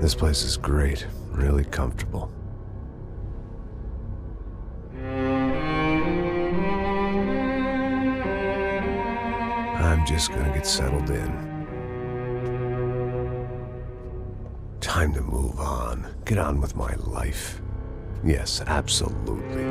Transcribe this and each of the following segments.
This place is great, really comfortable. I'm just gonna get settled in. Time to move on. Get on with my life. Yes, absolutely.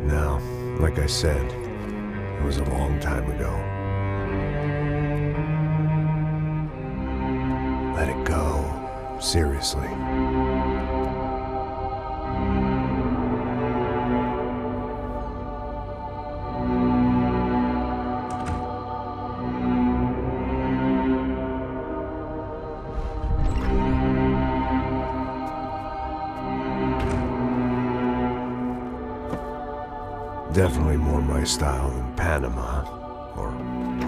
Now, like I said, it was a long time ago. Let it go. Seriously. Definitely more my style than Panama, or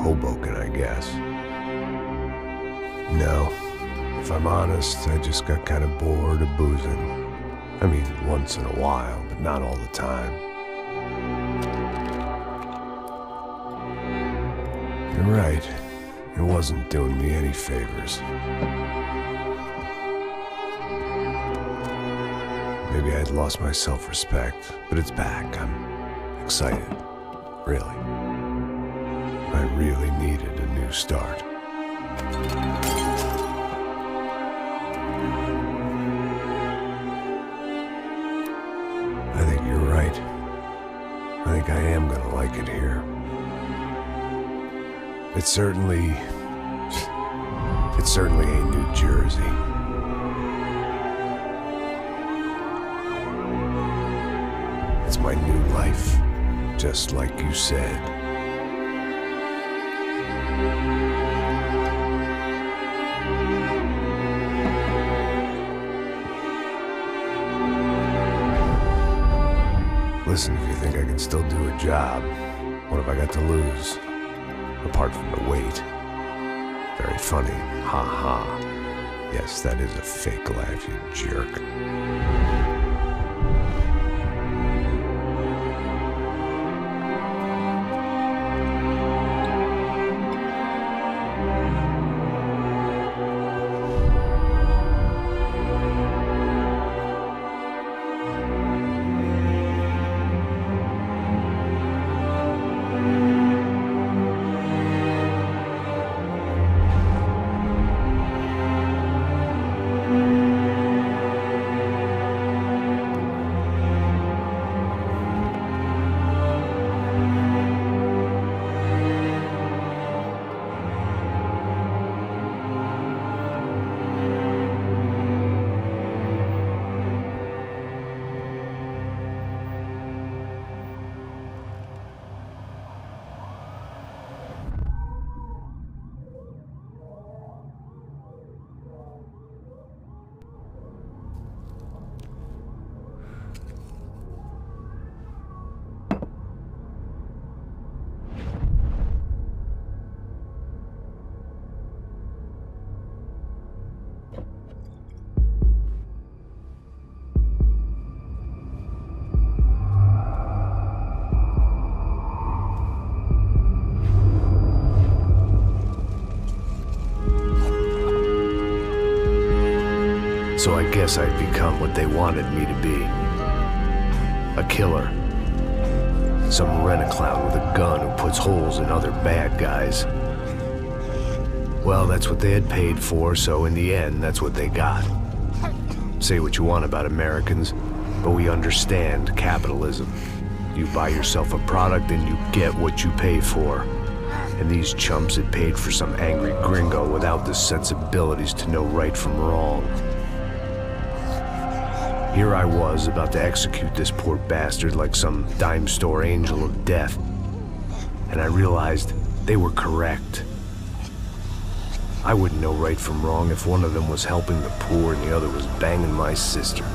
Hoboken, I guess. No, if I'm honest, I just got kind of bored of boozing. I mean, once in a while, but not all the time. You're right, it wasn't doing me any favors. Maybe I'd lost my self-respect, but it's back. I'm excited, really. I really needed a new start. I think you're right. I think I am gonna like it here. It certainly ain't New Jersey. It's my new life. Just like you said. Listen, if you think I can still do a job, what have I got to lose? Apart from the weight. Very funny. Ha ha. Yes, that is a fake laugh, you jerk. So I guess I'd become what they wanted me to be. A killer. Some rent-a-clown with a gun who puts holes in other bad guys. Well, that's what they had paid for, so in the end, that's what they got. Say what you want about Americans, but we understand capitalism. You buy yourself a product and you get what you pay for. And these chumps had paid for some angry gringo without the sensibilities to know right from wrong. Here I was, about to execute this poor bastard like some dime store angel of death. And I realized they were correct. I wouldn't know right from wrong if one of them was helping the poor and the other was banging my sister.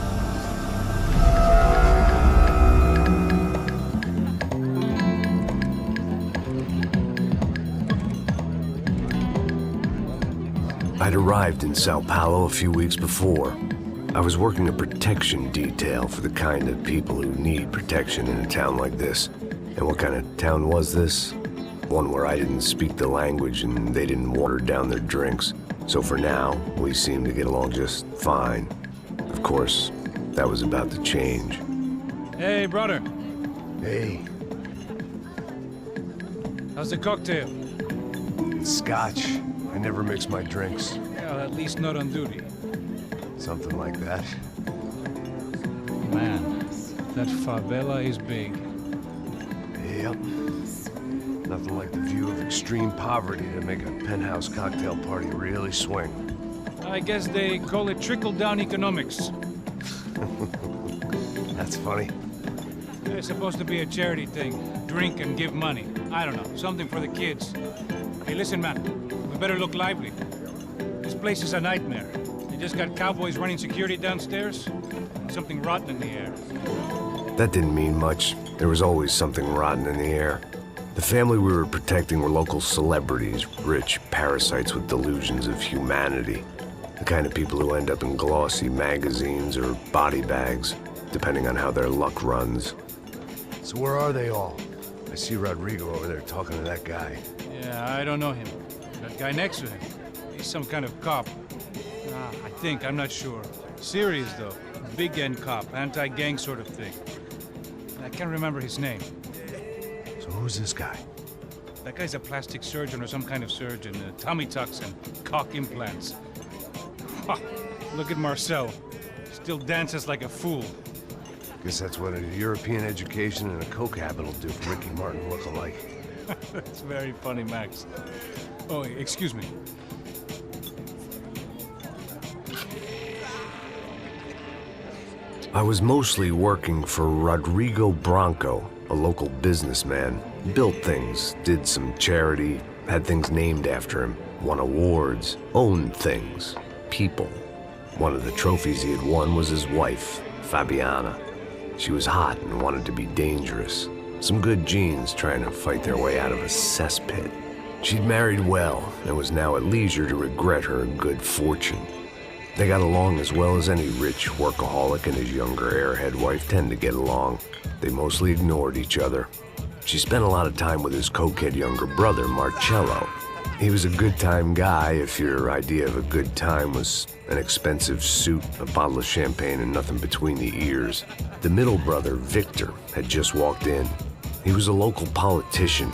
I'd arrived in Sao Paulo a few weeks before. I was working a protection detail for the kind of people who need protection in a town like this. And what kind of town was this? One where I didn't speak the language and they didn't water down their drinks. So for now, we seemed to get along just fine. Of course, that was about to change. Hey, brother. Hey. How's the cocktail? It's scotch. I never mix my drinks. Yeah, at least not on duty. Something like that. Man, that favela is big. Yep. Nothing like the view of extreme poverty to make a penthouse cocktail party really swing. I guess they call it trickle-down economics. That's funny. It's supposed to be a charity thing. Drink and give money. I don't know, something for the kids. Hey, listen, man. We better look lively. This place is a nightmare. You just got cowboys running security downstairs. Something rotten in the air. That didn't mean much. There was always something rotten in the air. The family we were protecting were local celebrities, rich parasites with delusions of humanity. The kind of people who end up in glossy magazines or body bags, depending on how their luck runs. So where are they all? I see Rodrigo over there talking to that guy. Yeah, I don't know him. That guy next to him. He's some kind of cop. I think, I'm not sure. Serious, though. Big-end cop, anti-gang sort of thing. I can't remember his name. So who's this guy? That guy's a plastic surgeon or some kind of surgeon. Tummy tucks and cock implants. Look at Marcel. Still dances like a fool. Guess that's what a European education and a coke habit will do for Ricky Martin look-alike. That's very funny, Max. Oh, excuse me. I was mostly working for Rodrigo Branco, a local businessman. Built things, did some charity, had things named after him, won awards, owned things, people. One of the trophies he had won was his wife, Fabiana. She was hot and wanted to be dangerous. Some good genes trying to fight their way out of a cesspit. She'd married well and was now at leisure to regret her good fortune. They got along as well as any rich workaholic and his younger airhead wife tend to get along. They mostly ignored each other. She spent a lot of time with his cokehead younger brother, Marcello. He was a good-time guy if your idea of a good time was an expensive suit, a bottle of champagne, and nothing between the ears. The middle brother, Victor, had just walked in. He was a local politician.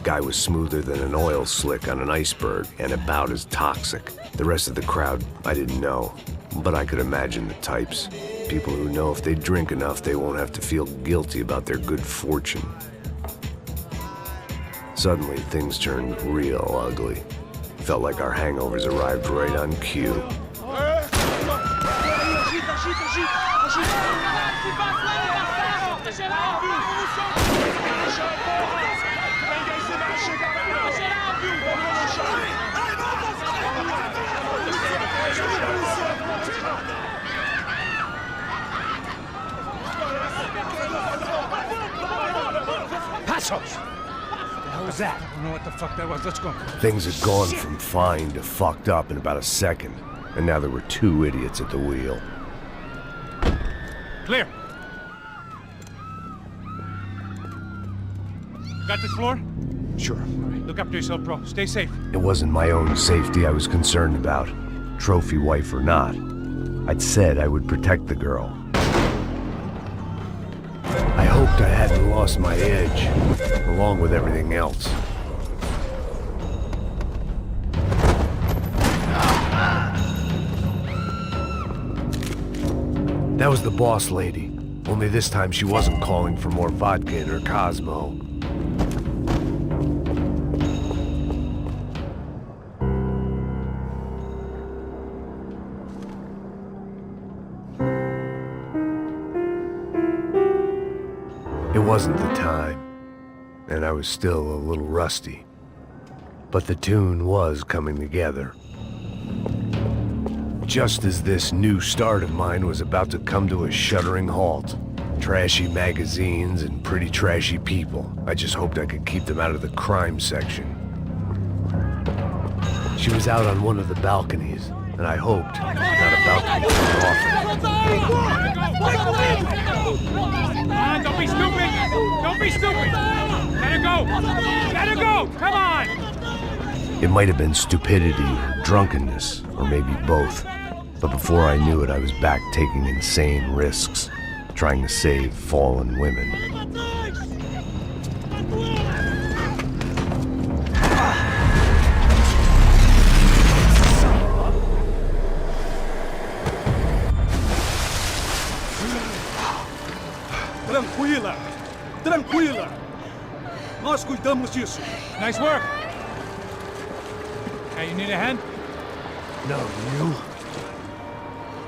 Guy was smoother than an oil slick on an iceberg and about as toxic. The rest of the crowd, I didn't know, but I could imagine the types. People who know if they drink enough, they won't have to feel guilty about their good fortune. Suddenly, things turned real ugly. Felt like our hangovers arrived right on cue. Passos! What was that? I don't know what the fuck that was. Let's go. Things had gone from fine to fucked up in about a second, and now there were two idiots at the wheel. Clear. Got this floor? Sure. All right, look after yourself, bro. Stay safe. It wasn't my own safety I was concerned about, trophy wife or not. I'd said I would protect the girl. I hoped I hadn't lost my edge, along with everything else. That was the boss lady, only this time she wasn't calling for more vodka in her Cosmo. It wasn't the time, and I was still a little rusty. But the tune was coming together. Just as this new start of mine was about to come to a shuddering halt, trashy magazines and pretty trashy people, I just hoped I could keep them out of the crime section. She was out on one of the balconies, and I hoped not about to be Come on, don't be stupid! Don't be stupid! Let her go! Let her go! Come on! It might have been stupidity or drunkenness, or maybe both. But before I knew it, I was back taking insane risks, trying to save fallen women. Tranquila! Tranquila! Nós cuidamos disso. Nice work! Hey, you need a hand? No, you?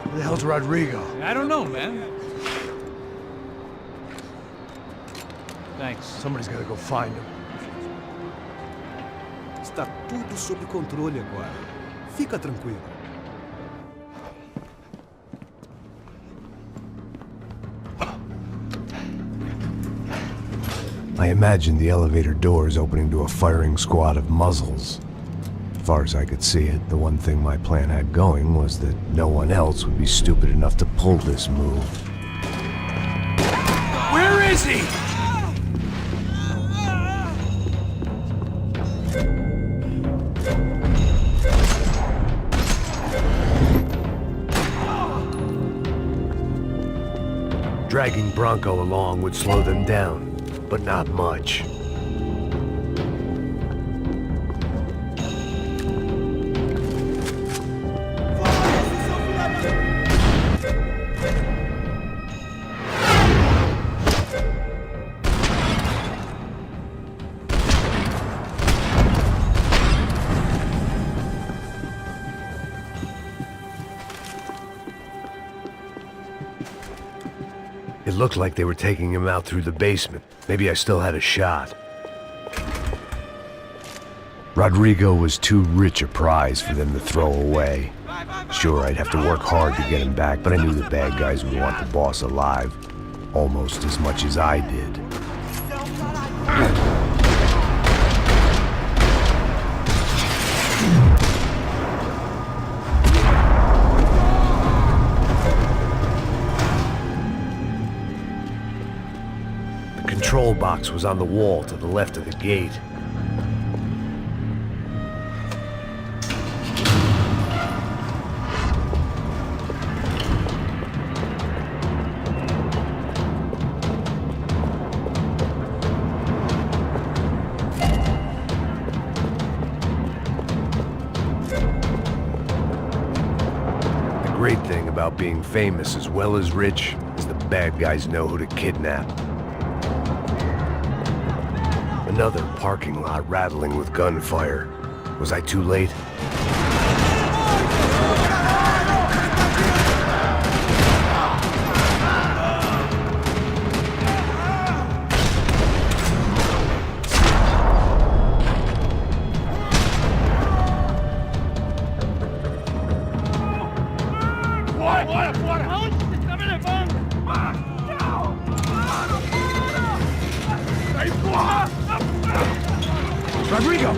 Where the hell's Rodrigo? I don't know, man. Thanks. Somebody's gotta go find him. Está tudo sob controle agora. Fica tranquilo. I imagined the elevator doors opening to a firing squad of muzzles. As far as I could see it, the one thing my plan had going was that no one else would be stupid enough to pull this move. Where is he? Dragging Bronco along would slow them down, but not much. It looked like they were taking him out through the basement. Maybe I still had a shot. Rodrigo was too rich a prize for them to throw away. Sure, I'd have to work hard to get him back, but I knew the bad guys would want the boss alive, almost as much as I did. The control box was on the wall to the left of the gate. The great thing about being famous as well as rich is the bad guys know who to kidnap. Another parking lot rattling with gunfire. Was I too late? Rodrigo!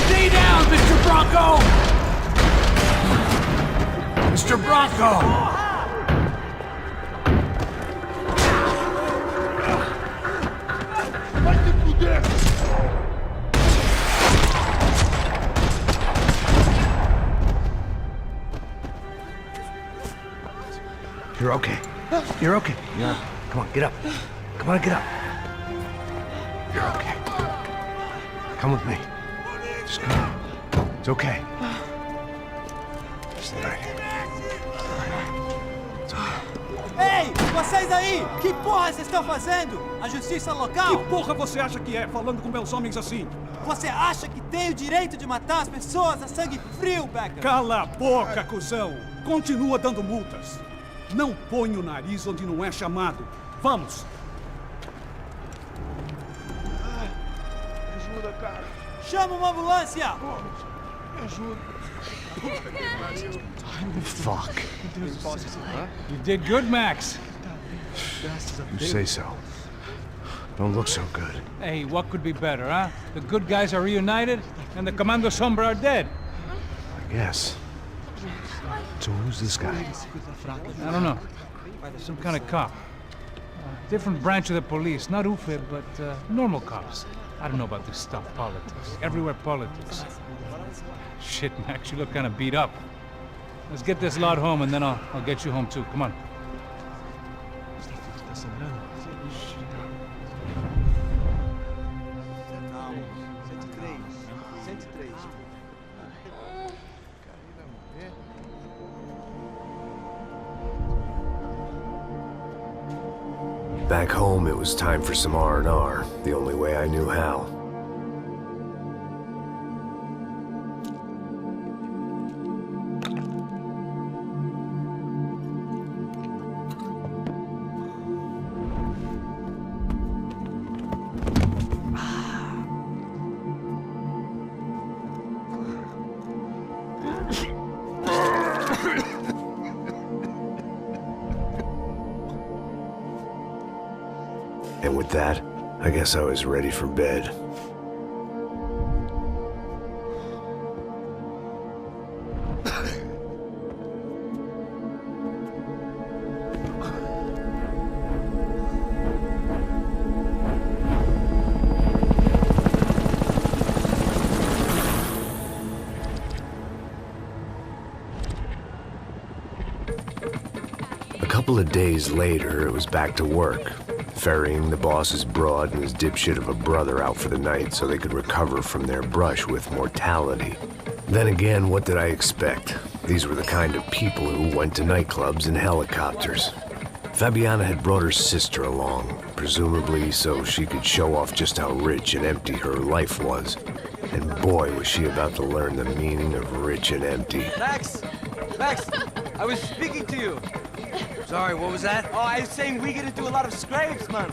Stay down, Mr. Bronco! Mr. Bronco! You're okay. You're okay. Yeah. Come on, get up. Come on, get up. You're okay. Come with me. Just come on. It's okay. Just right here. It's okay. Ei, vocês aí! Que porra vocês estão fazendo? A justiça local? Que porra você acha que é, falando com meus homens assim? Você acha que tem o direito de matar as pessoas a sangue frio, Becker? Cala a boca, cuzão! Continua dando multas. Não põe o nariz onde não é chamado. Vamos! Me ajuda, cara. Chama uma ambulância! Me ajuda. Fuck. You did good, Max. You say so. Don't look so good. Hey, what could be better, huh? The good guys are reunited, and the Commando Sombra are dead. I guess. So who's this guy? I don't know. Some kind of cop. Different branch of the police. Not UFE, but normal cops. I don't know about this stuff, politics. Everywhere politics. Shit, Max, you look kind of beat up. Let's get this lot home, and then I'll get you home too. Come on. Back home, it was time for some R&R, the only way I knew how. And with that, I guess I was ready for bed. A couple of days later, it was back to work. Ferrying the boss's broad and his dipshit of a brother out for the night so they could recover from their brush with mortality. Then again, what did I expect? These were the kind of people who went to nightclubs in helicopters. Fabiana had brought her sister along, presumably so she could show off just how rich and empty her life was. And boy, was she about to learn the meaning of rich and empty. Max! Max! I was speaking to you! Sorry, what was that? Oh, I was saying we gotta do a lot of scrapes, man.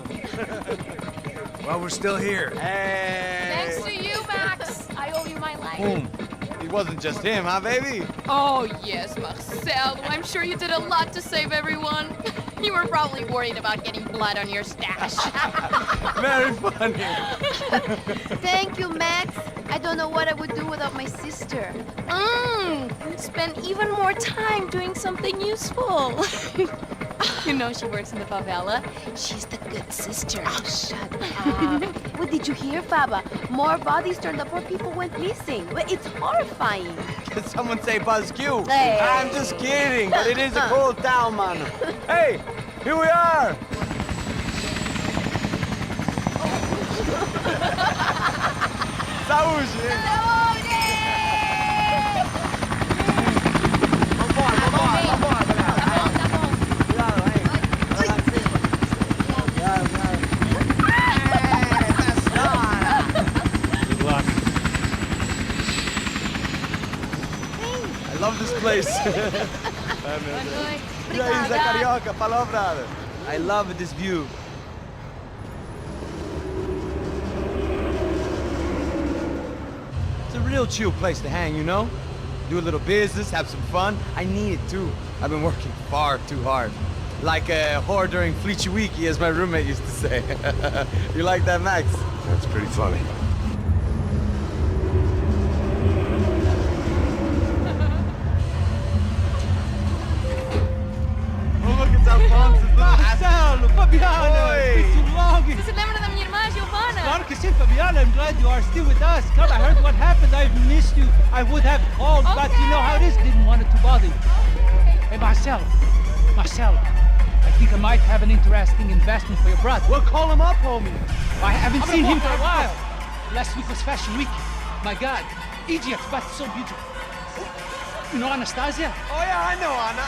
Well, we're still here. Hey! Thanks to you, Max. I owe you my life. Boom. It wasn't just him, huh, baby? Oh, yes, Marcel. I'm sure you did a lot to save everyone. You were probably worried about getting blood on your stash. Very funny. Thank you, Max. I don't know what I would do without my sister. Spend even more time doing something useful. You know she works in the favela. She's the good sister. Oh, shut up. What did you hear, Faba? More bodies turned up, more people went missing. It's horrifying. Did someone say Buzz Q? Hey. I'm just kidding, but it is a cool town, man. Hey, here we are. Saúde! I love this place. E aí, Zé Carioca, falou, brother. I love this view. It's a real chill place to hang, you know? Do a little business, have some fun. I need it too. I've been working far too hard. Like a whore during Fleechy Weeky, as my roommate used to say. You like that, Max? That's pretty funny. Marcelo, Fabiana, it's been too long. Você se lembra da minha irmã, Giovanna? Claro que sim, Fabiana. I'm glad you are still with us. Come, I heard what happened. I've missed you. I would have called, but you know how it is. Didn't want it to bother you. Hey, Marcelo, I think I might have an interesting investment for your brother. Well, call him up, homie. I haven't seen him for a while. Last week was Fashion Week. My God, Egypt, but so beautiful. You know Anastasia? Oh yeah, I know Anna.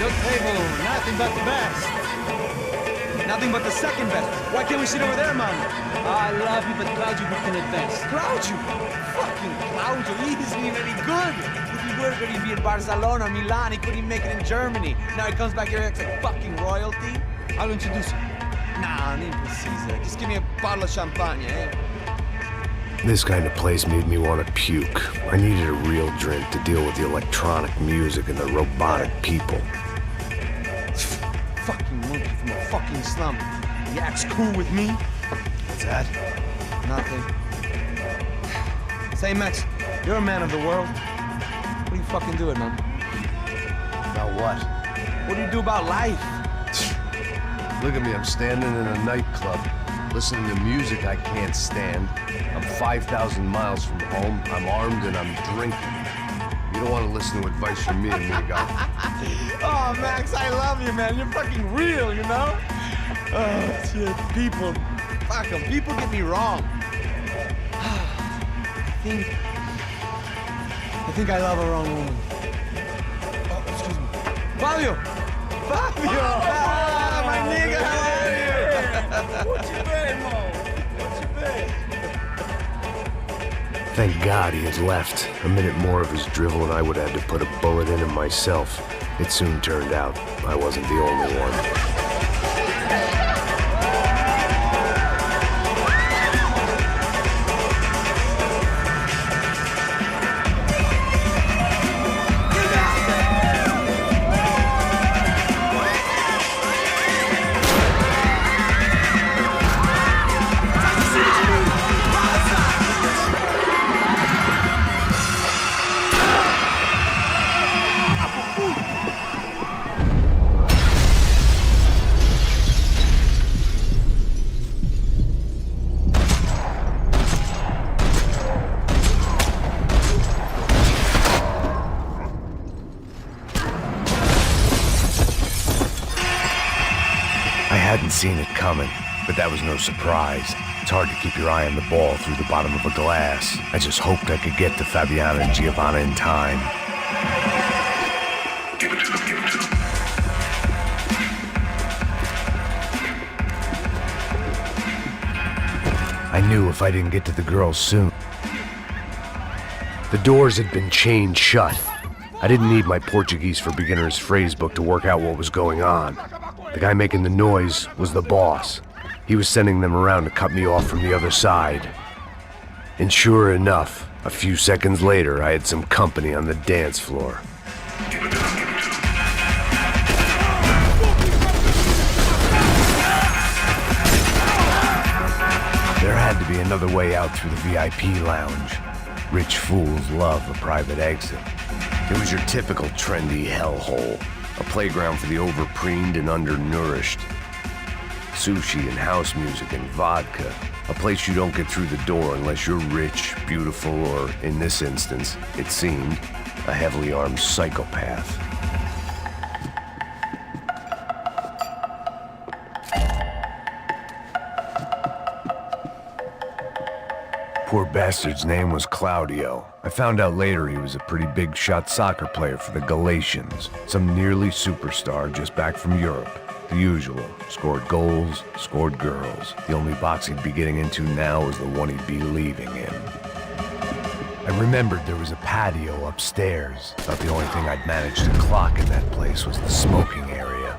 Your table, nothing but the best. Nothing but the second best. Why can't we sit over there, man? I love you, but Claudio booked in advance. Claudio? Fucking Claudio, he isn't even any good. If he were good, he'd be in Barcelona, Milan, he couldn't even make it in Germany. Now he comes back here and acts like fucking royalty. I'll introduce you. Nah, impreciso. Just give me a bottle of champagne, eh? This kind of place made me want to puke. I needed a real drink to deal with the electronic music and the robotic people. Fucking monkey from a fucking slum. He acts cool with me. What's that? Nothing. Say, Max, you're a man of the world. What do you fucking do it, man? About what? What do you do about life? Look at me, I'm standing in a nightclub, listening to music I can't stand. I'm 5,000 miles from home, I'm armed and I'm drinking. You don't want to listen to advice from me, amigo. Oh, Max, I love you, man. You're fucking real, you know? Oh, shit, people. Fuck 'em. People get me wrong. I think I love a wrong woman. Oh, excuse me. Fabio! Fabio! Ah, my nigga, how are you? What you been, Mo? What you been? Thank God he had left. A minute more of his drivel and I would have had to put a bullet in him myself. It soon turned out I wasn't the only one. I hadn't seen it coming, but that was no surprise. It's hard to keep your eye on the ball through the bottom of a glass. I just hoped I could get to Fabiana and Giovanna in time. I knew if I didn't get to the girls soon. The doors had been chained shut. I didn't need my Portuguese for Beginners phrase book to work out what was going on. The guy making the noise was the boss. He was sending them around to cut me off from the other side. And sure enough, a few seconds later, I had some company on the dance floor. There had to be another way out through the VIP lounge. Rich fools love a private exit. It was your typical trendy hellhole. A playground for the overpreened and undernourished. Sushi and house music and vodka. A place you don't get through the door unless you're rich, beautiful, or, in this instance, it seemed, a heavily armed psychopath. Poor bastard's name was Claudio. I found out later he was a pretty big shot soccer player for the Galatians. Some nearly superstar just back from Europe. The usual. Scored goals, scored girls. The only box he'd be getting into now was the one he'd be leaving in. I remembered there was a patio upstairs. Thought the only thing I'd managed to clock in that place was the smoking area.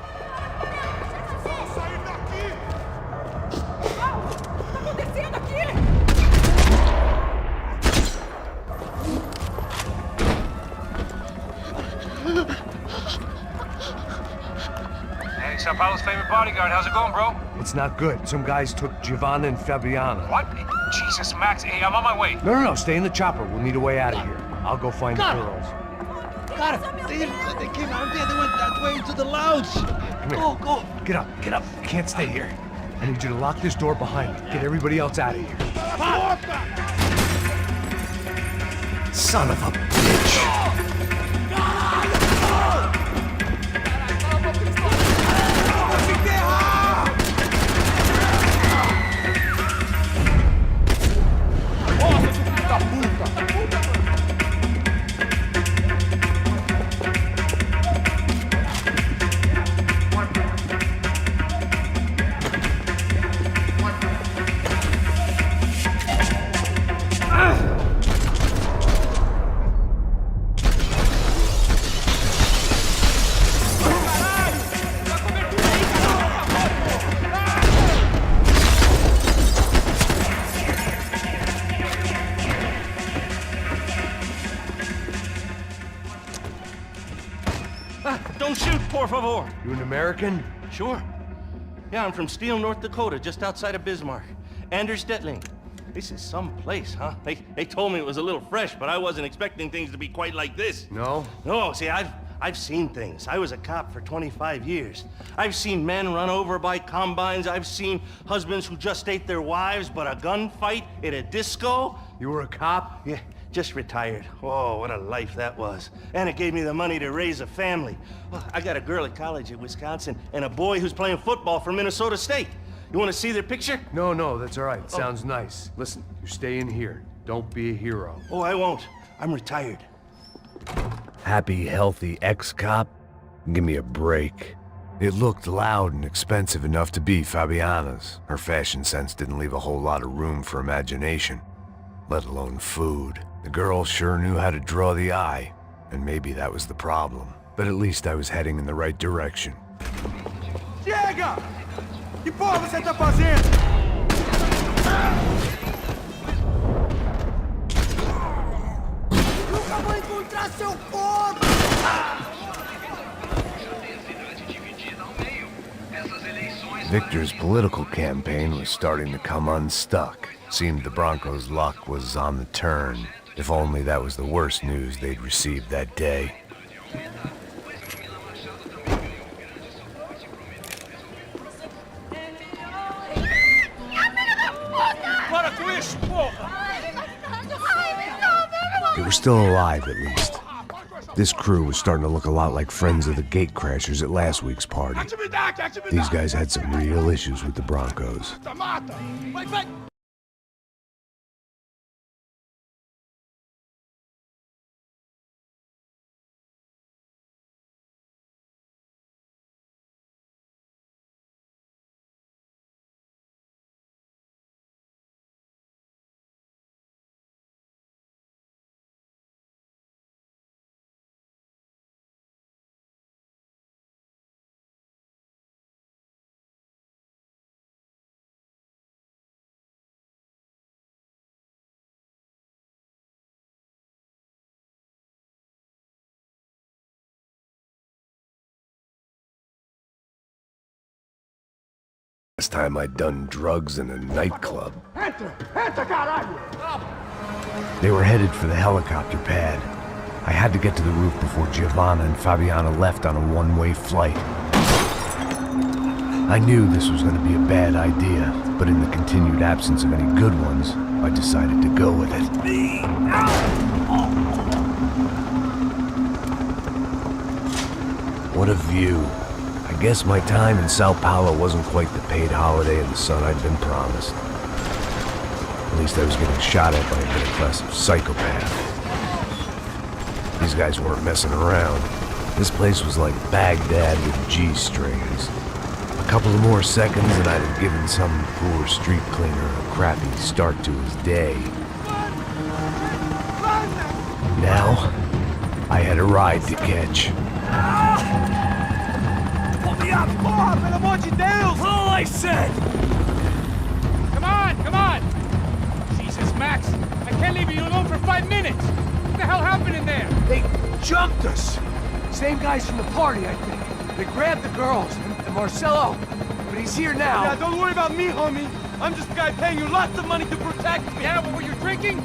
Sao Paulo's favorite bodyguard. How's it going, bro? It's not good. Some guys took Giovanna and Fabiana. What? Jesus, Max. Hey, I'm on my way. No. Stay in the chopper. We'll need a way out of here. I'll go find the girls. Got it. They came out there. They went that way into the lounge. Come here. Go. Get up. You can't stay here. I need you to lock this door behind me. Get everybody else out of here. Son of a bitch. Don't shoot, por favor. You an American? Sure. Yeah, I'm from Steele, North Dakota, just outside of Bismarck. Anders Detling. This is some place, huh? They told me it was a little fresh, but I wasn't expecting things to be quite like this. No? No, see, I've seen things. I was a cop for 25 years. I've seen men run over by combines. I've seen husbands who just ate their wives, but a gunfight at a disco. You were a cop? Yeah, just retired. Oh, what a life that was. And it gave me the money to raise a family. Oh, I got a girl at college at Wisconsin and a boy who's playing football for Minnesota State. You want to see their picture? No, that's all right. Sounds nice. Listen, you stay in here. Don't be a hero. Oh, I won't. I'm retired. Happy, healthy ex-cop? Give me a break. It looked loud and expensive enough to be Fabiana's. Her fashion sense didn't leave a whole lot of room for imagination, let alone food. The girl sure knew how to draw the eye, and maybe that was the problem. But at least I was heading in the right direction. Chega! Que porra você tá fazendo? Nunca vou encontrar seu corpo! Victor's political campaign was starting to come unstuck. Seemed the Broncos' luck was on the turn. If only that was the worst news they'd received that day. They were still alive, at least. This crew was starting to look a lot like friends of the gatecrashers at last week's party. These guys had some real issues with the Broncos. Last time I'd done drugs in a nightclub. They were headed for the helicopter pad. I had to get to the roof before Giovanna and Fabiana left on a one-way flight. I knew this was going to be a bad idea, but in the continued absence of any good ones, I decided to go with it. What a view. I guess my time in Sao Paulo wasn't quite the paid holiday in the sun I'd been promised. At least I was getting shot at by a middle-class psychopath. These guys weren't messing around. This place was like Baghdad with G-strings. A couple of more seconds and I'd have given some poor street cleaner a crappy start to his day. Now, I had a ride to catch. Porra, pelo amor de Deus! All I said! Come on! Jesus, Max, I can't leave you alone for 5 minutes! What the hell happened in there? They jumped us! Same guys from the party, I think. They grabbed the girls, and Marcelo, but he's here now. Yeah, don't worry about me, homie. I'm just a guy paying you lots of money to protect me. Yeah, but were you drinking?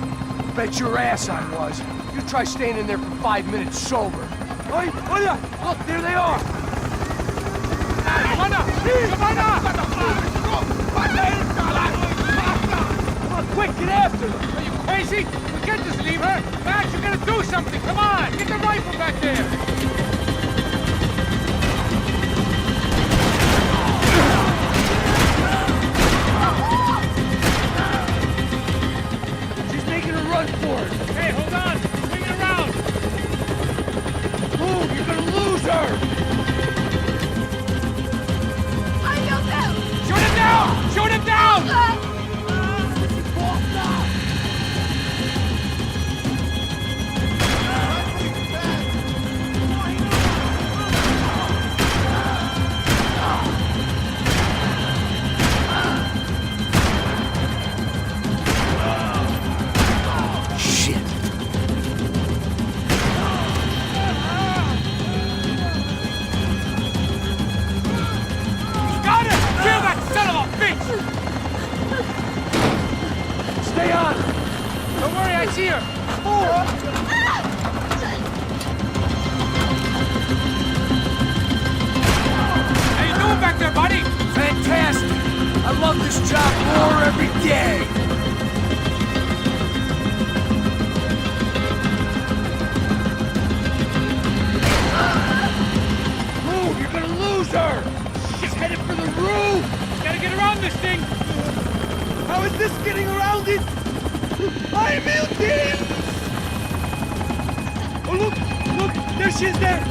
Bet your ass I was. You try staying in there for 5 minutes sober. Oi, olha! Look, there they are! Giovanna! Come on, quick, get after her! Are you crazy? We can't just leave her! Max, you gotta do something! Come on! Get the rifle back there! She's making a run for it! Hey, hold on! Swing it around! Move, you're gonna lose her! Shoot him down! He's here! More! How you doing back there, buddy? Fantastic! I love this job more every day! Move! You're gonna lose her! She's headed for the roof! Gotta get around this thing. How is this getting around it? I'm melting! Oh, look! Look! There she is there!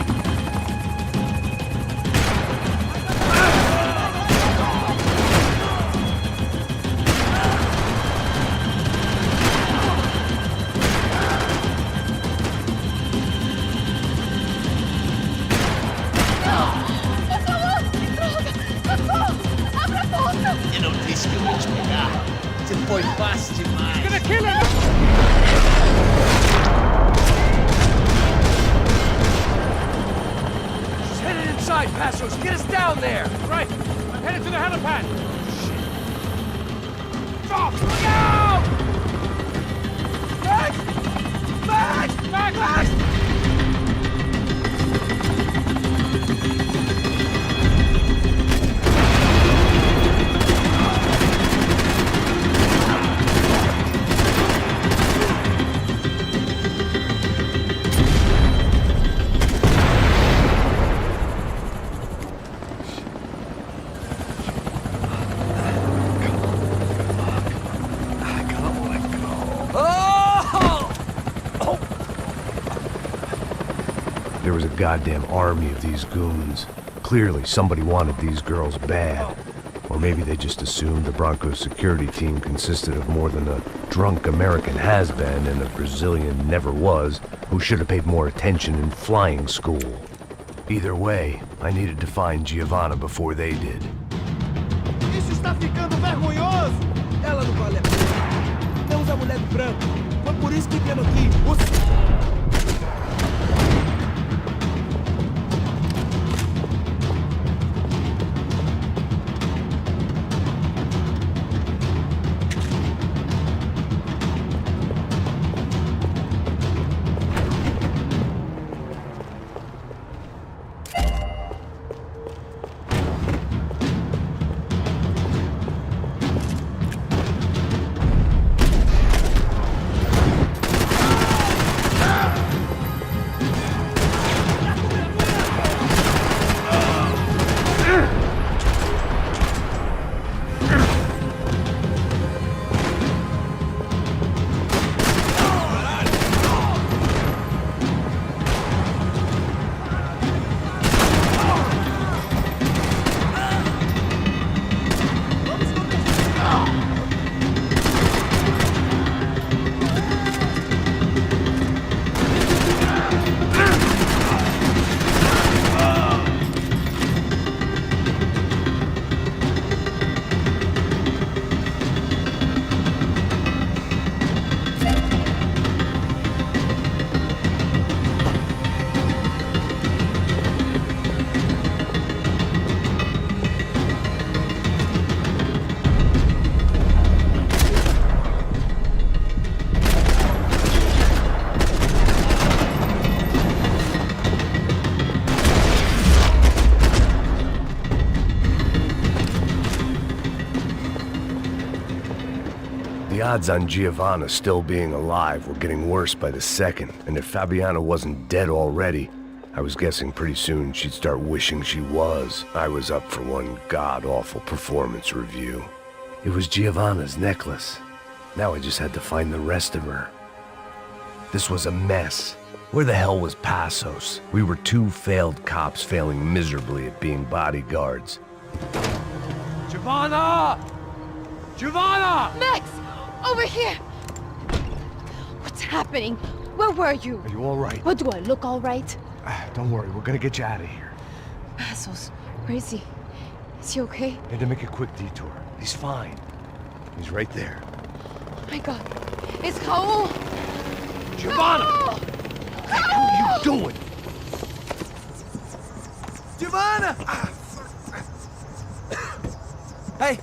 Eu não disse que eu ia te pegar. Você foi fácil demais. Gonna kill him. She's headed inside, Passos! Get us down there! Right. I'm headed to the helipad. Stop! Look out! Max! Max! Max! Max! There was a goddamn army of these goons. Clearly, somebody wanted these girls bad. Or maybe they just assumed the Broncos security team consisted of more than a drunk American has-been and a Brazilian never-was who should have paid more attention in flying school. Either way, I needed to find Giovanna before they did. Isso está ficando vergonhoso! Ela não vale a pena. Temos a mulher de branco. Foi por isso que viemos aqui. The odds on Giovanna still being alive were getting worse by the second, and if Fabiana wasn't dead already, I was guessing pretty soon she'd start wishing she was. I was up for one god-awful performance review. It was Giovanna's necklace. Now I just had to find the rest of her. This was a mess. Where the hell was Passos? We were two failed cops failing miserably at being bodyguards. Giovanna! Giovanna! Max! Over here! What's happening? Where were you? Are you all right? What, do I look all right? Don't worry, we're gonna get you out of here. Passos, where is he? Is he okay? Had to make a quick detour. He's fine. He's right there. Oh my god. It's Raul! Giovanna! Raul! What are you doing? Giovanna! Hey!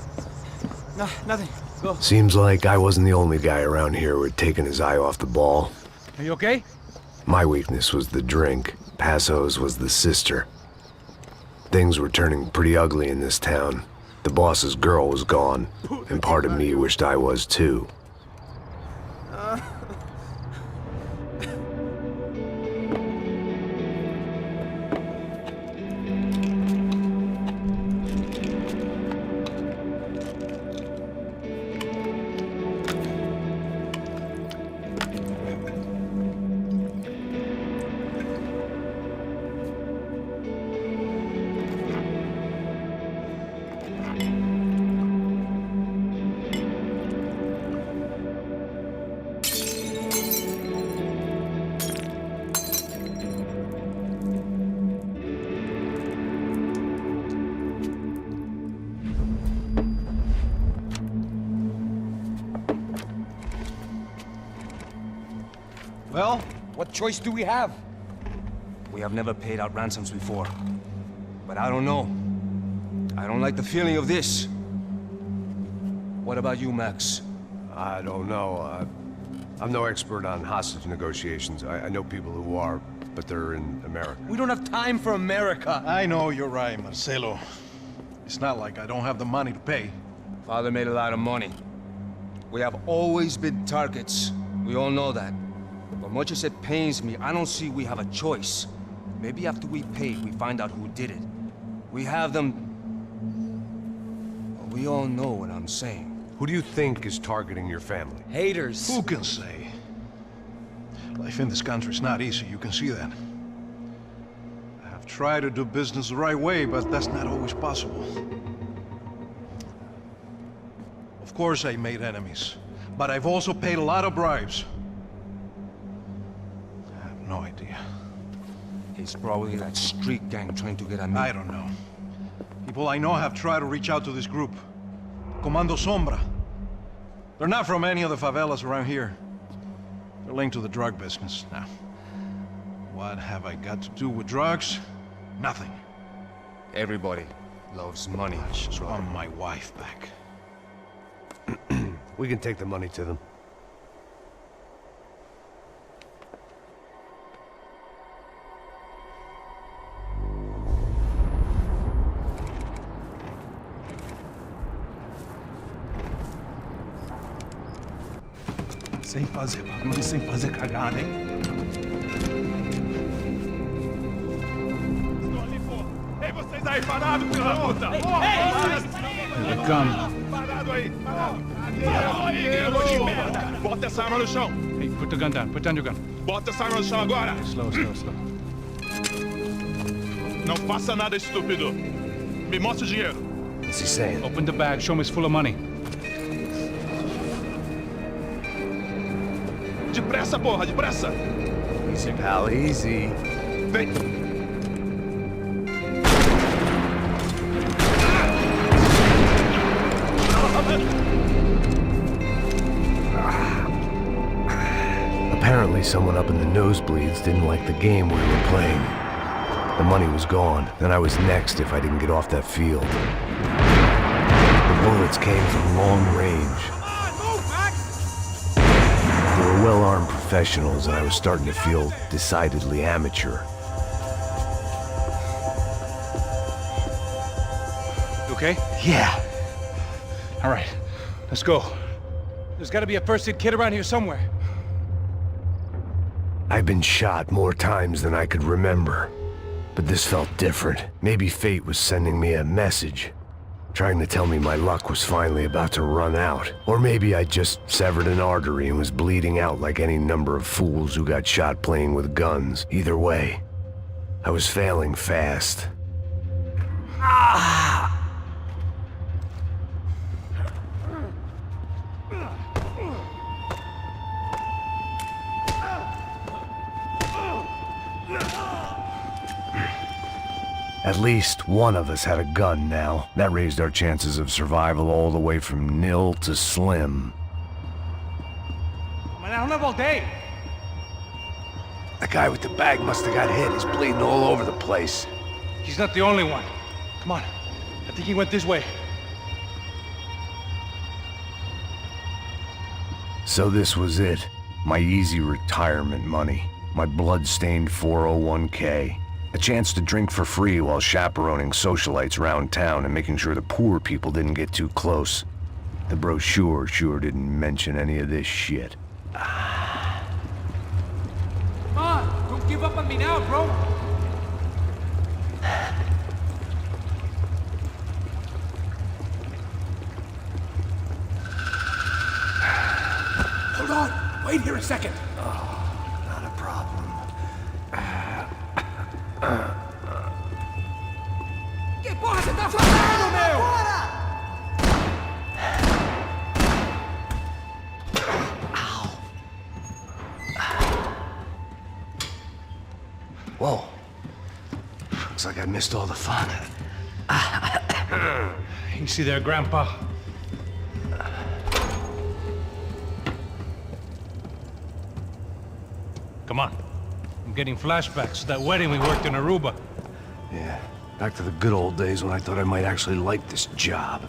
No, nothing. Seems like I wasn't the only guy around here who had taken his eye off the ball. Are you okay? My weakness was the drink. Passo's was the sister. Things were turning pretty ugly in this town. The boss's girl was gone, and part of me wished I was too. Well, what choice do we have? We have never paid out ransoms before. But I don't know. I don't like the feeling of this. What about you, Max? I don't know. I'm no expert on hostage negotiations. I know people who are, but they're in America. We don't have time for America. I know you're right, Marcelo. It's not like I don't have the money to pay. Father made a lot of money. We have always been targets. We all know that. But much as it pains me, I don't see we have a choice. Maybe after we pay, we find out who did it. We have them... Well, we all know what I'm saying. Who do you think is targeting your family? Haters. Who can say? Life in this country is not easy, you can see that. I have tried to do business the right way, but that's not always possible. Of course I made enemies, but I've also paid a lot of bribes. I have no idea. It's probably that street gang trying to get at me. I don't know. People I know have tried to reach out to this group. Comando Sombra. They're not from any of the favelas around here. They're linked to the drug business. Now, what have I got to do with drugs? Nothing. Everybody loves money. I just want my wife back. We can take the money to them. Sem fazer barulho, sem fazer cagada, hein? Estou ali, pô! Ei, vocês aí, parados, filha da puta! Parado aí, parado! Aí, merda! Bota essa arma no chão! Hey, put the gun down. Put down your gun. Bota essa arma no chão agora! Slow, slow, slow. Não faça nada, estúpido! Me mostra o dinheiro! What's he saying? Open the bag. Show me it's full of money. Depressa, porra, depressa! Easy, pal, easy. Vem! Apparently someone up in the nosebleeds didn't like the game we were playing. The money was gone, and I was next if I didn't get off that field. The bullets came from long range. They were well-armed professionals, and I was starting to feel decidedly amateur. You okay? Yeah. All right, let's go. There's got to be a first-aid kit around here somewhere. I've been shot more times than I could remember, but this felt different. Maybe fate was sending me a message, trying to tell me my luck was finally about to run out. Or maybe I just severed an artery and was bleeding out like any number of fools who got shot playing with guns. Either way, I was failing fast. At least one of us had a gun now. That raised our chances of survival all the way from nil to slim. Man, I don't have all day. The guy with the bag must have got hit. He's bleeding all over the place. He's not the only one. Come on. I think he went this way. So this was it. My easy retirement money. My blood-stained 401k. A chance to drink for free while chaperoning socialites around town and making sure the poor people didn't get too close. The brochure sure didn't mention any of this shit. Come on, don't give up on me now, bro. Hold on! Wait here a second! Oh, not a problem. Que porra você tá fazendo, meu? Whoa. Looks like I missed all the fun. Easy there, Grandpa. Come on. I'm getting flashbacks to that wedding we worked in Aruba. Yeah, back to the good old days when I thought I might actually like this job.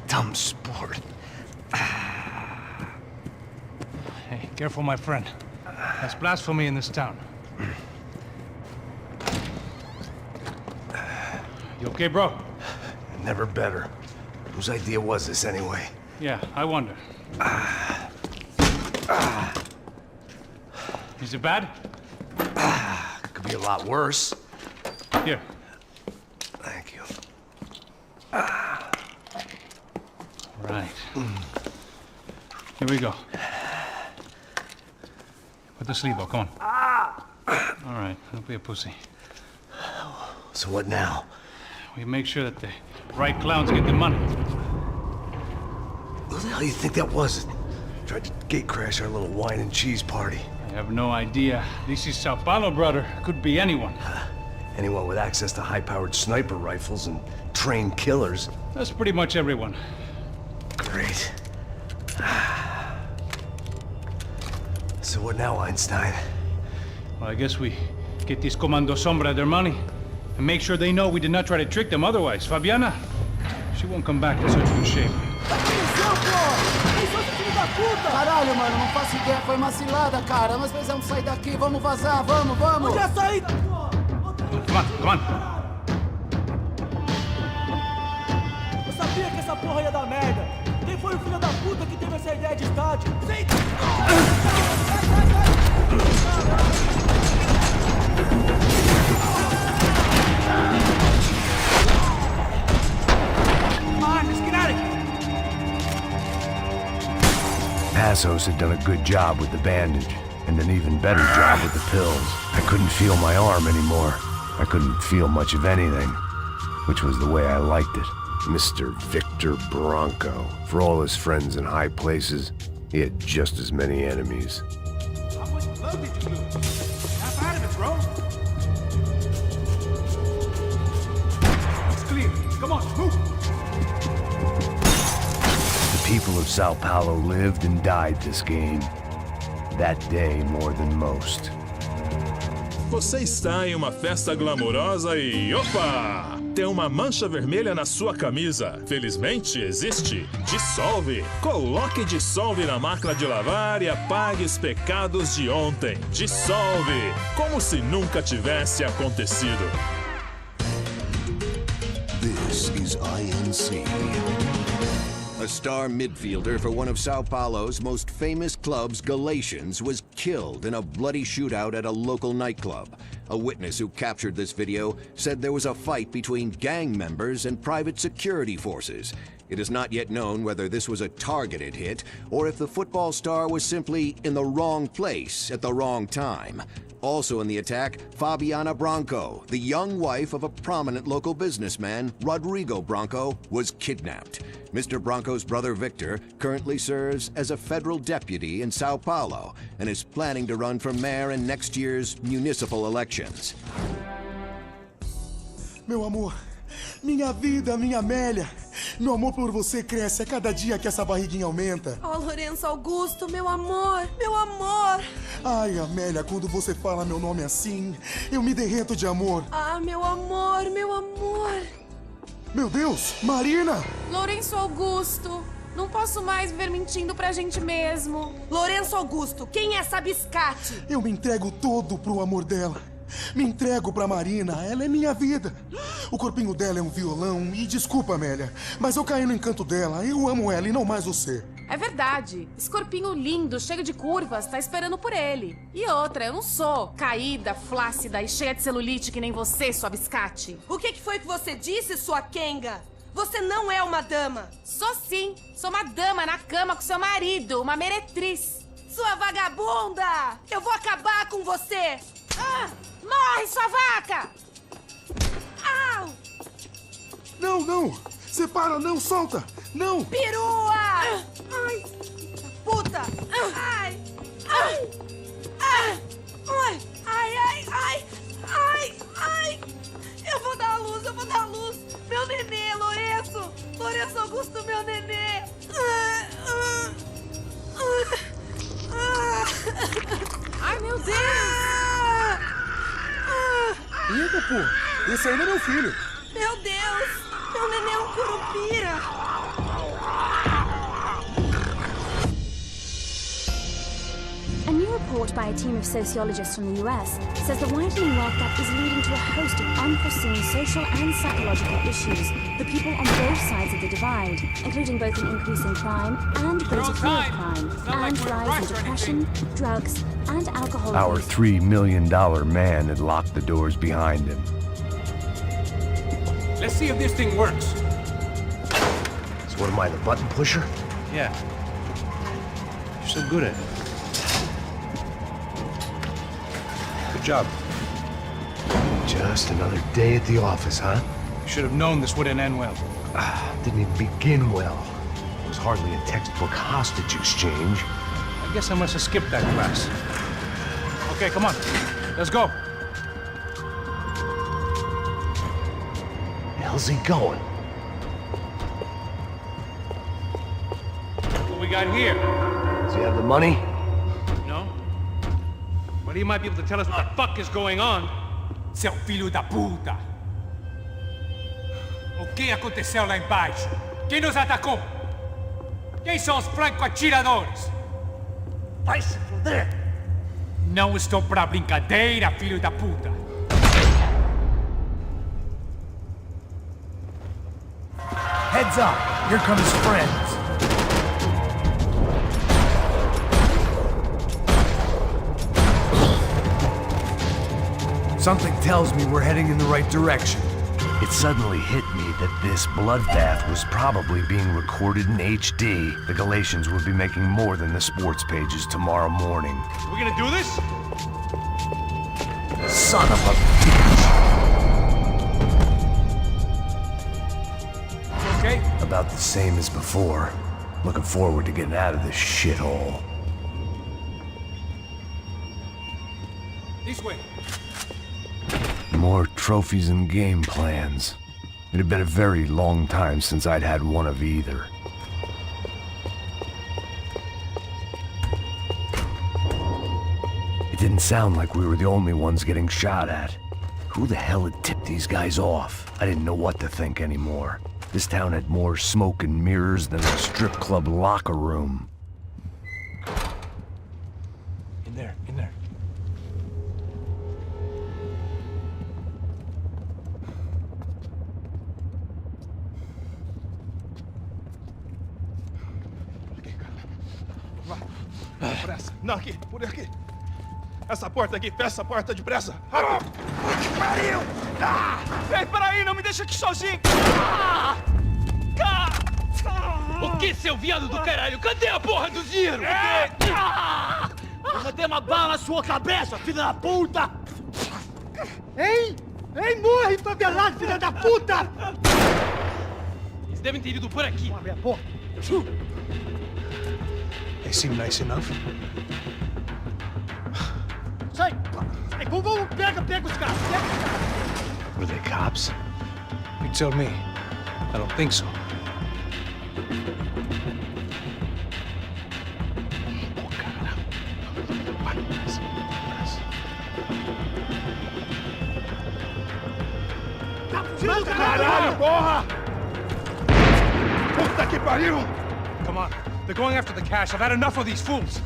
Dumb sport. Hey, careful, my friend. That's blasphemy in this town. You okay, bro? Never better. Whose idea was this anyway? Yeah, I wonder. Is it bad? Could be a lot worse. Here. Thank you. Right. Here we go. Put the sleeve on, come on. All right, don't be a pussy. So what now? We make sure that the right clowns get the money. Who the hell do you think that was? Tried to gate crash our little wine and cheese party. I have no idea. This is Sao Paulo, brother. Could be anyone. Anyone with access to high-powered sniper rifles and trained killers. That's pretty much everyone. Great. So what now, Einstein? Well, I guess we get these Comando Sombra their money and make sure they know we did not try to trick them otherwise. Fabiana, she won't come back in such good shape. Caralho, mano, não faço ideia. Foi uma cilada, cara. Nós precisamos sair daqui. Vamos vazar, vamos, vamos. Onde é a saída? Come on, come on. Eu sabia que essa porra ia dar merda. Quem foi o filho da puta que teve essa ideia de estádio? Passos had done a good job with the bandage, and an even better job with the pills. I couldn't feel my arm anymore. I couldn't feel much of anything, which was the way I liked it. Mr. Victor Bronco. For all his friends in high places, he had just as many enemies. How much blood did you lose? Snap out of it, bro. It's clear. Come on, move. The people of Sao Paulo lived and died this game. That day more than most. Você está em uma festa glamourosa e... Opa! Tem uma mancha vermelha na sua camisa. Felizmente, existe Dissolve. Coloque Dissolve na máquina de lavar e apague os pecados de ontem. Dissolve, como se nunca tivesse acontecido. This is INC. A star midfielder for one of Sao Paulo's most famous clubs, Galatians, was killed in a bloody shootout at a local nightclub. A witness who captured this video said there was a fight between gang members and private security forces. It is not yet known whether this was a targeted hit or if the football star was simply in the wrong place at the wrong time. Also in the attack, Fabiana Branco, the young wife of a prominent local businessman, Rodrigo Branco, was kidnapped. Mr. Branco's brother Victor currently serves as a federal deputy in Sao Paulo and is planning to run for mayor in next year's municipal elections. Meu amor, minha vida, minha Amélia. Meu amor por você cresce a cada dia que essa barriguinha aumenta. Oh, Lourenço Augusto, meu amor, meu amor. Ai, Amélia, quando você fala meu nome assim, eu me derreto de amor. Ah, meu amor, meu amor. Meu Deus, Marina! Lourenço Augusto, Não posso mais viver mentindo pra gente mesmo. Lourenço Augusto, quem é essa biscate? Eu me entrego todo pro amor dela. Me entrego pra Marina, ela é minha vida. O corpinho dela é um violão e desculpa, Amélia, mas eu caí no encanto dela. Eu amo ela e não mais você. É verdade. Esse corpinho lindo, cheio de curvas, tá esperando por ele. E outra, eu não sou caída, flácida e cheia de celulite que nem você, sua biscate. O que foi que você disse, sua Kenga? Você não é uma dama. Sou sim. Sou uma dama na cama com seu marido, uma meretriz. Sua vagabunda! Eu vou acabar com você! Ah! Morre, sua vaca! Au! Não, não! Separa, não, solta! Não! Perua! Ai! Puta! Ai! Ai! Ai! Ai! Ai! Ai! Ai! Ai! Eu vou dar a luz, eu vou dar a luz! Meu nenê, Lourenço! Lourenço Augusto, meu nenê! Ai, meu Deus! Eita, pô! Esse aí não é meu filho! Meu Deus! Meu nenê é um curupira! A new report by a team of sociologists from the US says the widening wealth gap is leading to a host of unforeseen social and psychological issues for people on both sides of the divide, including both an increase in crime and greater fear of crime, and rise in depression, drugs, and alcohol Our abuse. $3 million man had locked the doors behind him. Let's see if this thing works. So what am I, the button pusher? Yeah. You're so good at it. Good job. Just another day at the office, huh? You should have known this wouldn't end well. Didn't even begin well. It was hardly a textbook hostage exchange. I guess I must have skipped that class. Okay, come on. Let's go. How's he going? What we got here? Does he have the money? No? But he might be able to tell us what the fuck is going on. Seu filho da puta! O que aconteceu lá embaixo? Quem nos atacou? Quem são os franco-atiradores? Vai se fuder! Não estou pra brincadeira, filho da puta! Heads up! Here come his friends. Something tells me we're heading in the right direction. It suddenly hit me that this bloodbath was probably being recorded in HD. The Galatians would be making more than the sports pages tomorrow morning. We gonna do this? Son of a bitch! Okay? About the same as before. Looking forward to getting out of this shithole. This way. More trophies and game plans. It had been a very long time since I'd had one of either. It didn't sound like we were the only ones getting shot at. Who the hell had tipped these guys off? I didn't know what to think anymore. This town had more smoke and mirrors than a strip club locker room. In there, in there. Depressa. Não, aqui, por aqui. Essa porta aqui, fecha essa porta depressa. Rápido. Que pariu! Ei, peraí, não me deixa aqui sozinho! O que, seu viado do caralho? Cadê a porra do Ziro? Eu vou ter uma bala na sua cabeça, filha da puta! Ei! Ei, morre, favelado, filha da puta! Eles devem ter ido por aqui. Abre a porta. They seem nice enough. Sai! Sai, vamos, pega os caras, pega os caras! Were they cops? You tell me. I don't think so. Caralho, porra! Puta que pariu! Come on. They're going after the cash. I've had enough of these fools.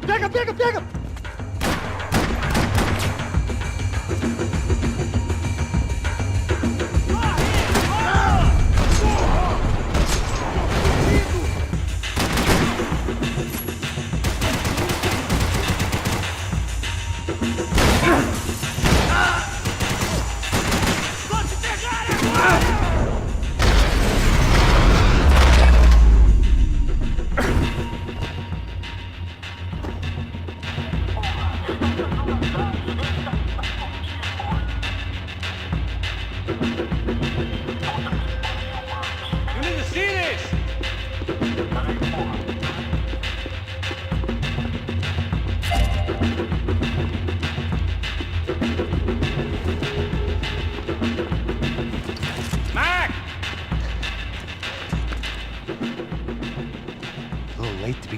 Take him, take him, take him!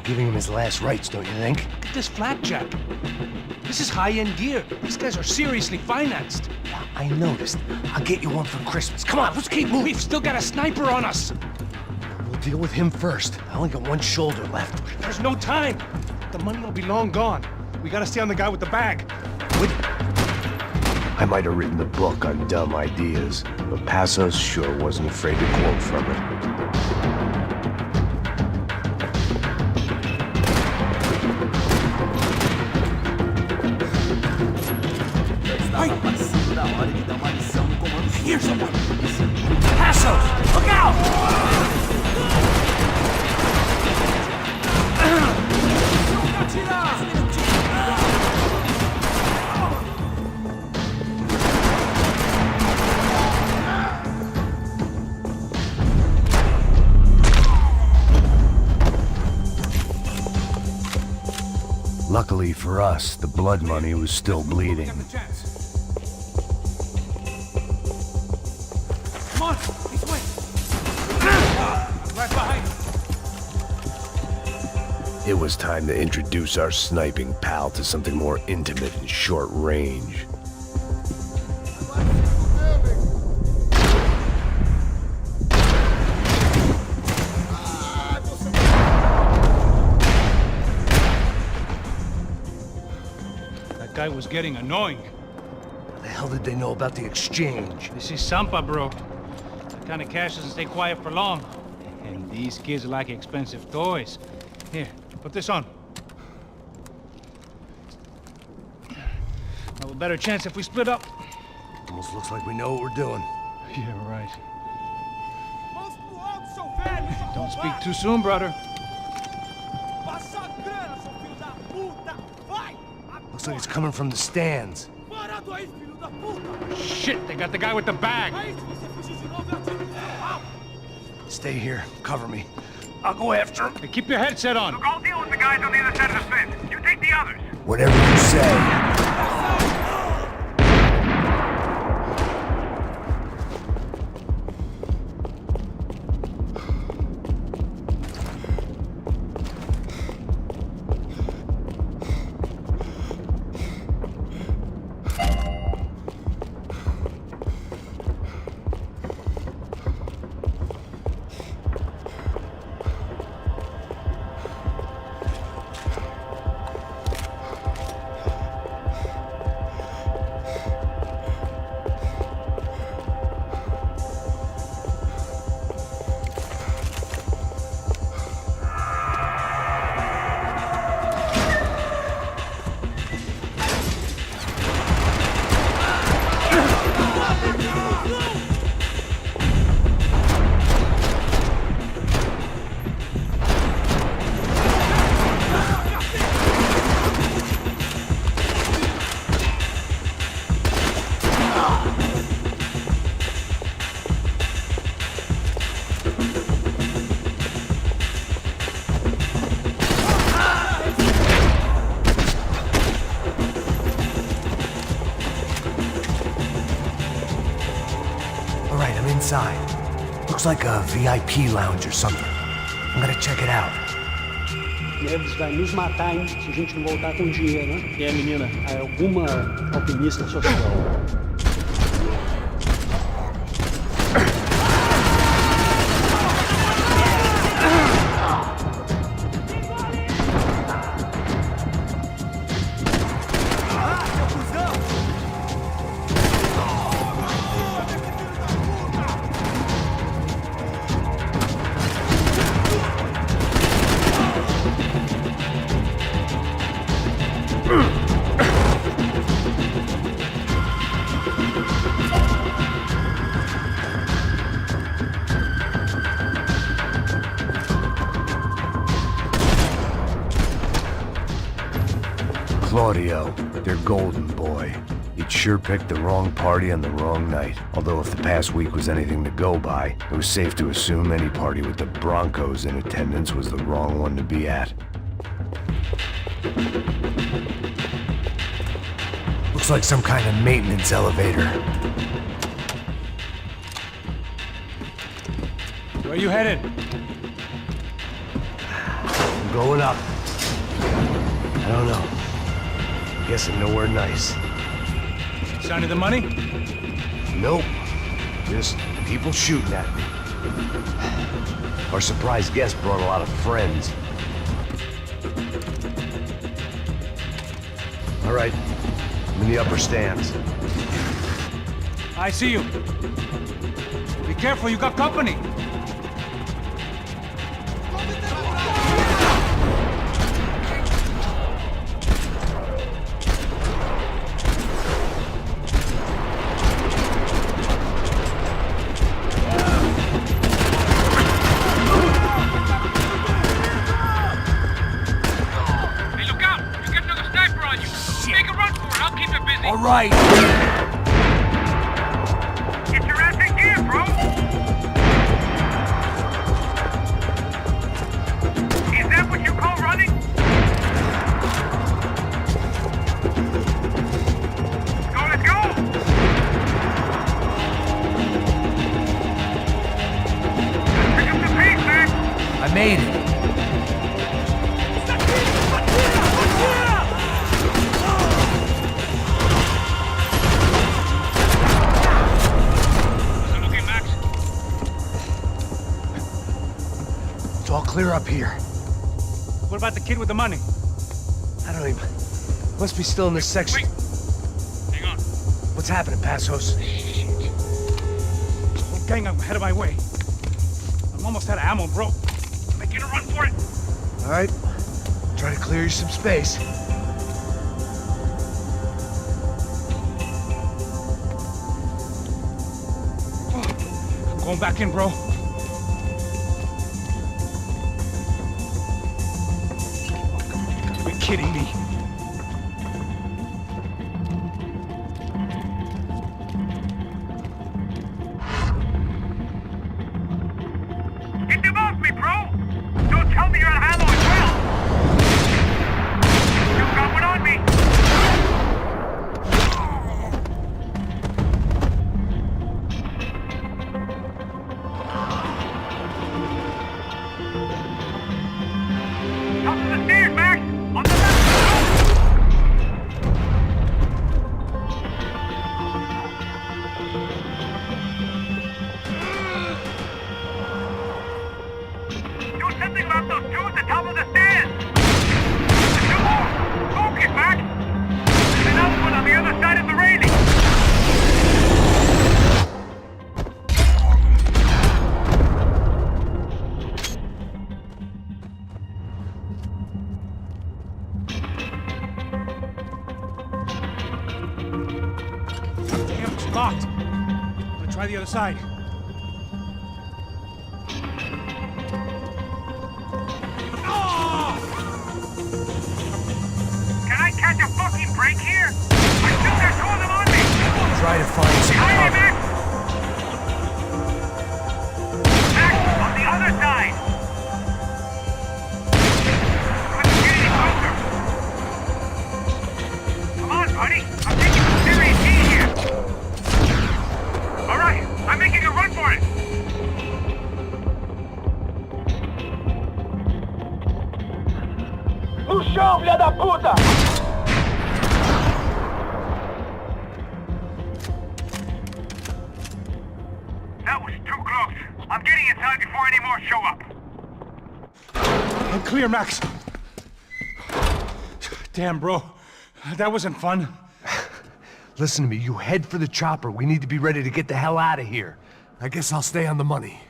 Giving him his last rites, don't you think? Look at this flapjack. This is high-end gear. These guys are seriously financed. Yeah, I noticed. I'll get you one for Christmas. Come on, let's keep moving. We've still got a sniper on us. We'll deal with him first. I only got one shoulder left. There's no time. The money will be long gone. We gotta stay on the guy with the bag. I might have written the book on dumb ideas, but Passos sure wasn't afraid to quote from it. Here's someone! Passos! Look out! Luckily for us, the blood money was still bleeding. Come on, this way. Right behind. It was time to introduce our sniping pal to something more intimate and short range. That guy was getting annoying. The hell did they know about the exchange? This is Sampa, bro. That kind of cash doesn't stay quiet for long. And these kids like expensive toys. Here, put this on. Have a better chance if we split up. Almost looks like we know what we're doing. Yeah, right. Don't speak too soon, brother. Looks like it's coming from the stands. Shit, they got the guy with the bag. Stay here. Cover me. I'll go after him. Hey, keep your headset on. Look, I'll deal with the guys on the other side of the fence. You take the others. Whatever you say. Looks like a VIP lounge or something. I'm gonna check it out. Neves vai nos matar, hein, se a gente não voltar com dinheiro, né? É, menina? É alguma alpinista social. Claudio. They're golden, boy. He'd sure picked the wrong party on the wrong night. Although if the past week was anything to go by, it was safe to assume any party with the Broncos in attendance was the wrong one to be at. Looks like some kind of maintenance elevator. Where you headed? I'm going up. I don't know. Guessing nowhere nice. Sign of the money? Nope. Just people shooting at me. Our surprise guest brought a lot of friends. All right. I'm in the upper stands. I see you. Be careful, you got company. All right. Get your ass in gear, bro. Is that what you call running? Let's go. Pick up the pace, Max. I made it. All clear up here. What about the kid with the money? I don't even... Must be still in this section. Wait. Hang on. What's happening, Passos? Whole gang ahead of my way. I'm almost out of ammo, bro. I'm making a run for it. All right. Try to clear you some space. I'm going back in, bro. Kidding me. Get them off me, bro! Don't tell me you're on ammo as well! You got one on me! Top of the stairs, Max! On the left! Do something about those two at the top of the stairs! There's two more! Focus, Max! There's another one on the other side of the railing! Damn, it's locked. I'm gonna try the other side. Can I catch a fucking break here? I think there's two of them on me! Try to find some Behind me, cover. Max! Max, on the other side! Couldn't get any closer! Come on, buddy! I'm taking some serious heat here! Alright, I'm making a run for it! No chão, filha da puta! That was too close. I'm getting inside before any more show up. I'm clear, Max. Damn, bro. That wasn't fun. Listen to me, you head for the chopper. We need to be ready to get the hell out of here. I guess I'll stay on the money.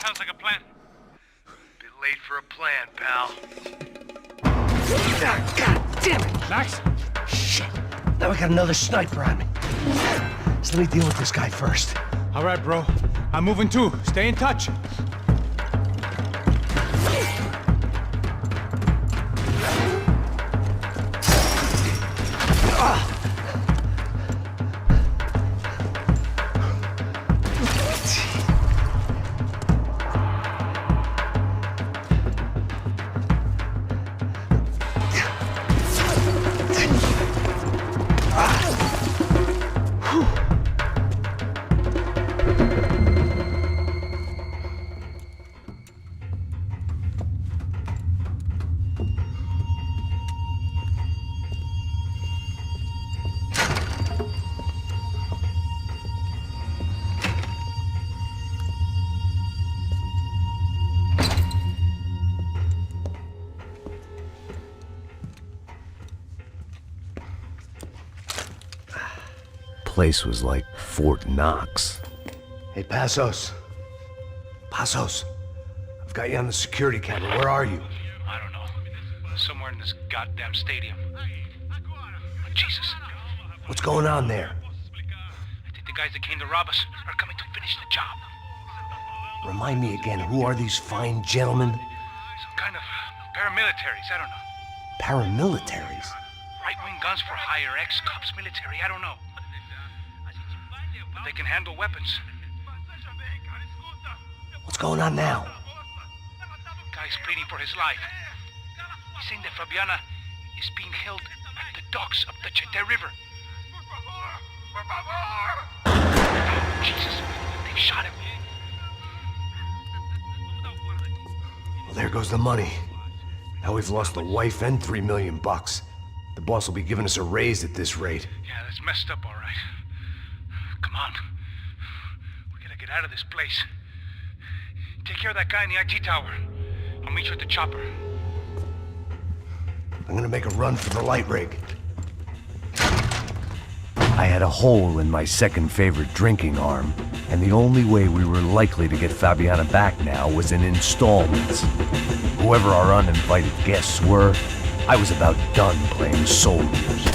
Sounds like a plan. Bit late for a plan, pal. God damn it! Max? Shit. Now I got another sniper on me. So let me deal with this guy first. All right, bro. I'm moving too. Stay in touch. place was like Fort Knox. Hey, Passos. Passos. I've got you on the security camera. Where are you? I don't know. Somewhere in this goddamn stadium. Jesus. What's going on there? I think the guys that came to rob us are coming to finish the job. Remind me again, who are these fine gentlemen? Some kind of paramilitaries, I don't know. Paramilitaries? Right-wing guns for hire, ex-cops, military, I don't know. But they can handle weapons. What's going on now? Guy's pleading for his life. He's saying that Fabiana is being held at the docks of the Chete River. Jesus, they've shot him. Well, there goes the money. Now we've lost the wife and $3 million. The boss will be giving us a raise at this rate. Yeah, that's messed up, all right. Come on. We gotta get out of this place. Take care of that guy in the IT tower. I'll meet you at the chopper. I'm gonna make a run for the light rig. I had a hole in my second favorite drinking arm, and the only way we were likely to get Fabiana back now was in installments. Whoever our uninvited guests were, I was about done playing soldiers.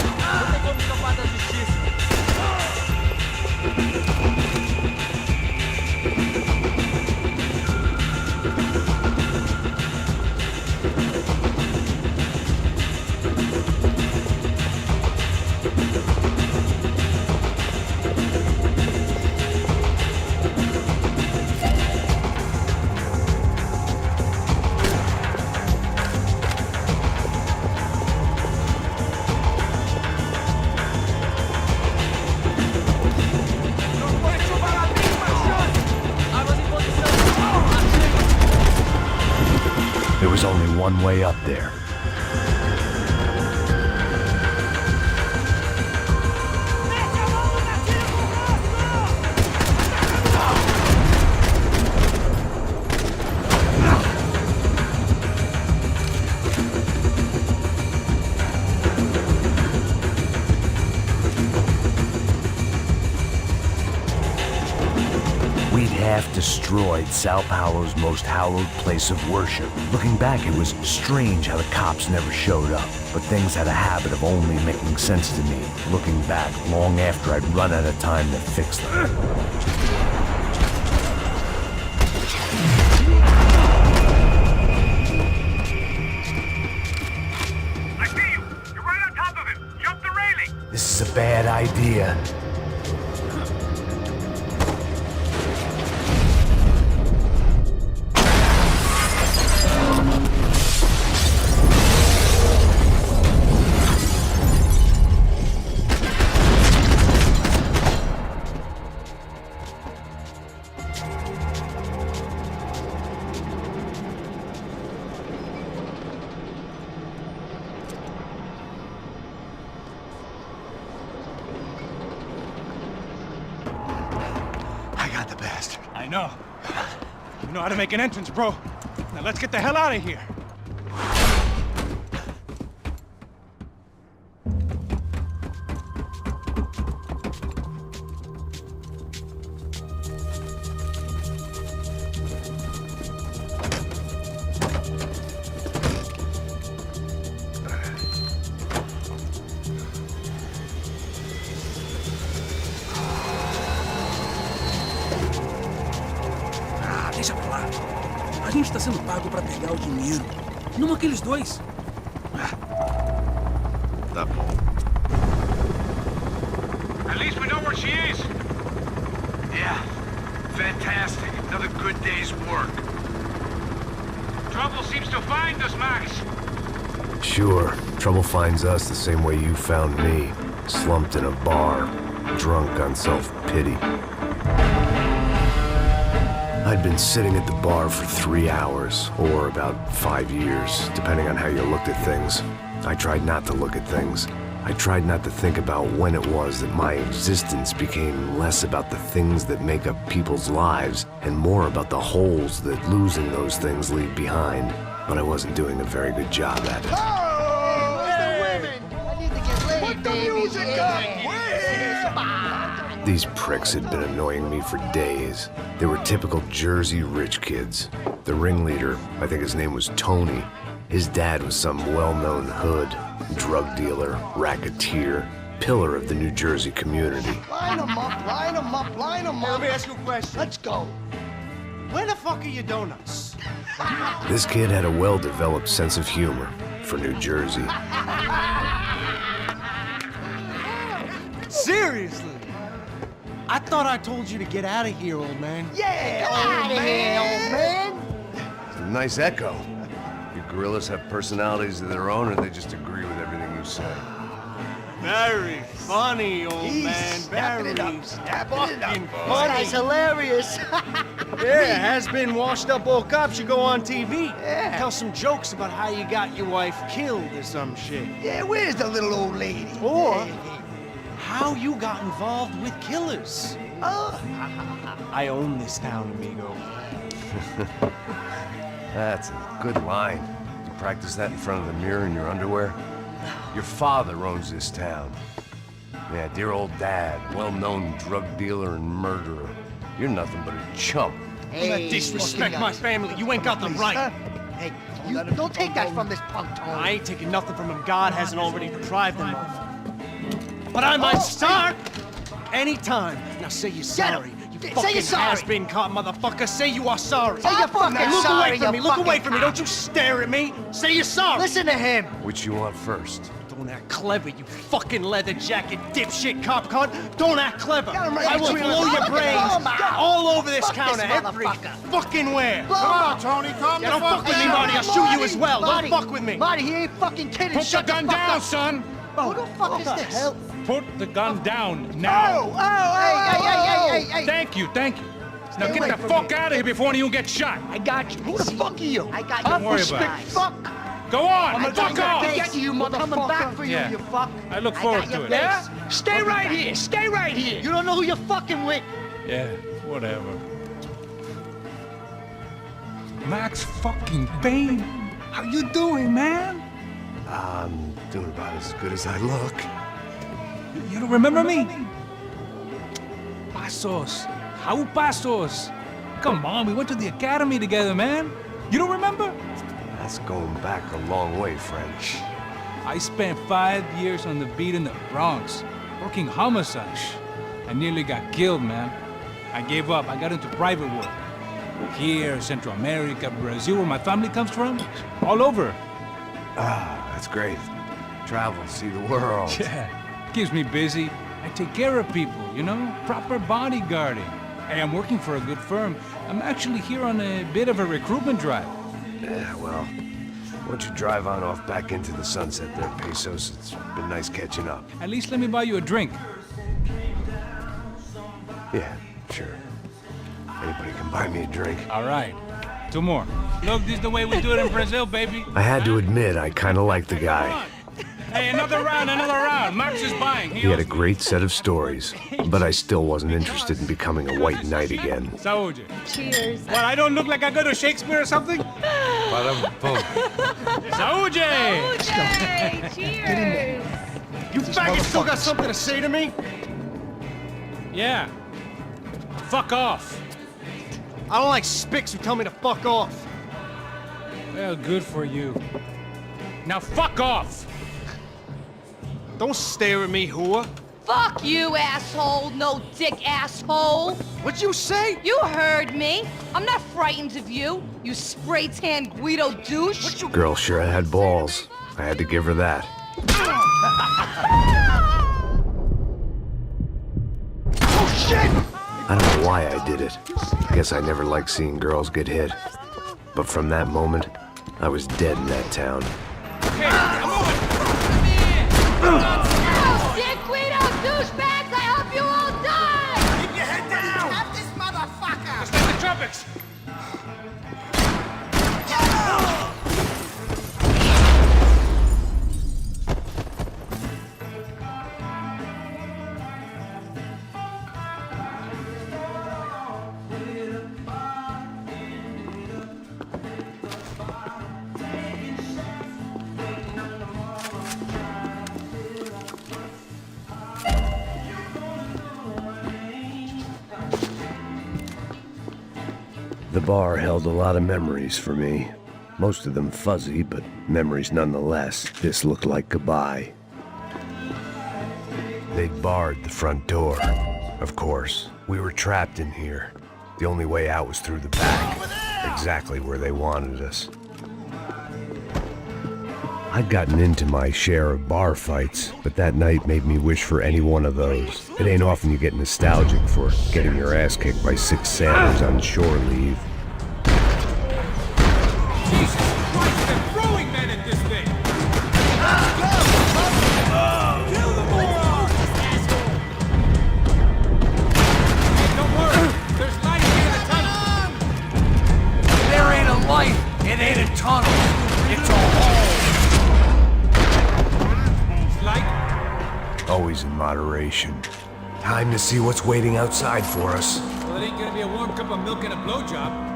There was only one way up there. We'd half destroyed Sao Paulo's most hallowed place of worship. Looking back, it was strange how the cops never showed up, but things had a habit of only making sense to me, looking back long after I'd run out of time to fix them. I see you! You're right on top of him! Jump the railing! This is a bad idea. I know. You know how to make an entrance, bro. Now let's get the hell out of here. Deixa pra lá. A gente tá sendo pago pra pegar o dinheiro. Não aqueles dois. Tá bom. At least we know where she is. Yeah. Fantastic. Another good day's work. Trouble seems to find us, Max. Sure, trouble finds us the same way you found me. Slumped in a bar, drunk on self-pity. I'd been sitting at the bar for 3 hours, or about 5 years, depending on how you looked at things. I tried not to look at things. I tried not to think about when it was that my existence became less about the things that make up people's lives, and more about the holes that losing those things leave behind. But I wasn't doing a very good job at it. Oh, where's the women? I need to get laid, baby. Put the music up! These pricks had been annoying me for days. They were typical Jersey rich kids. The ringleader, I think his name was Tony. His dad was some well-known hood, drug dealer, racketeer, pillar of the New Jersey community. Line them up, line them up, line them up. Let me ask you a question. Let's go. Where the fuck are your donuts? This kid had a well-developed sense of humor for New Jersey. Seriously? I thought I told you to get out of here, old man. Yeah, get out of here, old man. It's a nice echo. You gorillas have personalities of their own, or they just agree with everything you say? Very funny, old man. Very snapping it up. funny. That's hilarious. Yeah, has-been washed-up old cop should go on TV. Yeah. Tell some jokes about how you got your wife killed or some shit. Yeah, where's the little old lady? Or how you got involved with killers. I own this town, amigo. That's a good line. You practice that in front of the mirror in your underwear? Your father owns this town. Yeah, dear old dad, well-known drug dealer and murderer. You're nothing but a chump. Hey, disrespect my family. You ain't got the right. Hey, you don't take that from this punk, Tony. I ain't taking nothing from him. God hasn't already deprived them of. But I might start anytime. Now say you're sorry. You fucking has-been caught, motherfucker. Say you are sorry. Say you're fucking Look sorry, away from me. you Look away fucking from me. Don't you stare at me. Say you're sorry. Listen to him. Which you want first? Don't act clever, you fucking leather jacket dipshit cop cunt. Don't act clever. I will blow your brains all over this counter, every fucking where. Come on, Tony, calm Don't fuck with me, Marty. I'll shoot you as well. Don't fuck with me. Marty, he ain't fucking kidding. Put the gun down, son. Who the fuck is this? Put the gun down now. Hey. Thank you. Now get the fuck out of here before any of you get shot. I got you. Who the fuck are you? I got you. Don't worry about it. Fuck. Go on, fuck off. Get you, motherfucker. I'm coming back for you, Yeah. you fuck. I look forward to it. Yeah? Stay right here. Stay right here. You don't know who you're fucking with. Yeah, whatever. Max fucking Payne. How you doing, man? I'm doing about as good as I look. You don't remember me? Pasos. How Pasos? Come on, we went to the academy together, man. You don't remember? That's going back a long way, French. I spent 5 years on the beat in the Bronx, working homicide. I nearly got killed, man. I gave up. I got into private work. Here, Central America, Brazil, where my family comes from. All over. Ah, that's great. Travel, see the world. Yeah, keeps me busy. I take care of people, you know? Proper bodyguarding. Hey, I'm working for a good firm. I'm actually here on a bit of a recruitment drive. Yeah, well, why don't you drive on off back into the sunset there, Pesos? It's been nice catching up. At least let me buy you a drink. Yeah, sure. Anybody can buy me a drink. All right. 2 more. Look, this is the way we do it in Brazil, baby. I had to admit, I kind of liked the guy. Hey, another round. Max is buying. He had a great set of stories, but I still wasn't interested in becoming a white knight again. Saúde. Cheers. What, I don't look like I go to Shakespeare or something? Saúde! Cheers. You faggots still got something to say to me? Yeah. Fuck off. I don't like spicks who tell me to fuck off. Well, good for you. Now fuck off! Don't stare at me, whore. Fuck you, asshole. No dick asshole. What'd you say? You heard me. I'm not frightened of you, you spray-tan Guido douche. Girl sure had balls. I had to give her that. Oh, shit! I don't know why I did it. Guess I never liked seeing girls get hit. But from that moment, I was dead in that town. Okay, I'm moving. Dick Guido douchebags, I hope you all die! Keep your head down! Have this motherfucker! Let's take the trumpets. The bar held a lot of memories for me. Most of them fuzzy, but memories nonetheless. This looked like goodbye. They'd barred the front door. Of course, we were trapped in here. The only way out was through the back, exactly where they wanted us. I'd gotten into my share of bar fights, but that night made me wish for any one of those. It ain't often you get nostalgic for getting your ass kicked by 6 sailors on shore leave. Jesus Christ, they're throwing men at this thing! Kill them all! Hey, don't worry, there's light in the tunnel! There ain't a light, it ain't a tunnel, it's a hole! Always in moderation. Time to see what's waiting outside for us. Well, it ain't gonna be a warm cup of milk and a blowjob.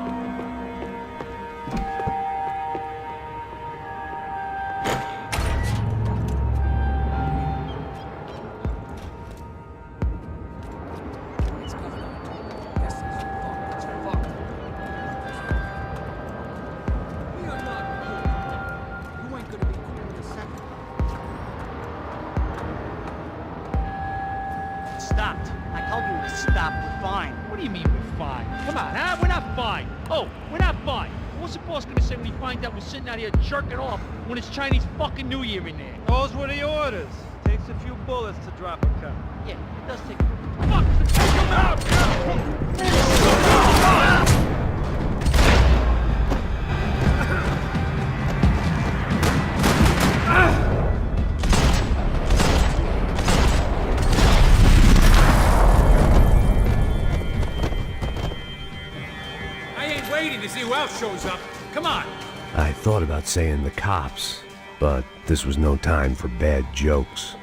Stopped. I told you to stop. We're fine. What do you mean we're fine? Come on, huh? We're not fine. Oh, we're not fine. What's the boss gonna say when he finds out we're sitting out here jerking off when it's Chinese fucking New Year in there? Those were the orders. Takes a few bullets to drop a cup. Yeah, it does take. Fuck! Take him out! Waiting to see who else shows up. Come on. I thought about saying the cops, but this was no time for bad jokes.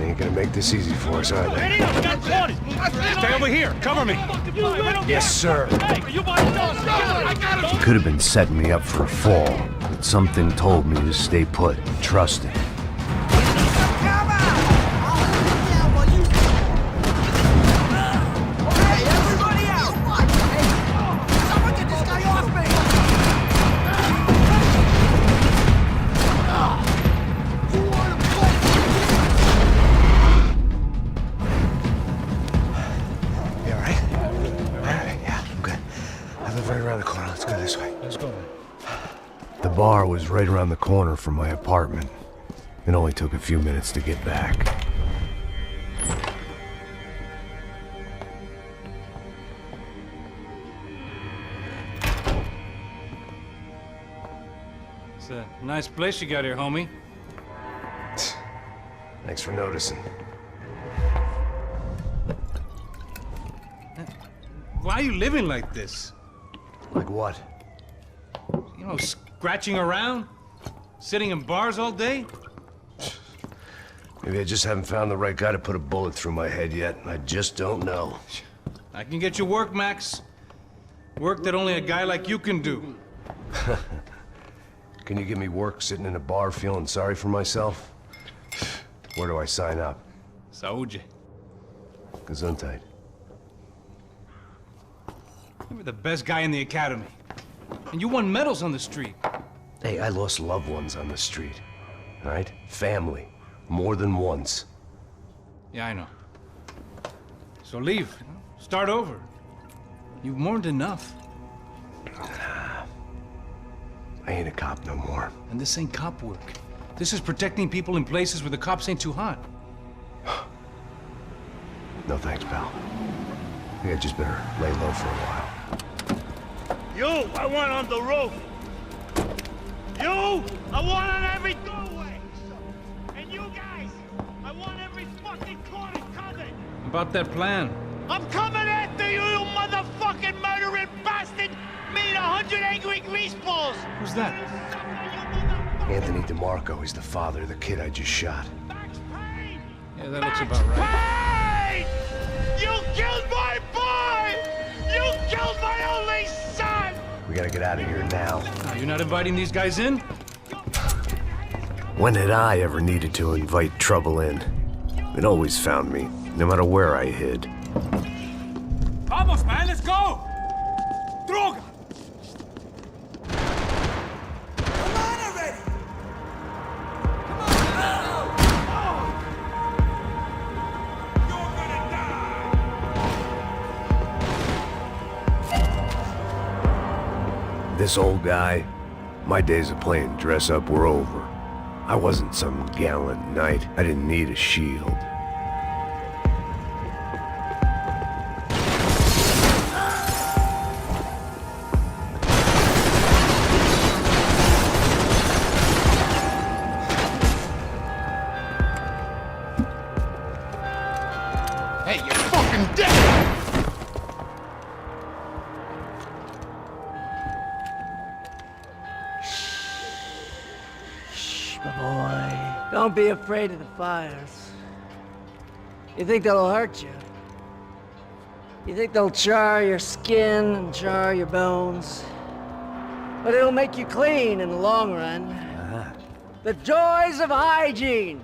Ain't gonna make this easy for us, are they? Stay over here. Cover me. Yes, sir. He could have been setting me up for a fall, but something told me to stay put and trust him. The bar was right around the corner from my apartment. It only took a few minutes to get back. It's a nice place you got here, homie. Thanks for noticing. Why are you living like this? Like what? You know, scratching around? Sitting in bars all day? Maybe I just haven't found the right guy to put a bullet through my head yet. I just don't know. I can get you work, Max. Work that only a guy like you can do. Can you give me work sitting in a bar feeling sorry for myself? Where do I sign up? Saúde. Gesundheit. You were the best guy in the academy. And you won medals on the street. Hey, I lost loved ones on the street. All right? Family. More than once. Yeah, I know. So leave. Start over. You've mourned enough. I ain't a cop no more. And this ain't cop work. This is protecting people in places where the cops ain't too hot. No thanks, pal. I think I just better lay low for a while. You, I want on the roof. You, I want on every doorway. And you guys, I want every fucking corner covered. About that plan. I'm coming after you, you motherfucking murdering bastard! Me and 100 angry greaseballs! Who's that? Anthony DeMarco is the father of the kid I just shot. Yeah, that looks about right. Hey! You killed my boy! You killed my only son! We gotta get out of here now. You're not inviting these guys in? When had I ever needed to invite trouble in? It always found me, no matter where I hid. Vamos, man, let's go! Droga! Come on already! This old guy, my days of playing dress up were over. I wasn't some gallant knight. I didn't need a shield. Hey, you're fucking dead! My boy, don't be afraid of the fires. You think they'll hurt you? You think they'll char your skin and char your bones? But it'll make you clean in the long run. The joys of hygiene!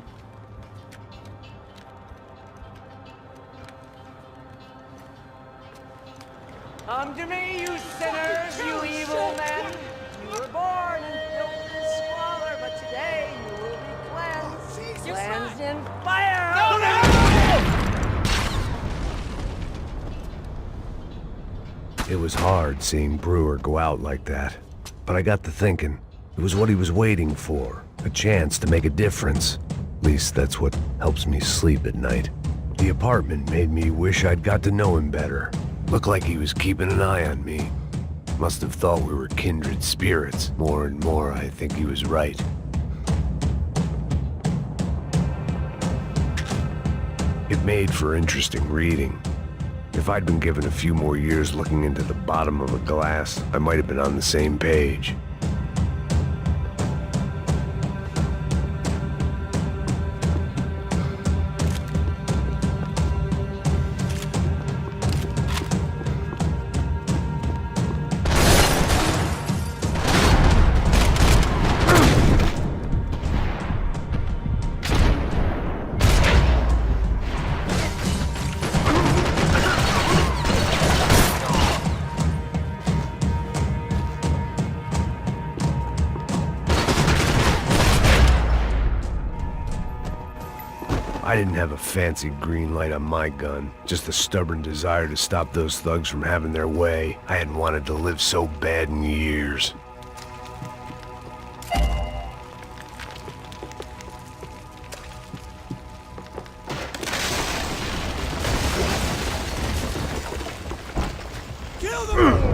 Come to me, you sinners, you evil men! You were born in filth and squalor, but today you will be cleansed. Cleansed in fire! It was hard seeing Brewer go out like that. But I got to thinking, it was what he was waiting for. A chance to make a difference. At least that's what helps me sleep at night. The apartment made me wish I'd got to know him better. Looked like he was keeping an eye on me. Must have thought we were kindred spirits. More and more, I think he was right. It made for interesting reading. If I'd been given a few more years looking into the bottom of a glass, I might have been on the same page. I didn't have a fancy green light on my gun, just a stubborn desire to stop those thugs from having their way. I hadn't wanted to live so bad in years. Kill them!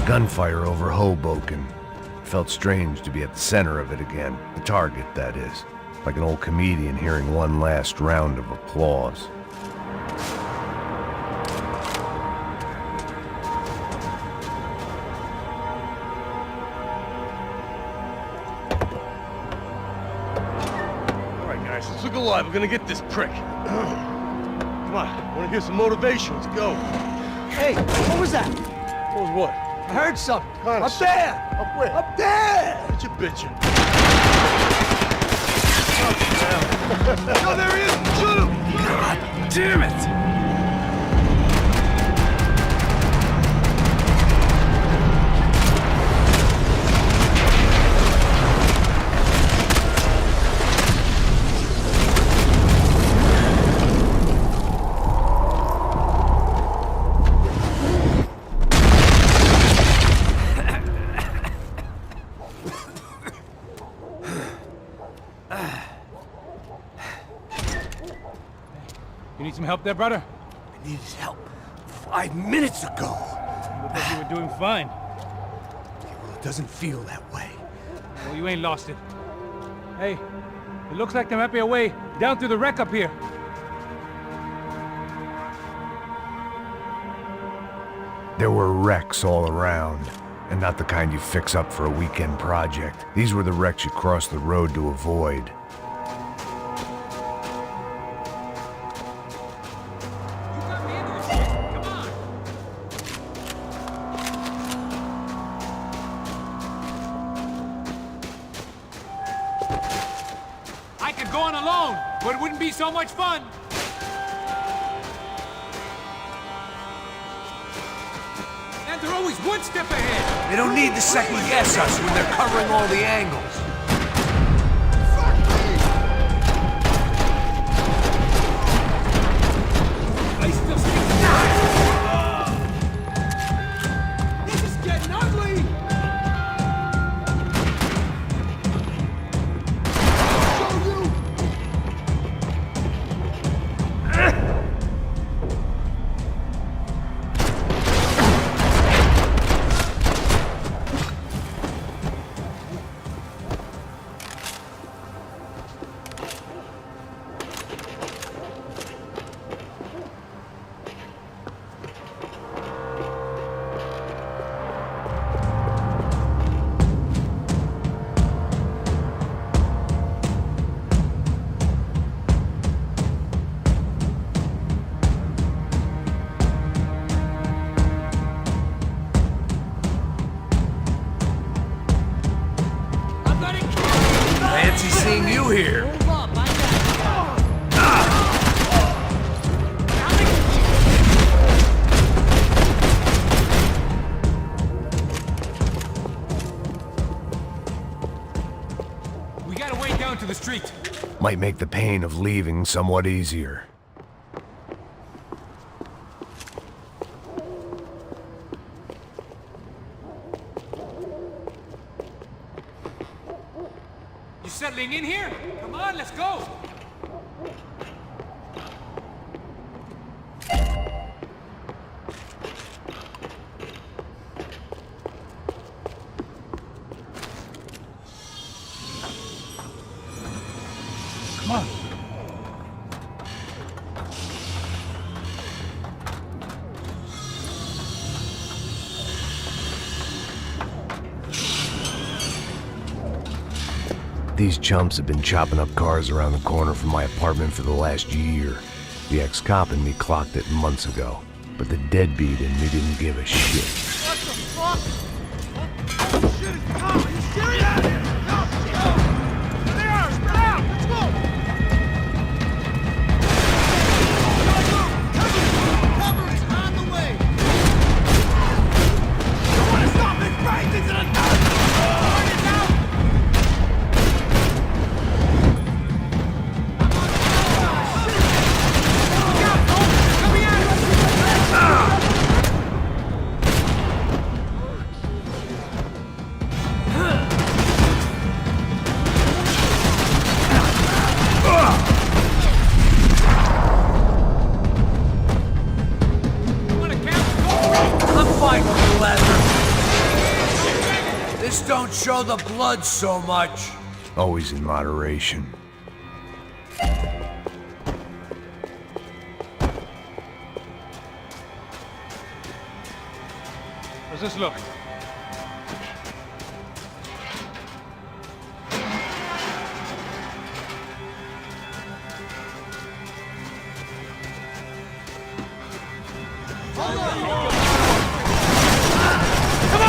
Gunfire over Hoboken. Felt strange to be at the center of it again. The target, that is. Like an old comedian hearing one last round of applause. All right, guys, let's look alive. We're gonna get this prick. Come on, wanna hear some motivation? Let's go. Hey, what was that? What was what? I heard something. Connor, Up there! Up where? Up there! What you bitching? No, there he is! Shoot him! God damn it! You need some help there, brother? I needed help 5 minutes ago. You look like you were doing fine. Well, it doesn't feel that way. Well, you ain't lost it. Hey, it looks like there might be a way down through the wreck up here. There were wrecks all around, and not the kind you fix up for a weekend project. These were the wrecks you crossed the road to avoid. I could go on alone, but it wouldn't be so much fun. And they're always one step ahead. They don't need to second guess us when they're covering all the angles. I still see. This is getting ugly! Fancy seeing you here. We got a way down to the street. Might make the pain of leaving somewhat easier. You settling in here? Come on, let's go. Come on. These chumps have been chopping up cars around the corner from my apartment for the last year. The ex-cop in me clocked it months ago, but the deadbeat in me didn't give a shit. What the fuck? What shit is Tom? Are you serious? No, no. There they are. Spread out. Let's go. Cover is on the way. You want to stop this fight? This is a gun. Burn it out. This don't show the blood so much. Always in moderation. How's this look? Come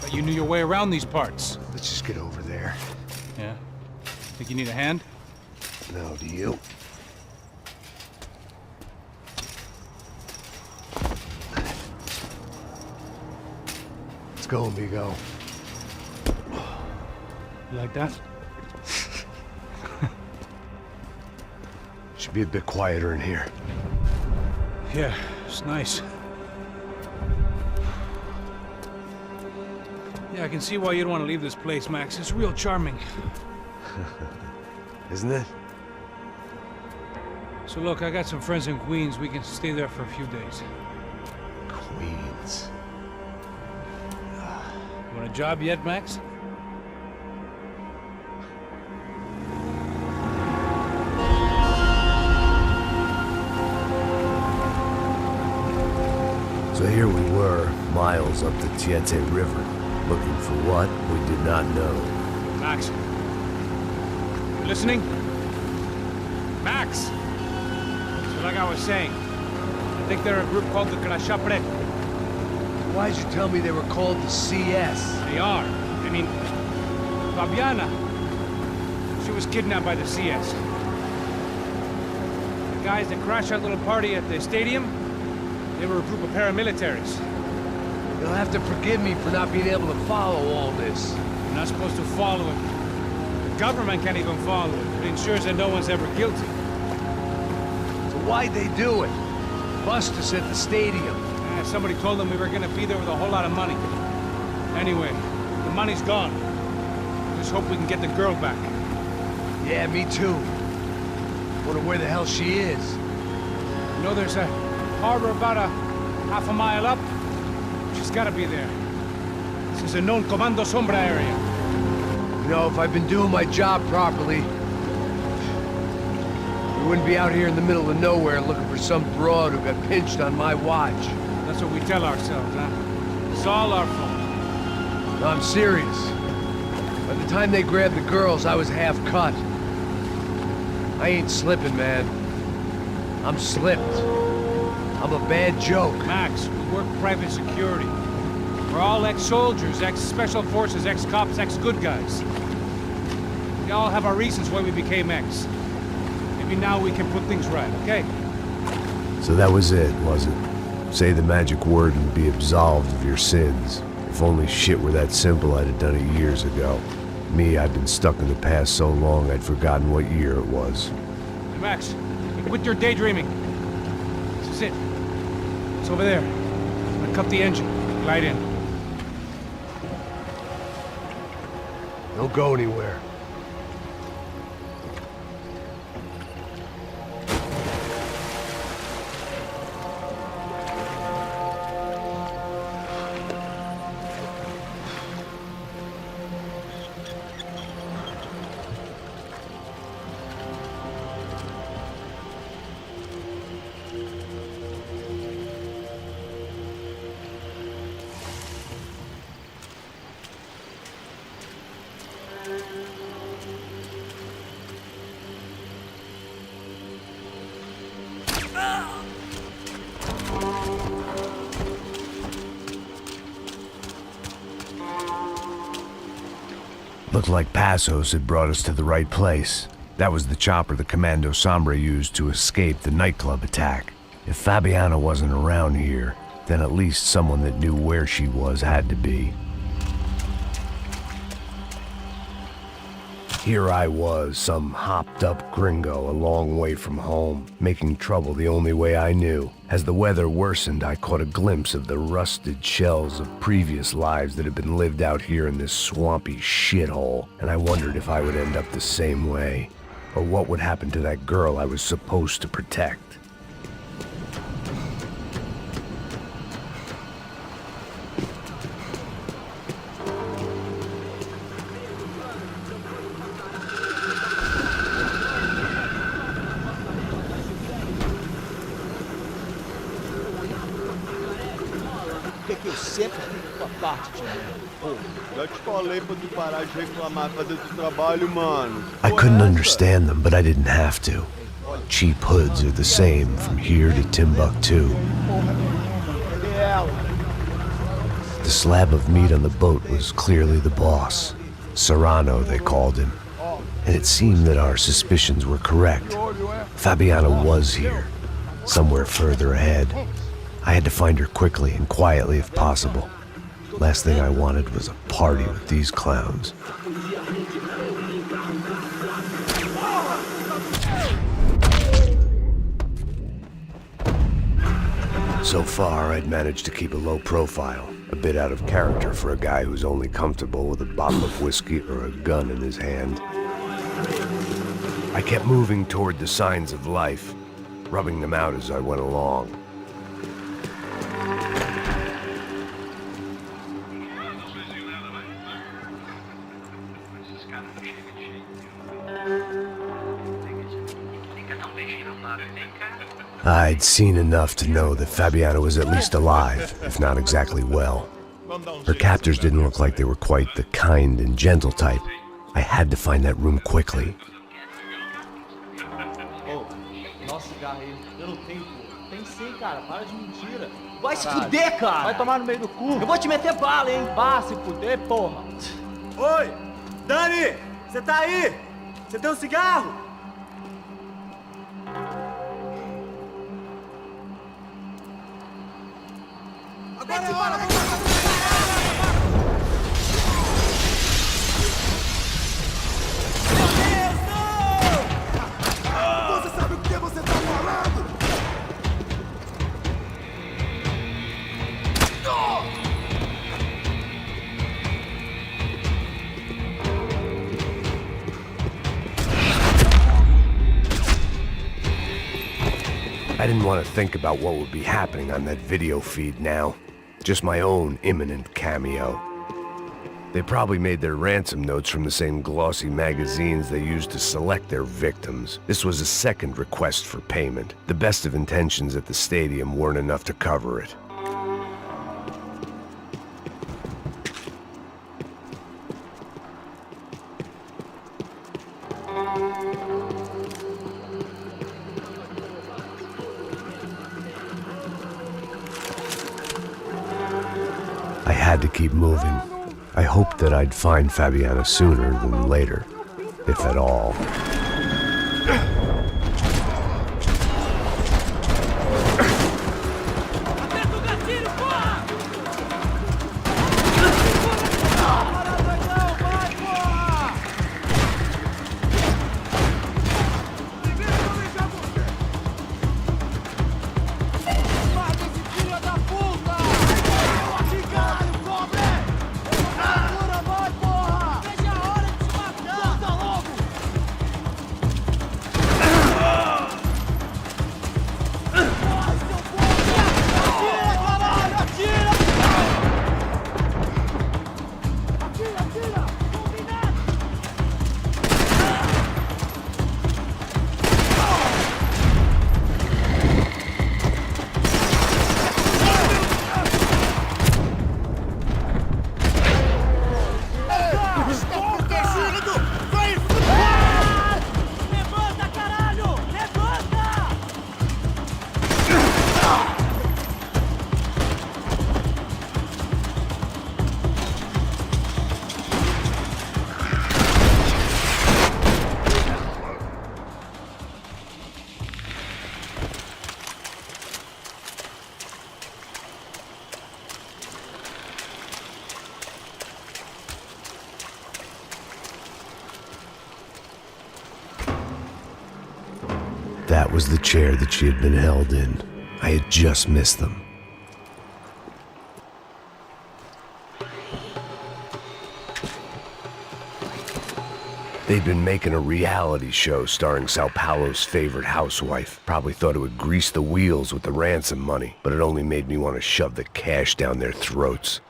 Thought you knew your way around these parts. Let's just get over there. Yeah? Think you need a hand? No, do you? Let's go, amigo. You like that? Should be a bit quieter in here. Yeah, it's nice. Yeah, I can see why you'd want to leave this place, Max. It's real charming. Isn't it? So look, I got some friends in Queens. We can stay there for a few days. Queens. You want a job yet, Max? So here we were, miles up the Tiete River, looking for what we did not know. Max. You listening? Max! So like I was saying, I think they're a group called the Crashapre. Why'd you tell me they were called the CS? They are. I mean, Fabiana, she was kidnapped by the CS. The guys that crashed that little party at the stadium, they were a group of paramilitaries. You'll have to forgive me for not being able to follow all this. You're not supposed to follow it. The government can't even follow it. It ensures that no one's ever guilty. So why'd they do it? Bust us at the stadium. Somebody told them we were gonna be there with a whole lot of money. Anyway, the money's gone. Just hope we can get the girl back. Yeah, me too. Wonder where the hell she is. You know, there's a harbor about a half a mile up. She's gotta be there. This is a known Comando Sombra area. You know, if I've been doing my job properly, we wouldn't be out here in the middle of nowhere looking for some broad who got pinched on my watch. That's what we tell ourselves, huh? It's all our fault. No, I'm serious. By the time they grabbed the girls, I was half cut. I ain't slipping, man. I'm slipped. I'm a bad joke. Max, we work private security. We're all ex-soldiers, ex-special forces, ex-cops, ex-good guys. We all have our reasons why we became ex. Maybe now we can put things right, okay? So that was it, was it? Say the magic word and be absolved of your sins. If only shit were that simple, I'd have done it years ago. Me, I've been stuck in the past so long I'd forgotten what year it was. Hey, Max, quit your daydreaming. This is it. It's over there. I'm gonna cut the engine. Glide in. Don't go anywhere. Looked like Passos had brought us to the right place. That was the chopper the Comando Sombra used to escape the nightclub attack. If Fabiana wasn't around here, then at least someone that knew where she was had to be. Here I was, some hopped-up gringo a long way from home, making trouble the only way I knew. As the weather worsened, I caught a glimpse of the rusted shells of previous lives that had been lived out here in this swampy shithole, and I wondered if I would end up the same way, or what would happen to that girl I was supposed to protect. Que eu sempre fico com a parte de mim. Já te falei pra tu parar de reclamar, fazer teu trabalho, mano. I couldn't understand them, but I didn't have to. Cheap hoods are the same from here to Timbuktu. The slab of meat on the boat was clearly the boss. Serrano, they called him. And it seemed that our suspicions were correct. Fabiana was here, somewhere further ahead. I had to find her quickly and quietly if possible. Last thing I wanted was a party with these clowns. So far, I'd managed to keep a low profile, a bit out of character for a guy who's only comfortable with a bottle of whiskey or a gun in his hand. I kept moving toward the signs of life, rubbing them out as I went along. I'd seen enough to know that Fabiana was at least alive, if not exactly well. Her captors didn't look like they were quite the kind and gentle type. I had to find that room quickly. Nossa, cigarro aí. Eu não tenho, pô. Tem sim, cara. Para de mentira. Vai se fuder, cara. Vai tomar no meio do cu. Eu vou te meter bala, hein. Vá se fuder, porra. Oi! Dani! Você tá aí? Você tem um cigarro? Agora é hora! Você sabe o que você tá falando? I didn't want to think about what would be happening on that video feed now. Just my own imminent cameo. They probably made their ransom notes from the same glossy magazines they used to select their victims. This was a second request for payment. The best of intentions at the stadium weren't enough to cover it. I had to keep moving. I hoped that I'd find Fabiana sooner than later, if at all. That was the chair that she had been held in. I had just missed them. They'd been making a reality show starring Sao Paulo's favorite housewife. Probably thought it would grease the wheels with the ransom money, but it only made me want to shove the cash down their throats.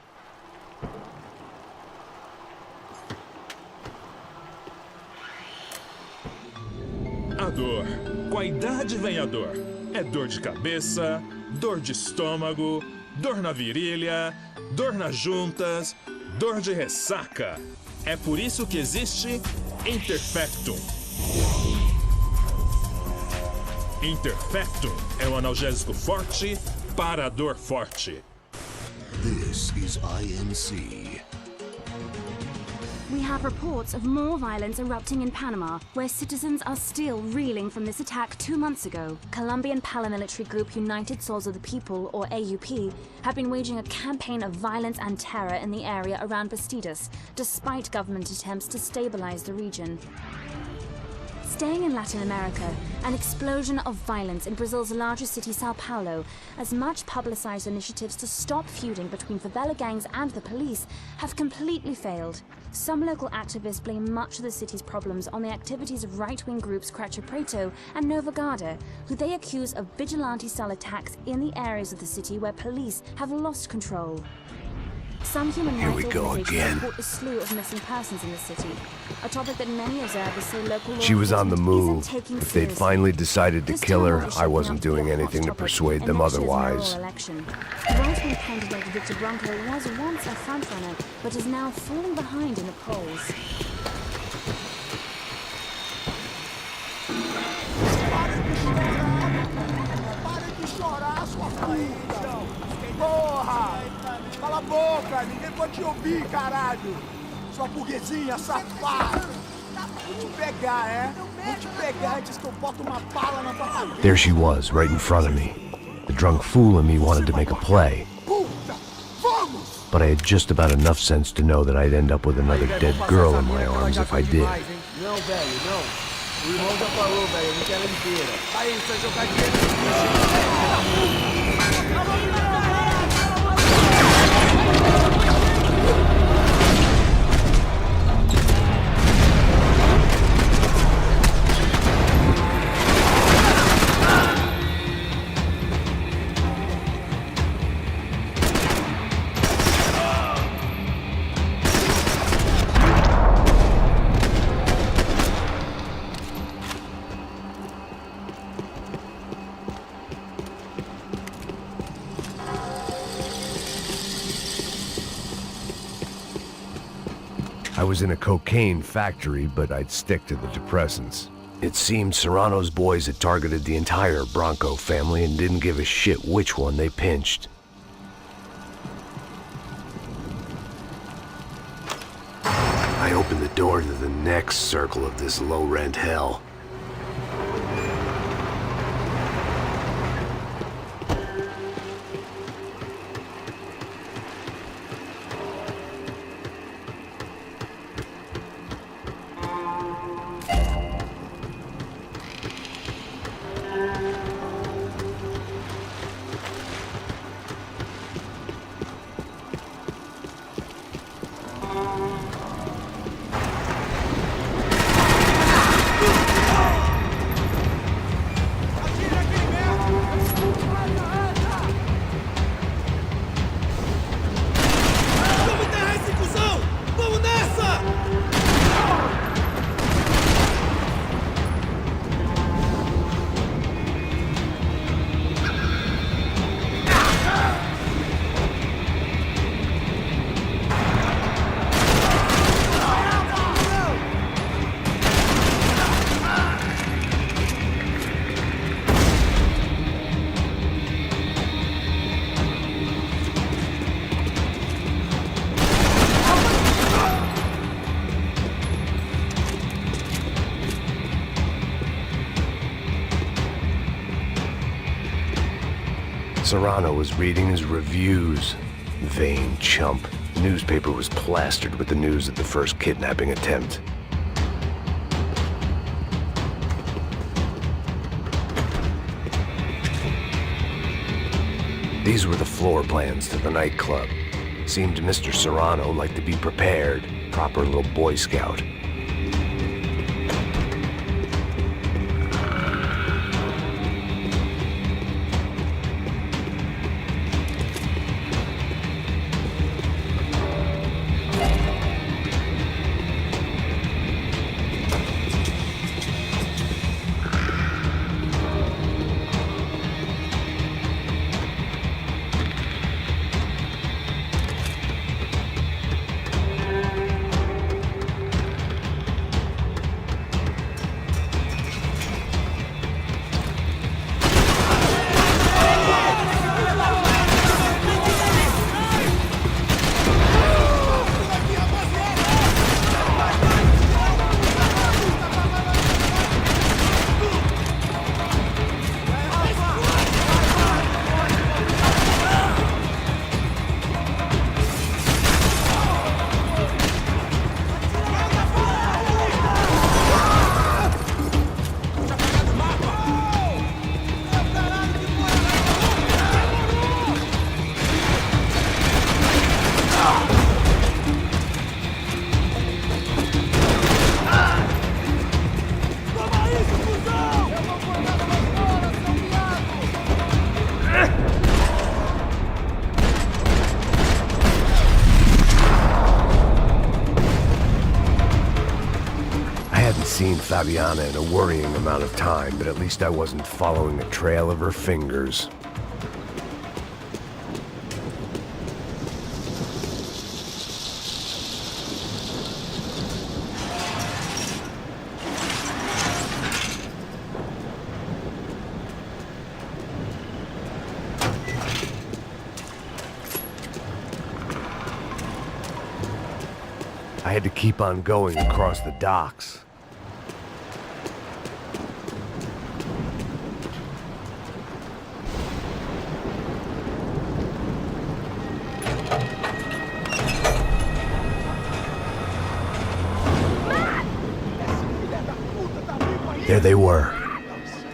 A dor. Com a idade vem a dor. É dor de cabeça, dor de estômago, dor na virilha, dor nas juntas, dor de ressaca. É por isso que existe Interfectum. Interfectum é um analgésico forte para a dor forte. This is INC. We have reports of more violence erupting in Panama, where citizens are still reeling from this attack 2 months ago. Colombian paramilitary group United Souls of the People, or AUP, have been waging a campaign of violence and terror in the area around Bastidas, despite government attempts to stabilize the region. Staying in Latin America, an explosion of violence in Brazil's largest city, Sao Paulo, as much publicized initiatives to stop feuding between favela gangs and the police have completely failed. Some local activists blame much of the city's problems on the activities of right-wing groups Cracha Preto and Nova Garda, who they accuse of vigilante-style attacks in the areas of the city where police have lost control. Some human rights organizations report a slew of missing persons in the city, a topic that many observers say local law She was on the move. taking If they'd seriously. finally decided to This kill time her, will be I wasn't shaping up doing to be a anything to hot topic persuade in them next year's otherwise. mayoral election. Right-wing candidate Victor Bronco was once a frontrunner, but is now falling behind in the polls. Para de chorar, sua filha! Porra! Cala a boca! Ninguém pode te ouvir, caralho! Sua burguesinha safada! Vou te pegar, é? Vou te pegar antes que eu boto uma bala na tua cabeça! There she was, right in front of me. The drunk fool in me wanted to make a play. But I had just about enough sense to know that I'd end up with another dead girl in my arms if I did. Não, velho, não. O irmão já falou, velho, não quer ela inteira. Aí, você vai jogar dinheiro I was in a cocaine factory, but I'd stick to the depressants. It seemed Serrano's boys had targeted the entire Bronco family and didn't give a shit which one they pinched. I opened the door to the next circle of this low-rent hell. Serrano was reading his reviews. Vain chump. The newspaper was plastered with the news of the first kidnapping attempt. These were the floor plans to the nightclub. Seemed to Mr. Serrano like to be prepared. Proper little Boy Scout. seen Fabiana in a worrying amount of time, but at least I wasn't following a trail of her fingers. I had to keep on going across the docks. There they were.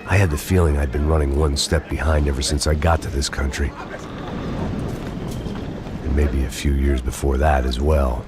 I had the feeling I'd been running one step behind ever since I got to this country. And maybe a few years before that as well.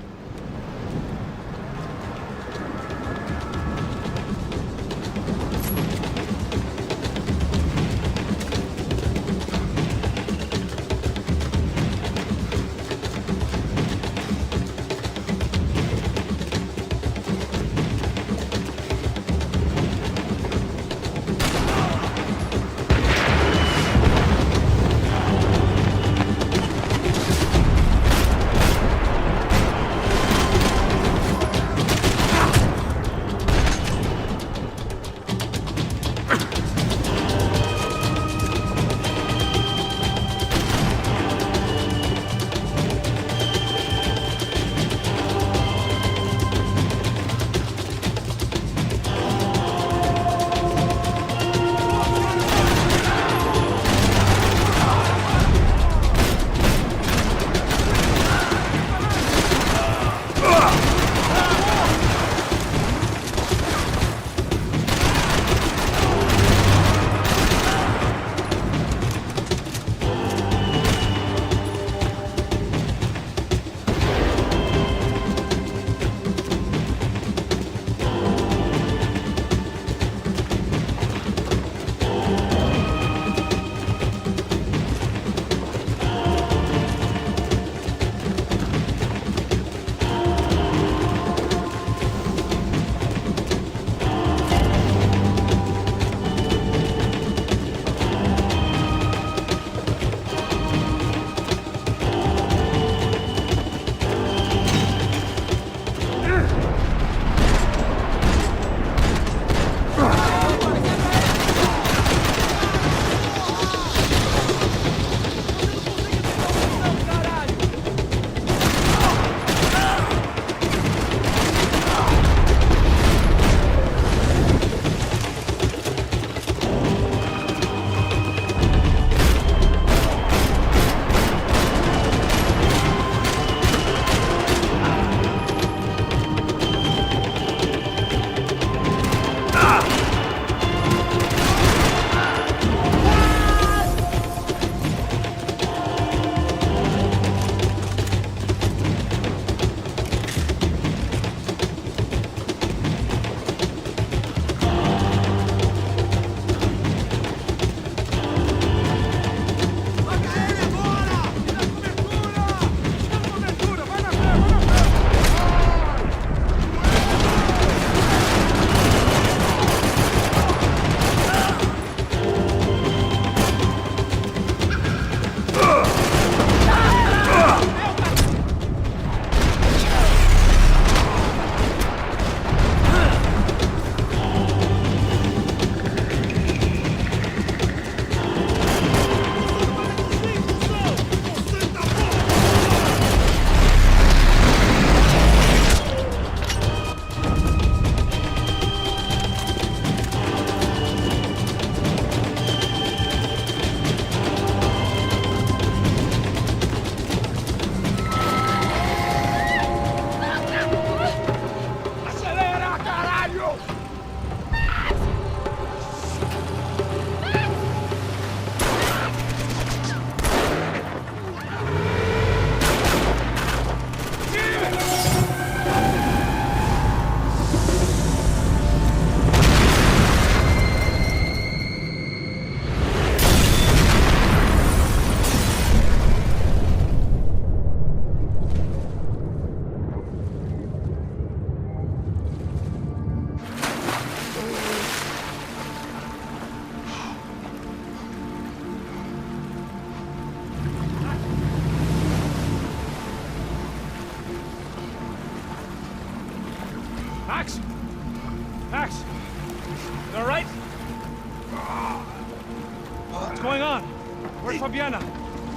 Fabiana?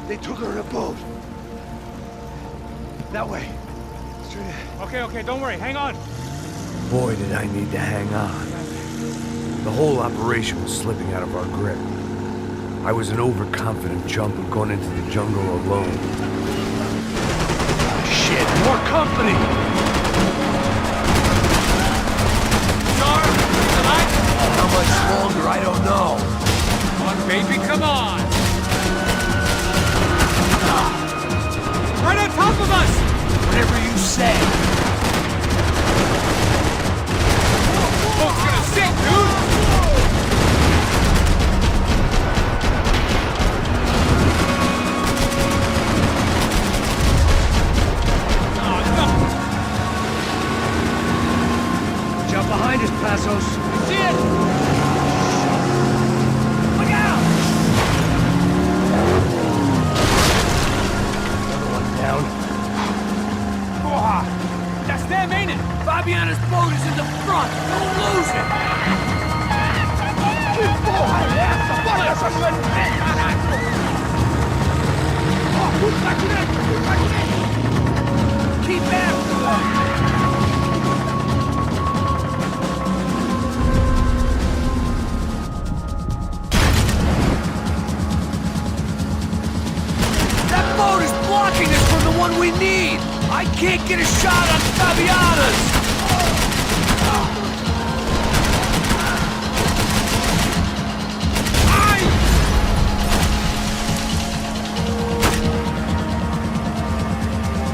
They took her in a boat. That way. Straight ahead. Okay, don't worry. Hang on. Boy, did I need to hang on. The whole operation was slipping out of our grip. I was an overconfident chump who'd gone into the jungle alone. Shit, more company! How much longer, I don't know. Come on, baby, come on! Right on top of us! Whatever you say. Boat's gonna sink, dude! Jump behind us, Passos. See it! Look out! Another one down. That's them, ain't it? Fabiana's boat is in the front. Don't lose it! Que porra é essa? Bora essa sua caraca! Ó, puxa pra direita! Puxa pra direita! Keep after them! That boat is blocking us from the one we need! I can't get a shot on Fabiana's!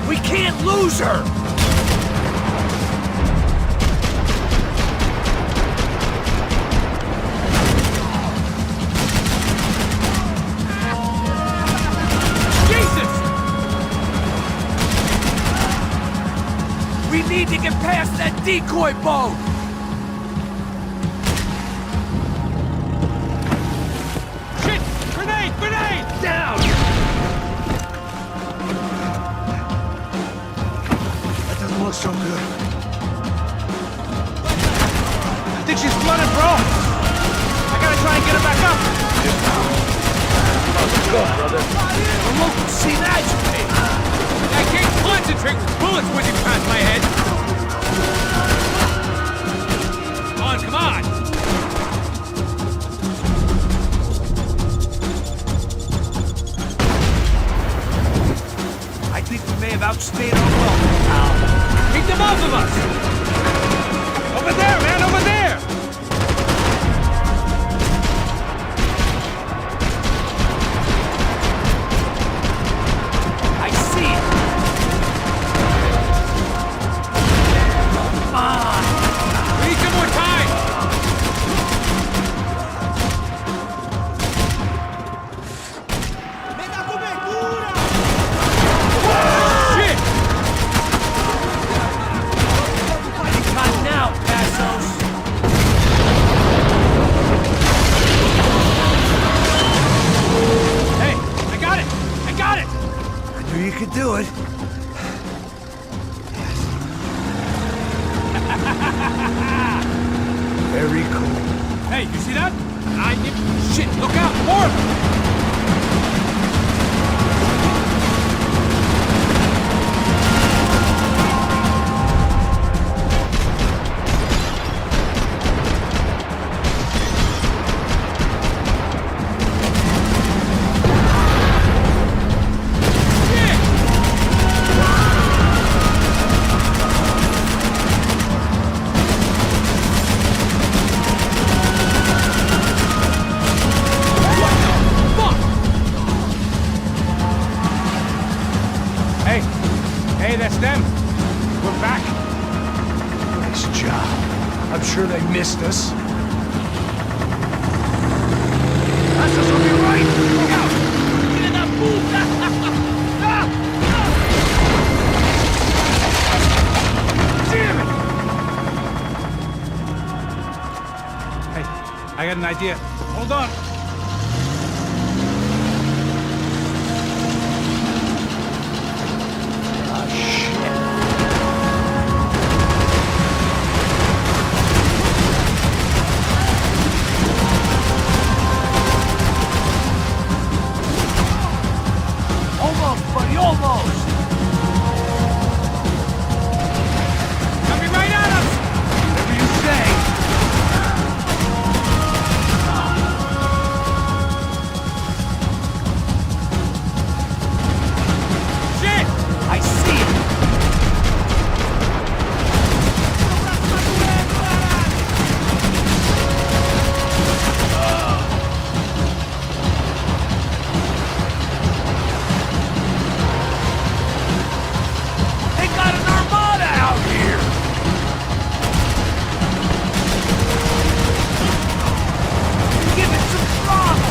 We can't lose her! We need to get past that decoy boat! Shit! Grenade! Grenade! Down! That doesn't look so good. I think she's flooded, bro! I gotta try and get her back up! Let's go, brother. The locals seem agitated. I can't concentrate with bullets whizzing past my head! Come on! I think we may have outstayed our welcome, pal. Keep them off of us! Over there, man, over there! I see it! Come on! We need some more time! Shit! Fighting time now, Passos! Hey, I got it! I got it! I knew you could do it. Very cool. Hey, you see that? Shit, look out! More of them! Hey, that's them. We're back. Nice job. I'm sure they missed us. Passos on your right! Look out! Filha da puta! Damn it! Hey, I got an idea. Hold on. Almost! Coming right at us! Whatever you say. Shit! I see it! They got an armada out here! Give it some throttle!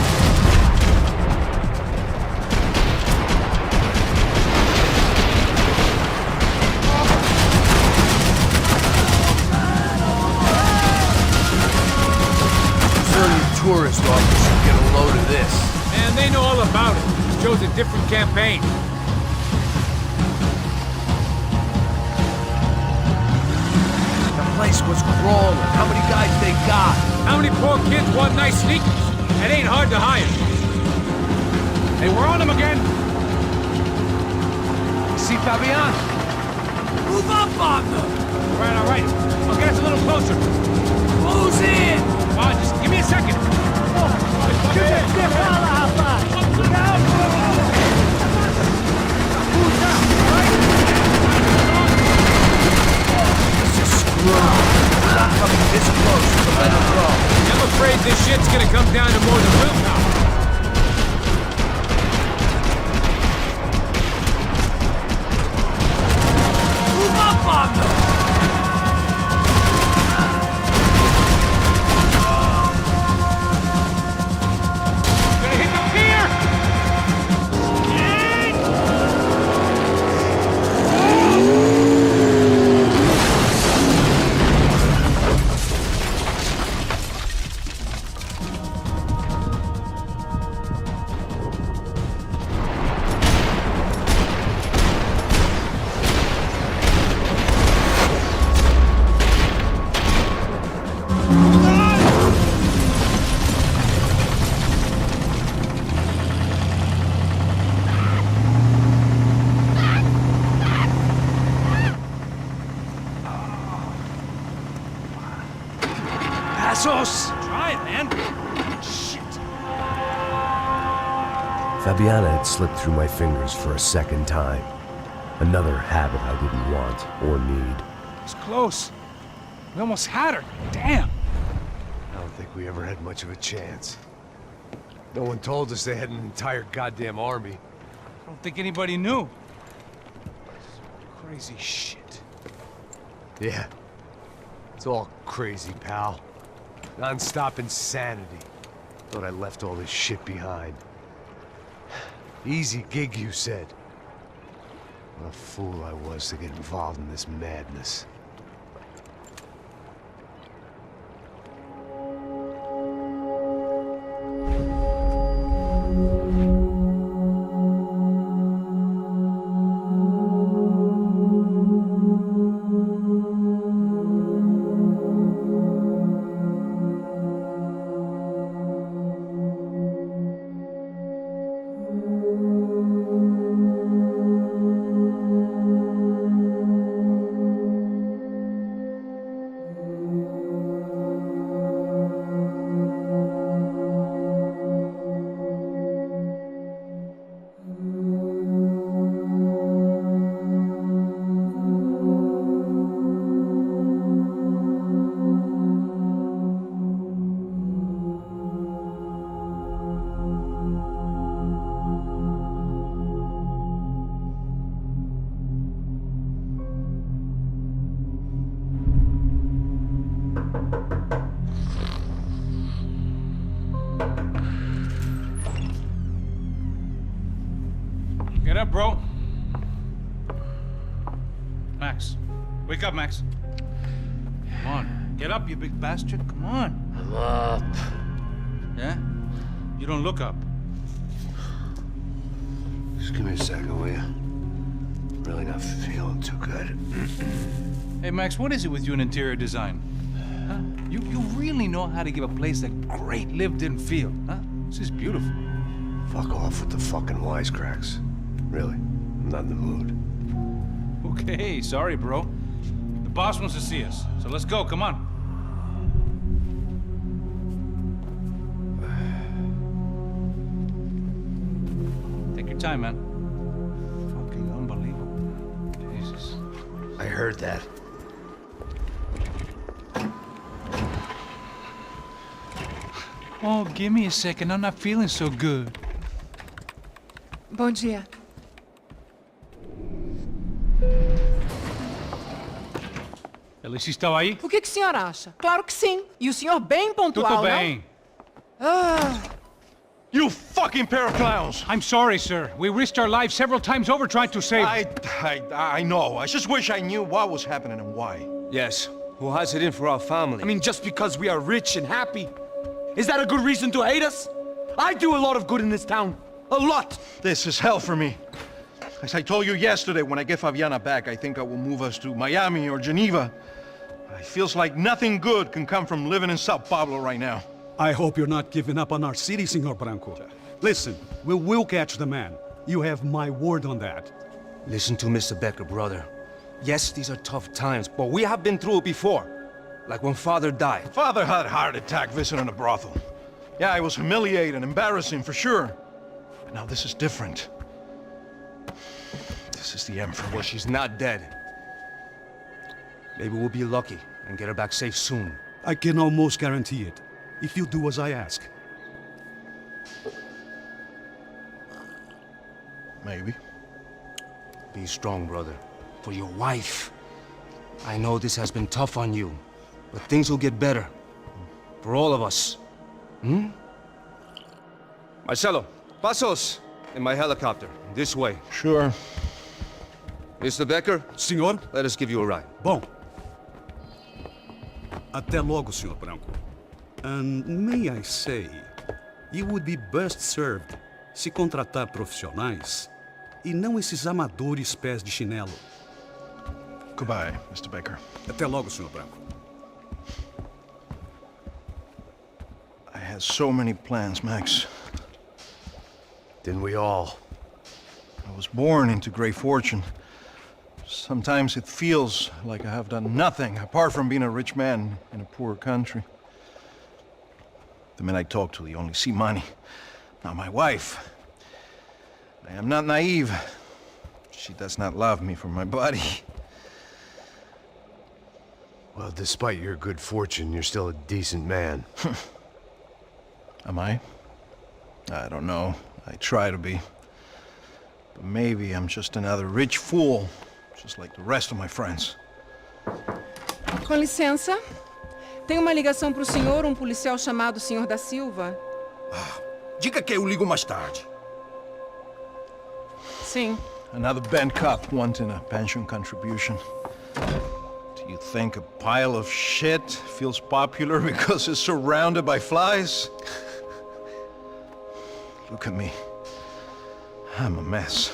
Tourist officer get a load of this. Man, they know all about it. Shows a different campaign. The place was crawling. How many guys they got? How many poor kids want nice sneakers? It ain't hard to hire. Hey, we're on them again. See Fabian? Move up on them! All right. I'll get us a little closer. Who's in? Just give me a second. Not coming this close to let it go. I'm afraid this shit's gonna come down to more than willpower. Move up on them! Gonna hit the pier! Passos! Try it, man. Fabiana had slipped through my fingers for a second time. Another habit I didn't want or need. It's close. We almost had her. Damn. I don't think we ever had much of a chance. No one told us they had an entire goddamn army. I don't think anybody knew. Crazy shit. Yeah. It's all crazy, pal. Non-stop insanity. Thought I left all this shit behind. Easy gig, you said. What a fool I was to get involved in this madness. Get up, bro. Max. Wake up, Max. Come on. Get up, you big bastard. Come on. I'm up. Yeah? You don't look up. Just give me a second, will you? Really not feeling too good. Hey, Max, what is it with you in interior design? Huh? You really know how to give a place a great lived-in feel, huh? This is beautiful. Fuck off with the fucking wisecracks. Really. I'm not in the mood. Okay, sorry, bro. The boss wants to see us, so let's go, come on. Take your time, man. Fucking unbelievable. Jesus. I heard that. Oh, give me a second. I'm not feeling so good. Bom dia. Alice estava aí? O que o senhor acha? Claro que sim. E o senhor bem pontual, Tudo bem. não? Ah. You fucking pair of clowns! I'm sorry, sir. We risked our lives several times over trying to save... I know. I just wish I knew what was happening and why. Yes. Who has it in for our family? I mean, just because we are rich and happy? Is that a good reason to hate us? I do a lot of good in this town. A lot! This is hell for me. As I told you yesterday, when I get Fabiana back, I think I will move us to Miami or Geneva. It feels like nothing good can come from living in Sao Paulo right now. I hope you're not giving up on our city, Senor Branco. Listen, we will catch the man. You have my word on that. Listen to Mr. Becker, brother. Yes, these are tough times, but we have been through it before. Like when Father died. Father had a heart attack visiting a brothel. Yeah, it was humiliating, embarrassing, for sure. But now this is different. This is the end for me. Well, she's not dead. Maybe we'll be lucky and get her back safe soon. I can almost guarantee it, if you do as I ask. Maybe. Be strong, brother. For your wife. I know this has been tough on you, but things will get better. For all of us. Hmm? Marcelo, pasos in my helicopter. This way. Sure. Mr. Becker? Senhor? Let us give you a ride. Bom. Até logo, Senhor Branco. And may I say, you would be best served se contratar profissionais e não esses amadores pés de chinelo. Goodbye, Mr. Baker. Até logo, Senhor Branco. I had so many plans, Max. Didn't we all? I was born into great fortune. Sometimes it feels like I have done nothing apart from being a rich man in a poor country. The men I talk to, they only see money. Not my wife. I am not naive. She does not love me for my body. Well, despite your good fortune, you're still a decent man. Am I? I don't know. I try to be. But maybe I'm just another rich fool, just like the rest of my friends. Com licença. Tem uma ligação pro senhor, um policial chamado Senhor da Silva. Diga que eu ligo mais tarde. Sim. Another band cop wanting a pension contribution. Do you think a pile of shit feels popular because it's surrounded by flies? Look at me. I'm a mess.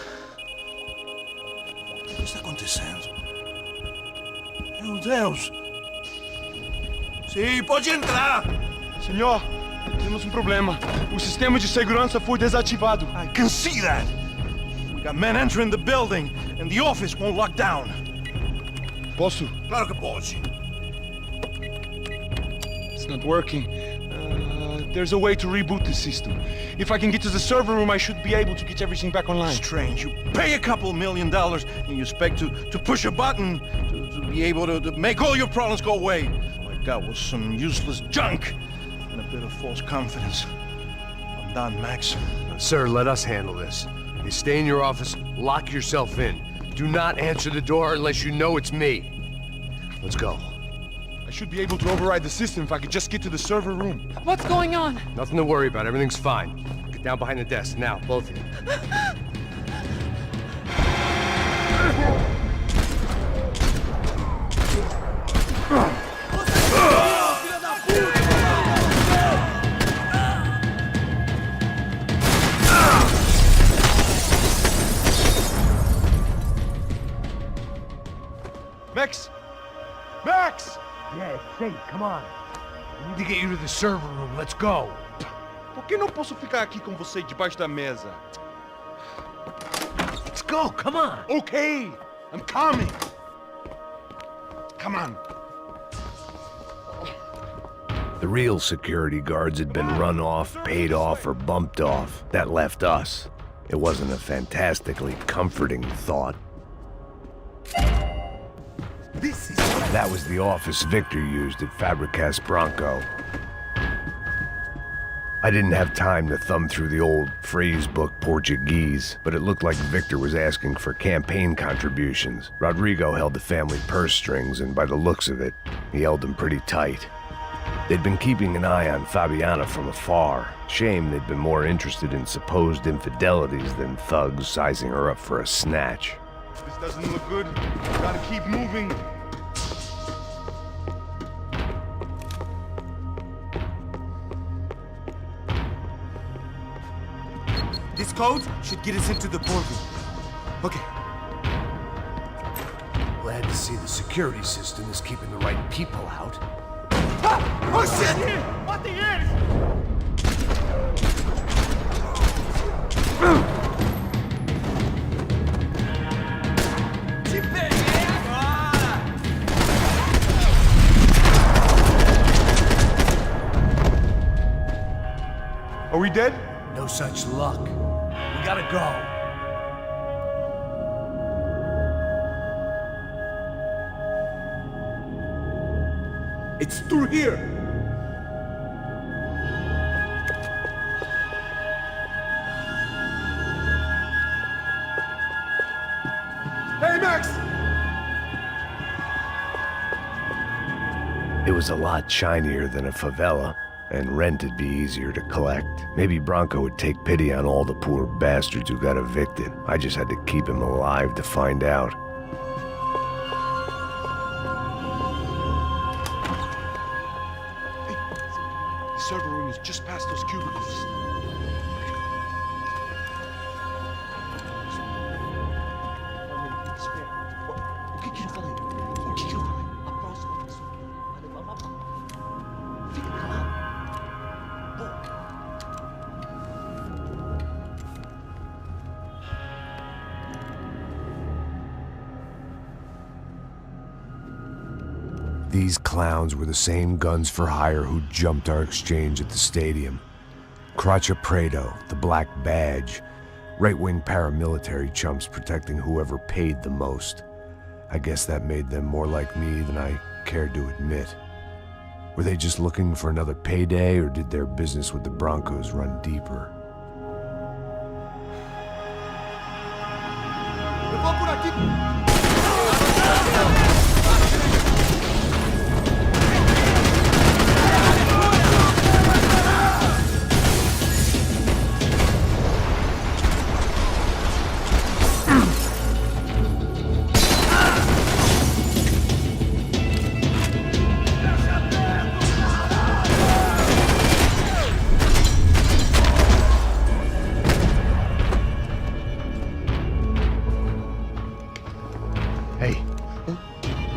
O que está acontecendo? Meu Deus! Sim, pode entrar! Senhor, temos um problema. O sistema de segurança foi desativado. I can see that! We got men entering the building, and the office won't lock down. Posso? Claro que pode. It's not working. There's a way to reboot the system. If I can get to the server room, I should be able to get everything back online. Strange. You pay a couple $1 million, and you expect to push a button to be able to make all your problems go away. All I got was some useless junk and a bit of false confidence. I'm done, Max. Sir, let us handle this. You stay in your office, lock yourself in. Do not answer the door unless you know it's me. Let's go. I should be able to override the system if I could just get to the server room. What's going on? Nothing to worry about. Everything's fine. Get down behind the desk. Now, both of you. Max! Max! Yeah, it's safe. Come on. We need to get you to the server room. Let's go. Por que não posso ficar aqui com você debaixo da mesa? go, come on. Okay, I'm coming. Come on. The real security guards had been run off, paid off, or bumped off. That left us. It wasn't a fantastically comforting thought. That was the office Victor used at Fabricas Bronco. I didn't have time to thumb through the old phrase book Portuguese, but it looked like Victor was asking for campaign contributions. Rodrigo held the family purse strings, and by the looks of it, he held them pretty tight. They'd been keeping an eye on Fabiana from afar. Shame they'd been more interested in supposed infidelities than thugs sizing her up for a snatch. This doesn't look good. Gotta keep moving. This code should get us into the portal. Okay. Glad to see the security system is keeping the right people out. Ah! Oh shit! What the hell? Are we dead? No such luck. We gotta go. It's through here. Hey, Max! It was a lot shinier than a favela, and rent'd be easier to collect. Maybe Bronco would take pity on all the poor bastards who got evicted. I just had to keep him alive to find out. The server room is just past those cubicles. These clowns were the same guns for hire who jumped our exchange at the stadium. Cracha Prado, the Black Badge, right-wing paramilitary chumps protecting whoever paid the most. I guess that made them more like me than I cared to admit. Were they just looking for another payday, or did their business with the Broncos run deeper?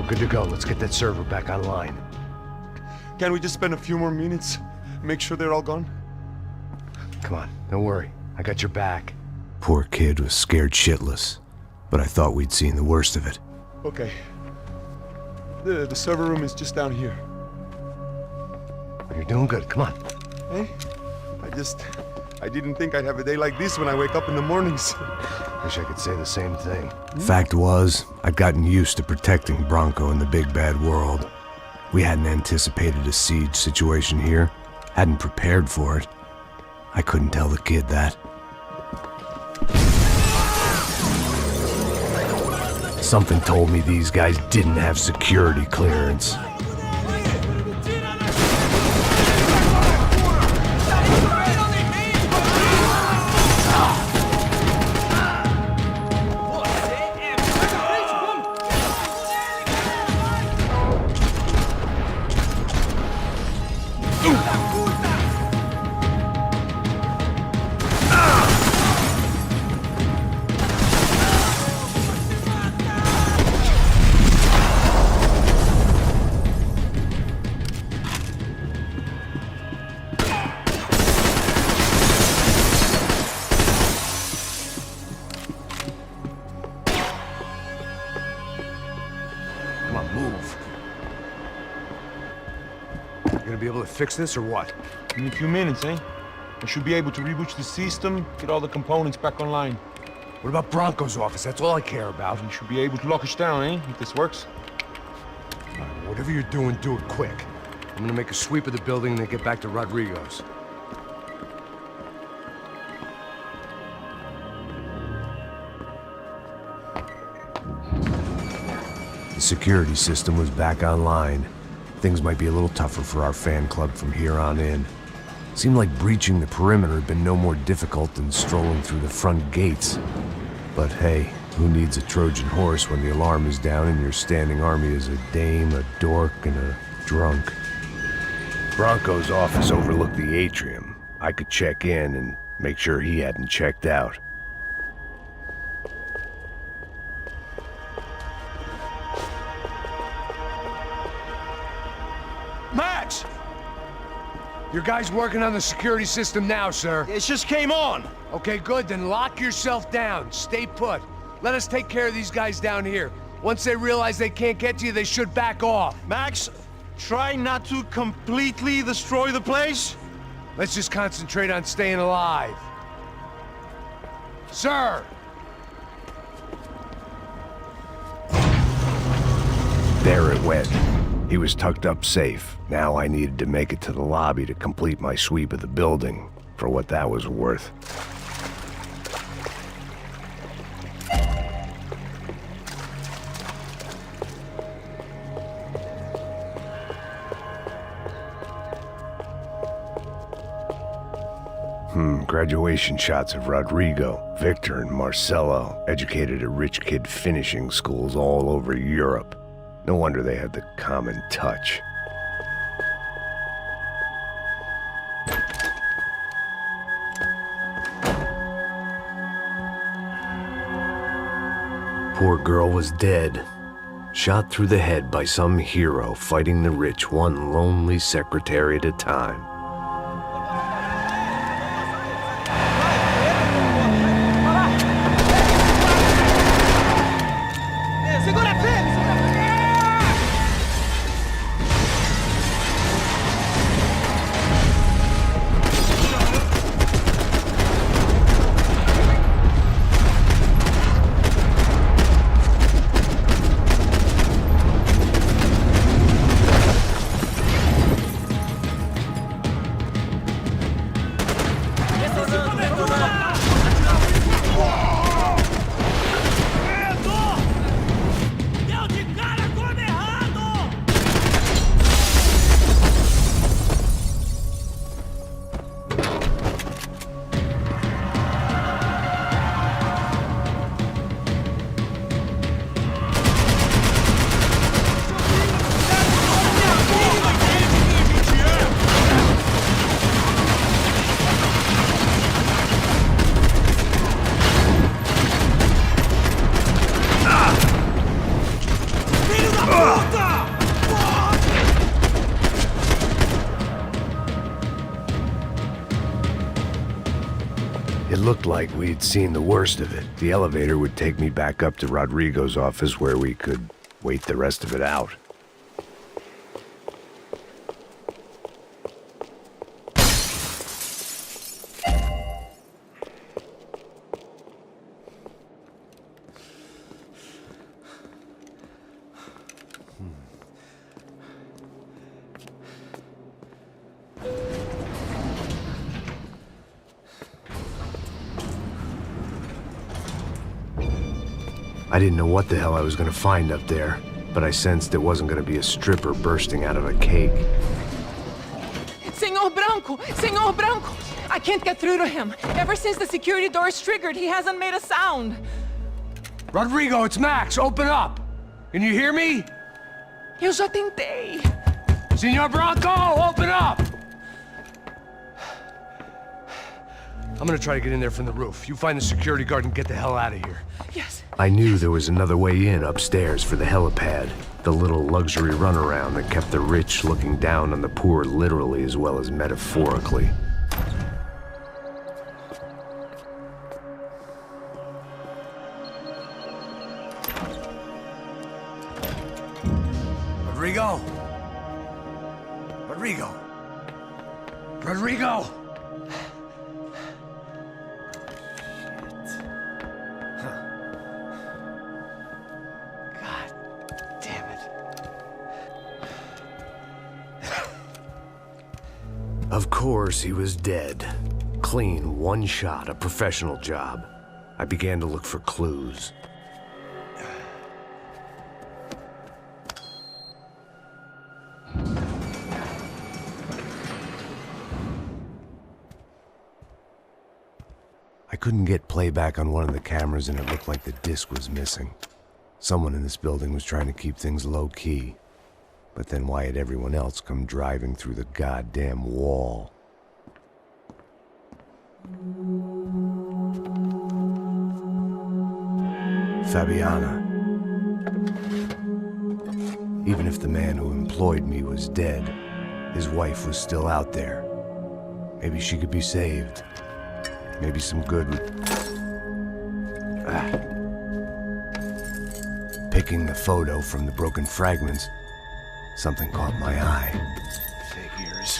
Good to go. Let's get that server back online. Can't we just spend a few more minutes? Make sure they're all gone? Come on, don't worry. I got your back. Poor kid was scared shitless, but I thought we'd seen the worst of it. Okay. The server room is just down here. You're doing good. Come on. Hey, I didn't think I'd have a day like this when I wake up in the mornings. Wish I could say the same thing. Fact was, I'd gotten used to protecting Bronco in the big bad world. We hadn't anticipated a siege situation here, hadn't prepared for it. I couldn't tell the kid that. Something told me these guys didn't have security clearance. be able to fix this or what? In a few minutes, eh? I should be able to reboot the system, get all the components back online. What about Bronco's office? That's all I care about. You should be able to lock us down, eh? If this works. Whatever you're doing, do it quick. I'm gonna make a sweep of the building and then get back to Rodrigo's. The security system was back online. Things might be a little tougher for our fan club from here on in. Seemed like breaching the perimeter had been no more difficult than strolling through the front gates. But hey, who needs a Trojan horse when the alarm is down and your standing army is a dame, a dork, and a drunk? Bronco's office overlooked the atrium. I could check in and make sure he hadn't checked out. Max! Your guy's working on the security system now, sir. It just came on! Okay, good, then lock yourself down. Stay put. Let us take care of these guys down here. Once they realize they can't get to you, they should back off. Max, try not to completely destroy the place. Let's just concentrate on staying alive. Sir! There it went. He was tucked up safe. Now I needed to make it to the lobby to complete my sweep of the building, for what that was worth. Graduation shots of Rodrigo, Victor, and Marcelo, educated at rich kid finishing schools all over Europe. No wonder they had the common touch. Poor girl was dead. Shot through the head by some hero fighting the rich one lonely secretary at a time. It looked like we'd seen the worst of it. The elevator would take me back up to Rodrigo's office where we could wait the rest of it out. I didn't know what the hell I was gonna find up there, but I sensed it wasn't gonna be a stripper bursting out of a cake. Senor Branco! I can't get through to him. Ever since the security door is triggered, he hasn't made a sound. Rodrigo, it's Max. Open up. Can you hear me? Eu já tentei. Senor Branco, open up! I'm gonna try to get in there from the roof. You find the security guard and get the hell out of here. Yes. I knew there was another way in upstairs for the helipad, the little luxury runaround that kept the rich looking down on the poor literally as well as metaphorically. Rodrigo? Rodrigo? Rodrigo! Of course, he was dead. Clean, one shot, a professional job. I began to look for clues. I couldn't get playback on one of the cameras and it looked like the disc was missing. Someone in this building was trying to keep things low-key. But then why had everyone else come driving through the goddamn wall? Fabiana. Even if the man who employed me was dead, his wife was still out there. Maybe she could be saved. Maybe some good would... Picking the photo from the broken fragments, something caught my eye. Figures.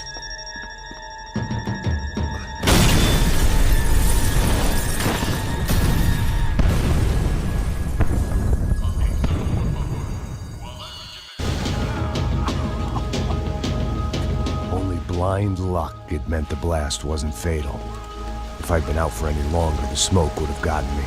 Only blind luck it meant the blast wasn't fatal. If I'd been out for any longer, the smoke would have gotten me.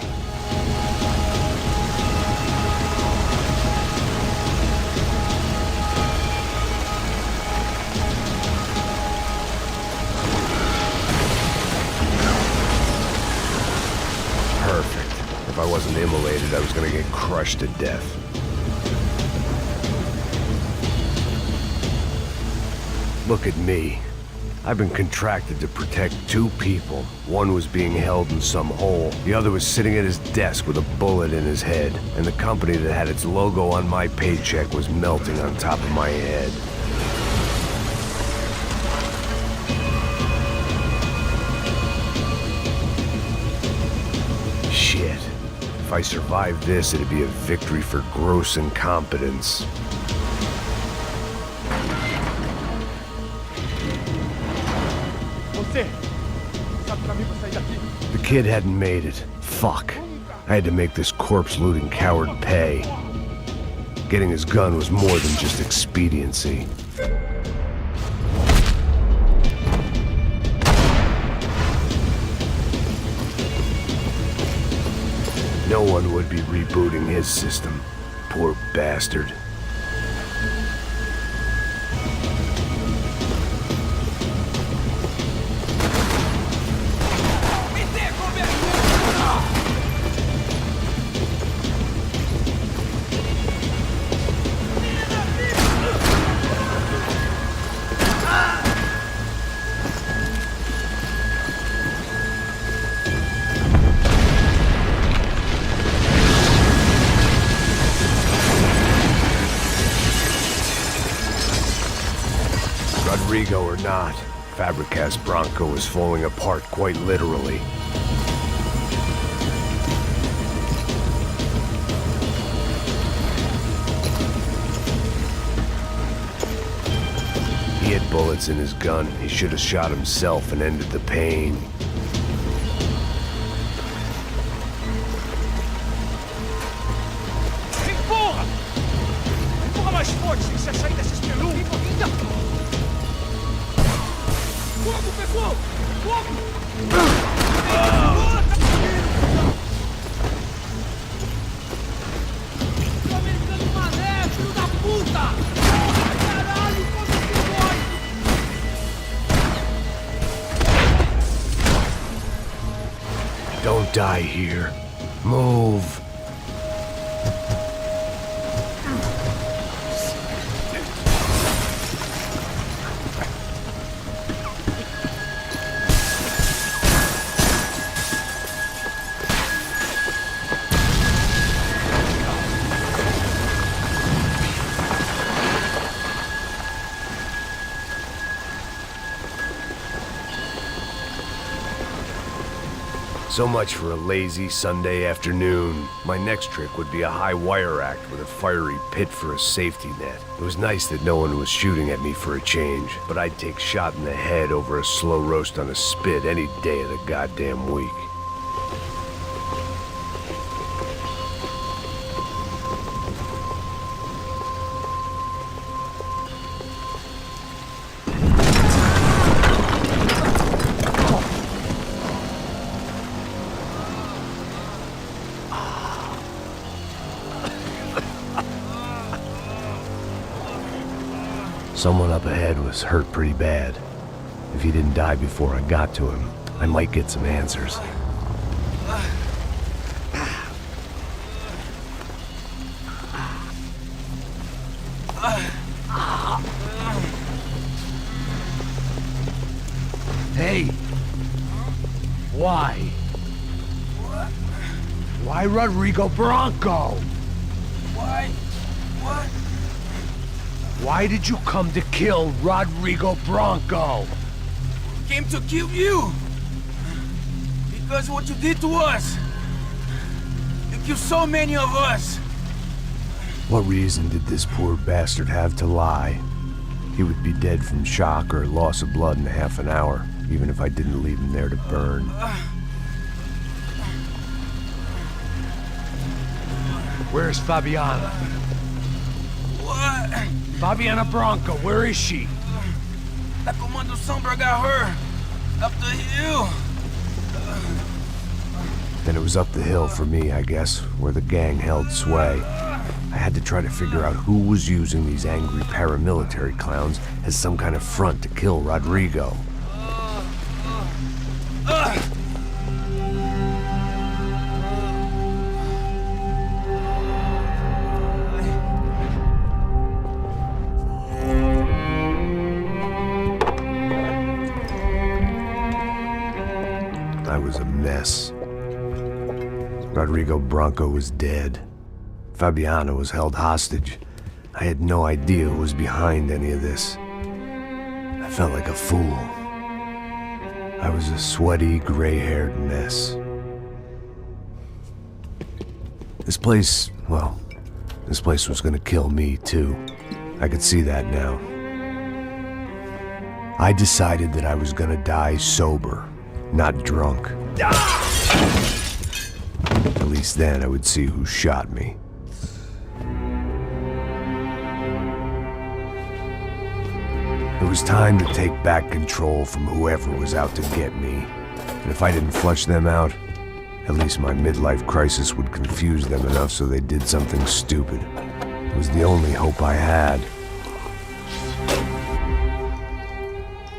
Perfect. If I wasn't immolated, I was gonna get crushed to death. Look at me. I've been contracted to protect two people. One was being held in some hole. The other was sitting at his desk with a bullet in his head. And the company that had its logo on my paycheck was melting on top of my head. Shit. If I survived this, it'd be a victory for gross incompetence. The kid hadn't made it. Fuck. I had to make this corpse-looting coward pay. Getting his gun was more than just expediency. No one would be rebooting his system. Poor bastard. Rodrigo or not, Fabricas Bronco is falling apart quite literally. He had bullets in his gun. He should have shot himself and ended the pain. Empurra! Empurra mais forte se você sair desses peludos! Fogo, pessoal! Fogo! Americano mané, filho da puta! Caralho, como que pode? Don't die here. Move. So much for a lazy Sunday afternoon. My next trick would be a high wire act with a fiery pit for a safety net. It was nice that no one was shooting at me for a change, but I'd take shot in the head over a slow roast on a spit any day of the goddamn week. Someone up ahead was hurt pretty bad. If he didn't die before I got to him, I might get some answers. Hey! Why? Why Rodrigo Bronco? Why? What? Why did you come to kill Rodrigo Bronco? Came to kill you! Because what you did to us! You killed so many of us! What reason did this poor bastard have to lie? He would be dead from shock or loss of blood in half an hour, even if I didn't leave him there to burn. Where's Fabiana? What? Fabiana Bronco, where is she? La Comando Sombra got her. Up the hill. Then it was up the hill for me, I guess, where the gang held sway. I had to try to figure out who was using these angry paramilitary clowns as some kind of front to kill Rodrigo. I was a mess. Rodrigo Bronco was dead. Fabiana was held hostage. I had no idea who was behind any of this. I felt like a fool. I was a sweaty, gray-haired mess. This place, well, this place was gonna kill me, too. I could see that now. I decided that I was gonna die sober, not drunk. At least then I would see who shot me. It was time to take back control from whoever was out to get me. And if I didn't flush them out, at least my midlife crisis would confuse them enough so they did something stupid. It was the only hope I had.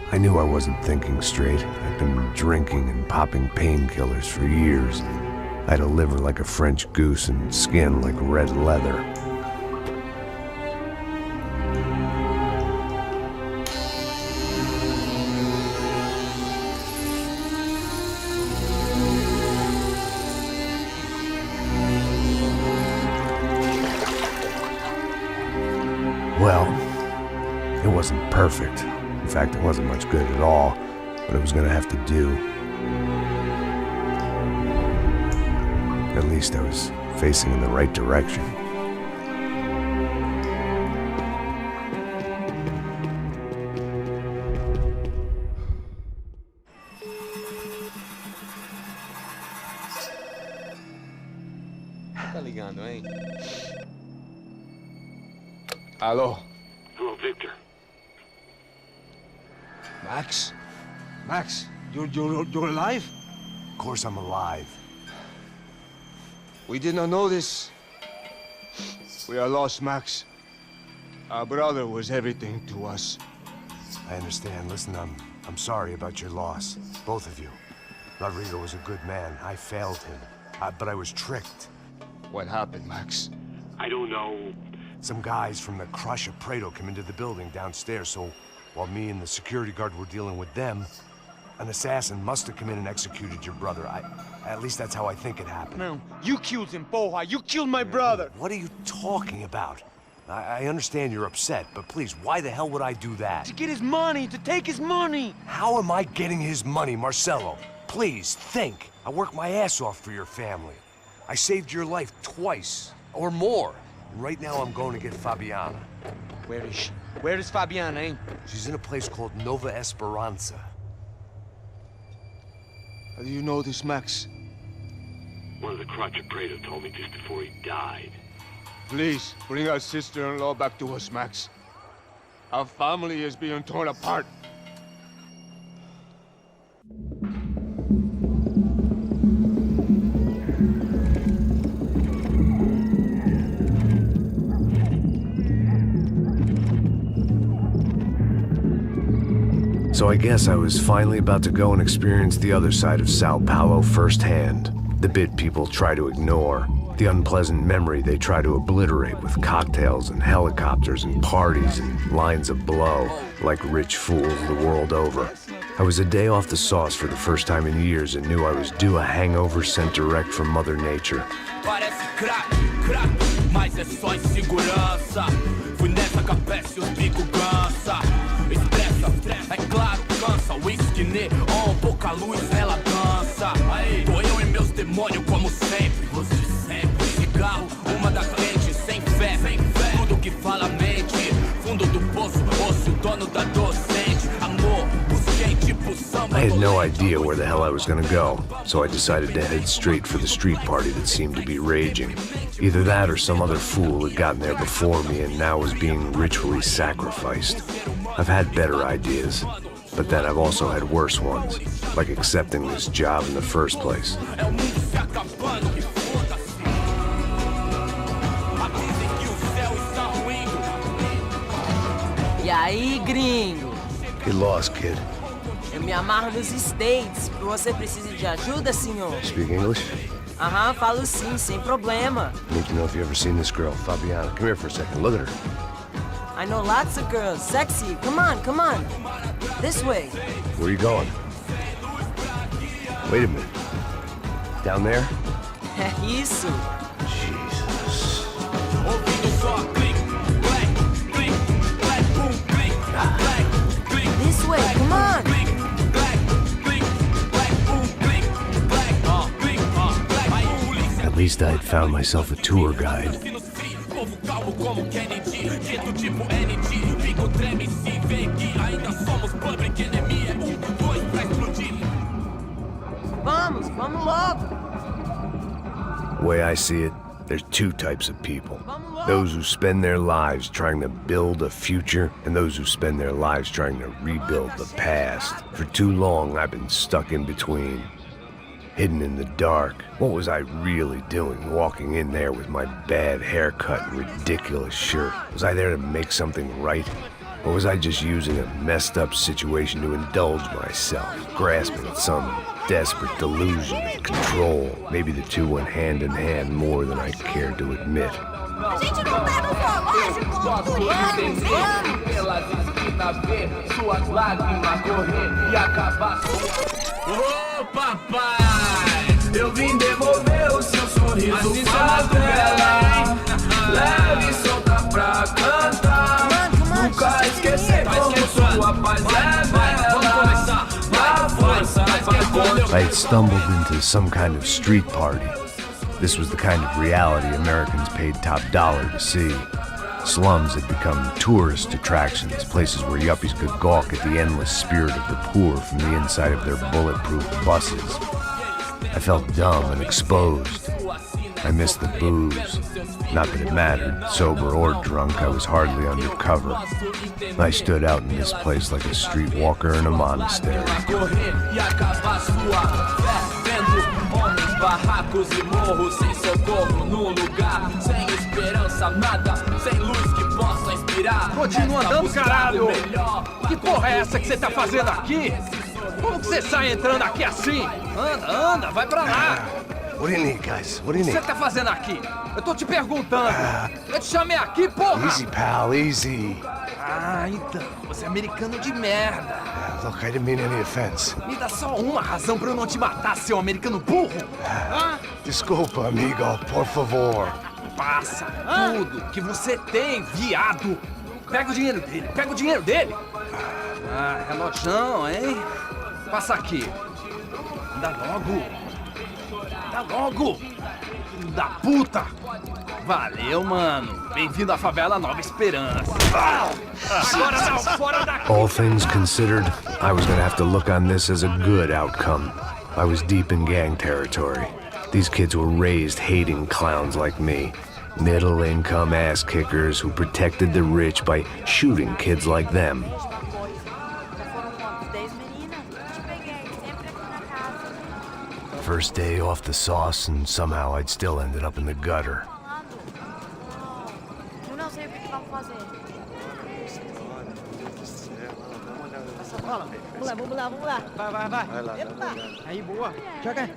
I knew I wasn't thinking straight. I'd been drinking and popping painkillers for years. I had a liver like a French goose and skin like red leather. Well, it wasn't perfect. In fact, it wasn't much good at all, but it was gonna have to do. At least I was facing in the right direction. Tá ligando, hein? Alô? Hello, Victor. Max? Max, you're alive? Of course I'm alive. We did not know this. We are lost, Max. Our brother was everything to us. I understand. Listen, I'm sorry about your loss. Both of you. Rodrigo was a good man. I failed him. But I was tricked. What happened, Max? I don't know. Some guys from the Crush of Prado came into the building downstairs, so while me and the security guard were dealing with them, an assassin must have come in and executed your brother. At least that's how I think it happened. No, you killed him, Porra. You killed my brother. What are you talking about? I understand you're upset, but please, why the hell would I do that? To get his money, to take his money. How am I getting his money, Marcelo? Please, think. I worked my ass off for your family. I saved your life twice, or more. And right now I'm going to get Fabiana. Where is she? Where is Fabiana, eh? She's in a place called Nova Esperanza. How do you know this, Max? One of the Crotcha Prado told me just before he died. Please, bring our sister-in-law back to us, Max. Our family is being torn apart. So I guess I was finally about to go and experience the other side of Sao Paulo firsthand. The bit people try to ignore. The unpleasant memory they try to obliterate with cocktails and helicopters and parties and lines of blow, like rich fools the world over. I was a day off the sauce for the first time in years and knew I was due a hangover sent direct from Mother Nature. Parece crack, crack, mas é só insegurança. Fui nessa capeste, os bico cansa. Estressa, é claro, cansa. Whisky, neon, pouca luz, ela dança. Tô eu e meus demônios como sempre. Você sempre. Cigarro, uma da frente, sem fé. Tudo que fala a mente. Fundo do poço, osso, dono da docente. Amor, busquei tipo samba. I had no idea where the hell I was gonna go, so I decided to head straight for the street party that seemed to be raging. Either that or some other fool had gotten there before me and now was being ritually sacrificed. I've had better ideas, but then I've also had worse ones, like accepting this job in the first place. E aí, gringo? Get lost, kid. Eu me amarro nos States. Você precisa de ajuda, senhor? Speak English? Aham, falo sim, sem problema. Need to know if you ever seen this girl, Fabiana. Come here for a second. Look at her. I know lots of girls. Sexy. Come on, come on. This way. Where are you going? Wait a minute. Down there? Isso. Jesus. This way, come on. At least I had found myself a tour guide. Vamos, vamos logo. The way I see it, there's two types of people. Those who spend their lives trying to build a future, and those who spend their lives trying to rebuild the past. For too long, I've been stuck in between. Hidden in the dark. What was I really doing walking in there with my bad haircut and ridiculous shirt? Was I there to make something right? Or was I just using a messed up situation to indulge myself, grasping at some desperate delusion of control? Maybe the two went hand in hand more than I cared to admit. A gente não tá no zoológico. Pelas esquinas ver suas lágrimas correr e acabar Ô papai, eu vim devolver o seu sorriso pra dela. Leve e solta pra cantar. Nunca esquecer como sua paz é bela. Dá força pra I had stumbled into some kind of street party. This was the kind of reality Americans paid top dollar to see. Slums had become tourist attractions, places where yuppies could gawk at the endless spirit of the poor from the inside of their bulletproof buses. I felt dumb and exposed. I missed the booze. Not that it mattered, sober or drunk, I was hardly undercover. I stood out in this place like a streetwalker in a monastery. Barracos e morros sem socorro num lugar sem esperança, nada, sem luz que possa inspirar. Continua andando, caralho! Que porra é essa que você tá fazendo aqui? Como que você sai entrando aqui assim? Anda, anda, vai pra lá! What do you need, guys? What do you O que need? você tá fazendo aqui? Eu tô te perguntando. Eu te chamei aqui, porra! Easy, pal, easy. Ah, então, você é americano de merda. Look, I didn't mean any offense. Me dá só uma razão pra eu não te matar, seu americano burro. Desculpa, amigo, por favor. Passa tudo que você tem, viado. Pega o dinheiro dele, pega o dinheiro dele. Ah, relojão, hein? Passa aqui. Anda logo. Paga logo! Filho da puta! Valeu, mano. Bem-vindo à favela Nova Esperança. Agora não, fora daqui! All things considered, I was gonna have to look on this as a good outcome. I was deep in gang territory. These kids were raised hating clowns like me. Middle-income ass-kickers who protected the rich by shooting kids like them. First day off the sauce, and somehow I'd still ended up in the gutter. Vamos lá. Vai. Aí, boa. Joga.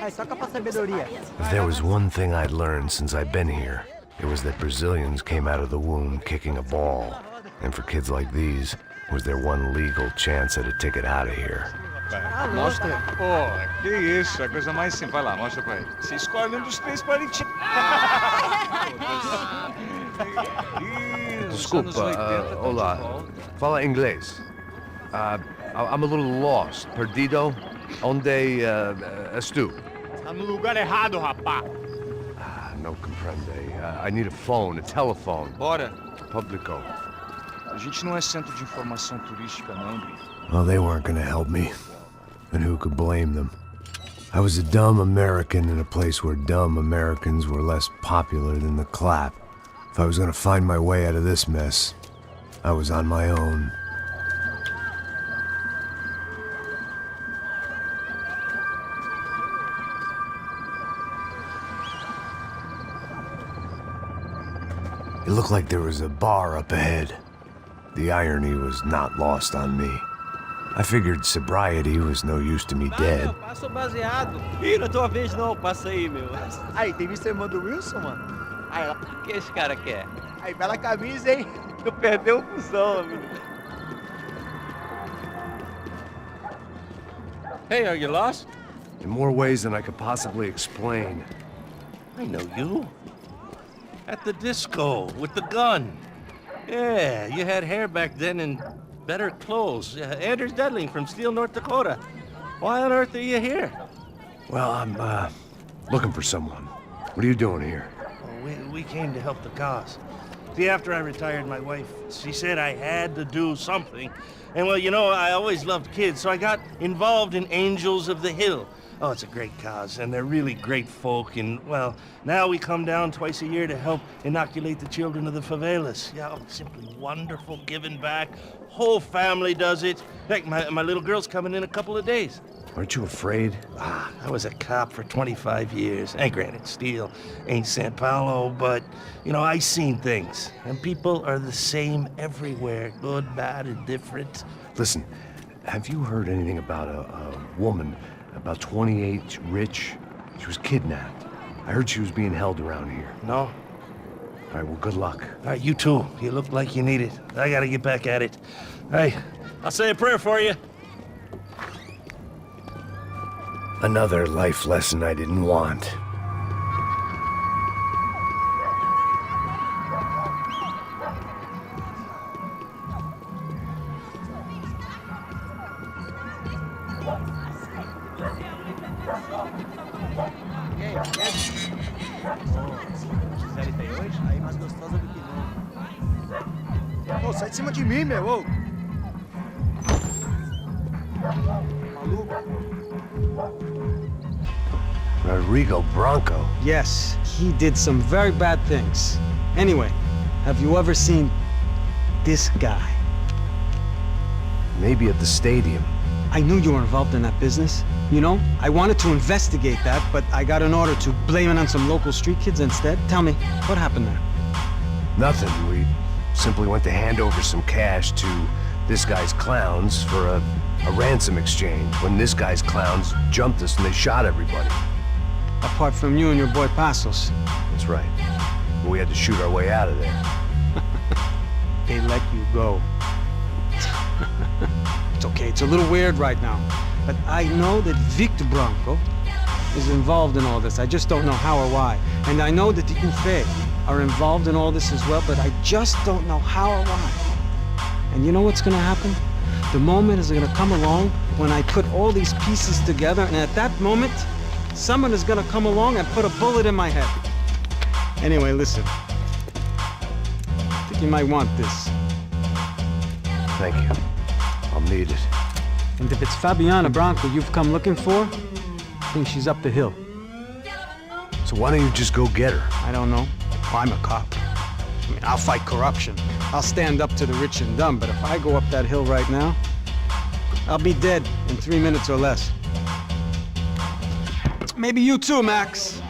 Aí, toca pra sabedoria. If there was one thing I'd learned since I'd been here, it was that Brazilians came out of the womb kicking a ball. And for kids like these, was their one legal chance at a ticket out of here. Mostra. Pô, que isso, é a coisa mais simples. Vai lá, mostra pra ele. Você escolhe um dos três pra ele te... Desculpa, olá. Fala inglês. I'm a little lost. Perdido? Onde estou? Tá no lugar errado, rapá. No comprende. I need a phone, a telephone. Bora. Publico. A gente não é centro de informação turística, não, Gui. Well, they weren't gonna help me. And who could blame them? I was a dumb American in a place where dumb Americans were less popular than the clap. If I was gonna find my way out of this mess, I was on my own. It looked like there was a bar up ahead. The irony was not lost on me. I figured sobriety was no use to me dead. Passa o baseado. Ih, não é tua vez não, passa aí, meu. Aí, tem visto a irmã do Wilson, mano? Aí, o que esse cara quer? Aí, bela camisa, hein? Tu perdeu o cuzão, amigo. Hey, are you lost? In more ways than I could possibly explain. I know you. At the disco, with the gun. Yeah, you had hair back then and better clothes. Anders Dedling from Steele, North Dakota. Why on earth are you here? Well, I'm, looking for someone. What are you doing here? We came to help the cause. See, after I retired, my wife, she said I had to do something. And well, you know, I always loved kids, so I got involved in Angels of the Hill. Oh, it's a great cause, and they're really great folk, and, well, now we come down twice a year to help inoculate the children of the favelas. Yeah, oh, simply wonderful, giving back. Whole family does it. In fact, my little girl's coming in a couple of days. Aren't you afraid? I was a cop for 25 years. And granted, Steele ain't San Paulo, but, you know, I seen things. And people are the same everywhere, good, bad, and different. Listen, have you heard anything about a woman about 28, rich? She was kidnapped. I heard she was being held around here. No? All right, well, good luck. All right, you too. You look like you need it. I gotta get back at it. Hey, I'll say a prayer for you. Another life lesson I didn't want. Aí mais gostosa do que não. Ô, sai de cima de mim, meu, ô! Maluco. Rodrigo Bronco. Yes, he did some very bad things. Anyway, have you ever seen this guy? Maybe at the stadium. I knew you were involved in that business. You know, I wanted to investigate that, but I got an order to blame it on some local street kids instead. Tell me, what happened there? Nothing. We simply went to hand over some cash to this guy's clowns for a ransom exchange when this guy's clowns jumped us and they shot everybody. Apart from you and your boy Passos. That's right. But we had to shoot our way out of there. They let you go. It's okay, it's a little weird right now. But I know that Victor Bronco is involved in all this. I just don't know how or why. And I know that the UFE are involved in all this as well, but I just don't know how or why. And you know what's gonna happen? The moment is gonna come along when I put all these pieces together, and at that moment, someone is gonna come along and put a bullet in my head. Anyway, listen. I think you might want this. Thank you. I'll need it. And if it's Fabiana Branco you've come looking for, I think she's up the hill. So why don't you just go get her? I don't know. I'm a cop. I mean, I'll fight corruption. I'll stand up to the rich and dumb, but if I go up that hill right now, I'll be dead in 3 minutes or less. Maybe you too, Max.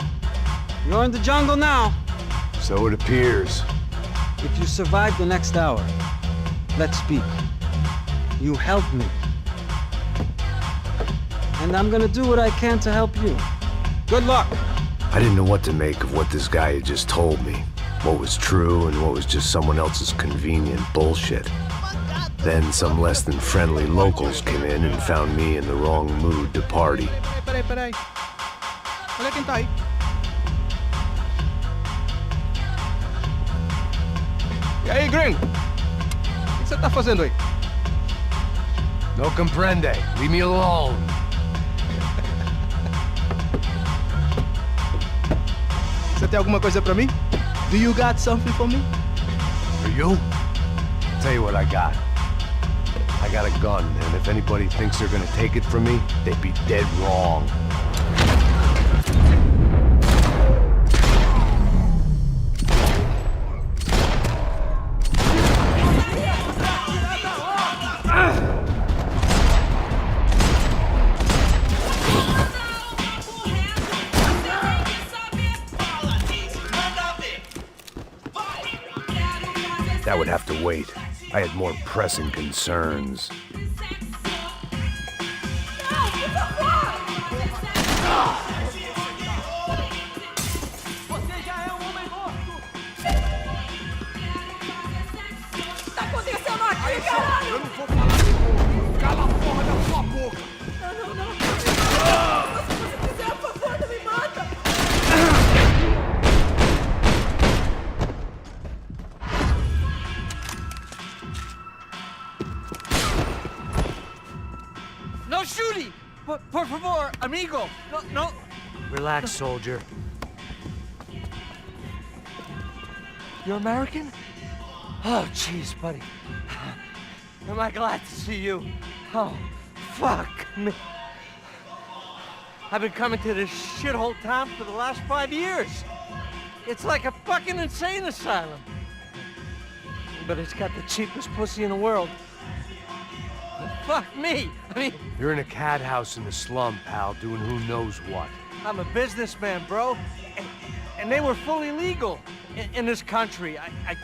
You're in the jungle now. So it appears. If you survive the next hour, let's speak. You help me. And I'm gonna do what I can to help you. Good luck. I didn't know what to make of what this guy had just told me. What was true and what was just someone else's convenient bullshit. Then some less than friendly locals came in and found me in the wrong mood to party. Peraí. Olha quem tá aí. E aí, gringo? O que você tá fazendo aí? No comprende. Leave me alone. Você tem alguma coisa pra mim? Do you got something for me? For you? Tell you what I got. I got a gun, and if anybody thinks they're gonna take it from me, they'd be dead wrong. That would have to wait. I had more pressing concerns. Tá acontecendo aqui, caralho? Eu não vou falar com cala a porra da sua boca. Não. Se você fizer, por favor, não me mata. No shooting! Por favor, amigo! No. Relax, soldier. You're American? Oh, jeez, buddy. Am I glad to see you? Oh, fuck me. I've been coming to this shithole town for the last 5 years. It's like a fucking insane asylum. But it's got the cheapest pussy in the world. Fuck me. I mean, You're in a cat house in the slum, pal, doing who knows what. I'm a businessman, bro. And they were fully legal in this country. I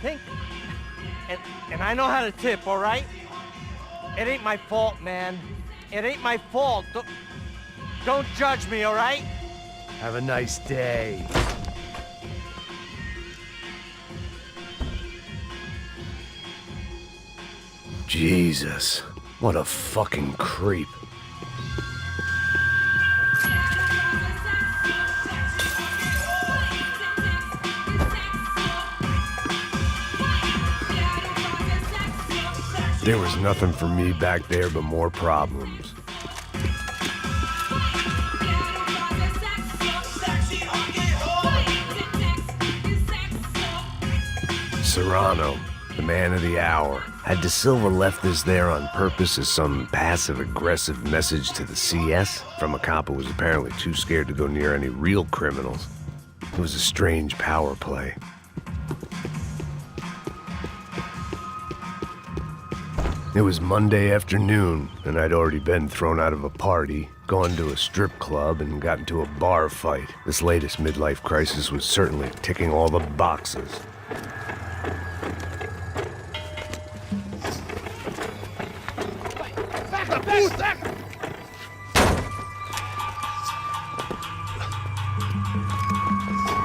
think. And I know how to tip, all right? It ain't my fault, man. It ain't my fault. Don't judge me, all right? Have a nice day. Jesus, what a fucking creep. There was nothing for me back there but more problems. Serrano, the man of the hour. Had De Silva left this there on purpose as some passive-aggressive message to the CS from a cop who was apparently too scared to go near any real criminals? It was a strange power play. It was Monday afternoon, and I'd already been thrown out of a party, gone to a strip club, and got into a bar fight. This latest midlife crisis was certainly ticking all the boxes.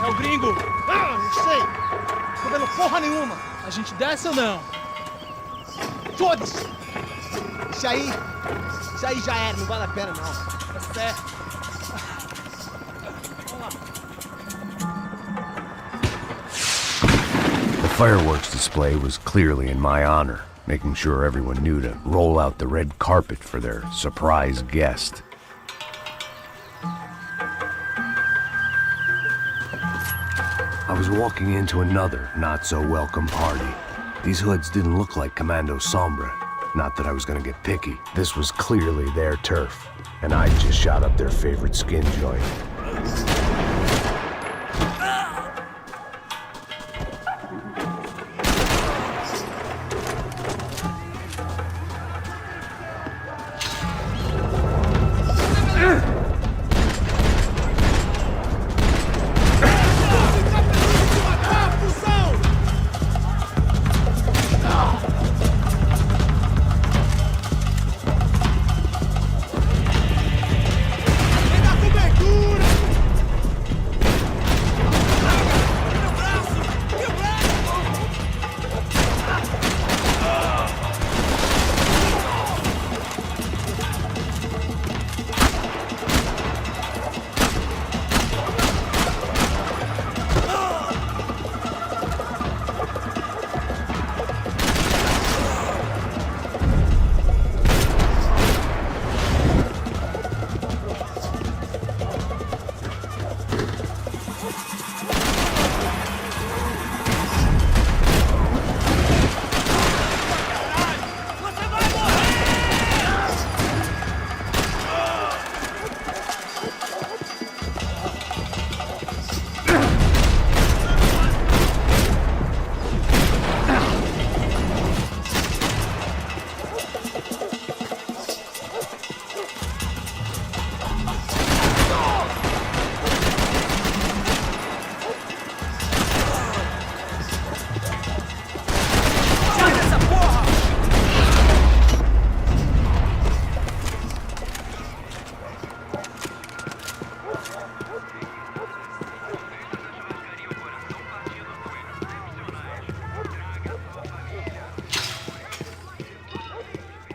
É o gringo! Ah, eu sei! Tô vendo porra nenhuma! A gente desce ou não? Foda-se! Isso aí já era, não vale a pena não. Tá certo. The fireworks display was clearly in my honor, making sure everyone knew to roll out the red carpet for their surprise guest. was walking into another not-so-welcome party. These hoods didn't look like Commando Sombra. Not that I was gonna get picky. This was clearly their turf, and I just shot up their favorite skin joint.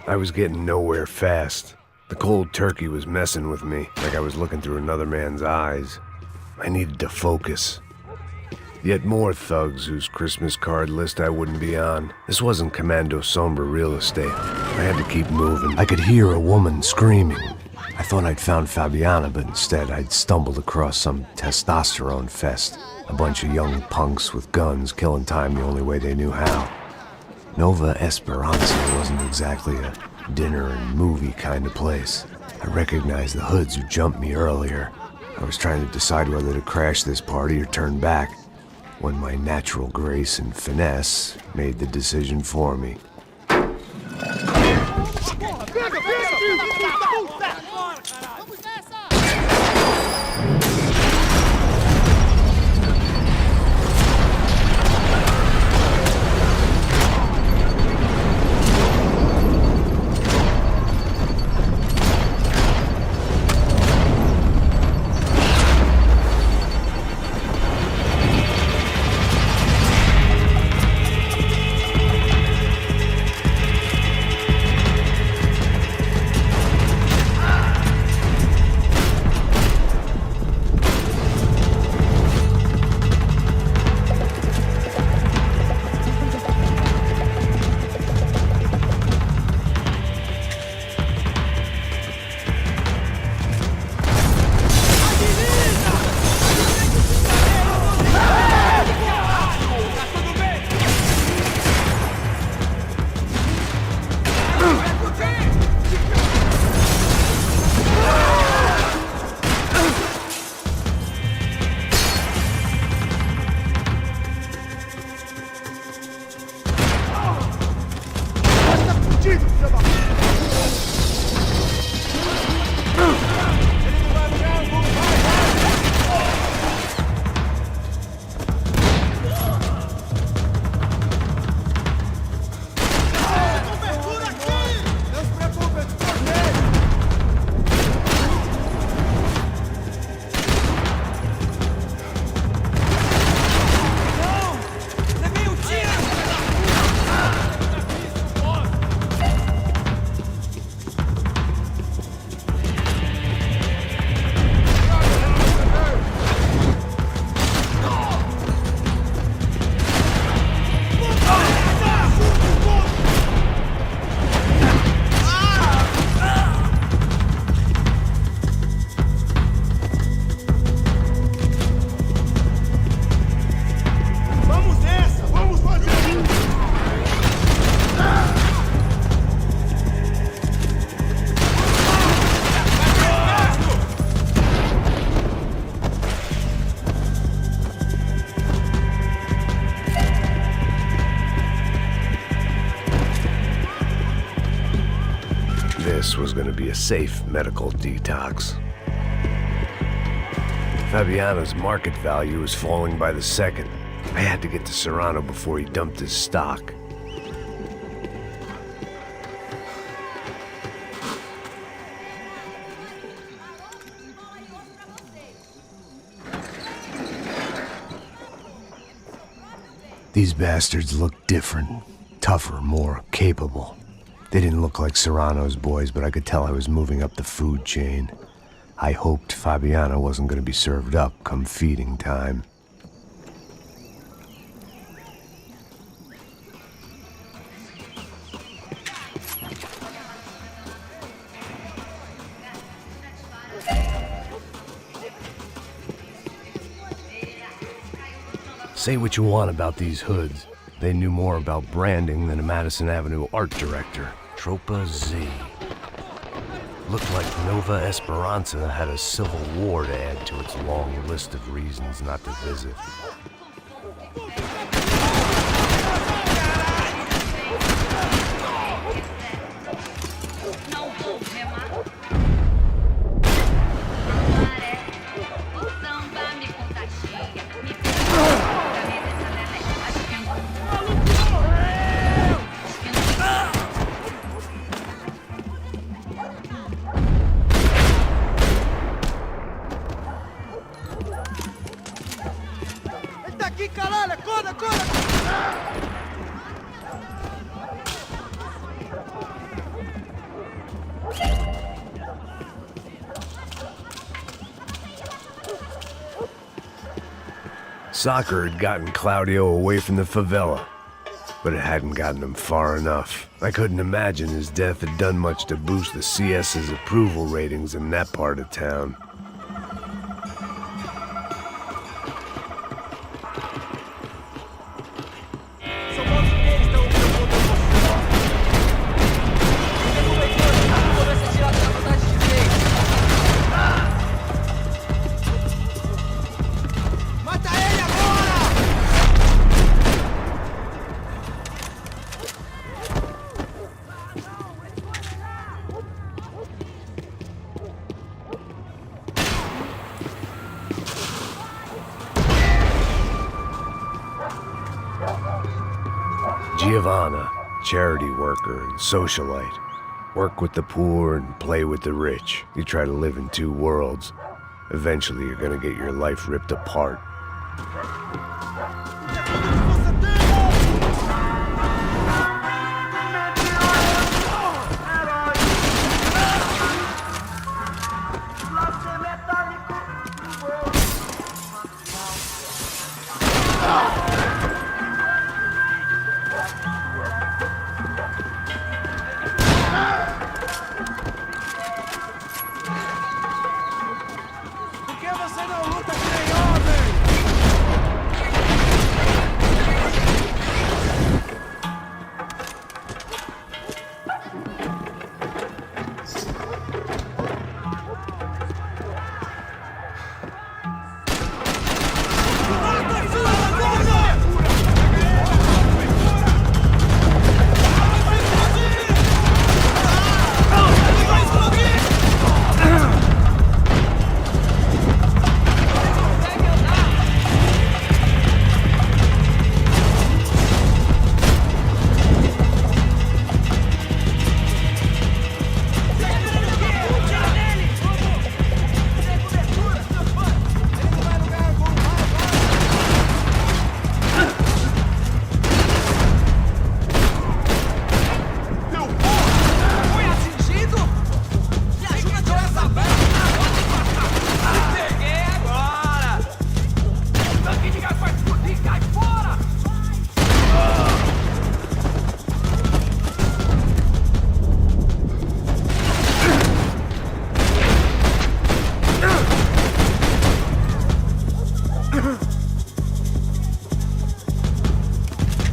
I was getting nowhere fast. The cold turkey was messing with me, like I was looking through another man's eyes. I needed to focus. Yet more thugs whose Christmas card list I wouldn't be on. This wasn't Commando Sombra real estate. I had to keep moving. I could hear a woman screaming. I thought I'd found Fabiana, but instead I'd stumbled across some testosterone fest. A bunch of young punks with guns killing time the only way they knew how. Nova Esperanza wasn't exactly a dinner and movie kind of place. I recognized the hoods who jumped me earlier. I was trying to decide whether to crash this party or turn back, when my natural grace and finesse made the decision for me. this was gonna be a safe medical detox. Fabiano's market value was falling by the second. I had to get to Serrano before he dumped his stock. These bastards looked different, tougher, more capable. They didn't look like Serrano's boys, but I could tell I was moving up the food chain. I hoped Fabiano wasn't going to be served up come feeding time. Say what you want about these hoods. They knew more about branding than a Madison Avenue art director. Tropa Z. Looked like Nova Esperanza had a civil war to add to its long list of reasons not to visit. Soccer had gotten Claudio away from the favela, but it hadn't gotten him far enough. I couldn't imagine his death had done much to boost the CS's approval ratings in that part of town. Giovanna, charity worker and socialite. Work with the poor and play with the rich. You try to live in two worlds. Eventually you're gonna get your life ripped apart.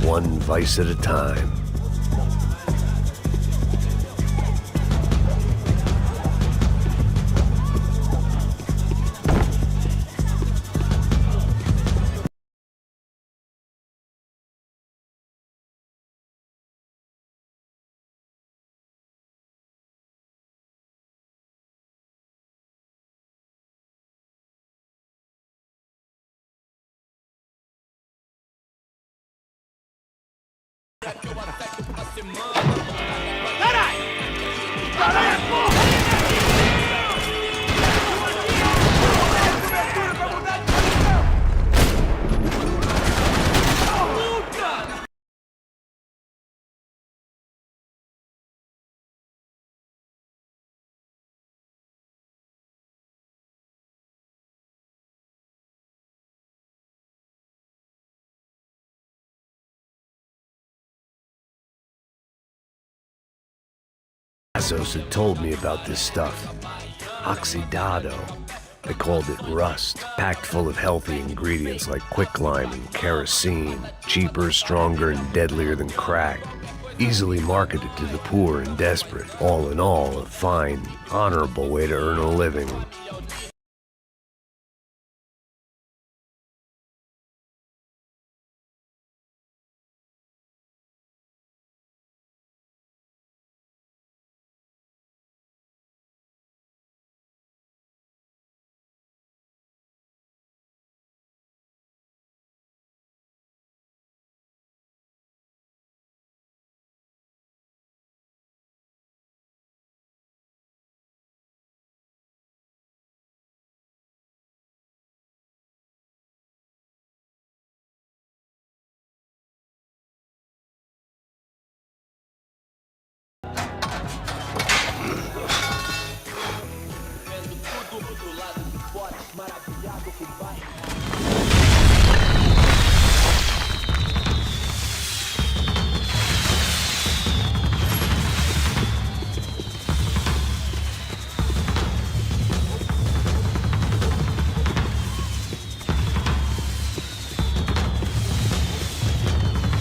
One vice at a time. Assos had told me about this stuff. Oxidado. They called it rust, packed full of healthy ingredients like quicklime and kerosene, cheaper, stronger, and deadlier than crack. Easily marketed to the poor and desperate. All in all, a fine, honorable way to earn a living.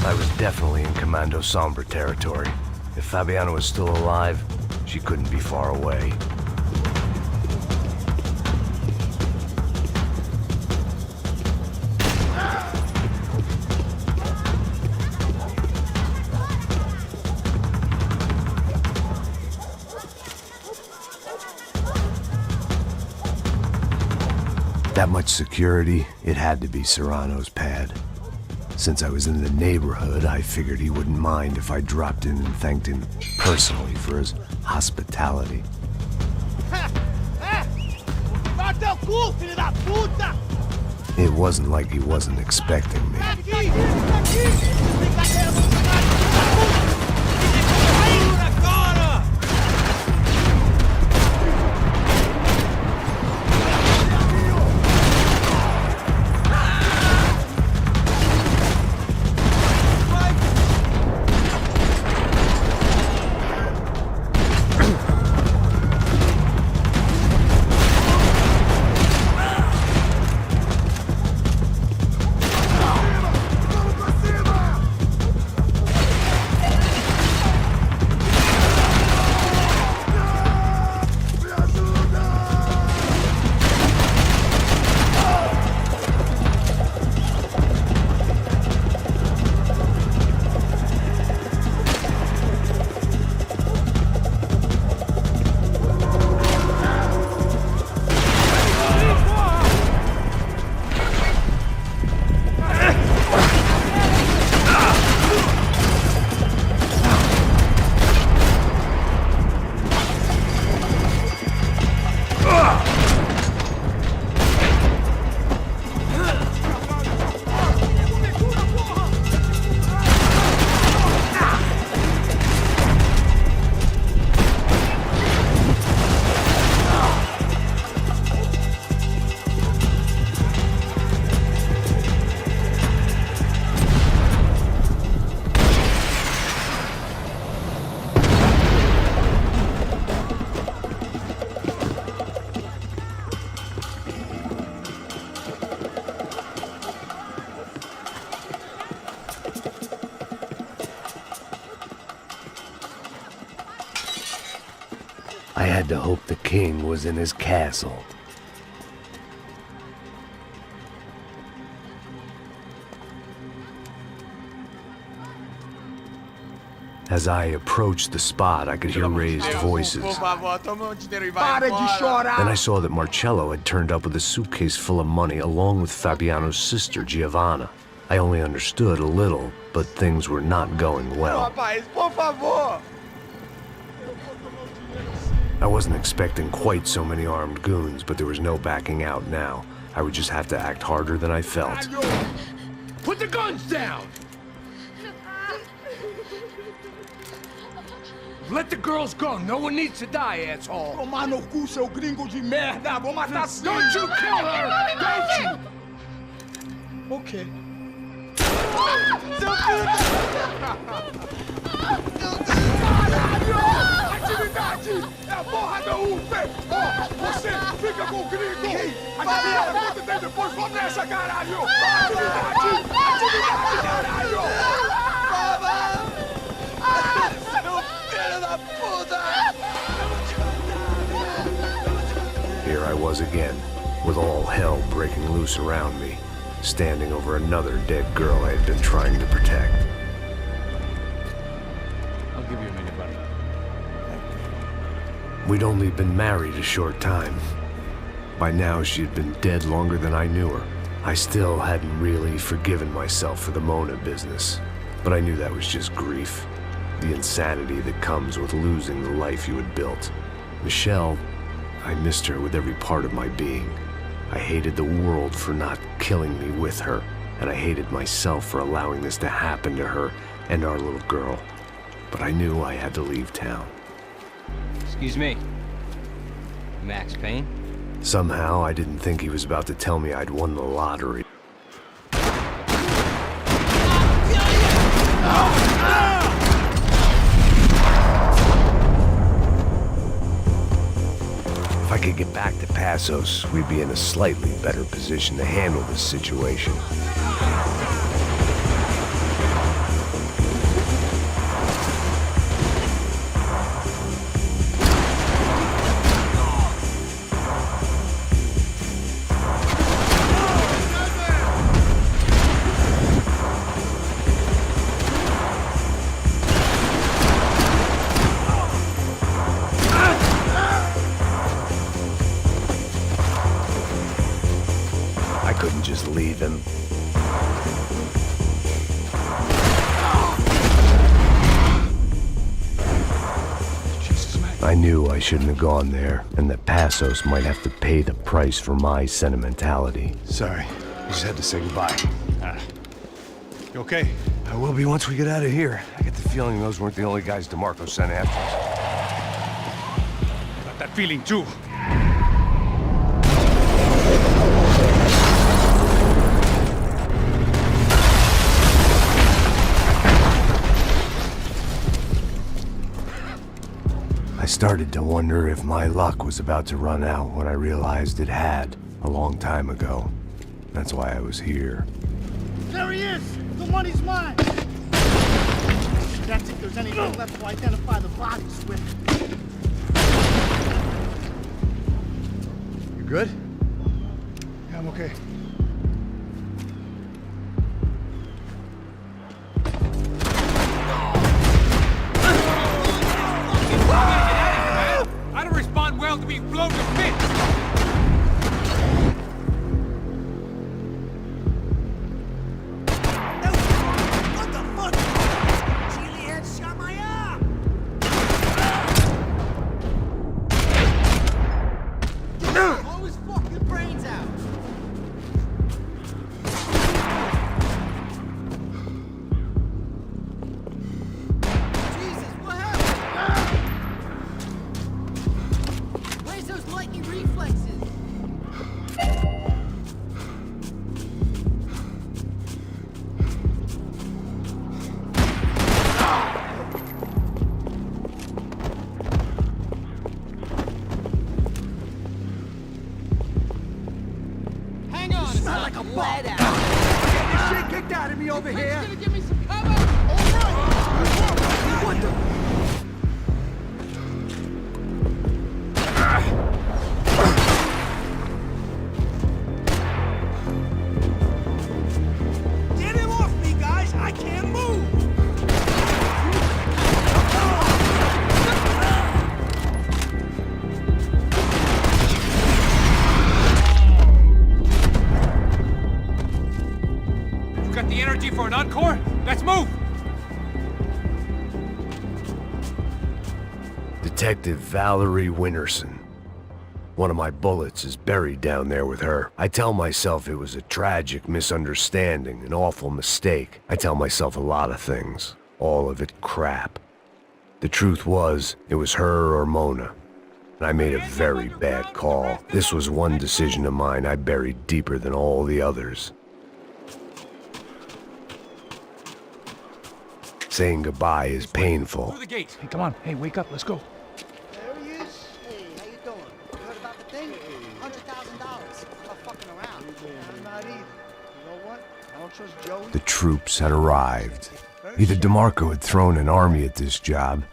I was definitely in Commando Sombra territory. If Fabiana was still alive, she couldn't be far away. That much security, it had to be Serrano's pad. Since I was in the neighborhood, I figured he wouldn't mind if I dropped in and thanked him personally for his hospitality. It wasn't like he wasn't expecting me. I had to hope the king was in his castle. As I approached the spot, I could hear raised voices. Then I saw that Marcello had turned up with a suitcase full of money along with Fabiano's sister, Giovanna. I only understood a little, but things were not going well. Rapaz, por favor! I wasn't expecting quite so many armed goons, but there was no backing out now. I would just have to act harder than I felt. Put the guns down! Let the girls go. No one needs to die, asshole. Tomar no cu, seu gringo de merda! Vou matar sim! Don't you kill her! Don't you! Ok. Seu filho Caralho! Atividade! É a porra da UP! Ó, você fica com o gringo! A galera conta até depois, vamos nessa, caralho! Atividade! Atividade, caralho! Seu filho da puta! Here I was again, with all hell breaking loose around me, standing over another dead girl I had been trying to protect. I'll give you a minute, buddy. We'd only been married a short time. By now, she had been dead longer than I knew her. I still hadn't really forgiven myself for the Mona business, but I knew that was just grief. The insanity that comes with losing the life you had built. Michelle, I missed her with every part of my being. I hated the world for not killing me with her, and I hated myself for allowing this to happen to her and our little girl. But I knew I had to leave town. Excuse me. Max Payne? Somehow, I didn't think he was about to tell me I'd won the lottery. If I could get back to Passos, we'd be in a slightly better position to handle this situation. Just leave him. I knew I shouldn't have gone there, and that Passos might have to pay the price for my sentimentality. Sorry, I just had to say goodbye. You okay? I will be once we get out of here. I get the feeling those weren't the only guys DeMarco sent after us. Got that feeling too. I started to wonder if my luck was about to run out when I realized it had, a long time ago. That's why I was here. There he is! The money's mine! That's if there's anything left to identify the bodies with. You good? Yeah, I'm okay. I don't respond well to being blown to bits. What the fuck? Chili head shot my arm! Blow his fucking brains out! Jesus, what happened? Where's those lightning reflexes? Hang on, you smell like a bum. Get this shit kicked out of me over here. Gonna give me some cover. All right. What the? Get him off me, guys! I can't move! You got the Detective Valerie Winterson. One of my bullets is buried down there with her. I tell myself it was a tragic misunderstanding, an awful mistake. I tell myself a lot of things. All of it crap. The truth was, it was her or Mona. And I made a very bad call. This was one decision of mine I buried deeper than all the others. Saying goodbye is painful. Through the gate. Hey, come on. Hey, wake up. Let's go. There he is. Hey, how you doing? You heard about the thing? $100,000. I'm not fucking around. I'm not either. You know what? I don't trust Joey. The troops had arrived. Either DeMarco had thrown an army at this job,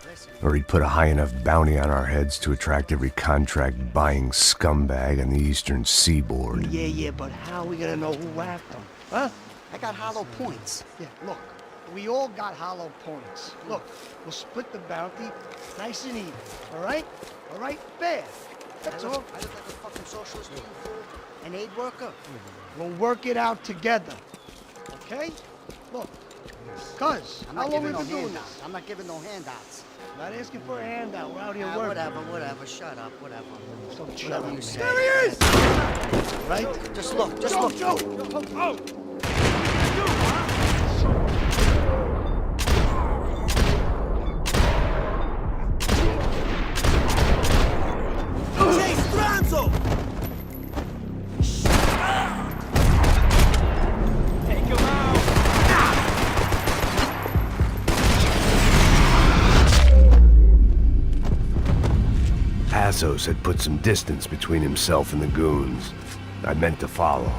or he'd put a high enough bounty on our heads to attract every contract-buying scumbag on the eastern seaboard. Yeah, but how are we gonna know who whacked him? Huh? I got hollow points. Yeah, look. We all got hollow points. Look, we'll split the bounty nice and even. All right? All right? Bad. That's all. I look like a fucking socialist fool, an aid worker. We'll work it out together. Okay? Look. Cuz, how long we been doing this? I'm not giving no handouts. Not asking for a handout. We're out here working. Whatever. Shut up, whatever. Don't shut Whatever up. you say. There he is! Right? Just look. Joe! Oh! Passos had put some distance between himself and the goons. I meant to follow.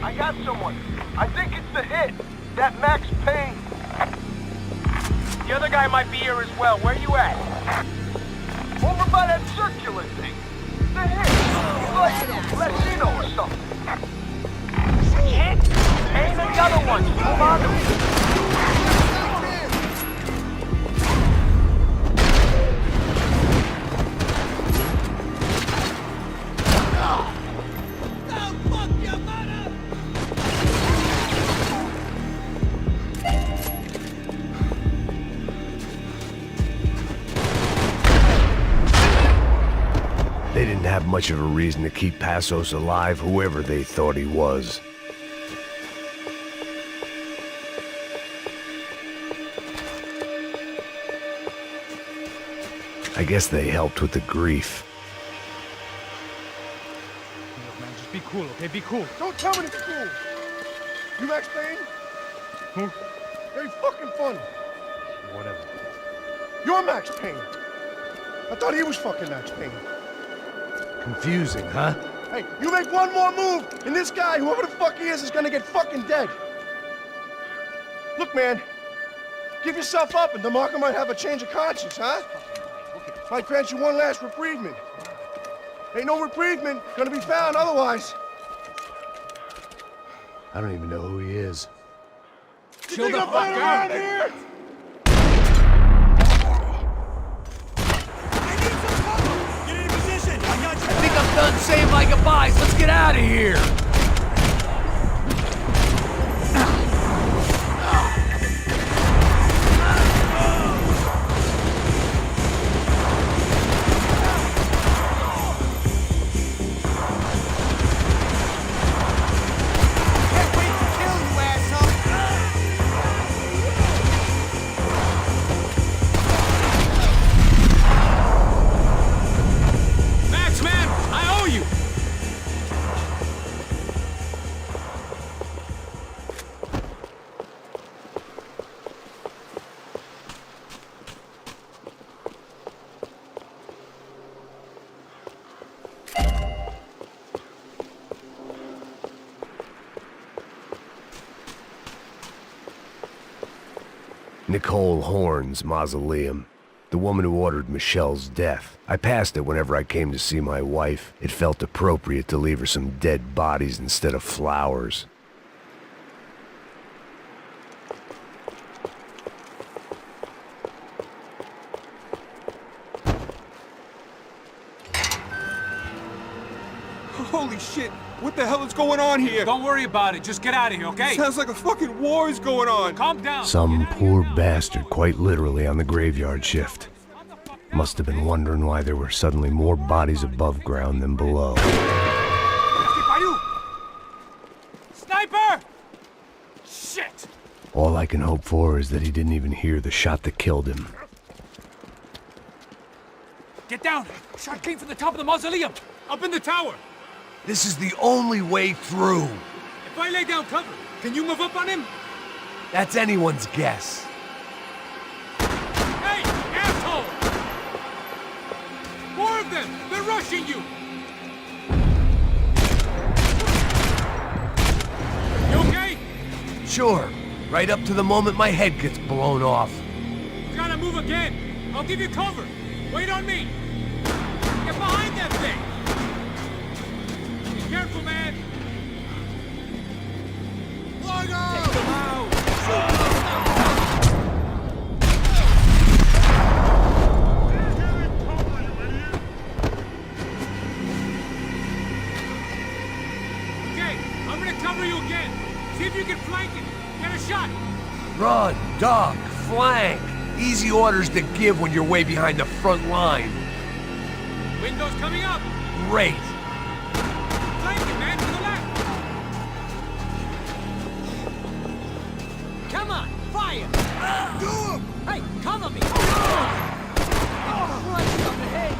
I got someone. I think it's the hit. That Max Payne. The other guy might be here as well. Where you at? Over by that circular thing. The hit. He's like Latino or something. Hit? Payne and the other ones. Hold on to him. They didn't have much of a reason to keep Passos alive, whoever they thought he was. I guess they helped with the grief. Look, man, just be cool, okay? Be cool. Don't tell me to be cool. You Max Payne? Who? Very fucking funny. Whatever. You're Max Payne. I thought he was fucking Max Payne. Confusing, huh? Hey, you make one more move, and this guy, whoever the fuck he is gonna get fucking dead. Look, man, give yourself up, and DeMarco might have a change of conscience, huh? Might grant you one last reprievement. Ain't no reprievement gonna be found otherwise. I don't even know who he is. You think I'm playing around here? I think I'm done saying my goodbyes. Let's get out of here. Max, man, I owe you. Nicole Horn's mausoleum. The woman who ordered Michelle's death. I passed it whenever I came to see my wife. It felt appropriate to leave her some dead bodies instead of flowers. Holy shit! What the hell is going on here? Don't worry about it. Just get out of here, okay? Sounds like a fucking war is going on. Calm down. Some poor bastard quite literally on the graveyard shift. Must have been wondering why there were suddenly more bodies above ground than below. Sniper! Shit! All I can hope for is that he didn't even hear the shot that killed him. Get down! Shot came from the top of the mausoleum! Up in the tower! This is the only way through. If I lay down cover, can you move up on him? That's anyone's guess. Hey, asshole! More of them! They're rushing you! You okay? Sure. Right up to the moment my head gets blown off. You gotta move again! I'll give you cover! Wait on me! Get behind that thing! Be careful, man! Take them out! Okay, I'm gonna cover you again. See if you can flank it. Get a shot. Run, duck, flank. Easy orders to give when you're way behind the front line. Window's coming up. Great. Flank it, man, to the left. Come on, fire! Do him! Hey, cover me! Crunch on the head!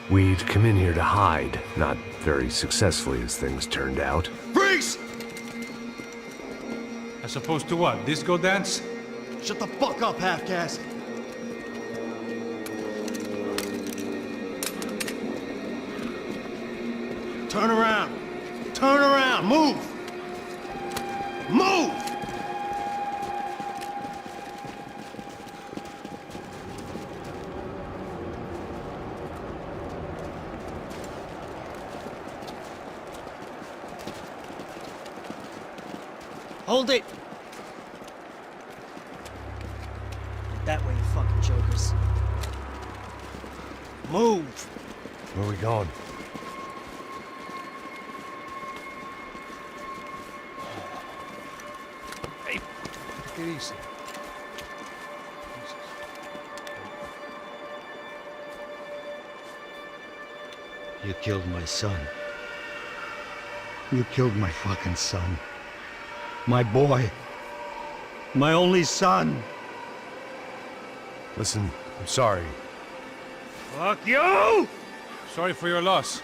We'd come in here to hide, not very successfully as things turned out. Freeze! As opposed to what? Disco dance? Shut the fuck up, half-caste. Turn around. Turn around. Move. Move! Hold it! That way, you fucking jokers. Move! Where are we going? Hey, take it easy. You killed my son. You killed my fucking son. My boy. My only son. Listen, I'm sorry. Fuck you! Sorry for your loss.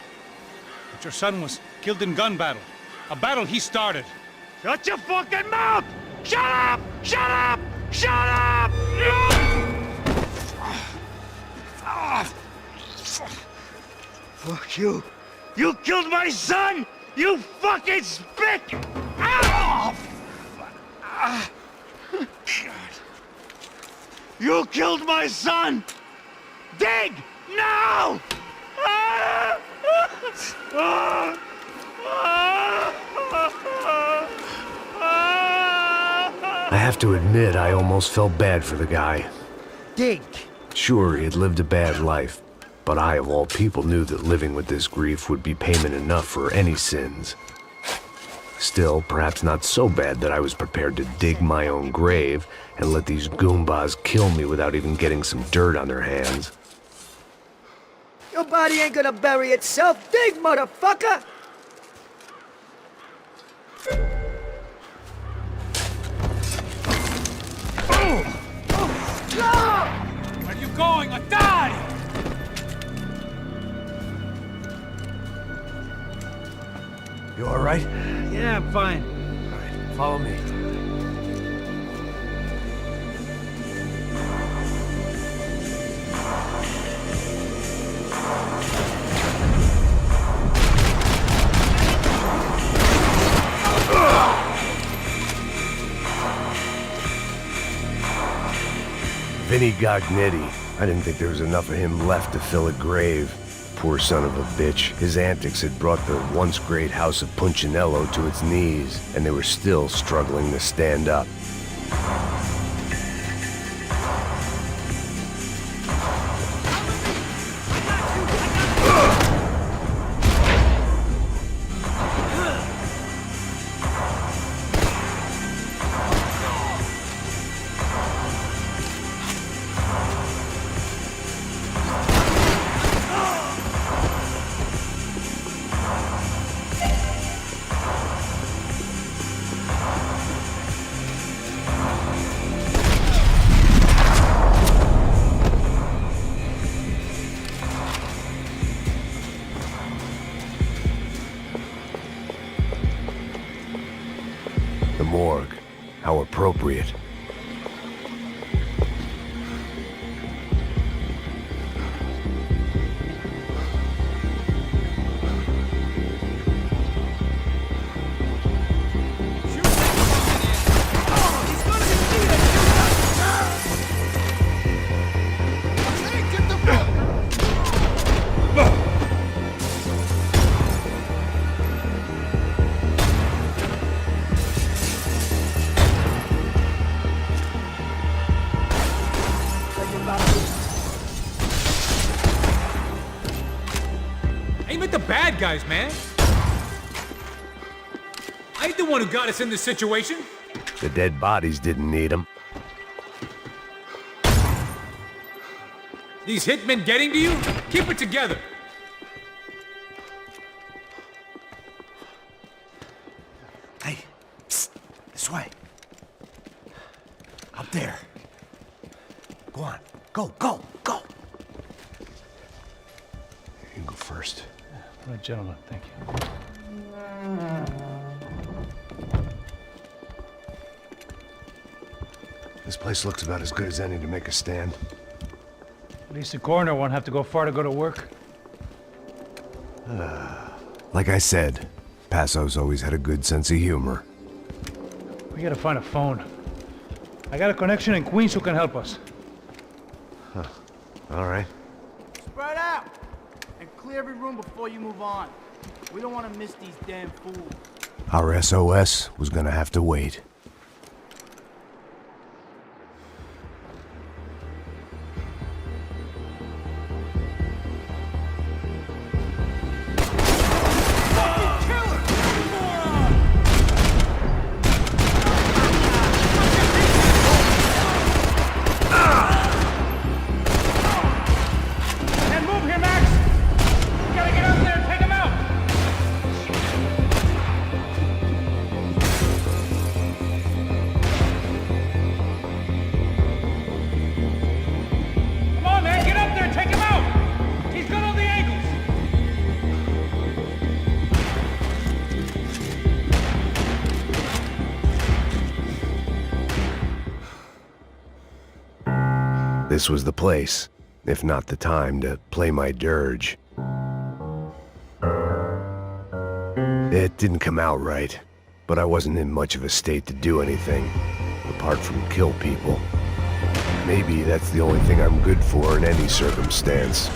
But your son was killed in gun battle. A battle he started. Shut your fucking mouth! Shut up! Shut up! Shut up! Fuck you. You killed my son! You fucking spick! Ow! You killed my son! Dig! Now! I have to admit, I almost felt bad for the guy. Dig! Sure, he had lived a bad life, but I, of all people, knew that living with this grief would be payment enough for any sins. Still, perhaps not so bad that I was prepared to dig my own grave and let these goombas kill me without even getting some dirt on their hands. Your body ain't gonna bury itself. Dig, motherfucker! Where are you going? I die! You all right? Yeah, I'm fine. All right, follow me. Vinny Gognetti. I didn't think there was enough of him left to fill a grave. Poor son of a bitch. His antics had brought the once great house of Punchinello to its knees, and they were still struggling to stand up. The morgue. How appropriate. Aim at the bad guys, man. I ain't the one who got us in this situation. The dead bodies didn't need them. These hitmen getting to you? Keep it together. Hey, psst, this way. Up there. Go on. Go, go, go. You can go first. All right, gentlemen, thank you. This place looks about as good as any to make a stand. At least the coroner won't have to go far to go to work. Like I said, Passo's always had a good sense of humor. We gotta find a phone. I got a connection in Queens who can help us. Huh. All right. Spread out! And clear every room before you move on. We don't want to miss these damn fools. Our SOS was gonna have to wait. This was the place, if not the time, to play my dirge. It didn't come out right, but I wasn't in much of a state to do anything, apart from kill people. Maybe that's the only thing I'm good for in any circumstance.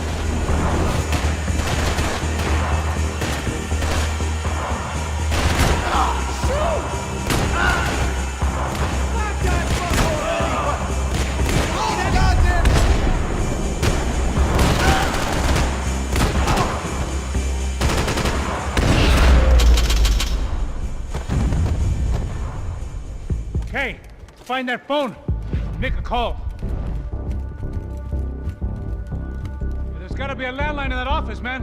Hey, find that phone. Make a call. There's gotta be a landline in that office, man.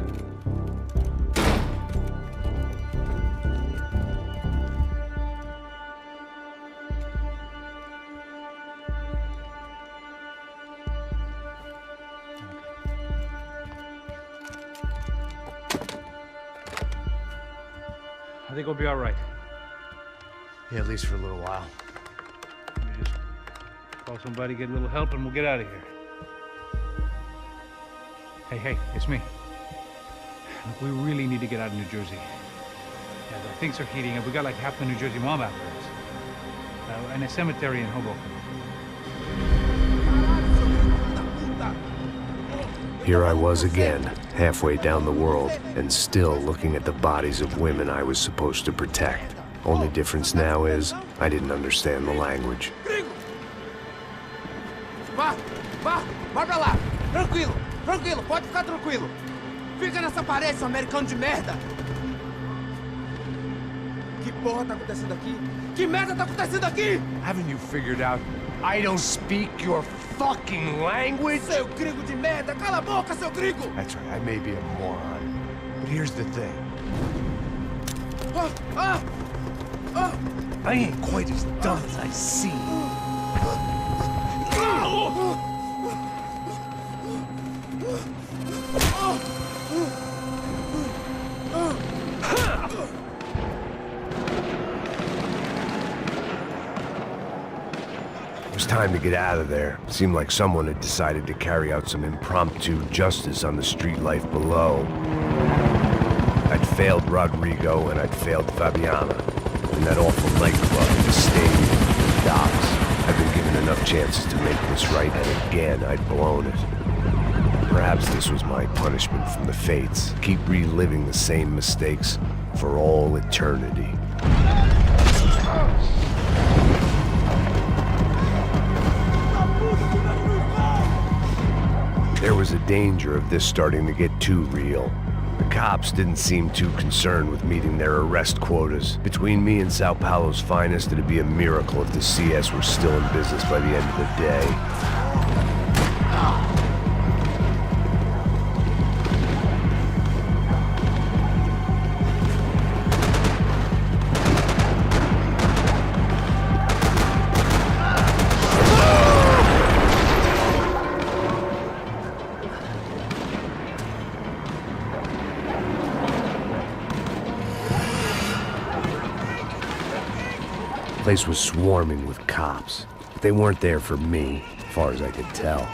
I think we'll be all right. Yeah, at least for a little while. We just call somebody, get a little help, and we'll get out of here. Hey, it's me. Look, we really need to get out of New Jersey. Yeah, things are heating up. We got like half the New Jersey mob after us. And a cemetery in Hoboken. Here I was again, halfway down the world, and still looking at the bodies of women I was supposed to protect. Only difference now is, I didn't understand the language. Vai pra lá. Tranquilo, pode ficar tranquilo. Fica nessa parede, seu americano de merda. Que porra tá acontecendo aqui? Que merda tá acontecendo aqui? Haven't you figured out I don't speak your fucking language? Seu gringo de merda, cala a boca, seu gringo! That's right, I may be a moron, but here's the thing. I ain't quite as dumb as I seem. It was time to get out of there. Seemed like someone had decided to carry out some impromptu justice on the street life below. I'd failed Rodrigo and I'd failed Fabiana. In that awful nightclub, the stadium, the docks. I'd been given enough chances to make this right, and again, I'd blown it. Perhaps this was my punishment from the fates. Keep reliving the same mistakes for all eternity. There was a danger of this starting to get too real. The cops didn't seem too concerned with meeting their arrest quotas. Between me and Sao Paulo's finest, it'd be a miracle if the CS were still in business by the end of the day. The place was swarming with cops. They weren't there for me, as far as I could tell.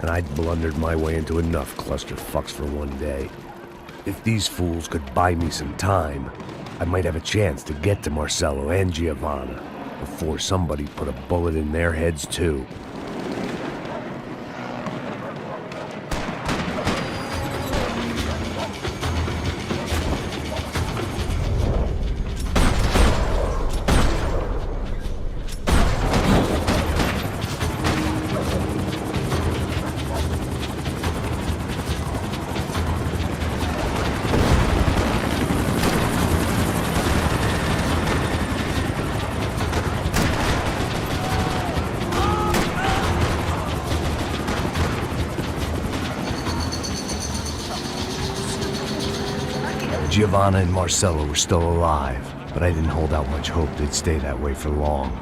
And I'd blundered my way into enough clusterfucks for one day. If these fools could buy me some time, I might have a chance to get to Marcelo and Giovanna before somebody put a bullet in their heads too. Giovanna and Marcelo were still alive, but I didn't hold out much hope they'd stay that way for long.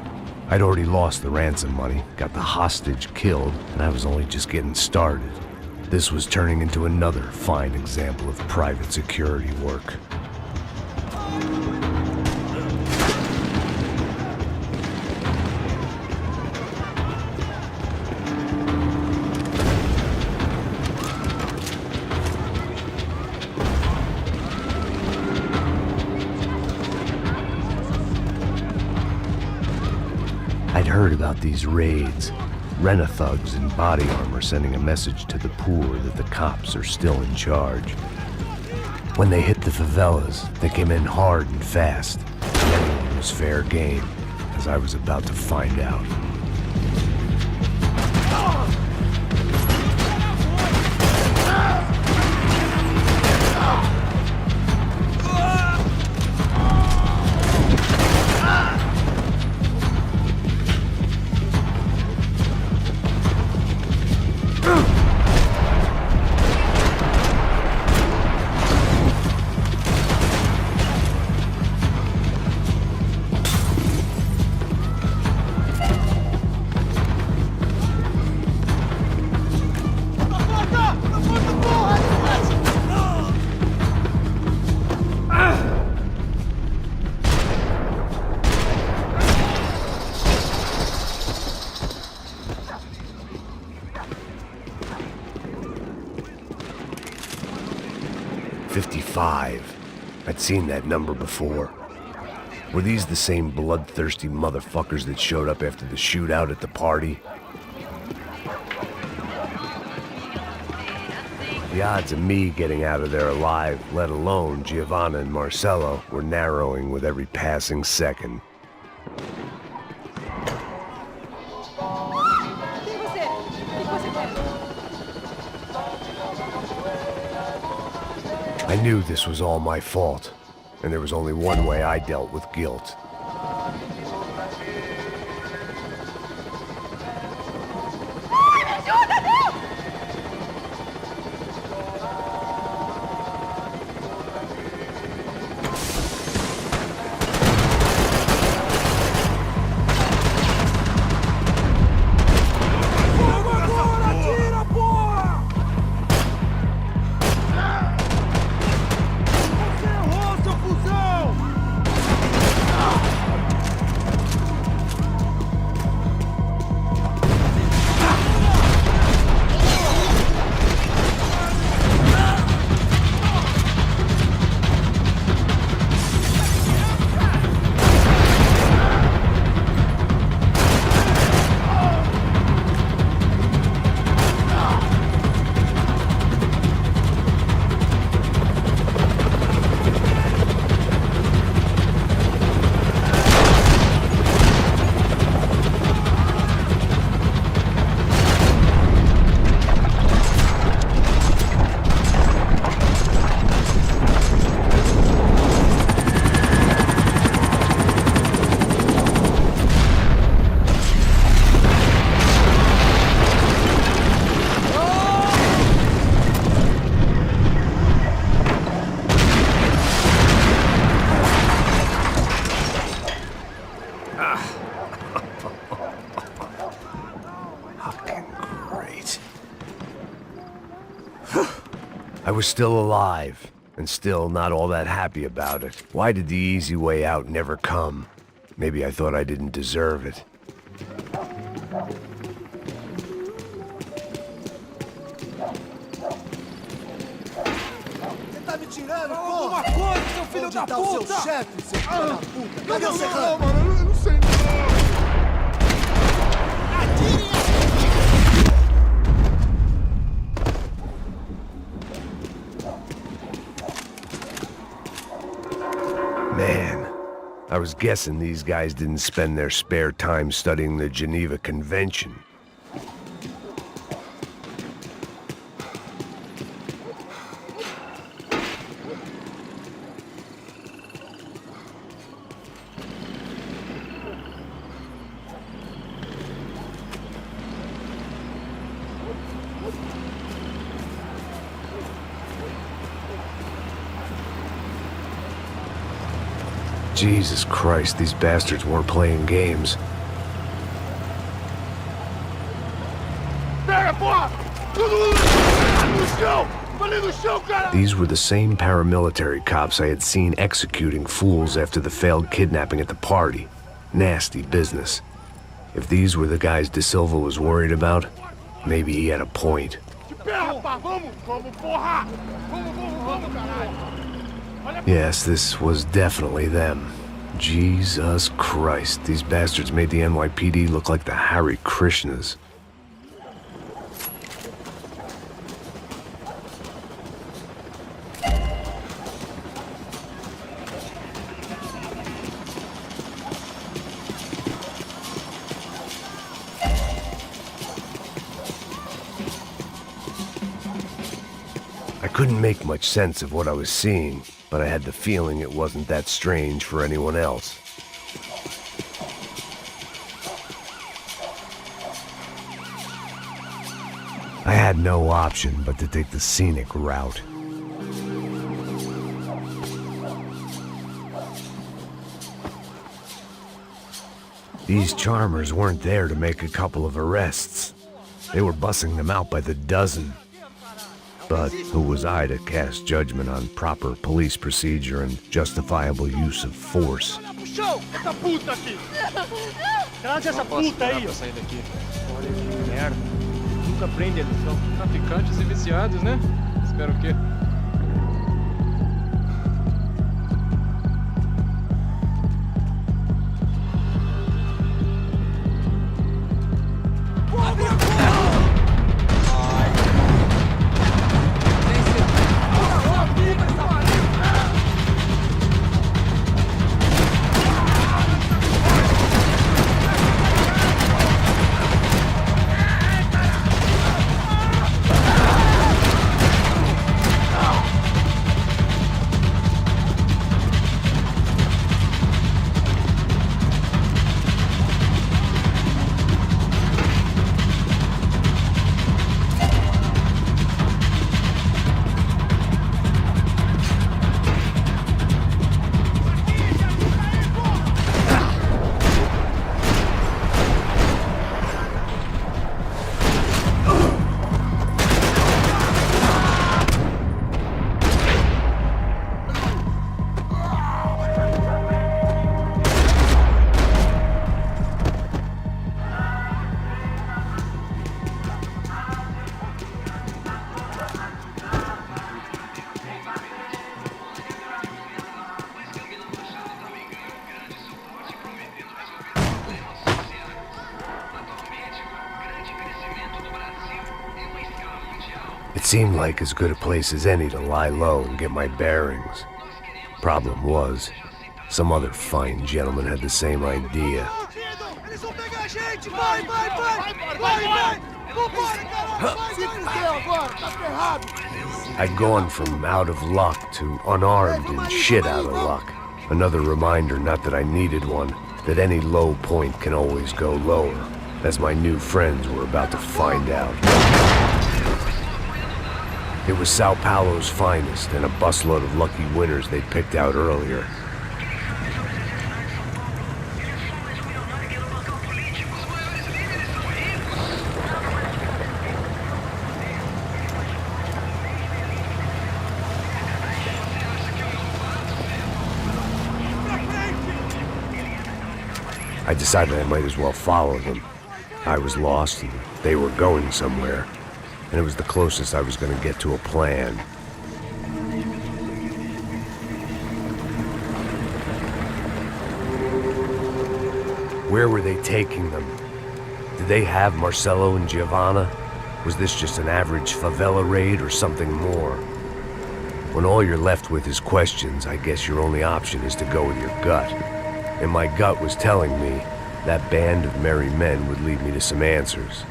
I'd already lost the ransom money, got the hostage killed, and I was only just getting started. This was turning into another fine example of private security work. I'd heard about these raids. Rent-a-thugs in body armor sending a message to the poor that the cops are still in charge. When they hit the favelas, they came in hard and fast. Everyone was fair game, as I was about to find out. I'd seen that number before. Were these the same bloodthirsty motherfuckers that showed up after the shootout at the party? The odds of me getting out of there alive, let alone Giovanna and Marcello, were narrowing with every passing second. I knew this was all my fault, and there was only one way I dealt with guilt. I was still alive, and still not all that happy about it. Why did the easy way out never come? Maybe I thought I didn't deserve it. Você tá me tirando, pô? Alguma coisa, seu filho da puta! Onde tá o seu chefe, seu filho da puta? Cadê o Serrano? Não, mano, eu não sei não. Atire! Man, I was guessing these guys didn't spend their spare time studying the Geneva Convention. Jesus Christ, these bastards weren't playing games. These were the same paramilitary cops I had seen executing fools after the failed kidnapping at the party. Nasty business. If these were the guys De Silva was worried about, maybe he had a point. Yes, this was definitely them. Jesus Christ, these bastards made the NYPD look like the Hare Krishnas. I couldn't make much sense of what I was seeing, but I had the feeling it wasn't that strange for anyone else. I had no option but to take the scenic route. These charmers weren't there to make a couple of arrests. They were bussing them out by the dozen. But who was I to cast judgment on proper police procedure and justifiable use of force? Traz essa puta aí, ó. Sair daqui. Olha que merda. Nunca prende a lição. Traficantes e viciados, né? Espero o quê? It seemed like as good a place as any to lie low and get my bearings. Problem was, some other fine gentleman had the same idea. I'd gone from out of luck to unarmed and shit out of luck. Another reminder, not that I needed one, that any low point can always go lower, as my new friends were about to find out. It was Sao Paulo's finest and a busload of lucky winners they'd picked out earlier. I decided I might as well follow them. I was lost and they were going somewhere, and it was the closest I was going to get to a plan. Where were they taking them? Did they have Marcelo and Giovanna? Was this just an average favela raid or something more? When all you're left with is questions, I guess your only option is to go with your gut. And my gut was telling me that band of merry men would lead me to some answers.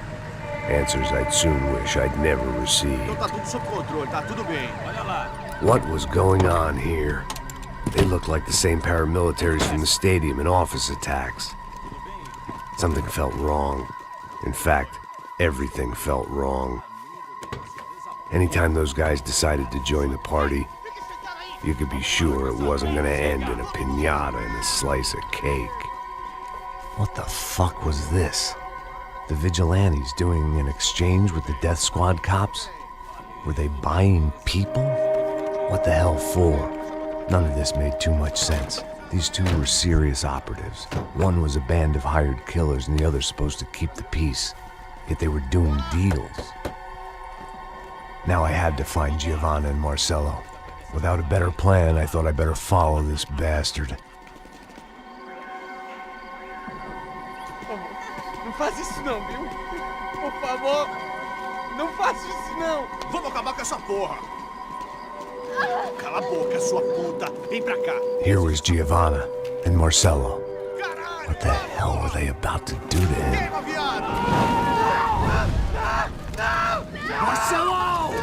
Answers I'd soon wish I'd never received. What was going on here? They looked like the same paramilitaries from the stadium in office attacks. Something felt wrong. In fact, everything felt wrong. Anytime those guys decided to join the party, you could be sure it wasn't gonna end in a piñata and a slice of cake. What the fuck was this? The vigilantes doing an exchange with the death squad cops? Were they buying people? What the hell for? None of this made too much sense. These two were serious operatives. One was a band of hired killers and the other supposed to keep the peace. Yet they were doing deals. Now I had to find Giovanna and Marcelo. Without a better plan, I thought I better follow this bastard. Não faz isso não, viu? Por favor, não faça isso não. Vamos acabar com essa porra. Cala a boca, sua puta. Vem pra cá. Here was Giovanna and Marcelo. What the hell were they about to do to him? Marcelo!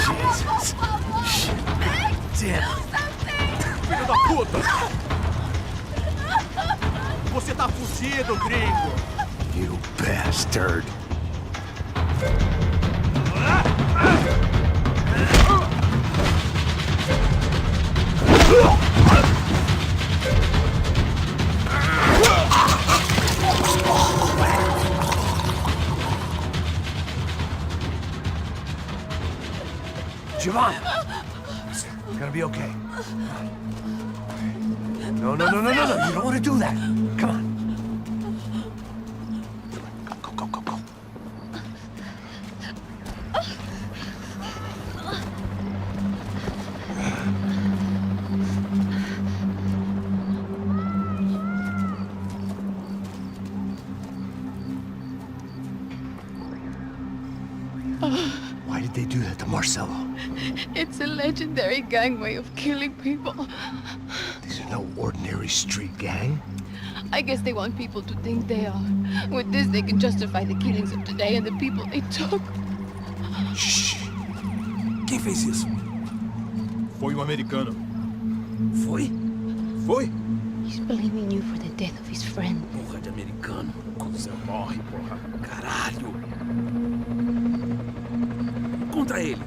Jesus. Damn. Filho da puta! Você tá fugido, gringo! You bastard. Giovanna! It's gonna be okay. No, no, no, no, no, no. You don't want to do that. Come on. Go. Why did they do that to Marcelo? It's a legendary gang way of killing people. These are no ordinary street gang. I guess they want people to think they are. With this, they can justify the killings of today and the people they took. Shh. Quem fez isso? Foi americano. Foi? Foi? He's blaming you for the death of his friend. Porra de americano. Quando você morre, porra. Caralho. Contra ele.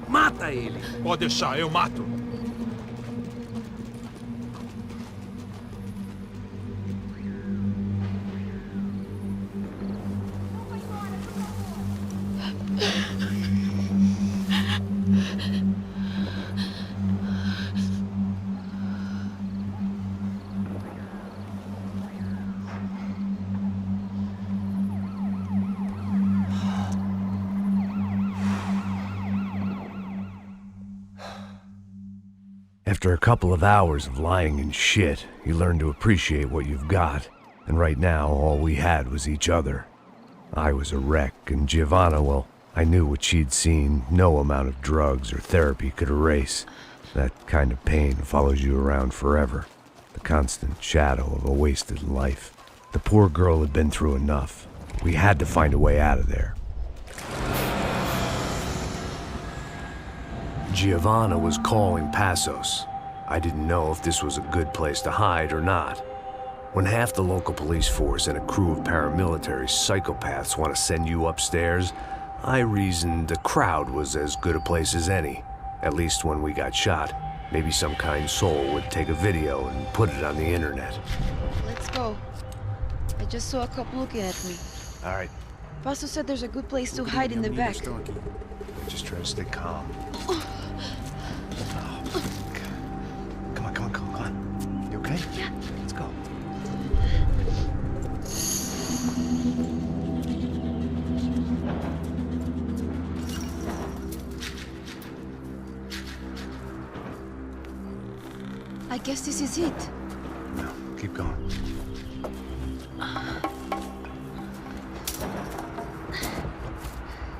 Mata ele. Pode deixar, eu mato. After a couple of hours of lying and shit, you learn to appreciate what you've got. And right now, all we had was each other. I was a wreck, and Giovanna, well, I knew what she'd seen no amount of drugs or therapy could erase. That kind of pain follows you around forever. The constant shadow of a wasted life. The poor girl had been through enough. We had to find a way out of there. Giovanna was calling Passos. I didn't know if this was a good place to hide or not. When half the local police force and a crew of paramilitary psychopaths want to send you upstairs, I reasoned the crowd was as good a place as any. At least when we got shot. Maybe some kind soul would take a video and put it on the internet. Let's go. I just saw a cop looking at me. All right. Passos said there's a good place to hide in the back. Just try to stay calm. Come on. You okay? Yeah. Let's go. I guess this is it. No, keep going.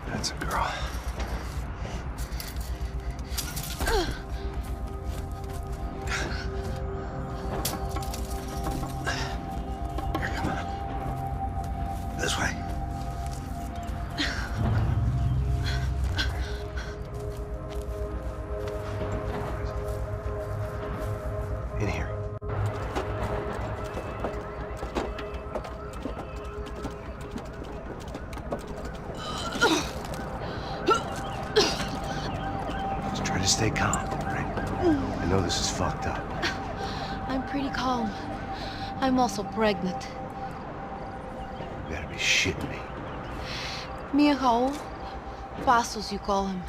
That's a girl. Here, come on. This way. In here. Just try to stay calm, all right? I know this is fucked up. I'm pretty calm. I'm also pregnant. You gotta be shitting me. Me and Raul, Passos you call him.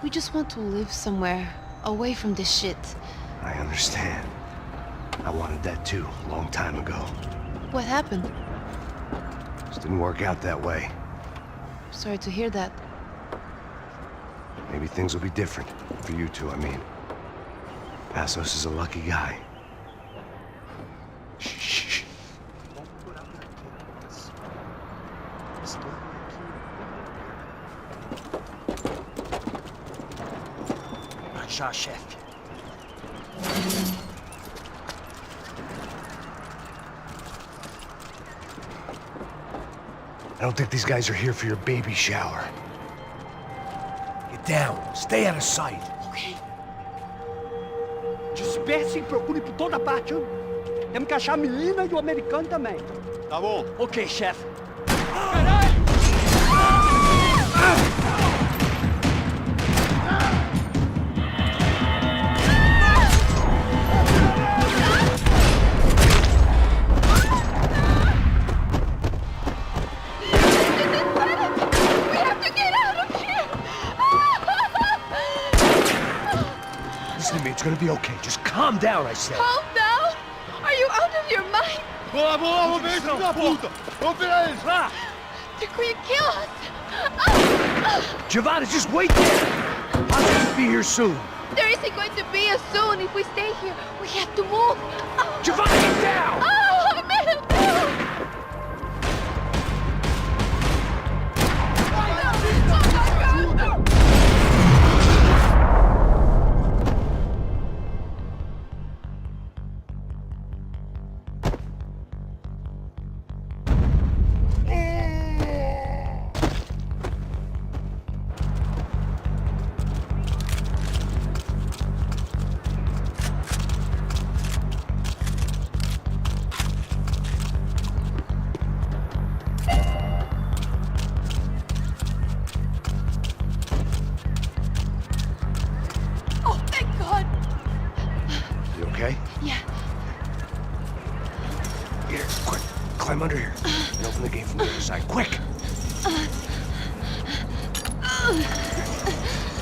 We just want to live somewhere, away from this shit. I understand. I wanted that too, a long time ago. What happened? Just didn't work out that way. Sorry to hear that. Maybe things will be different. For you two, I mean. Passos is a lucky guy. Shh. Já, chefe. I don't think these guys are here for your baby shower. Get down. Stay out of sight. Ok. Disperse e procure por toda parte. Temos que achar a menina e o americano também. Tá bom. Ok, chefe. Listen to me, it's gonna be okay. Just calm down, I said. Calm down? Are you out of your mind? Vamos ver filho da puta! Vamos virar eles, lá! They're going to kill us! Giovanna, just wait there! I'll just be here soon. There isn't going to be a soon if we stay here. We have to move. Giovanna, get down! Oh, man! Okay? Yeah. Here, quick. Climb under here. And open the gate from the other side. Quick!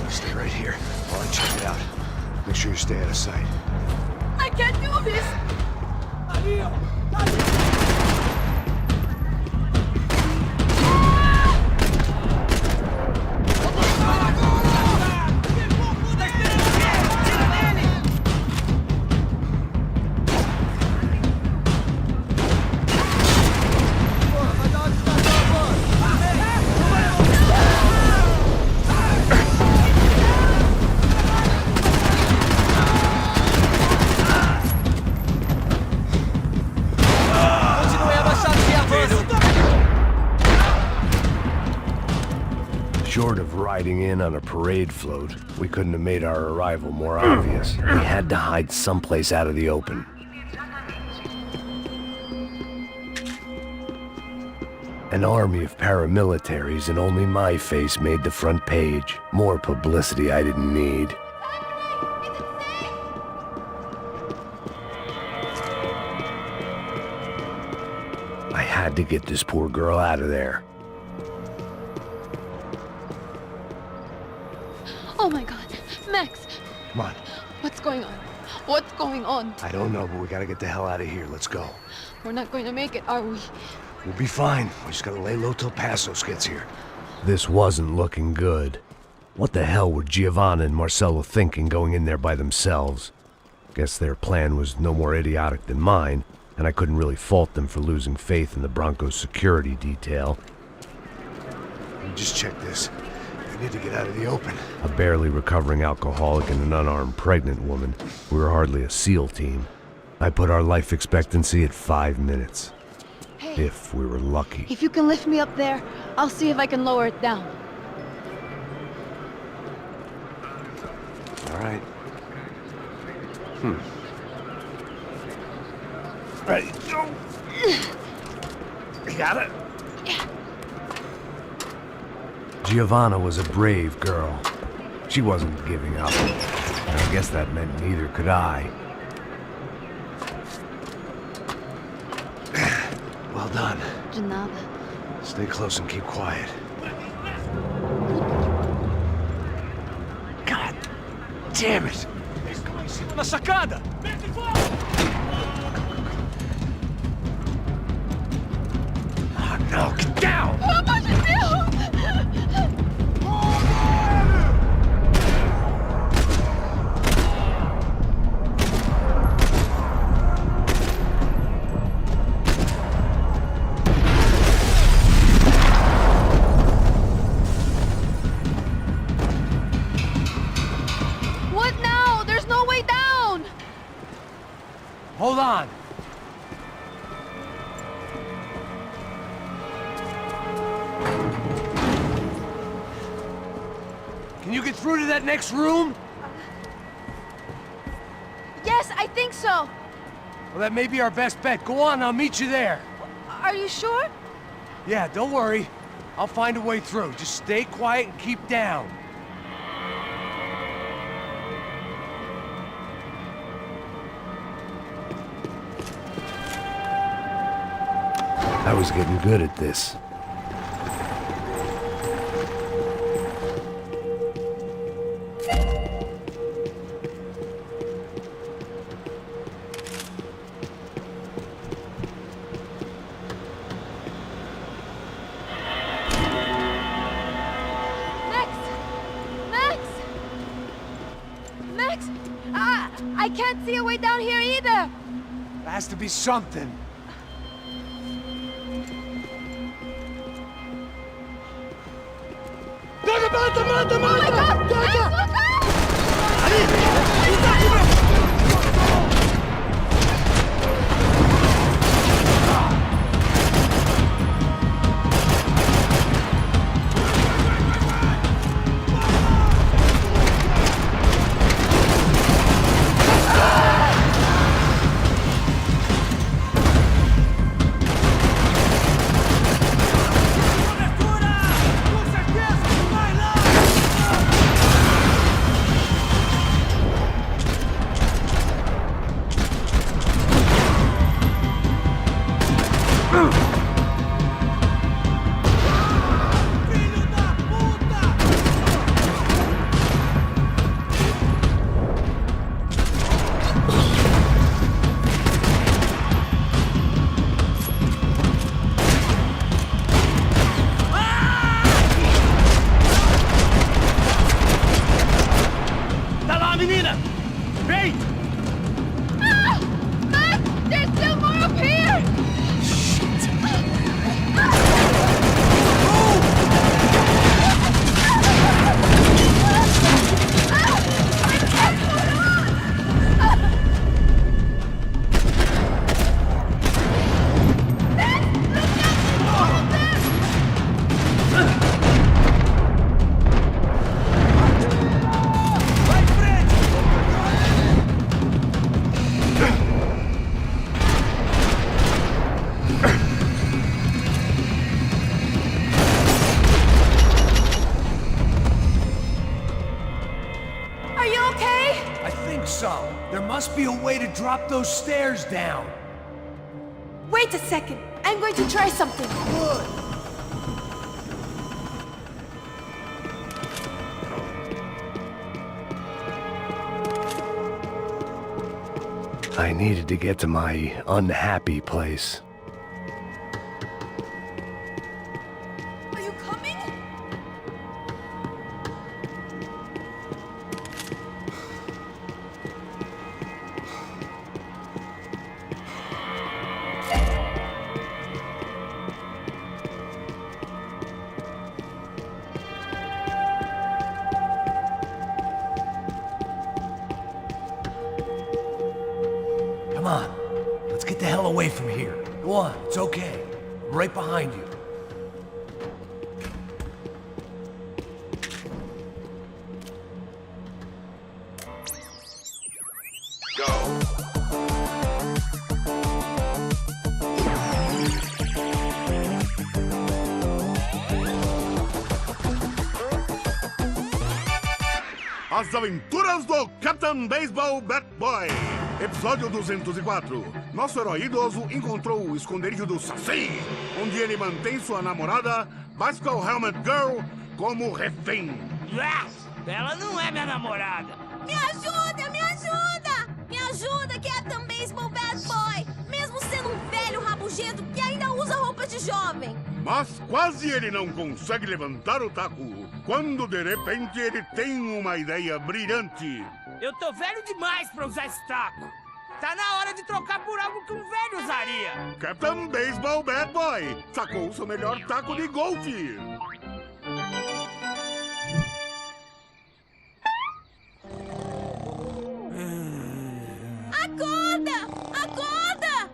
Stay right here while I check it out. Make sure you stay out of sight. I can't do this! Short of riding in on a parade float, we couldn't have made our arrival more obvious. We had to hide someplace out of the open. An army of paramilitaries and only my face made the front page. More publicity I didn't need. I had to get this poor girl out of there. Oh my god. Max, Come on. what's going on? What's going on? I don't know, but we gotta get the hell out of here. Let's go. We're not going to make it, are we? We'll be fine. We just gotta lay low till Passos gets here. This wasn't looking good. What the hell were Giovanna and Marcello thinking going in there by themselves? Guess their plan was no more idiotic than mine, and I couldn't really fault them for losing faith in the Broncos security detail. Just check this. We need to get out of the open. A barely recovering alcoholic and an unarmed pregnant woman. We were hardly a SEAL team. I put our life expectancy at 5 minutes. Hey. If we were lucky. If you can lift me up there, I'll see if I can lower it down. All right. Ready, go! You got it? Giovanna was a brave girl. She wasn't giving up. And I guess that meant neither could I. Well done. De nada. Stay close and keep quiet. God damn it! Na sacada! Oh, no, get down! Pelo amor de Deus! What now? There's no way down! Hold on. Can you get through to that next room? Yes, I think so. Well, that may be our best bet. Go on, I'll meet you there. Are you sure? Yeah, don't worry. I'll find a way through. Just stay quiet and keep down. I was getting good at this. Max! I can't see a way down here either! There has to be something. Oh my God! Max, look out! drop those stairs down. Wait a second. I'm going to try something. Good. I needed to get to my unhappy place. Are you coming? Come on. Let's get the hell away from here. Go on, it's okay. I'm right behind you. As Aventuras do Captain Baseball Bat Boy. Episódio 204. Nosso herói idoso encontrou o esconderijo do Saci, onde ele mantém sua namorada, Bicycle Helmet Girl, como refém. Yes! Ela não é minha namorada. Me ajuda, me ajuda! Me ajuda, Captain Baseball Bad Boy! Mesmo sendo um velho rabugento que ainda usa roupa de jovem. Mas quase ele não consegue levantar o taco, quando de repente ele tem uma ideia brilhante. Eu tô velho demais pra usar esse taco. Tá na hora de trocar por algo que um velho usaria. Captain Baseball Bad Boy sacou seu melhor taco de golfe. Acorda! Acorda!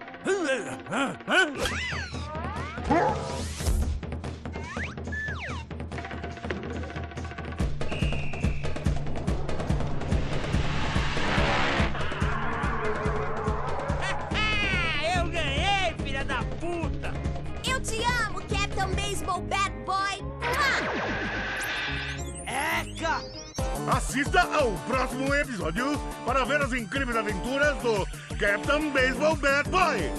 Eu ganhei, filha da puta! Eu te amo, Captain Baseball Bad Boy! Eca! Assista ao próximo episódio para ver as incríveis aventuras do Captain Baseball Bad Boy.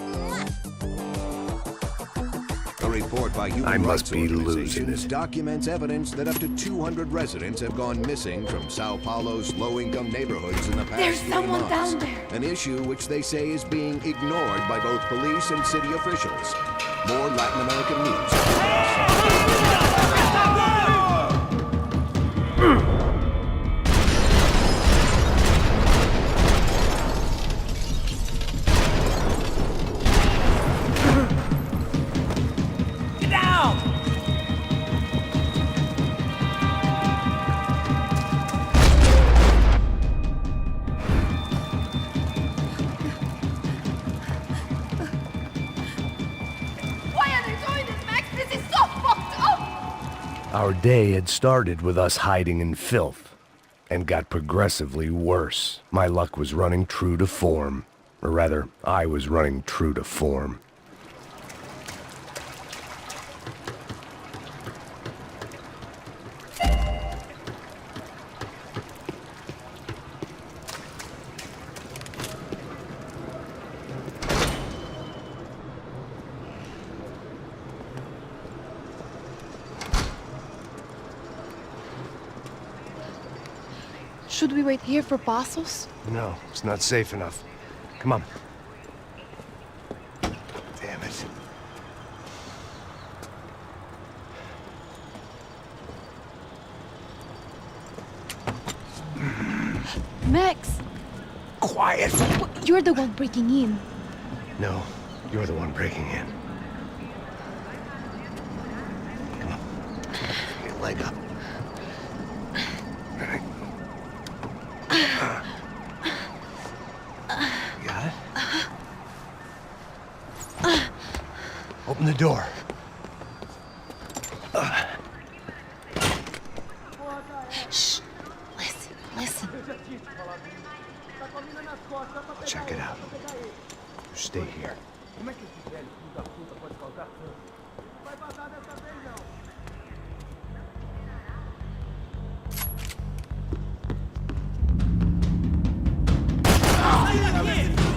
A report by human I must rights be losing organizations it. documents evidence that up to 200 residents have gone missing from Sao Paulo's low-income neighborhoods in the past There's 3 someone months. down there. An issue which they say is being ignored by both police and city officials. More Latin American news. Get down! Why are they doing this, Max? This is so fucked up! Our day had started with us hiding in filth, and got progressively worse. My luck was running true to form. Or rather, I was running true to form. Should we wait here for Passos? No, it's not safe enough. Come on. Damn it. Max! Quiet! You're the one breaking in. No, you're the one breaking in. Come on. Get your leg up. You got it? Open the door. Shh. Listen. Check it out. You stay here. Sai daqui!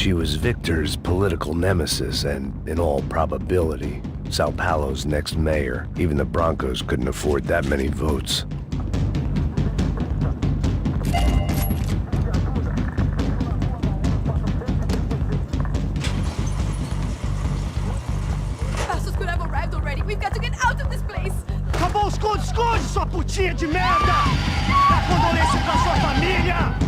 She was Victor's political nemesis and, in all probability, Sao Paulo's next mayor. Even the Broncos couldn't afford that many votes. Passos could have arrived already. We've got to get out of this place. Acabou, esconde, sua putinha de merda! Dá condolência pra sua família!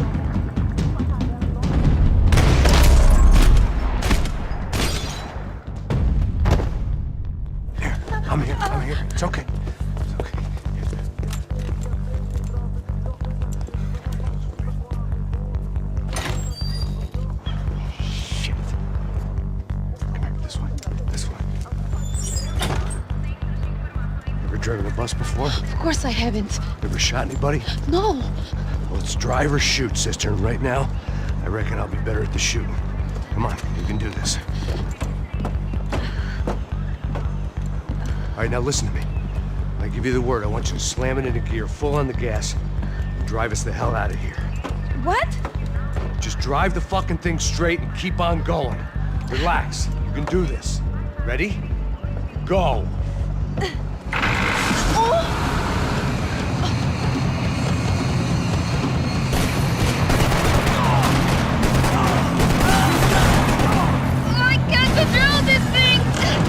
I'm here. It's okay. It's okay. Shit. Come here, this way. Ever driven a bus before? Of course I haven't. Ever shot anybody? No. Well, it's drive or shoot, sister, and right now, I reckon I'll be better at the shooting. Come on, you can do this. All right, now listen to me. I give you the word. I want you to slam it into gear, full on the gas, and drive us the hell out of here. What? Just drive the fucking thing straight and keep on going. Relax. You can do this. Ready? Go. I can't control this thing!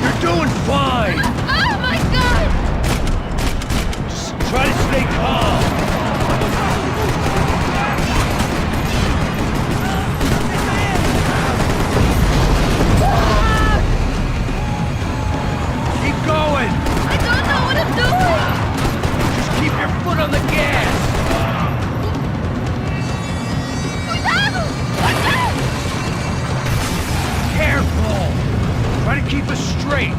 You're doing fine! Oh my god! Just try to stay calm. Keep going! I don't know what I'm doing! Just keep your foot on the gas! Careful! Try to keep us straight!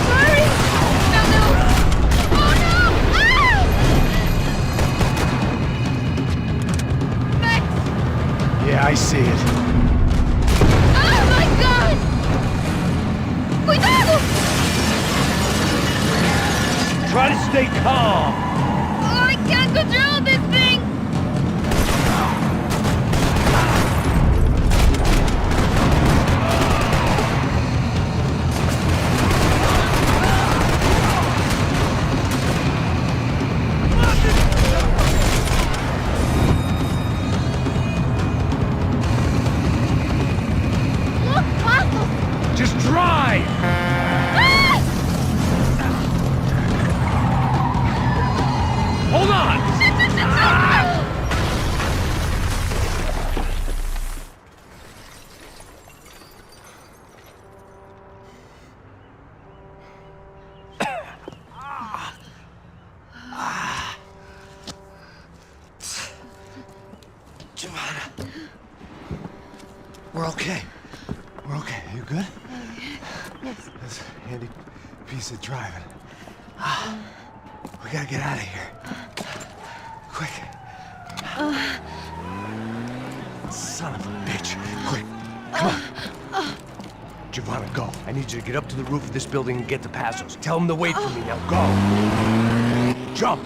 Hurry! No! Oh no! Ah! Max! Yeah, I see it. Oh my god! Cuidado! Try to stay calm! Oh, I can't control this thing! Look, Passos! Just drive! Ah! Hold on! Giovanna. We're okay. We're okay. You good? Yes. That's a handy piece of driving. We gotta get out of here. Quick. Son of a bitch. Quick. Come on. Giovanna, go. I need you to get up to the roof of this building and get to Passos. Tell them to wait for me. Now go. Jump.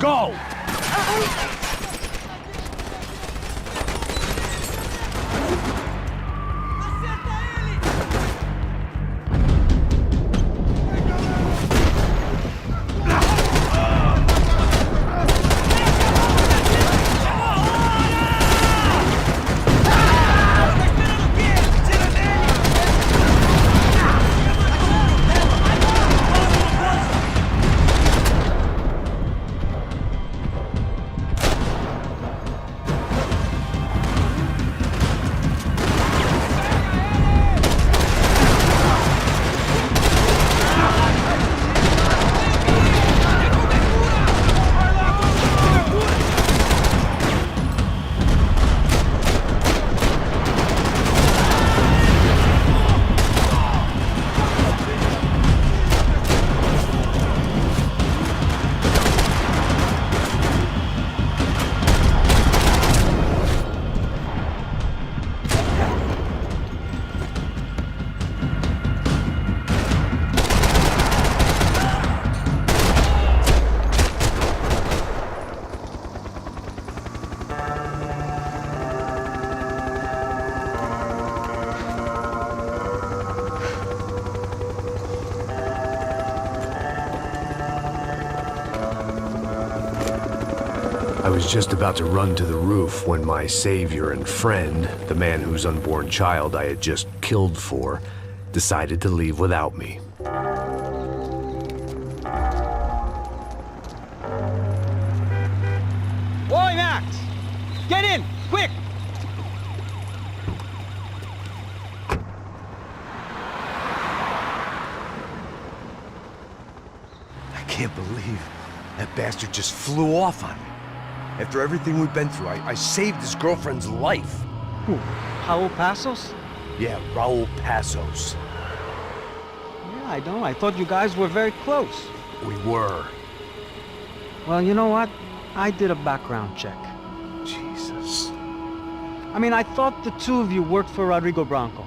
Go. was just about to run to the roof when my savior and friend, the man whose unborn child I had just killed for, decided to leave without me. Boy, Max! Get in! Quick! I can't believe that bastard just flew off on me. After everything we've been through, I saved his girlfriend's life. Who? Raul Passos? Yeah, Raul Passos. Yeah, I know. I thought you guys were very close. We were. Well, you know what? I did a background check. Jesus. I mean, I thought the two of you worked for Rodrigo Branco.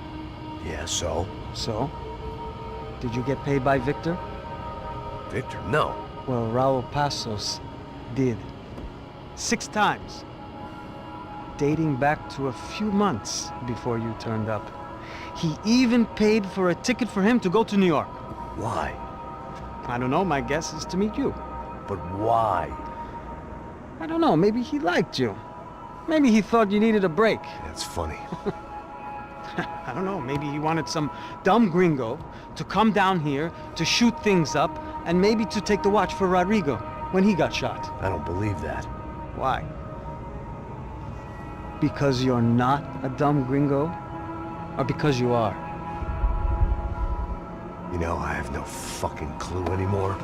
Yeah, so? So? Did you get paid by Victor? Victor? No. Well, Raul Passos did. 6 times. Dating back to a few months before you turned up. He even paid for a ticket for him to go to New York. Why? I don't know, my guess is to meet you. But why? I don't know, maybe he liked you. Maybe he thought you needed a break. That's funny. I don't know, maybe he wanted some dumb gringo to come down here to shoot things up and maybe to take the watch for Rodrigo when he got shot. I don't believe that. Why? Because you're not a dumb gringo? Or because you are? You know, I have no fucking clue anymore.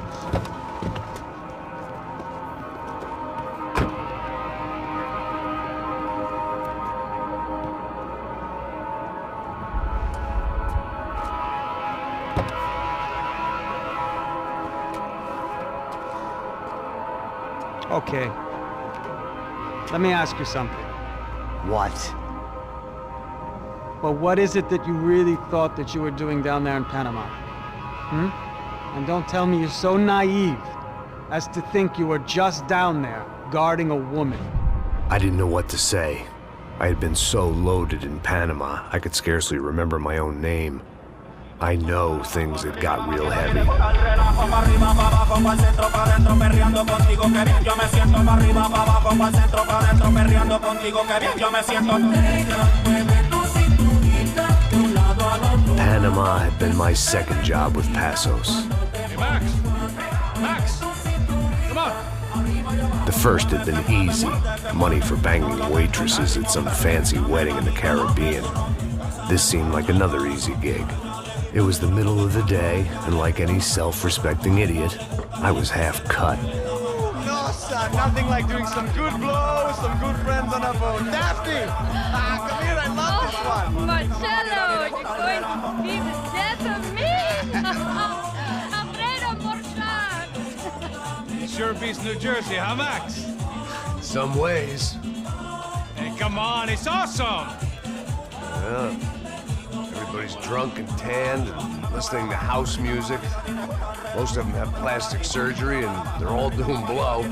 Okay. Let me ask you something. What? Well, what is it that you really thought that you were doing down there in Panama? And don't tell me you're so naive as to think you were just down there guarding a woman. I didn't know what to say. I had been so loaded in Panama, I could scarcely remember my own name. I know things had got real heavy. Panama had been my second job with Passos. Hey, Max! Max! Come on! The first had been easy. Money for banging waitresses at some fancy wedding in the Caribbean. This seemed like another easy gig. It was the middle of the day, and like any self-respecting idiot, I was half cut. No, son, nothing like doing some good blows, some good friends on a boat. Daphne! Come here, I love this one. Marcello, you're going to be the death of me? Alfredo Morchan! It sure beats New Jersey, huh, Max? In some ways. Hey, come on, it's awesome! Yeah. Everybody's drunk and tanned and listening to house music. Most of them have plastic surgery and they're all doing blow.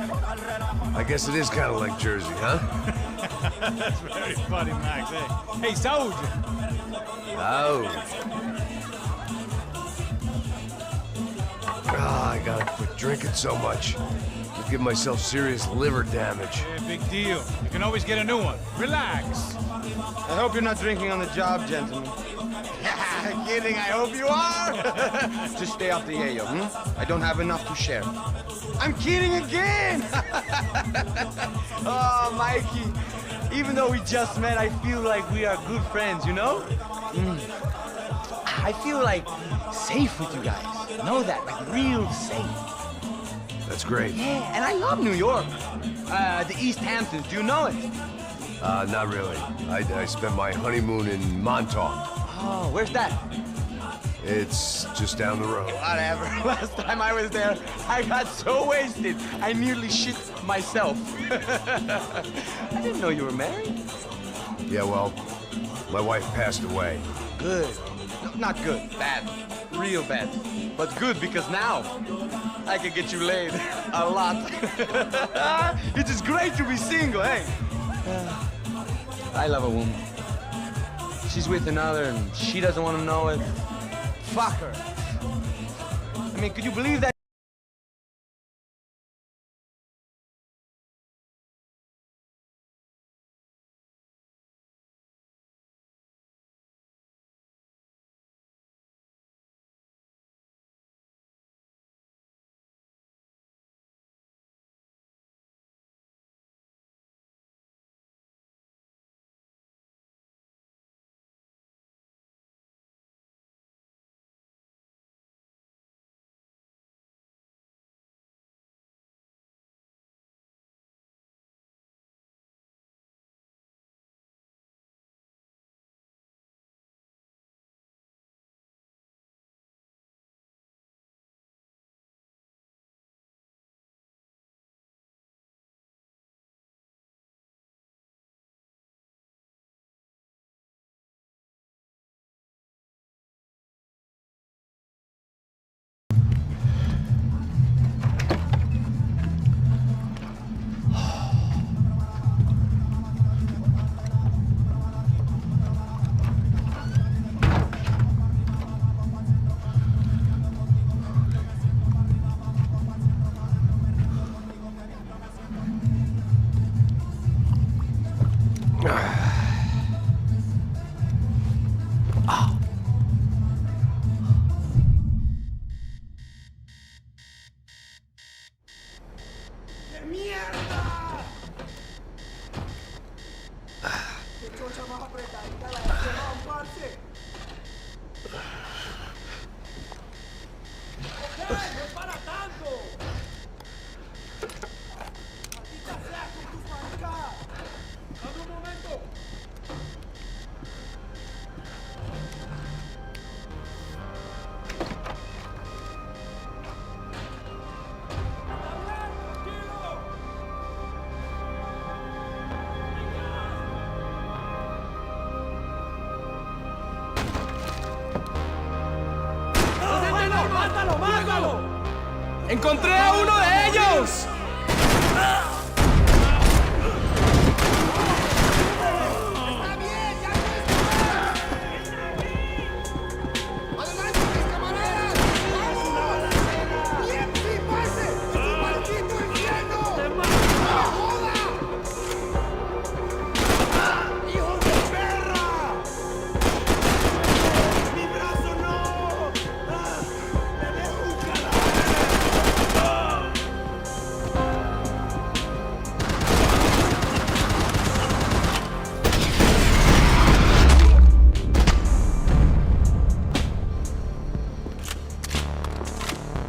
I guess it is kind of like Jersey, huh? That's very funny, Max. Hey, Saúde! I gotta quit drinking so much. Could give myself serious liver damage. Yeah, big deal. You can always get a new one. Relax. I hope you're not drinking on the job, gentlemen. Kidding, I hope you are. Just stay off the yayo, I don't have enough to share. I'm kidding again! Oh, Mikey, even though we just met, I feel like we are good friends, you know? I feel like safe with you guys. Know that, like real safe. That's great. Yeah, and I love New York. The East Hamptons, do you know it? Not really. I spent my honeymoon in Montauk. Oh, where's that? It's just down the road. Whatever. Last time I was there, I got so wasted, I nearly shit myself. I didn't know you were married. Yeah, well, my wife passed away. Good. No, not good. Bad. Real bad. But good because now I can get you laid a lot. It is great to be single, hey? I love a woman. She's with another and she doesn't want to know it. Fuck her. I mean, could you believe that? ¡Mátalo, mátalo! ¡Encontré a uno de ellos!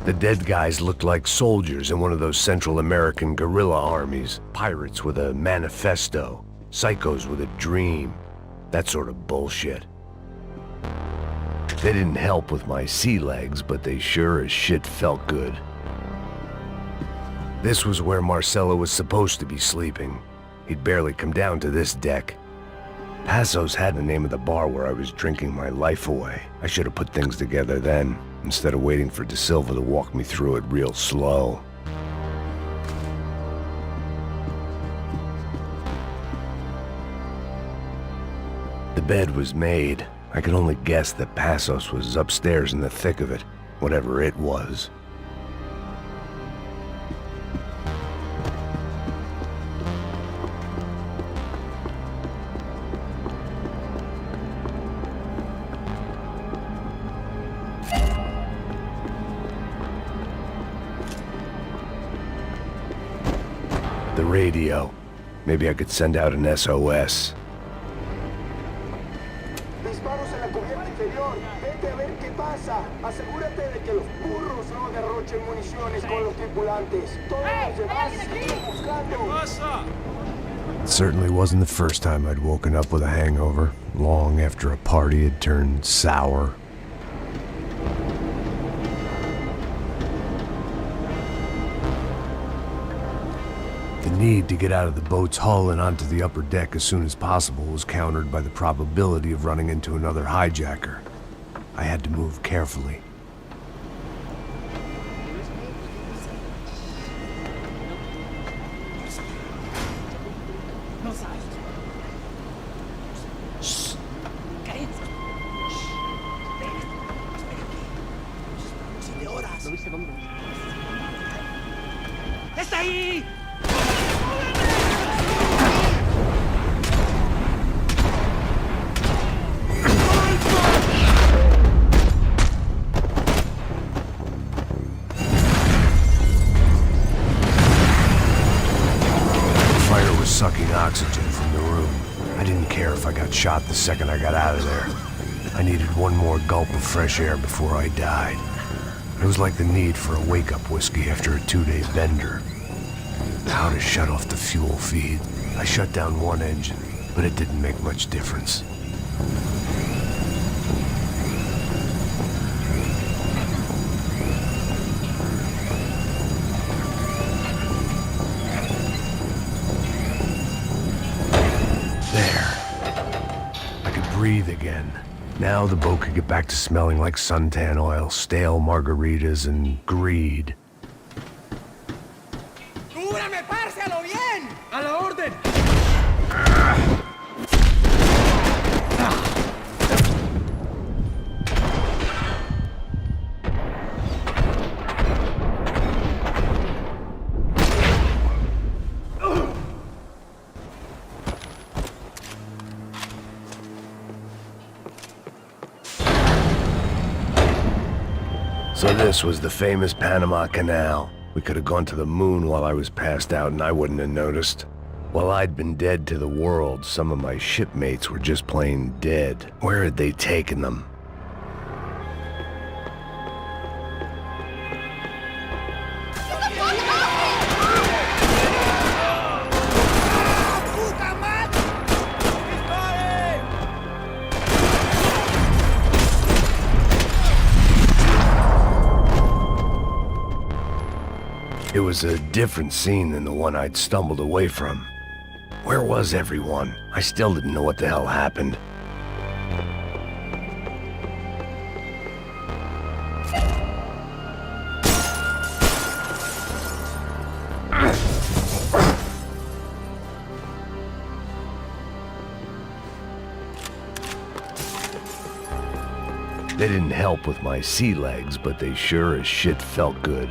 The dead guys looked like soldiers in one of those Central American guerrilla armies. Pirates with a manifesto. Psychos with a dream. That sort of bullshit. They didn't help with my sea legs, but they sure as shit felt good. This was where Marcelo was supposed to be sleeping. He'd barely come down to this deck. Passos had the name of the bar where I was drinking my life away. I should have put things together then, instead of waiting for De Silva to walk me through it real slow. The bed was made. I could only guess that Passos was upstairs in the thick of it, whatever it was. The radio. Maybe I could send out an SOS. Disparos en la cubierta inferior. Vete a ver qué pasa. Asegúrate de que los burros no derrochen municiones con los tripulantes. Todos los demás siguen buscando. It certainly wasn't the first time I'd woken up with a hangover, long after a party had turned sour. The need to get out of the boat's hull and onto the upper deck as soon as possible was countered by the probability of running into another hijacker. I had to move carefully. ¡Está ahí! Sucking oxygen from the room. I didn't care if I got shot the second I got out of there. I needed one more gulp of fresh air before I died. It was like the need for a wake-up whiskey after a 2-day bender. How to shut off the fuel feed. I shut down one engine, but it didn't make much difference. Breathe again. Now the boat could get back to smelling like suntan oil, stale margaritas, and greed. ¡Cúbrame, parce, a lo bien! ¡A la orden! So this was the famous Panama Canal. We could have gone to the moon while I was passed out and I wouldn't have noticed. While I'd been dead to the world, some of my shipmates were just plain dead. Where had they taken them? It was a different scene than the one I'd stumbled away from. Where was everyone? I still didn't know what the hell happened. They didn't help with my sea legs, but they sure as shit felt good.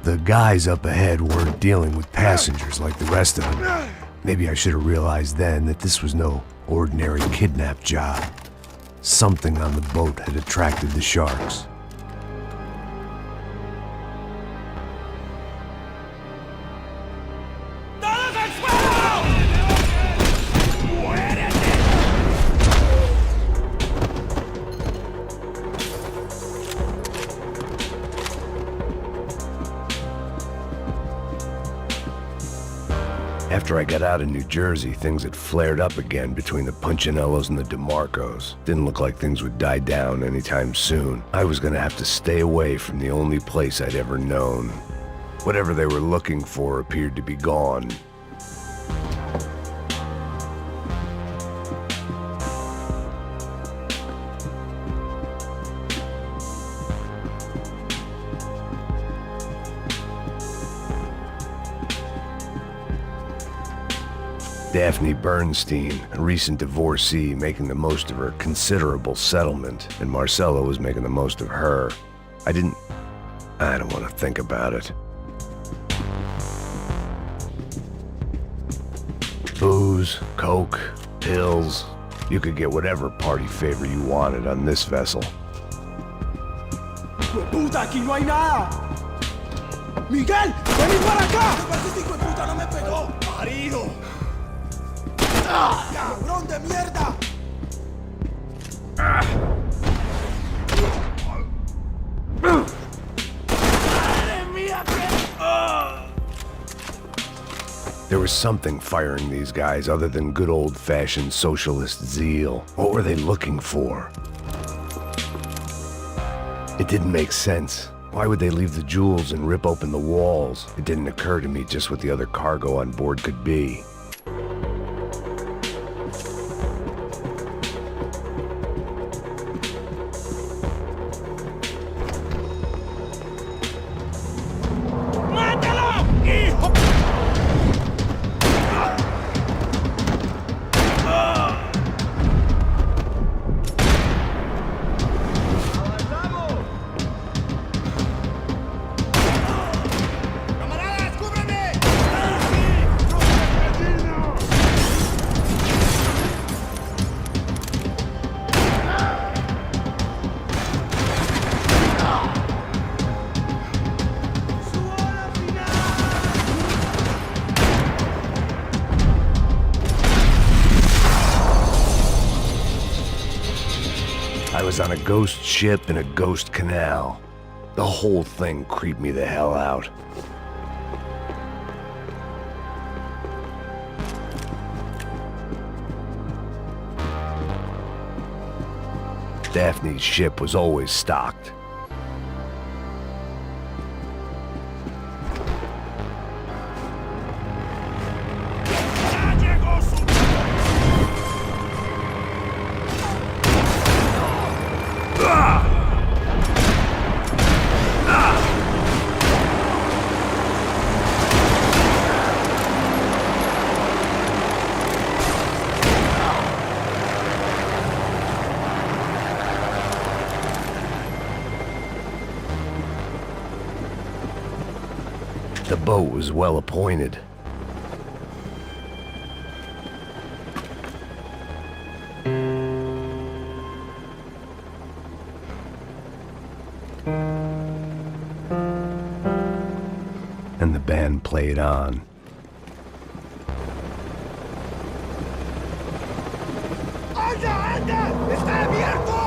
The guys up ahead weren't dealing with passengers like the rest of them. Maybe I should have realized then that this was no ordinary kidnap job. Something on the boat had attracted the sharks. After I got out of New Jersey, things had flared up again between the Punchinellos and the DeMarcos. Didn't look like things would die down anytime soon. I was gonna have to stay away from the only place I'd ever known. Whatever they were looking for appeared to be gone. Daphne Bernstein, a recent divorcee, making the most of her considerable settlement, and Marcella was making the most of her. I don't want to think about it. Booze, coke, pills. You could get whatever party favor you wanted on this vessel. ¡Puta, aquí no hay nada! ¡Miguel, vení para acá! ¡Este hijo de puta no me pegó! ¡Marido! ¡Ah! ¡Cabrón de mierda! ¡Madre mía, There was something firing these guys other than good old-fashioned socialist zeal. What were they looking for? It didn't make sense. Why would they leave the jewels and rip open the walls? It didn't occur to me just what the other cargo on board could be. I was on a ghost ship in a ghost canal. The whole thing creeped me the hell out. Daphne's ship was always stocked. The boat was well appointed. And the band played on. ¡Anda, anda! ¡Está abierto!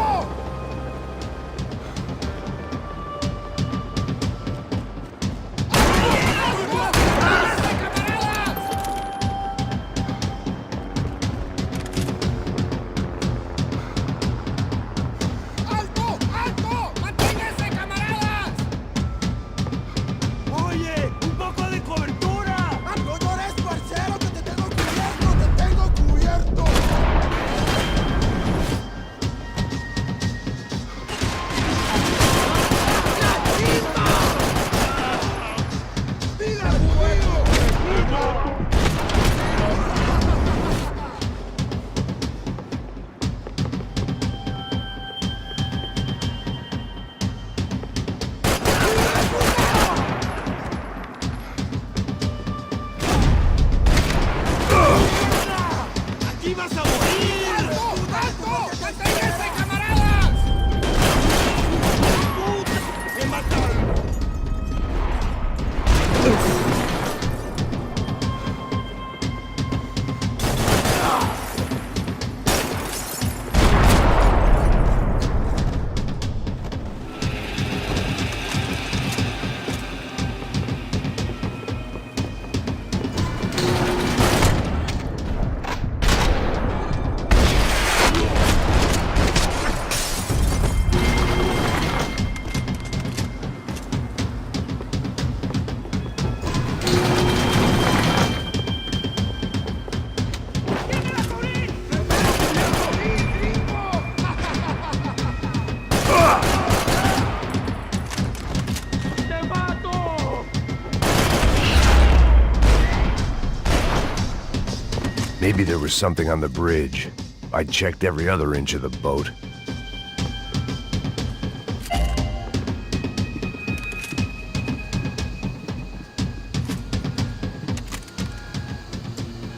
Maybe there was something on the bridge. I checked every other inch of the boat.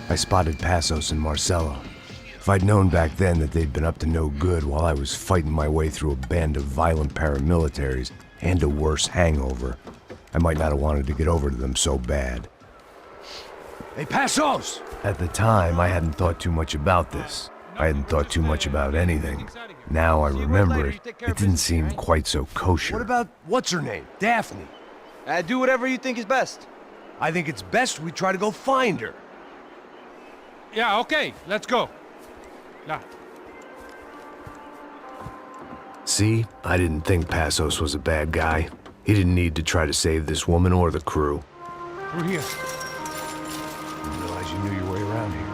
I spotted Passos and Marcelo. If I'd known back then that they'd been up to no good while I was fighting my way through a band of violent paramilitaries and a worse hangover, I might not have wanted to get over to them so bad. Hey, Passos! At the time, I hadn't thought too much about this. I hadn't thought too much about anything. Now I remember it, it didn't seem quite so kosher. What about, what's her name? Daphne? Do whatever you think is best. I think it's best we try to go find her. Yeah, okay, let's go. Nah. See? I didn't think Passos was a bad guy. He didn't need to try to save this woman or the crew. Through here. Didn't realize you knew your way around here.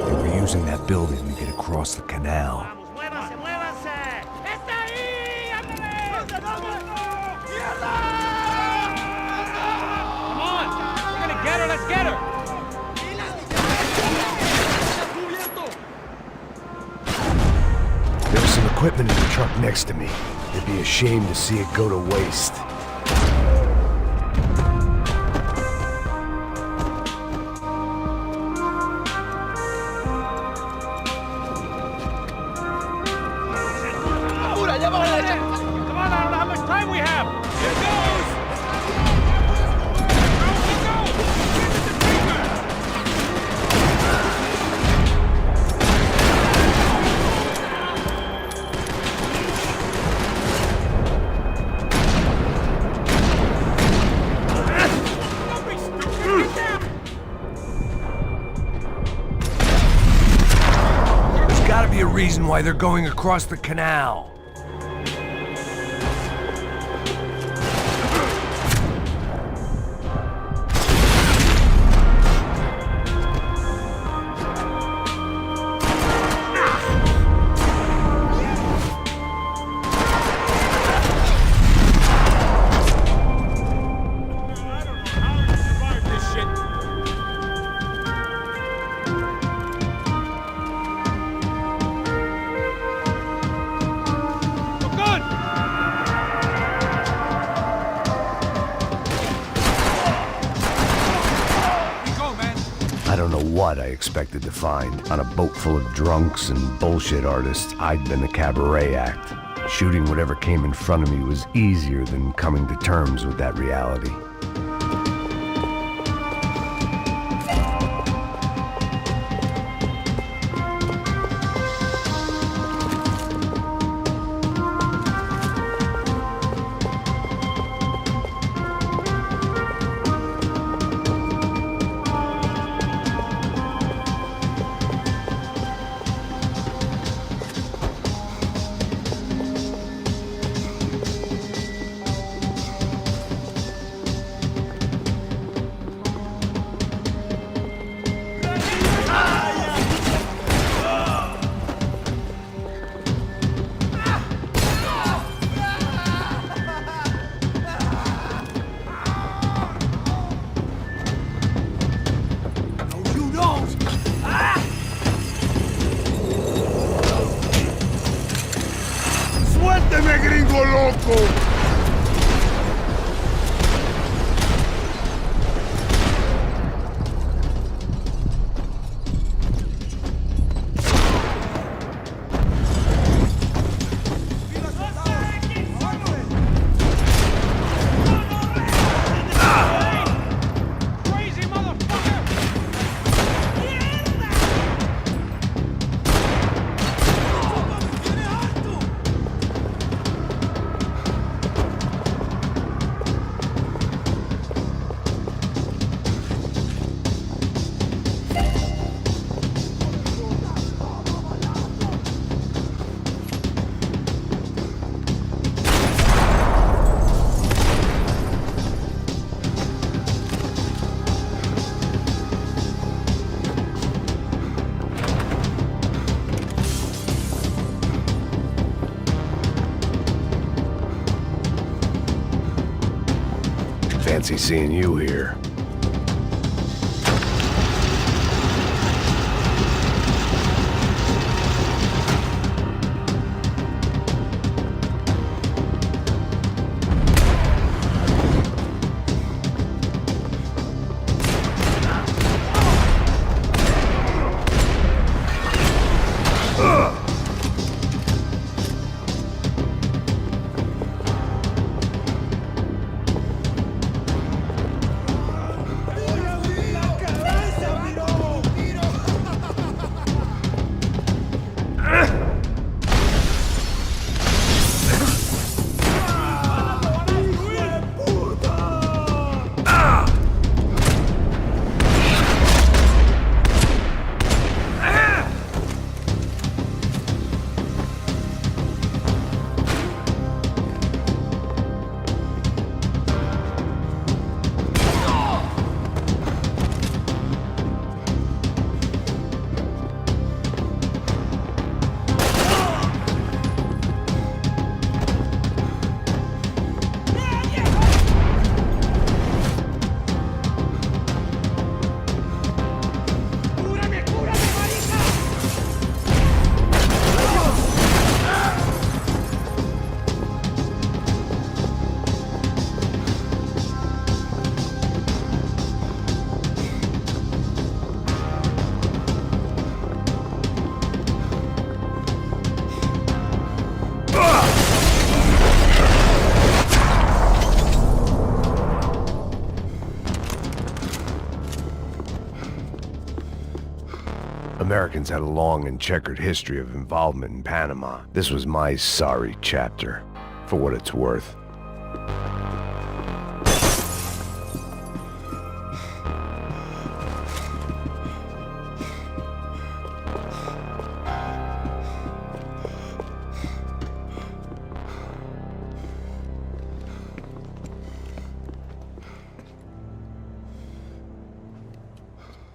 They were using that building to get across the canal. Get her, let's get her! There was some equipment in the truck next to me. It'd be a shame to see it go to waste. Come on, I don't know how much time we have! Here goes! A reason why they're going across the canal. I don't know what I expected to find. On a boat full of drunks and bullshit artists, I'd been the cabaret act. Shooting whatever came in front of me was easier than coming to terms with that reality. ¡Suélteme, gringo loco! fancy seeing you here. Americans had a long and checkered history of involvement in Panama. This was my sorry chapter, for what it's worth.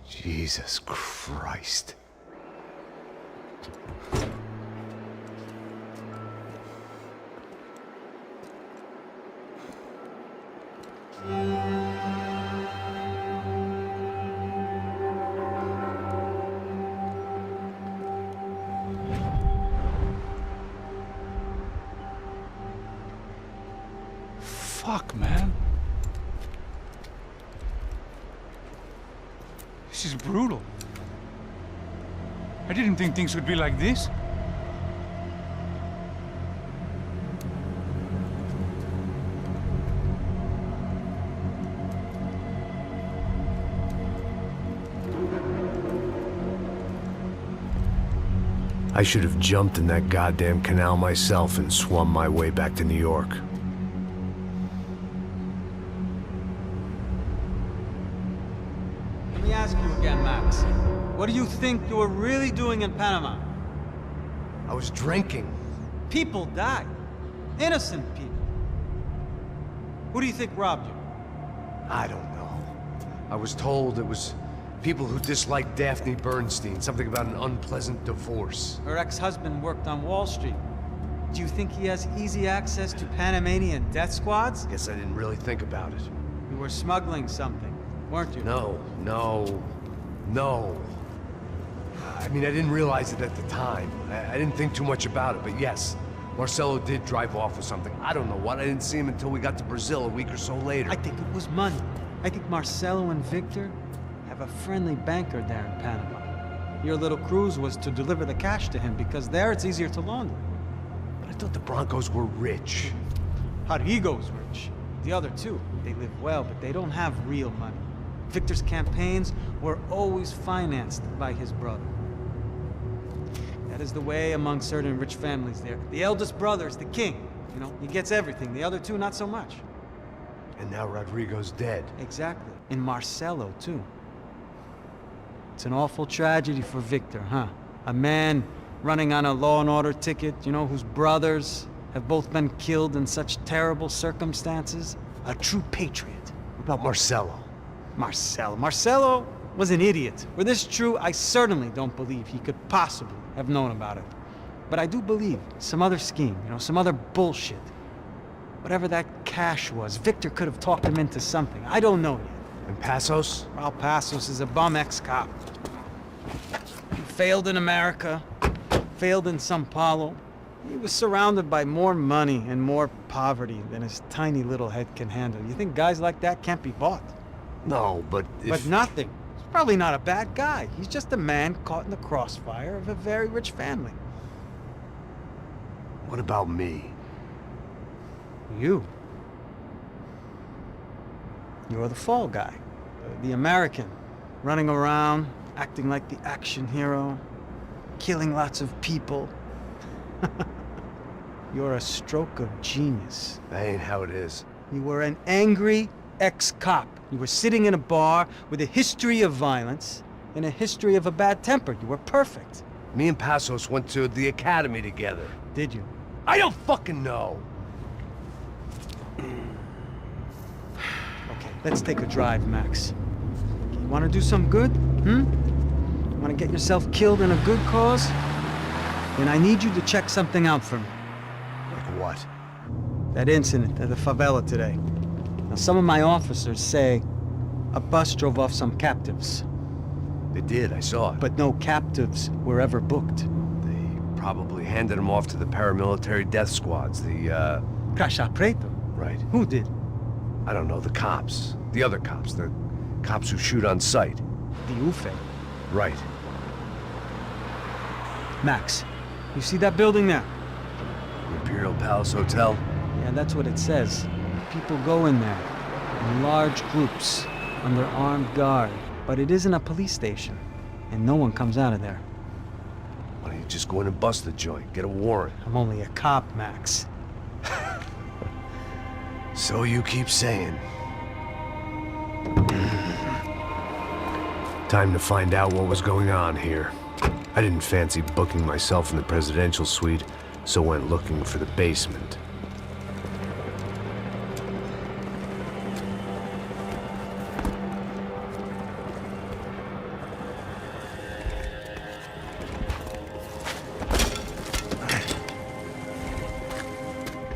Jesus Christ. Fuck, man. This is brutal. I didn't think things would be like this. I should have jumped in that goddamn canal myself and swum my way back to New York. Let me ask you again, Max. What do you think you were really doing in Panama? I was drinking. People died. Innocent people. Who do you think robbed you? I don't know. I was told it was people who disliked Daphne Bernstein, something about an unpleasant divorce. Her ex-husband worked on Wall Street. Do you think he has easy access to Panamanian death squads? Guess I didn't really think about it. You were smuggling something, weren't you? No. I mean, I didn't realize it at the time. I didn't think too much about it, but yes, Marcelo did drive off with something. I don't know what. I didn't see him until we got to Brazil a week or so later. I think it was money. I think Marcelo and Victor have a friendly banker there in Panama. Your little cruise was to deliver the cash to him because there it's easier to launder. But I thought the Broncos were rich. Rodrigo's rich. The other two, they live well, but they don't have real money. Victor's campaigns were always financed by his brother. That is the way among certain rich families there. The eldest brother is the king. You know, he gets everything. The other two, not so much. And now Rodrigo's dead. Exactly. And Marcelo, too. It's an awful tragedy for Victor, huh? A man running on a law and order ticket, you know, whose brothers have both been killed in such terrible circumstances. A true patriot. What about Marcelo? Marcelo was an idiot. Were this true, I certainly don't believe he could possibly have known about it. But I do believe some other scheme, you know, some other bullshit. Whatever that cash was, Victor could have talked him into something. I don't know yet. And Passos? Well, Passos is a bum ex-cop. He failed in America, failed in Sao Paulo. He was surrounded by more money and more poverty than his tiny little head can handle. You think guys like that can't be bought? No, but if... But nothing. He's probably not a bad guy. He's just a man caught in the crossfire of a very rich family. What about me? You. You're the fall guy. The American. Running around, acting like the action hero. Killing lots of people. You're a stroke of genius. That ain't how it is. You were an angry ex-cop. You were sitting in a bar with a history of violence and a history of a bad temper. You were perfect. Me and Passos went to the academy together. Did you? I don't fucking know. Okay, let's take a drive, Max. You want to do some good? You want to get yourself killed in a good cause? Then I need you to check something out for me. Like what? That incident at the favela today. Now, some of my officers say a bus drove off some captives. They did, I saw it. But no captives were ever booked. They probably handed them off to the paramilitary death squads, the, Caixa Preto? Right. Who did? I don't know, the cops. The other cops, the cops who shoot on sight. The UFE. Right. Max, you see that building there? The Imperial Palace Hotel? Yeah, that's what it says. People go in there, in large groups, under armed guard. But it isn't a police station, and no one comes out of there. Why don't you just go in and bust the joint, get a warrant? I'm only a cop, Max. So you keep saying. Time to find out what was going on here. I didn't fancy booking myself in the presidential suite, so went looking for the basement.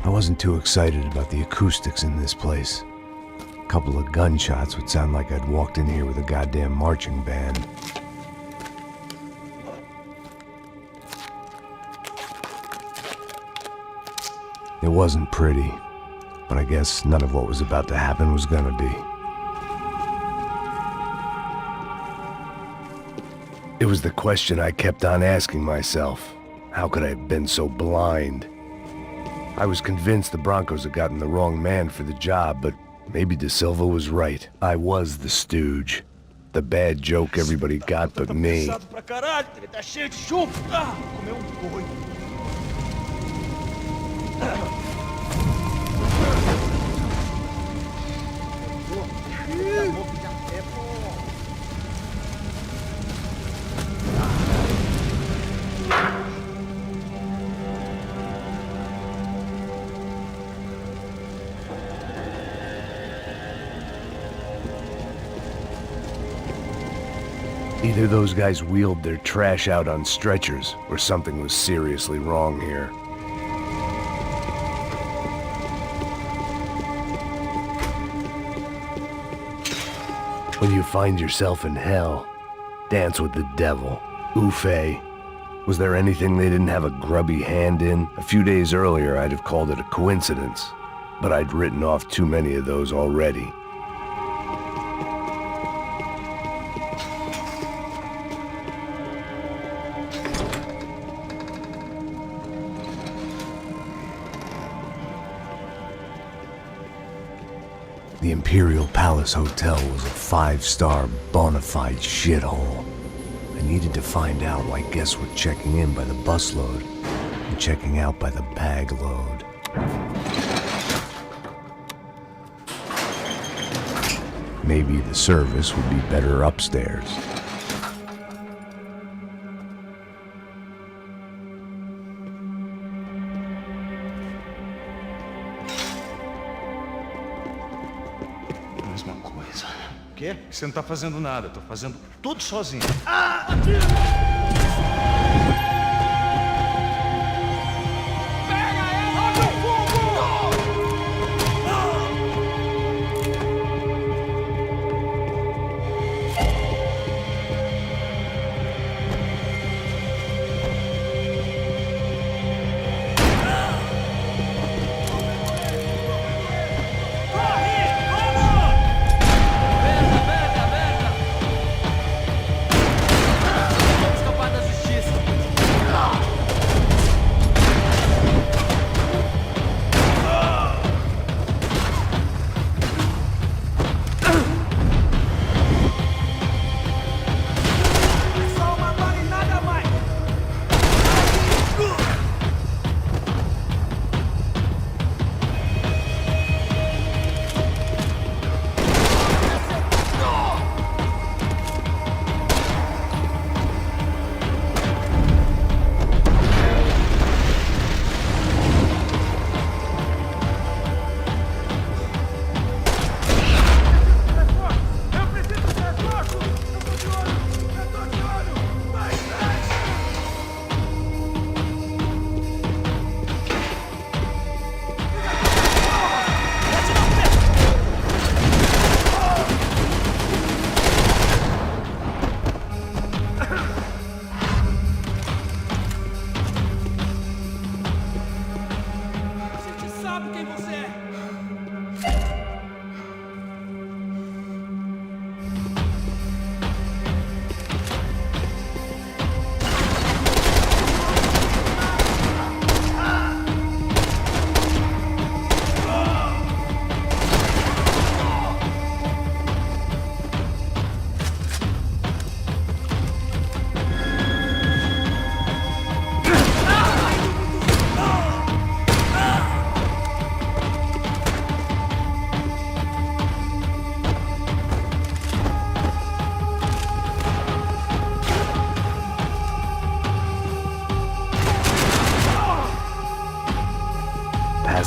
I wasn't too excited about the acoustics in this place. A couple of gunshots would sound like I'd walked in here with a goddamn marching band. It wasn't pretty, but I guess none of what was about to happen was gonna be. It was the question I kept on asking myself. How could I have been so blind? I was convinced the Broncos had gotten the wrong man for the job, but maybe De Silva was right. I was the stooge. The bad joke everybody got but me. Either those guys wheeled their trash out on stretchers, or something was seriously wrong here. When you find yourself in hell, dance with the devil. Ufe. Was there anything they didn't have a grubby hand in? A few days earlier, I'd have called it a coincidence, but I'd written off too many of those already. The Imperial Palace Hotel was a 5-star bona fide shithole. I needed to find out why guests were checking in by the busload and checking out by the bag load. Maybe the service would be better upstairs. Quê? Você não tá fazendo nada, eu tô fazendo tudo sozinho. sabe quem você é.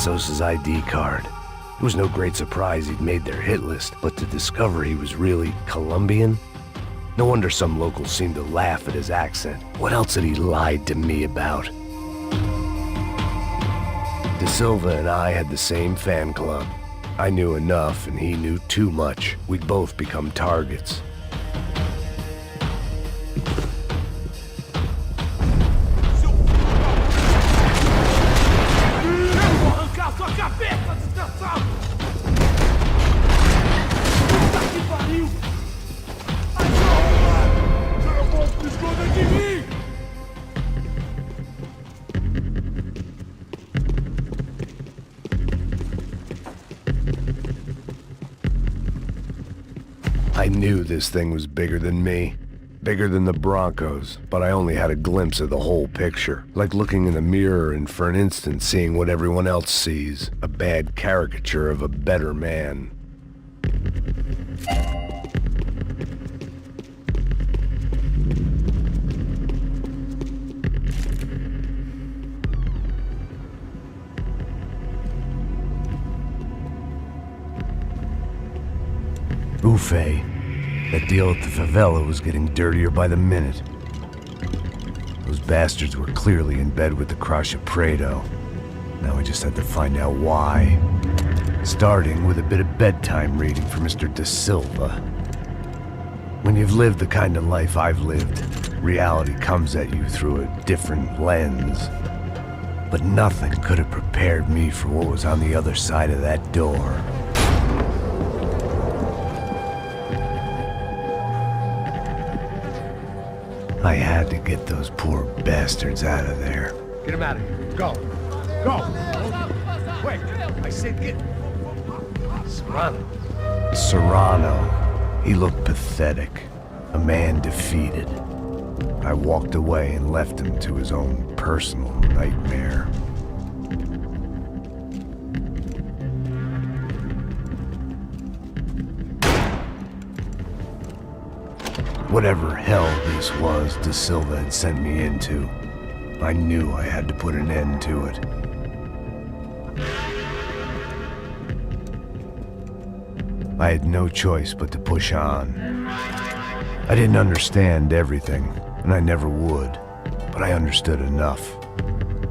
Passos' ID card. It was no great surprise he'd made their hit list, but to discover he was really Colombian? No wonder some locals seemed to laugh at his accent. What else had he lied to me about? De Silva and I had the same fan club. I knew enough and he knew too much. We'd both become targets. I knew this thing was bigger than me, bigger than the Broncos, but I only had a glimpse of the whole picture, like looking in the mirror and for an instant seeing what everyone else sees, a bad caricature of a better man. Ufe. That deal at the favela was getting dirtier by the minute. Those bastards were clearly in bed with the Crash of Prado. Now I just had to find out why. Starting with a bit of bedtime reading for Mr. De Silva. When you've lived the kind of life I've lived, reality comes at you through a different lens. But nothing could have prepared me for what was on the other side of that door. I had to get those poor bastards out of there. Get him out of here. Go. Go. Quick. I said get... Serrano. Serrano. He looked pathetic. A man defeated. I walked away and left him to his own personal nightmare. Whatever hell this was De Silva had sent me into, I knew I had to put an end to it. I had no choice but to push on. I didn't understand everything, and I never would, but I understood enough.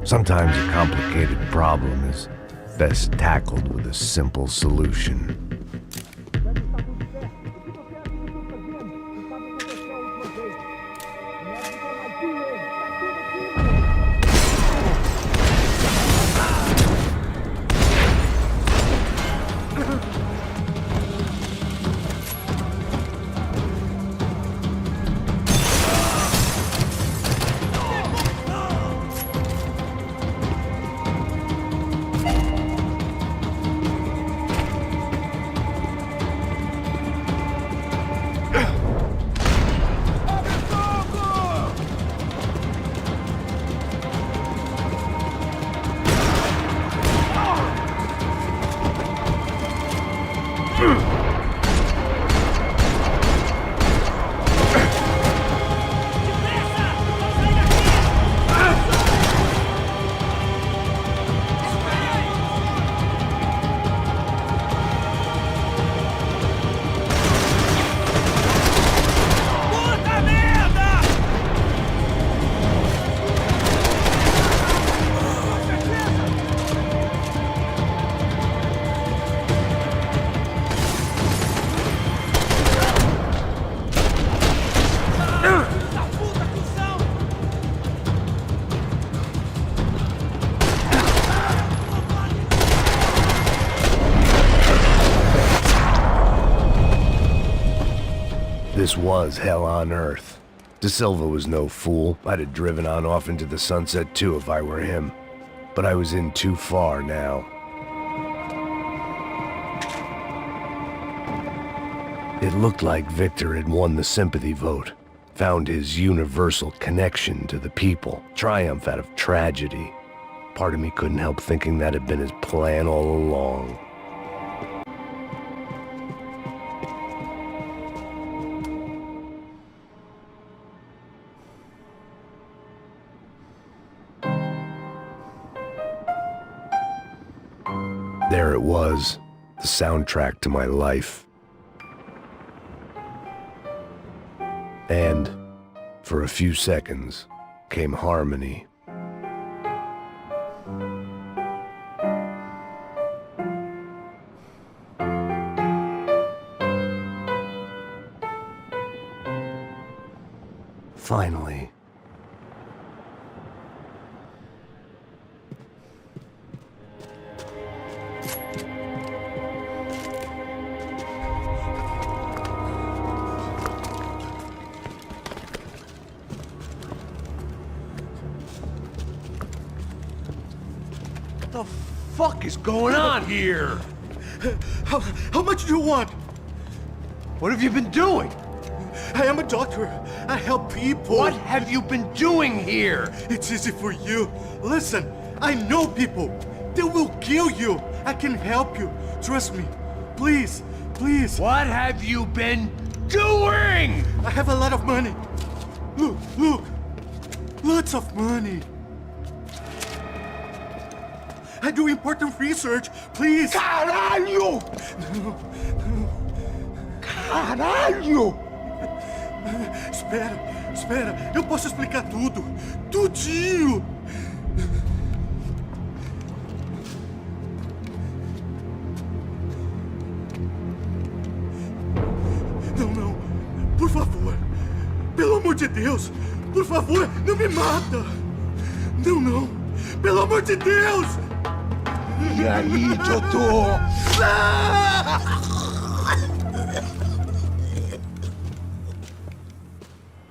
Sometimes a complicated problem is best tackled with a simple solution. This was hell on earth. De Silva was no fool. I'd have driven on off into the sunset too if I were him. But I was in too far now. It looked like Victor had won the sympathy vote, found his universal connection to the people, triumph out of tragedy. Part of me couldn't help thinking that had been his plan all along. There it was, the soundtrack to my life. And, for a few seconds, came harmony. Finally. What the fuck is going on here? How much do you want? What have you been doing? I am a doctor. I help people. What have you been doing here? It's easy for you. Listen, I know people. They will kill you. I can help you. Trust me. Please, please. What have you been doing? I have a lot of money. Look, look. Lots of money. I do important research. Please. Caralho! No, no. Caralho! Espera. Eu posso explicar tudo. Tudinho. Não. Por favor. Pelo amor de Deus. Por favor, não me mata. Não. Pelo amor de Deus. E aí, doutor?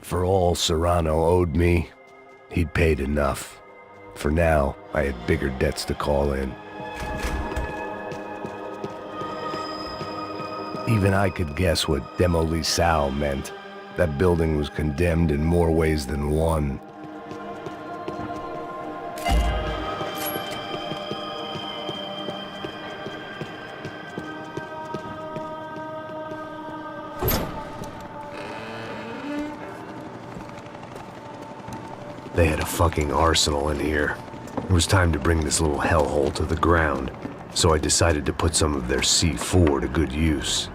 For all Serrano owed me, he'd paid enough. For now, I had bigger debts to call in. Even I could guess what demolissao meant. That building was condemned in more ways than one. They had a fucking arsenal in here. It was time to bring this little hellhole to the ground, so I decided to put some of their C4 to good use.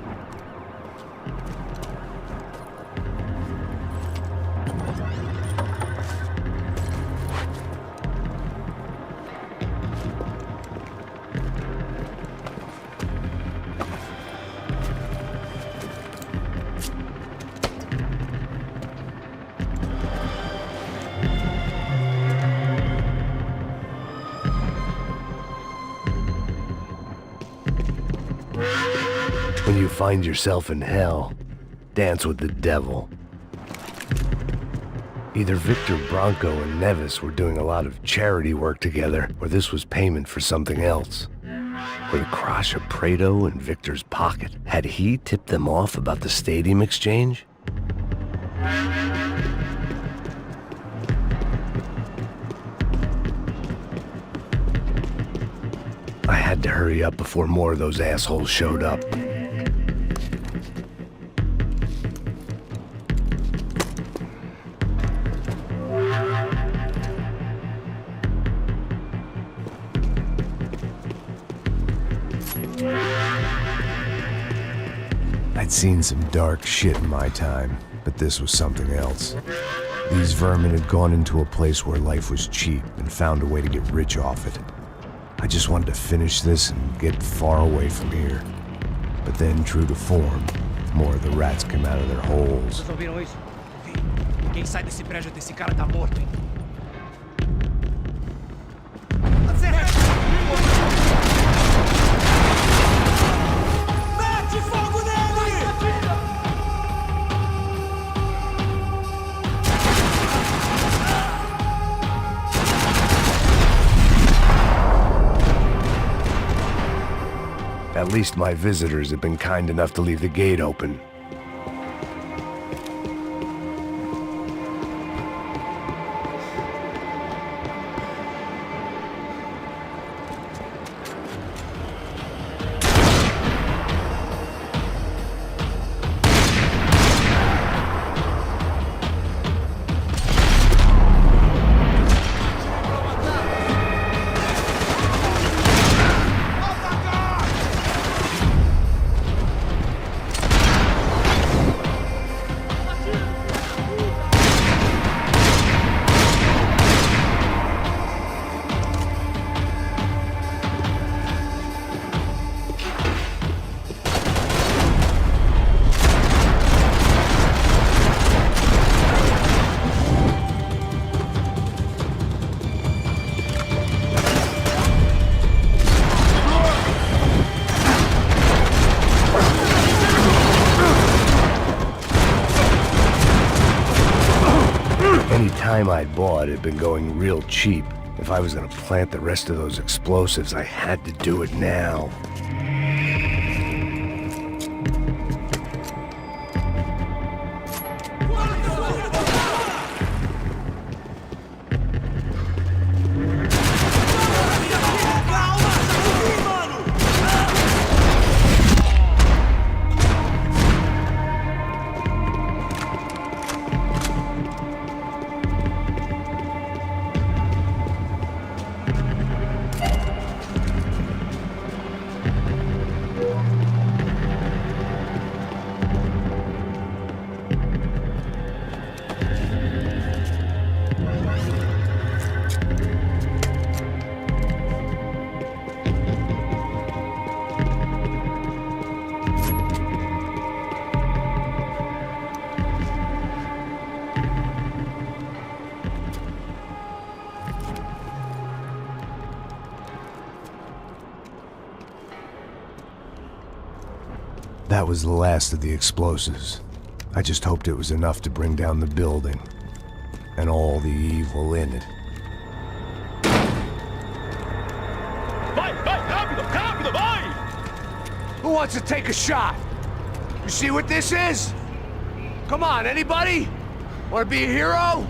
When you find yourself in hell, dance with the devil. Either Victor Bronco and Nevis were doing a lot of charity work together, or this was payment for something else. Were the crotch of Prado in Victor's pocket? Had he tipped them off about the stadium exchange? I had to hurry up before more of those assholes showed up. I'd seen some dark shit in my time, but this was something else. These vermin had gone into a place where life was cheap and found a way to get rich off it. I just wanted to finish this and get far away from here. But then, true to form, more of the rats came out of their holes. Vocês ouviram isso? Quem sai desse prédio desse cara tá morto, hein? Mete fogo nele! At least my visitors have been kind enough to leave the gate open. Any time I'd bought had been going real cheap. If I was gonna plant the rest of those explosives, I had to do it now. That was the last of the explosives. I just hoped it was enough to bring down the building and all the evil in it. Vai, rápido, rápido, vai! Who wants to take a shot? You see what this is? Come on, anybody? Want to be a hero?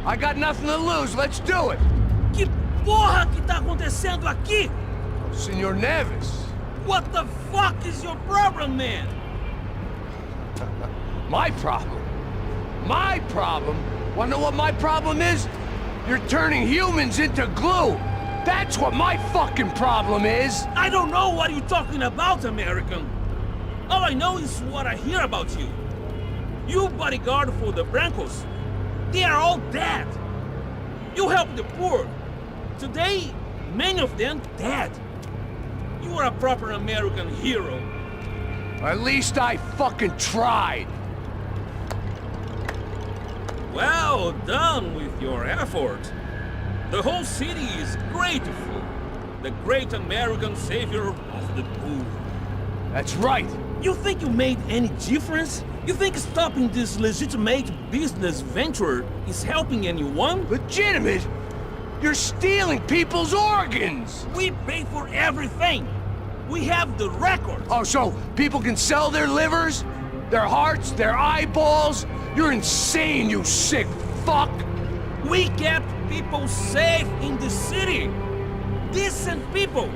I got nothing to lose, let's do it! Que porra que tá acontecendo aqui? Senor Neves. What the fuck is your problem, man? My problem? My problem? Wanna know what my problem is? You're turning humans into glue! That's what my fucking problem is! I don't know what you're talking about, American. All I know is what I hear about you. You bodyguard for the Brancos. They are all dead. You help the poor. Today, many of them dead. You are a proper American hero. At least I fucking tried. Well done with your effort. The whole city is grateful. The great American savior of the poor. That's right. You think you made any difference? You think stopping this legitimate business venture is helping anyone? Legitimate? You're stealing people's organs! We pay for everything! We have the record! Oh, so people can sell their livers? Their hearts? Their eyeballs? You're insane, you sick fuck! We kept people safe in the city! Decent people!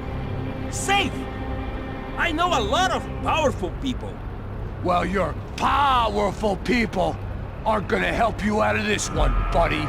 Safe! I know a lot of powerful people. Well, your powerful people aren't gonna help you out of this one, buddy.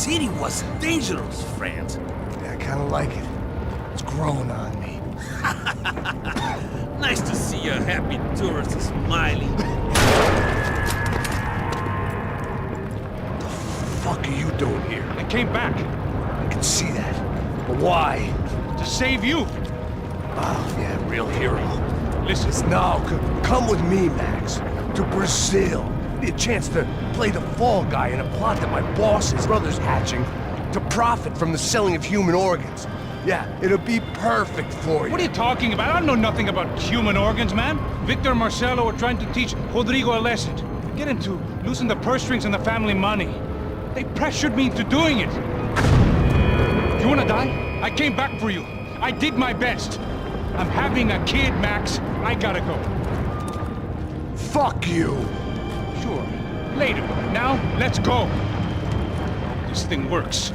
city was dangerous, friend. Yeah, I kind of like it. It's growing on me. Nice to see a happy tourist smiling. What the fuck are you doing here? I came back. I can see that. But why? To save you. Oh, yeah, real hero. Listen. No, come with me, Max. To Brazil. Be a chance to play the fall guy in a plot that my boss's brother's hatching to profit from the selling of human organs. Yeah, it'll be perfect for you. What are you talking about? I don't know nothing about human organs, man. Victor and Marcelo were trying to teach Rodrigo a lesson. Get into losing the purse strings and the family money. They pressured me into doing it. You wanna die? I came back for you. I did my best. I'm having a kid, Max. I gotta go. Fuck you. Sure. Later. Now, let's go. This thing works.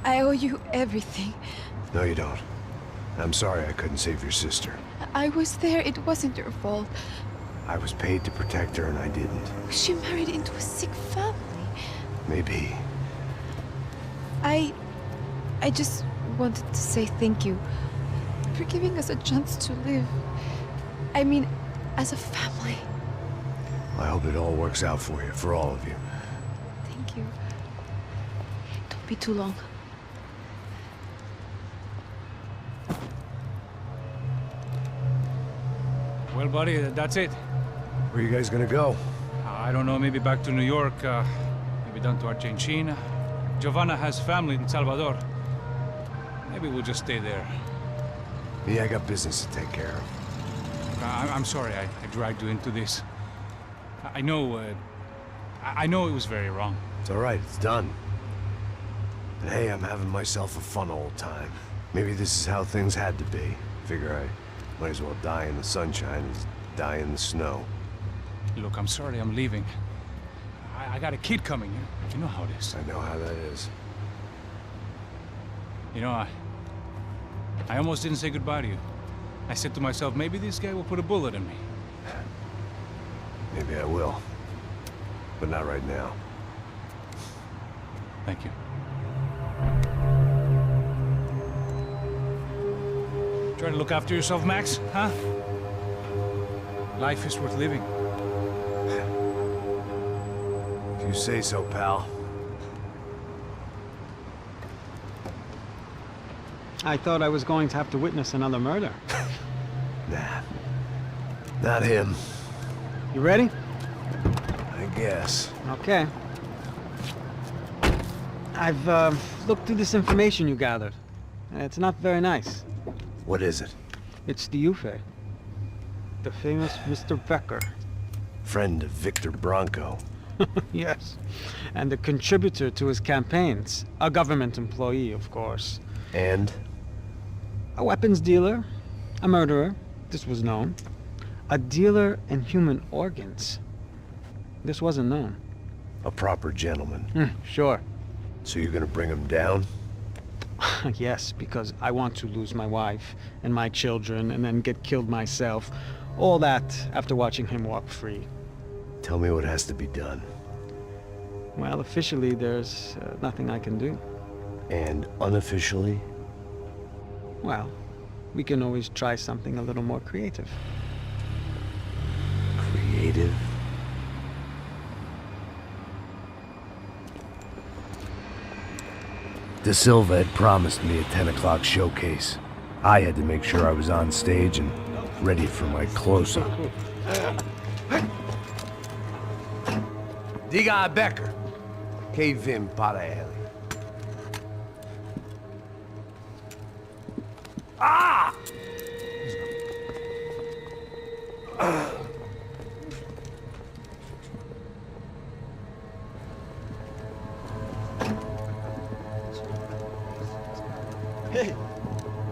I owe you everything. No, you don't. I'm sorry I couldn't save your sister. I was there. It wasn't your fault. I was paid to protect her and I didn't. She married into a sick family. Maybe. I just wanted to say thank you for giving us a chance to live. I mean, as a family. I hope it all works out for you, for all of you. Thank you. Don't be too long. Well, buddy, that's it. Where are you guys gonna go? I don't know, maybe back to New York, maybe down to Argentina. Giovanna has family in Salvador. Maybe we'll just stay there. Yeah, I got business to take care of. I'm sorry I dragged you into this. I know it was very wrong. It's all right, it's done. But hey, I'm having myself a fun old time. Maybe this is how things had to be. Figure I might as well die in the sunshine as die in the snow. Look, I'm sorry I'm leaving. I got a kid coming. You know how it is. I know how that is. You know, I almost didn't say goodbye to you. I said to myself, maybe this guy will put a bullet in me. Maybe I will. But not right now. Thank you. Try to look after yourself, Max, huh? Life is worth living. If you say so, pal. I thought I was going to have to witness another murder. Nah. Not him. You ready? I guess. Okay. I've looked through this information you gathered. It's not very nice. What is it? It's the UFE. The famous Mr. Becker. Friend of Victor Bronco. Yes. And a contributor to his campaigns. A government employee, of course. And? A weapons dealer. A murderer. This was known. A dealer in human organs. This wasn't known. A proper gentleman. Sure. So you're gonna bring him down? Yes, because I want to lose my wife and my children and then get killed myself. All that after watching him walk free. Tell me what has to be done. Well, officially, there's nothing I can do. And unofficially? Well, we can always try something a little more creative. Creative? De Silva had promised me a 10 o'clock showcase. I had to make sure I was on stage and ready for my close-up. Diga a Becker. Que vim para ele. Ah! Ei,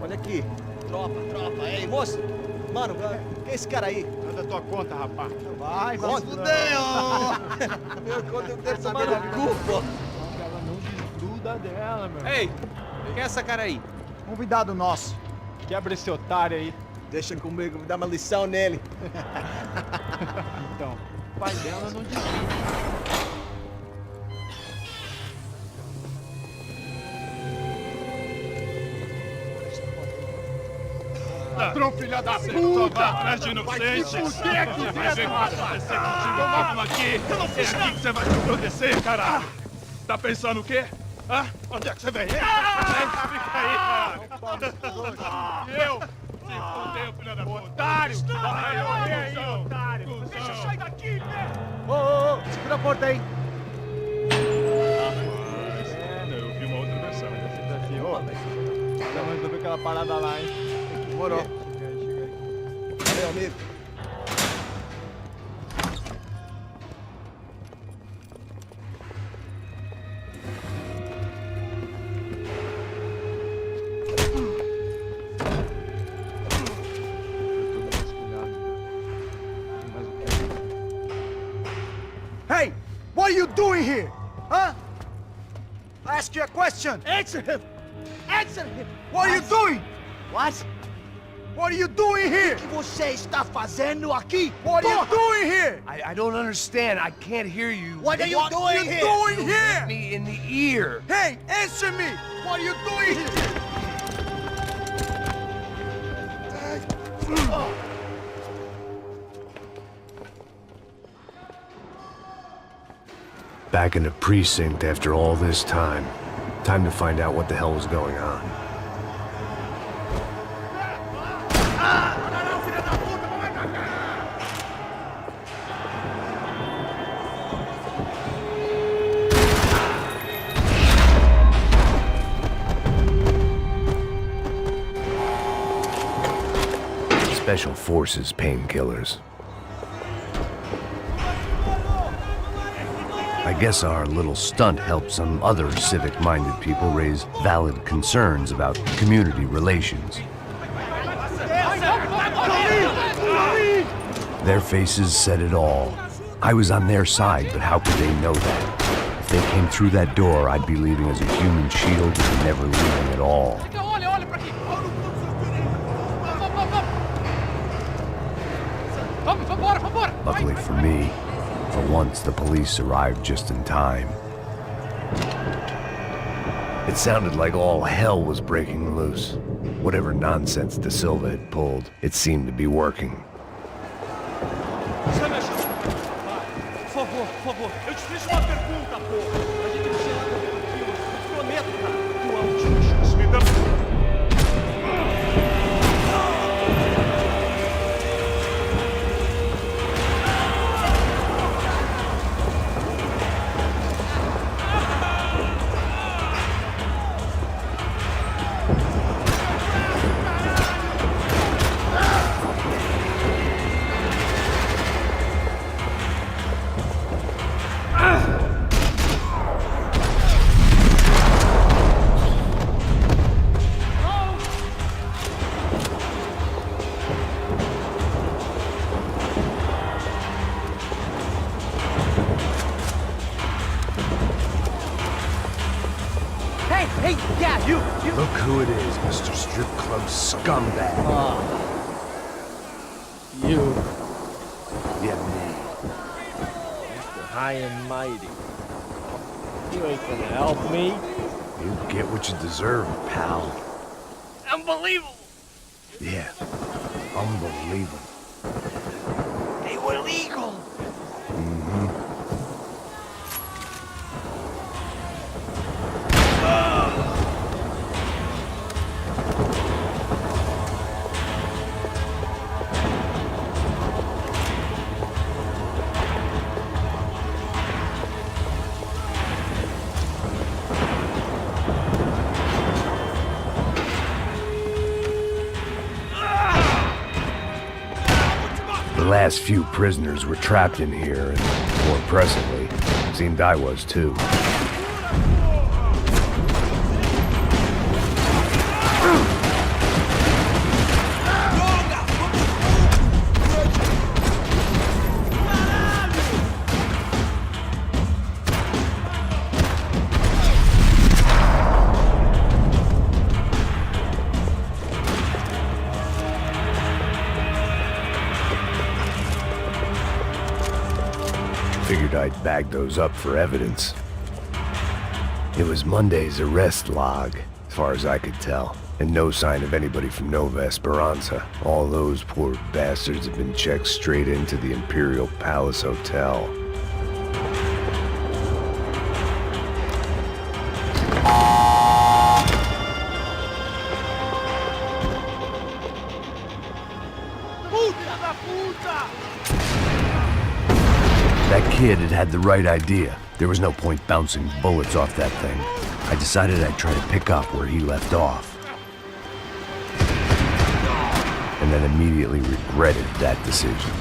olha aqui. Tropa. Ei, moço. Mano, quem é esse cara aí? Manda tua conta, rapaz. Vai, conta. Meu conta eu quero tomar no cu, pô. Ela não desgruda dela, meu. Ei, quem é essa cara aí? Convidado nosso. Quebra esse otário aí. Deixa comigo, vou dar uma lição nele. Então, o pai dela não desgruda. Ladrão, filha da puta! Vai atrás de inocente! Vai ver o que vai acontecer contigo! Vamos aqui! Eu não fiz nada! Que você vai te acontecer, caralho! Tá pensando o quê? Hã? Onde é que você vem? Fica aí, caralho! E eu? Se fodeu, filha da puta! Otário! Vai, aí, otário! Deixa eu sair daqui, né? Ô, segura a porta aí. Eu vi uma outra versão. Vamos resolver aquela parada lá, hein? Demorou. Chega aí. Valeu, amigo. Hey, what are you doing here? Huh? I ask you a question. Answer him. Answer him. What are you doing? What? What are you doing here? O que você está fazendo aqui? What are you doing here? I don't understand. I can't hear you. What are you doing here? Doing You here? hit me in the ear. Hey, answer me. What are you doing here? Back in the precinct after all this time. Time to find out what the hell was going on. Special Forces painkillers. I guess our little stunt helped some other civic-minded people raise valid concerns about community relations. Their faces said it all. I was on their side, but how could they know that? If they came through that door, I'd be leaving as a human shield and never leaving at all. Luckily for me, for once the police arrived just in time. It sounded like all hell was breaking loose. Whatever nonsense De Silva had pulled, it seemed to be working. Por favor. Eu te fiz uma pergunta, porra. A gente não chega aqui. Eu te prometo, cara. Tua última chance. Me dá... Look who it is, Mr. Strip Club Scumbag. You. Yeah, me. Mr. High and Mighty. You ain't gonna help me. You get what you deserve, pal. Unbelievable. Yeah, unbelievable. They were legal. Mm-hmm. The last few prisoners were trapped in here, and more presently, seemed I was too. I'd bag those up for evidence. It was Monday's arrest log, as far as I could tell, and no sign of anybody from Nova Esperanza. All those poor bastards have been checked straight into the Imperial Palace Hotel. That kid had the right idea. There was no point bouncing bullets off that thing. I decided I'd try to pick up where he left off. And then immediately regretted that decision.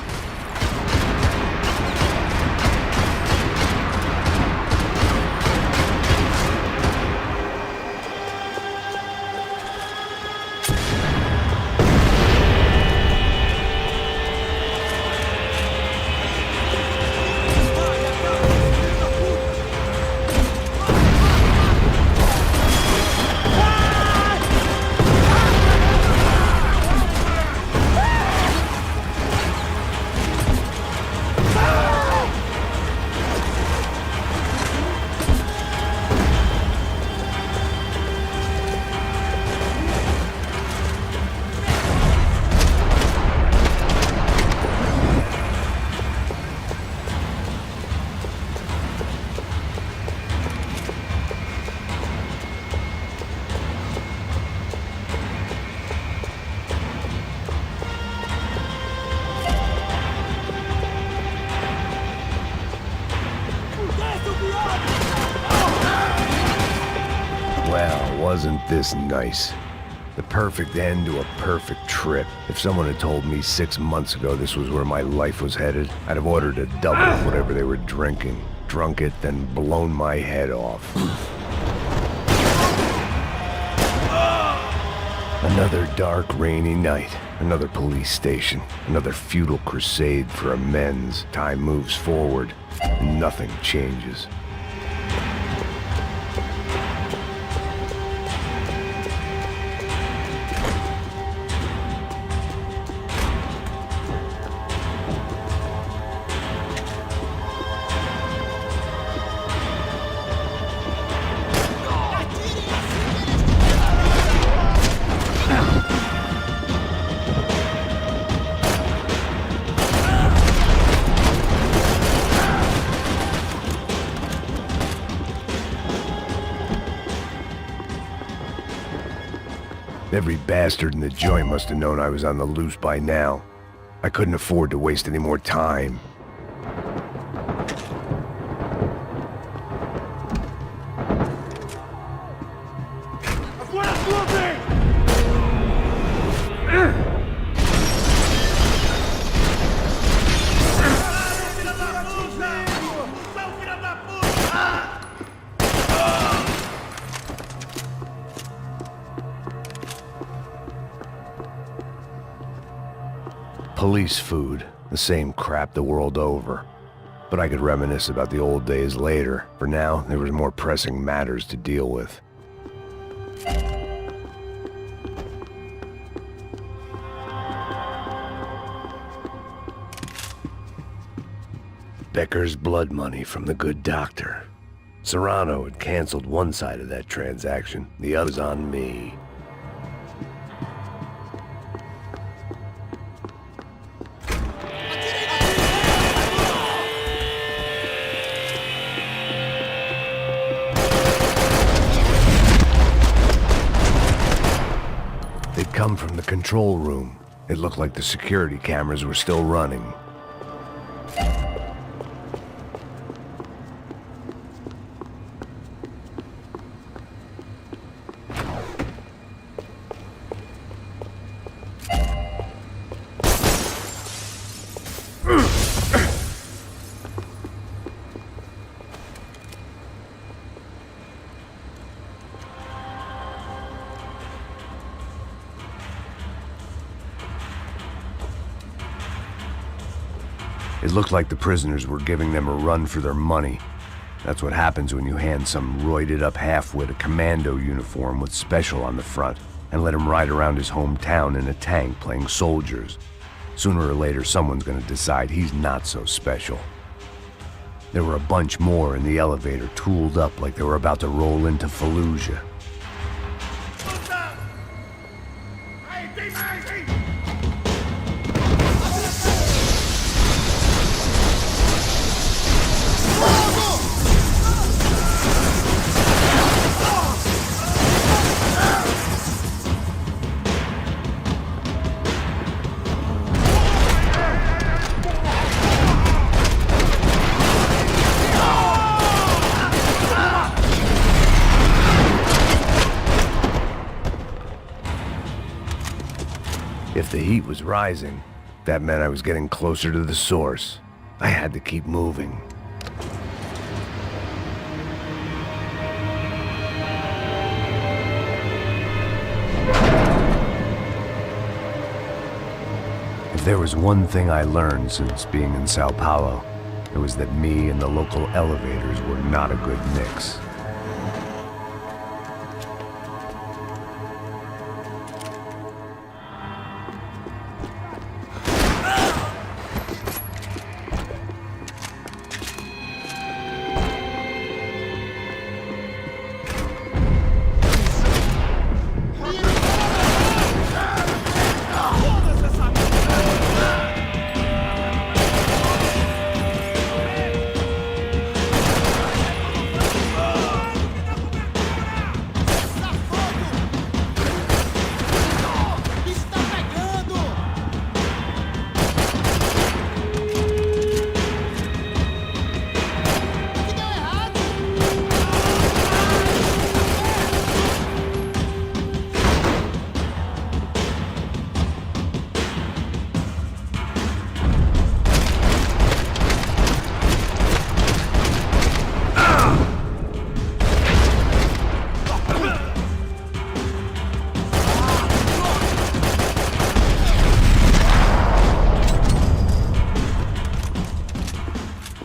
Well, wasn't this nice? The perfect end to a perfect trip. If someone had told me 6 months ago this was where my life was headed, I'd have ordered a double of whatever they were drinking, drunk it, then blown my head off. Another dark, rainy night. Another police station. Another futile crusade for amends. Time moves forward, and nothing changes. Every bastard in the joint must have known I was on the loose by now. I couldn't afford to waste any more time. Police food, the same crap the world over. But I could reminisce about the old days later. For now, there was more pressing matters to deal with. Becker's blood money from the good doctor. Serrano had canceled one side of that transaction, the other's on me. They'd come from the control room. It looked like the security cameras were still running. It looked like the prisoners were giving them a run for their money. That's what happens when you hand some roided-up halfwit a commando uniform with special on the front and let him ride around his hometown in a tank playing soldiers. Sooner or later, someone's gonna decide he's not so special. There were a bunch more in the elevator, tooled up like they were about to roll into Fallujah. If the heat was rising, that meant I was getting closer to the source. I had to keep moving. If there was one thing I learned since being in Sao Paulo, it was that me and the local elevators were not a good mix.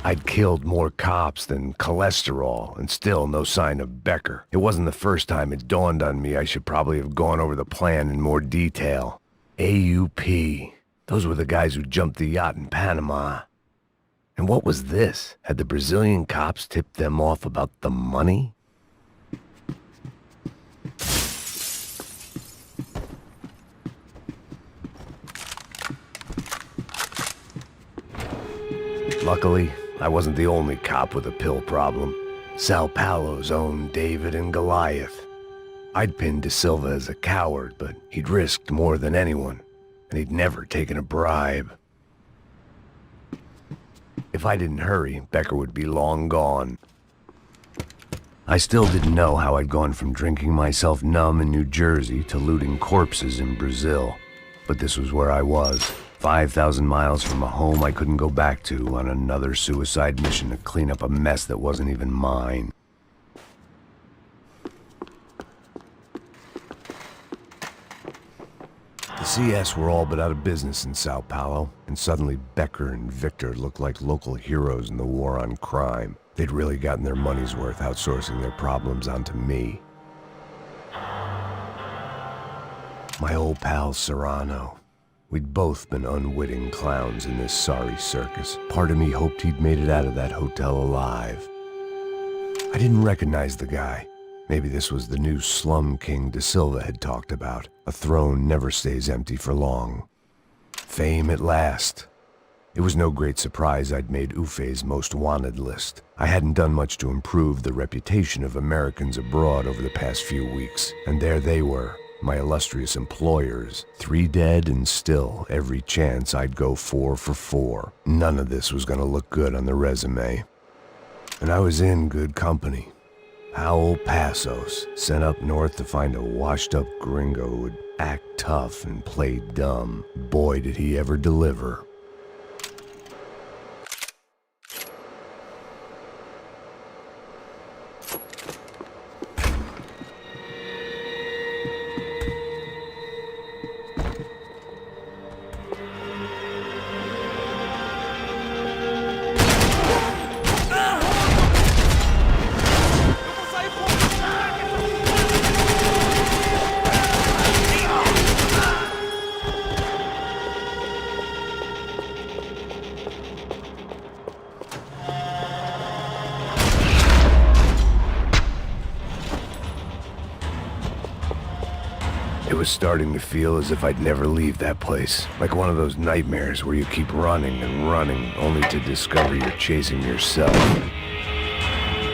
I'd killed more cops than cholesterol, and still no sign of Becker. It wasn't the first time it dawned on me I should probably have gone over the plan in more detail. AUP. Those were the guys who jumped the yacht in Panama. And what was this? Had the Brazilian cops tipped them off about the money? Luckily, I wasn't the only cop with a pill problem. Sao Paulo's own David and Goliath. I'd pinned De Silva as a coward, but he'd risked more than anyone, and he'd never taken a bribe. If I didn't hurry, Becker would be long gone. I still didn't know how I'd gone from drinking myself numb in New Jersey to looting corpses in Brazil, but this was where I was. 5,000 miles from a home I couldn't go back to on another suicide mission to clean up a mess that wasn't even mine. The CS were all but out of business in Sao Paulo, and suddenly Becker and Victor looked like local heroes in the war on crime. They'd really gotten their money's worth outsourcing their problems onto me. My old pal Serrano. We'd both been unwitting clowns in this sorry circus. Part of me hoped he'd made it out of that hotel alive. I didn't recognize the guy. Maybe this was the new slum king De Silva had talked about. A throne never stays empty for long. Fame at last. It was no great surprise I'd made Ufe's most wanted list. I hadn't done much to improve the reputation of Americans abroad over the past few weeks, and there they were. My illustrious employers, 3 dead and still every chance I'd go 4 for 4. None of this was gonna look good on the resume. And I was in good company. Howell Passos, sent up north to find a washed-up gringo who would act tough and play dumb. Boy, did he ever deliver. was starting to feel as if I'd never leave that place. Like one of those nightmares where you keep running and running, only to discover you're chasing yourself.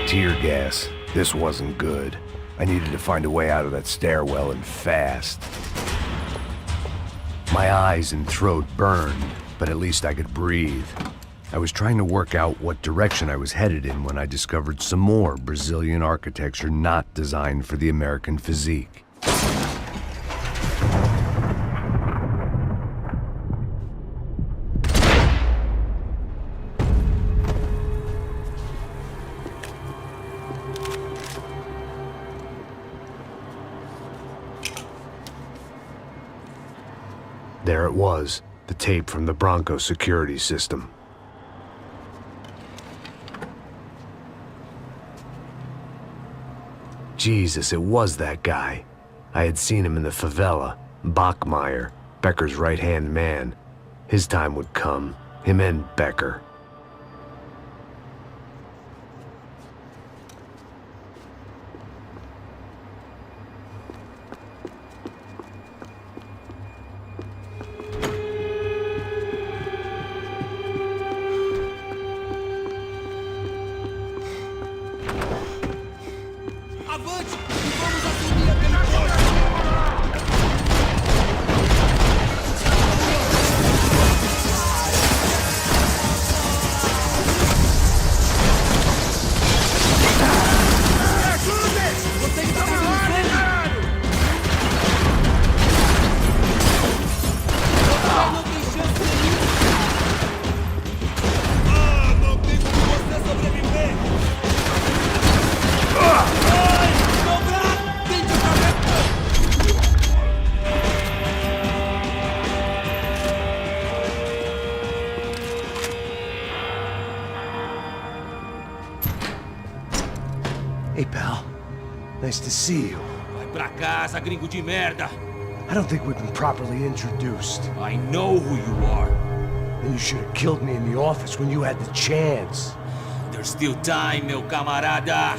Tear gas. This wasn't good. I needed to find a way out of that stairwell, and fast. My eyes and throat burned, but at least I could breathe. I was trying to work out what direction I was headed in when I discovered some more Brazilian architecture not designed for the American physique. There it was, the tape from the Bronco security system. Jesus, it was that guy. I had seen him in the favela, Bachmeyer, Becker's right-hand man. His time would come, him and Becker. Hey, pal. Nice to see you. Vai pra casa, gringo de merda. I don't think we've been properly introduced. I know who you are. And you should have killed me in the office when you had the chance. There's still time, meu camarada.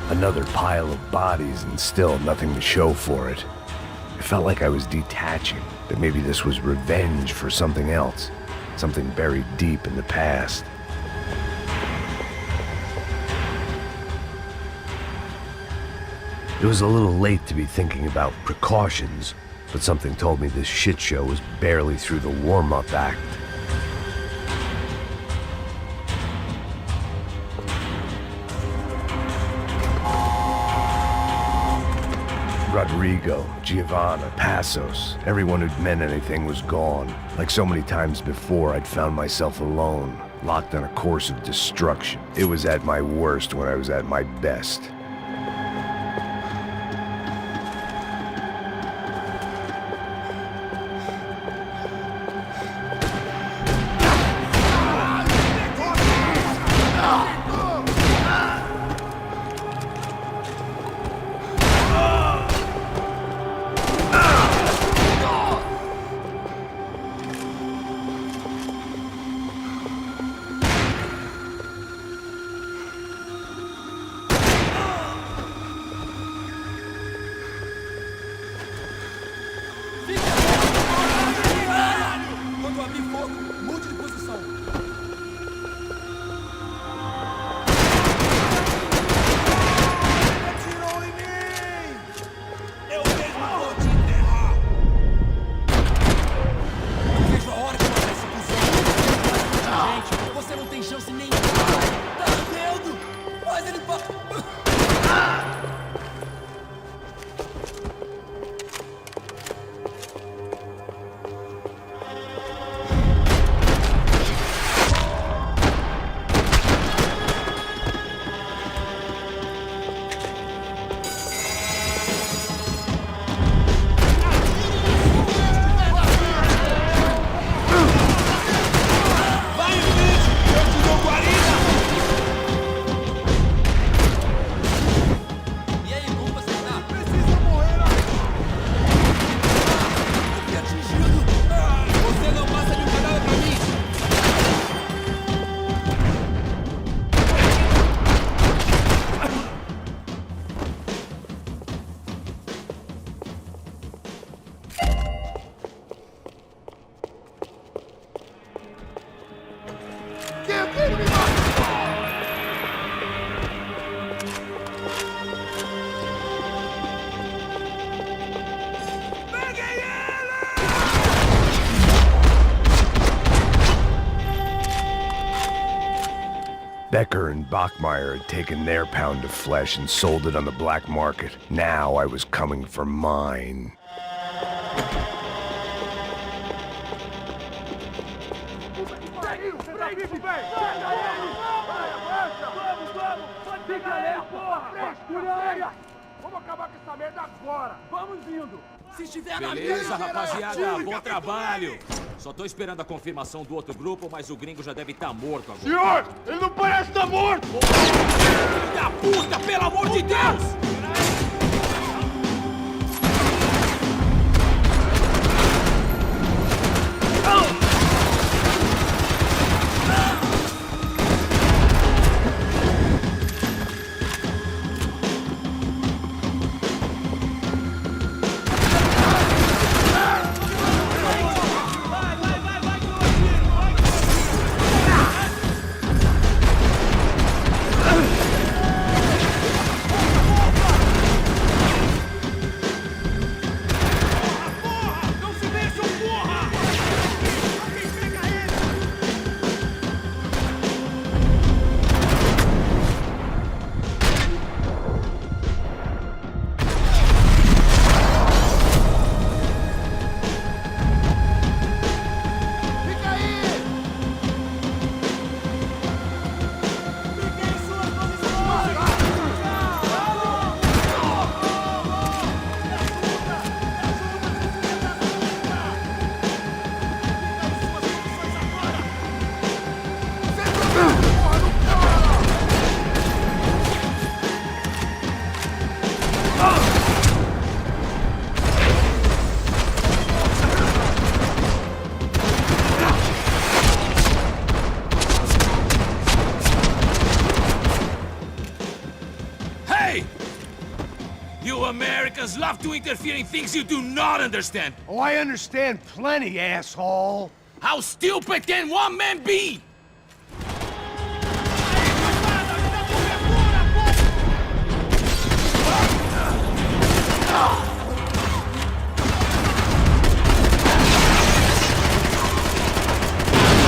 Another pile of bodies and still nothing to show for it. It felt like I was detaching, that maybe this was revenge for something else, something buried deep in the past. It was a little late to be thinking about precautions, but something told me this shit show was barely through the warm-up act. Rodrigo, Giovanna, Passos, everyone who'd meant anything was gone. Like so many times before, I'd found myself alone, locked on a course of destruction. It was at my worst when I was at my best. Becker and Bachmeyer had taken their pound of flesh and sold it on the black market. Now I was coming for mine. Vamos acabar com essa merda agora! Vamos indo! Se estiver na Beleza, rapaziada, bom trabalho. Só tô esperando a confirmação do outro grupo, mas o gringo já deve estar morto agora. Senhor, ele não parece estar morto! Filho da puta, pelo amor de Deus! Americans love to interfere in things you do not understand. Oh, I understand plenty, asshole. How stupid can one man be?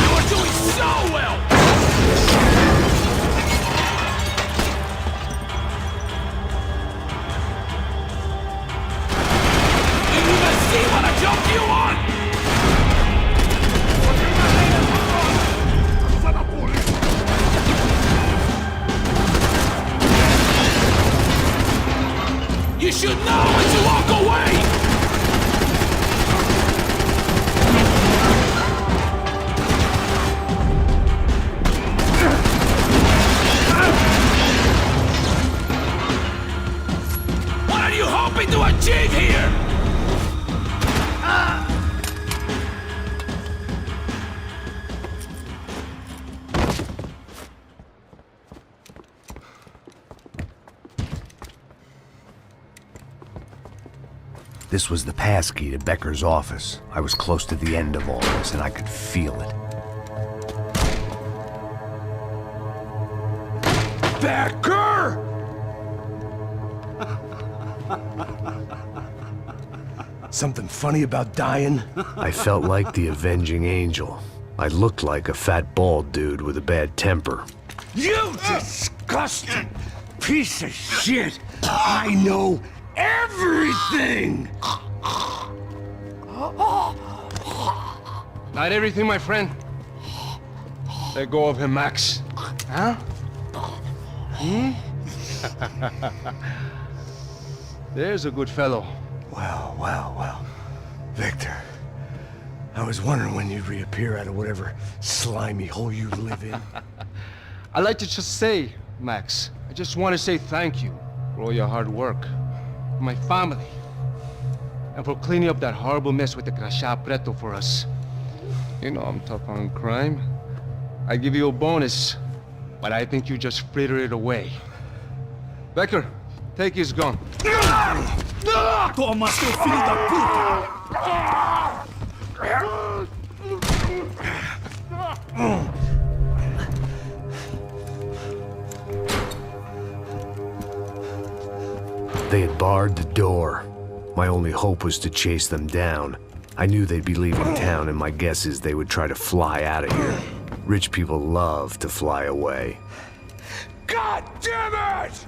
You are doing so well! See what a jump you on! You should know when to walk away! What are you hoping to achieve here? This was the passkey to Becker's office. I was close to the end of all this, and I could feel it. Becker! Something funny about dying? I felt like the avenging angel. I looked like a fat bald dude with a bad temper. You disgusting piece of shit! I know everything! Not everything, my friend. Let go of him, Max. Huh? Hmm? There's a good fellow. Well, well, well. Victor, I was wondering when you'd reappear out of whatever slimy hole you live in. I'd like to just say, Max, I just want to say thank you for all your hard work, for my family, and for cleaning up that horrible mess with the Crachá Preto for us. You know I'm tough on crime. I give you a bonus, but I think you just fritter it away. Becker, take his gun. Toma, seu filho da puta! They had barred the door. My only hope was to chase them down. I knew they'd be leaving town, and my guess is they would try to fly out of here. Rich people love to fly away. God damn it!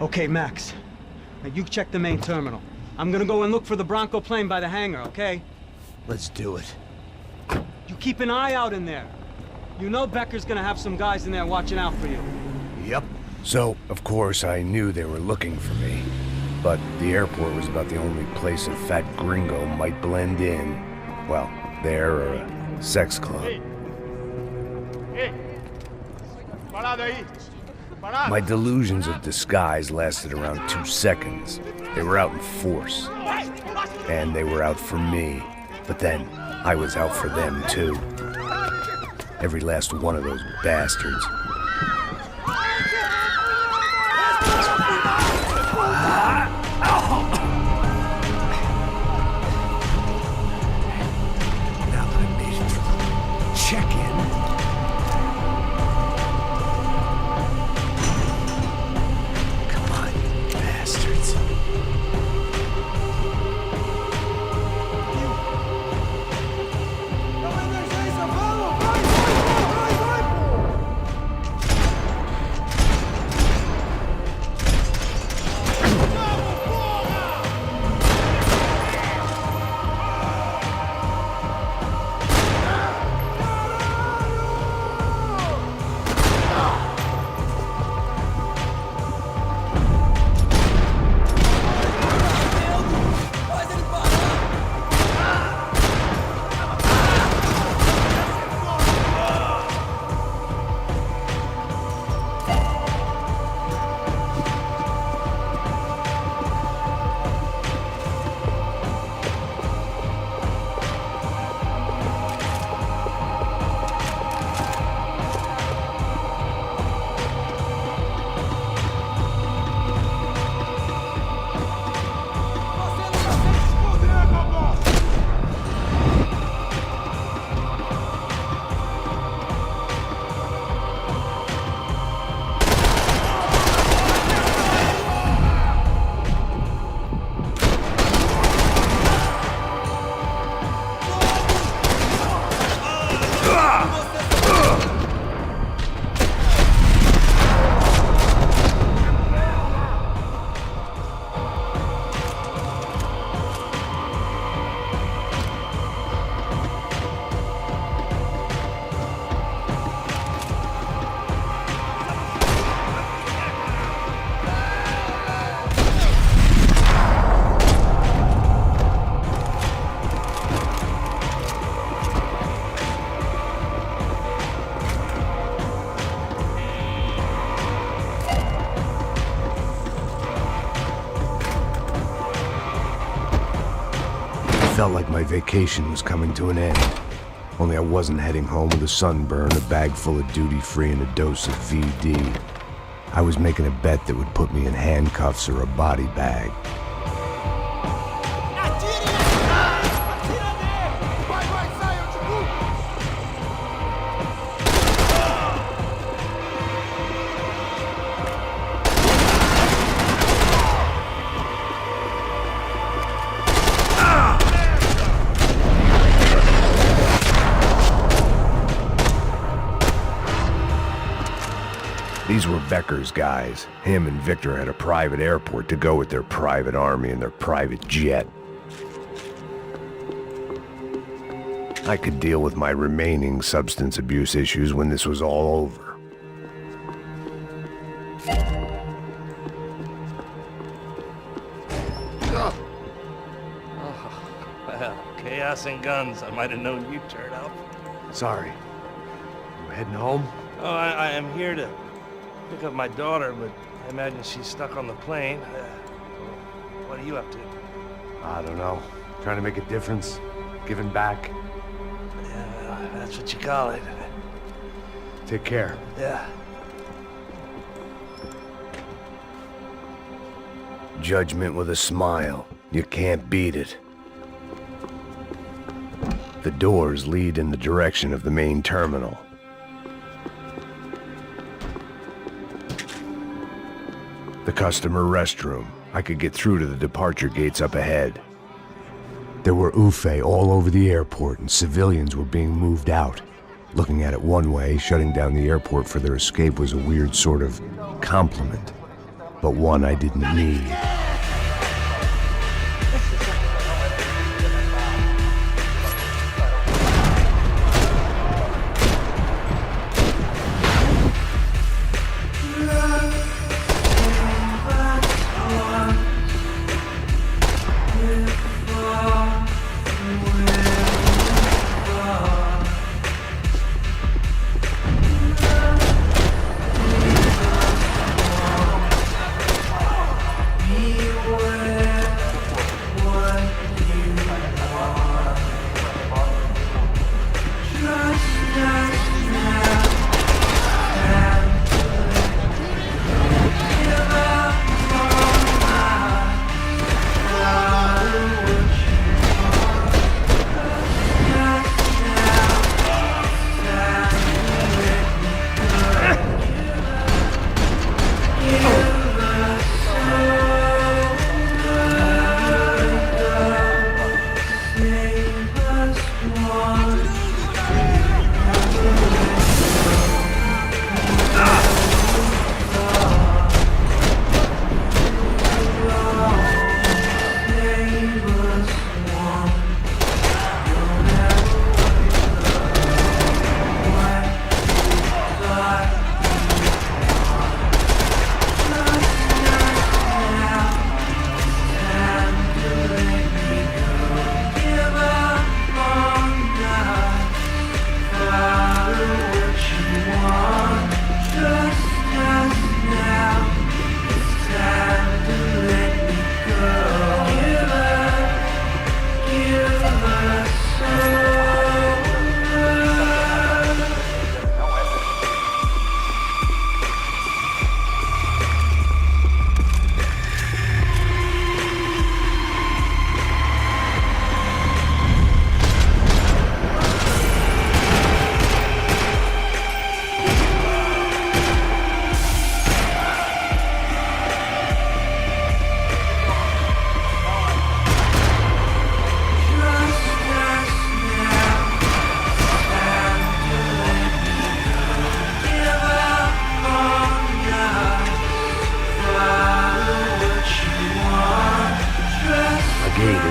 Okay, Max. Now you check the main terminal. I'm gonna go and look for the Bronco plane by the hangar, okay? Let's do it. You keep an eye out in there. You know Becker's gonna have some guys in there watching out for you. Yep. So, of course, I knew they were looking for me. But the airport was about the only place a fat gringo might blend in. Well, there or a sex club. My delusions of disguise lasted around 2 seconds. They were out in force. And they were out for me. But then, I was out for them, too. Every last one of those bastards. Now that I made it through check-in. Come on, you bastards. Felt like my vacation was coming to an end. Only I wasn't heading home with a sunburn, a bag full of duty-free, and a dose of VD. I was making a bet that would put me in handcuffs or a body bag. These were Becker's guys. Him and Victor had a private airport to go with their private army and their private jet. I could deal with my remaining substance abuse issues when this was all over. Well, chaos and guns. I might have known you'd turn up. Sorry. You heading home? Oh, I am here to pick up my daughter, but I imagine she's stuck on the plane. What are you up to? I don't know. Trying to make a difference. Giving back. Yeah, that's what you call it. Take care. Yeah. Judgment with a smile. You can't beat it. The doors lead in the direction of the main terminal. customer restroom. I could get through to the departure gates up ahead. There were UFE all over the airport, and civilians were being moved out. Looking at it one way, shutting down the airport for their escape was a weird sort of compliment, but one I didn't need.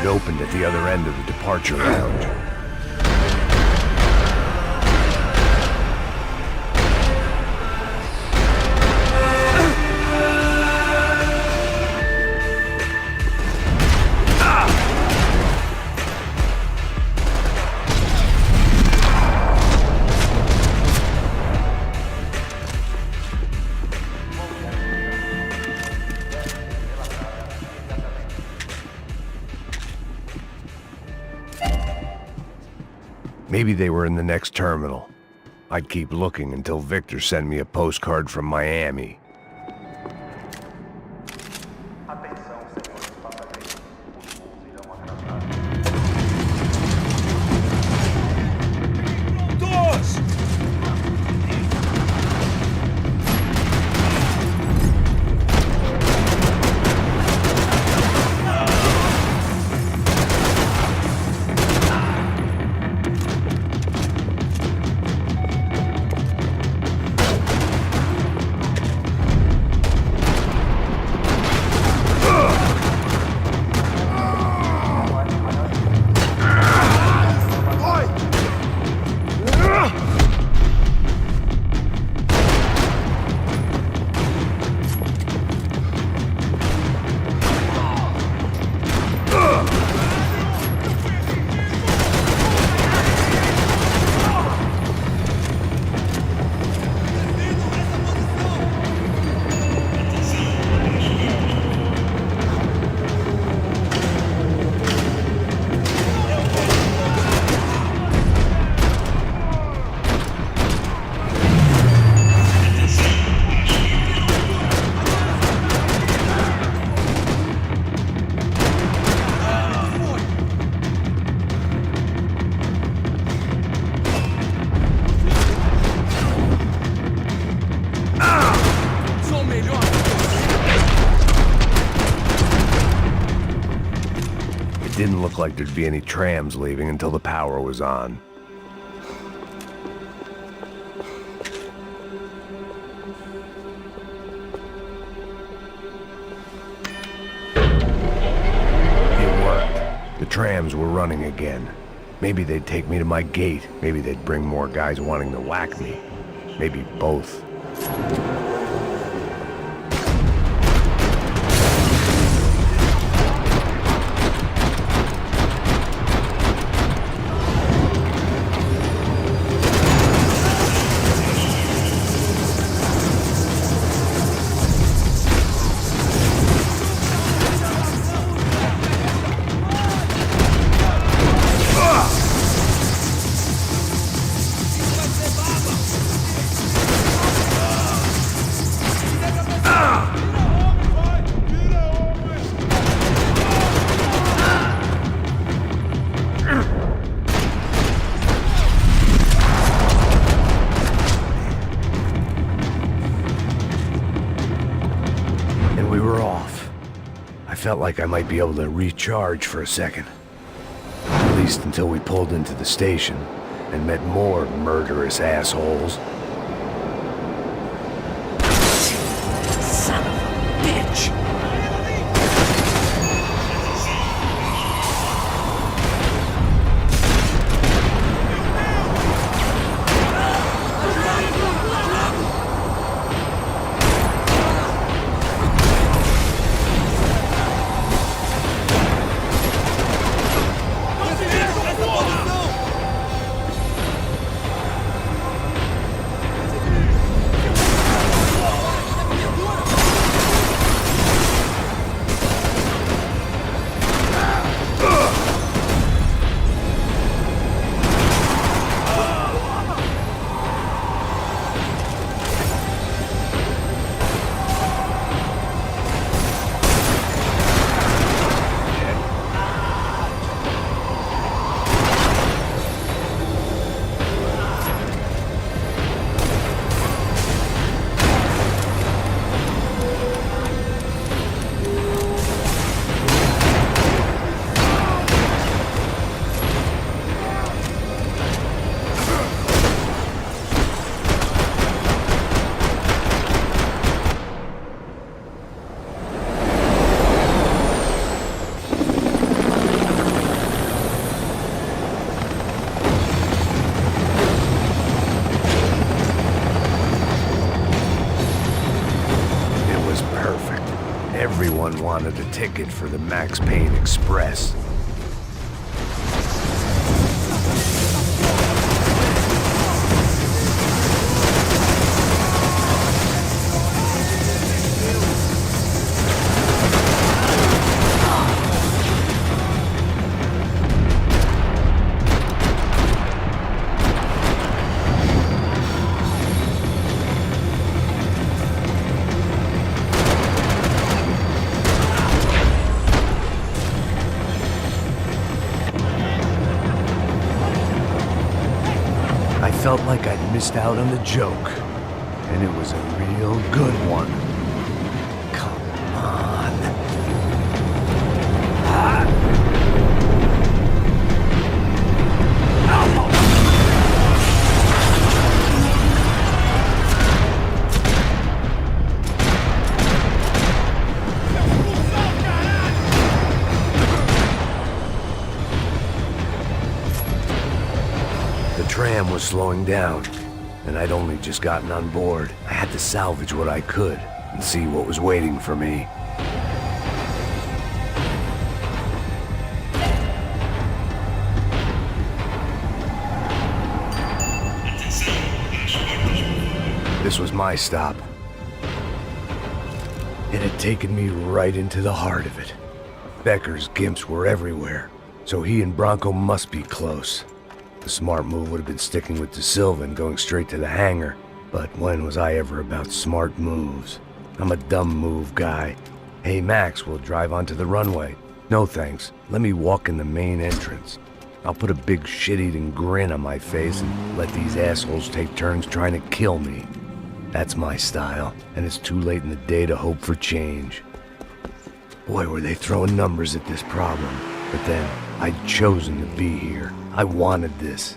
Opened at the other end of the departure lounge. Maybe they were in the next terminal. I'd keep looking until Victor sent me a postcard from Miami. look like there'd be any trams leaving until the power was on. It worked. The trams were running again. Maybe they'd take me to my gate. Maybe they'd bring more guys wanting to whack me. Maybe both. Felt like I might be able to recharge for a second. At least until we pulled into the station and met more murderous assholes. Son of a bitch! Everyone wanted a ticket for the Max Payne Express. I felt like I'd missed out on the joke, and it was a real good one. Come on. The tram was slowing down, and I'd only just gotten on board. I had to salvage what I could and see what was waiting for me. This was my stop. It had taken me right into the heart of it. Becker's gimps were everywhere, so he and Bronco must be close. The smart move would have been sticking with De Silva and going straight to the hangar, but when was I ever about smart moves? I'm a dumb move guy. Hey Max, we'll drive onto the runway. No thanks, let me walk in the main entrance. I'll put a big shit-eating grin on my face and let these assholes take turns trying to kill me. That's my style, and it's too late in the day to hope for change. Boy, were they throwing numbers at this problem. But then, I'd chosen to be here. I wanted this.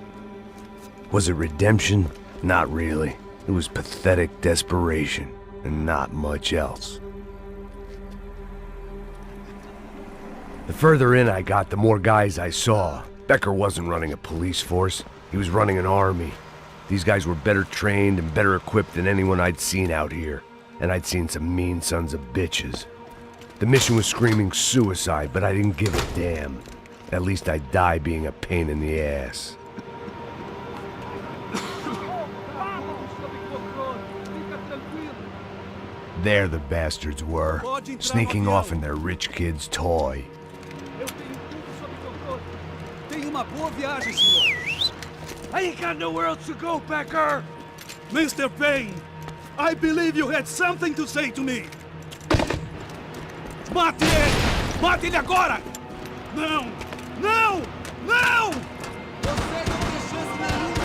Was it redemption? Not really. It was pathetic desperation, and not much else. The further in I got, the more guys I saw. Becker wasn't running a police force. He was running an army. These guys were better trained and better equipped than anyone I'd seen out here. And I'd seen some mean sons of bitches. The mission was screaming suicide, but I didn't give a damn. At least I'd die being a pain in the ass. There the bastards were, sneaking off in their rich kid's toy. Tenha uma boa viagem, senhor. I ain't got nowhere else to go, Becker. Mr. Payne, I believe you had something to say to me. Mate ele! Mate ele agora! Não! Não! Não! Você não tem chance nenhuma!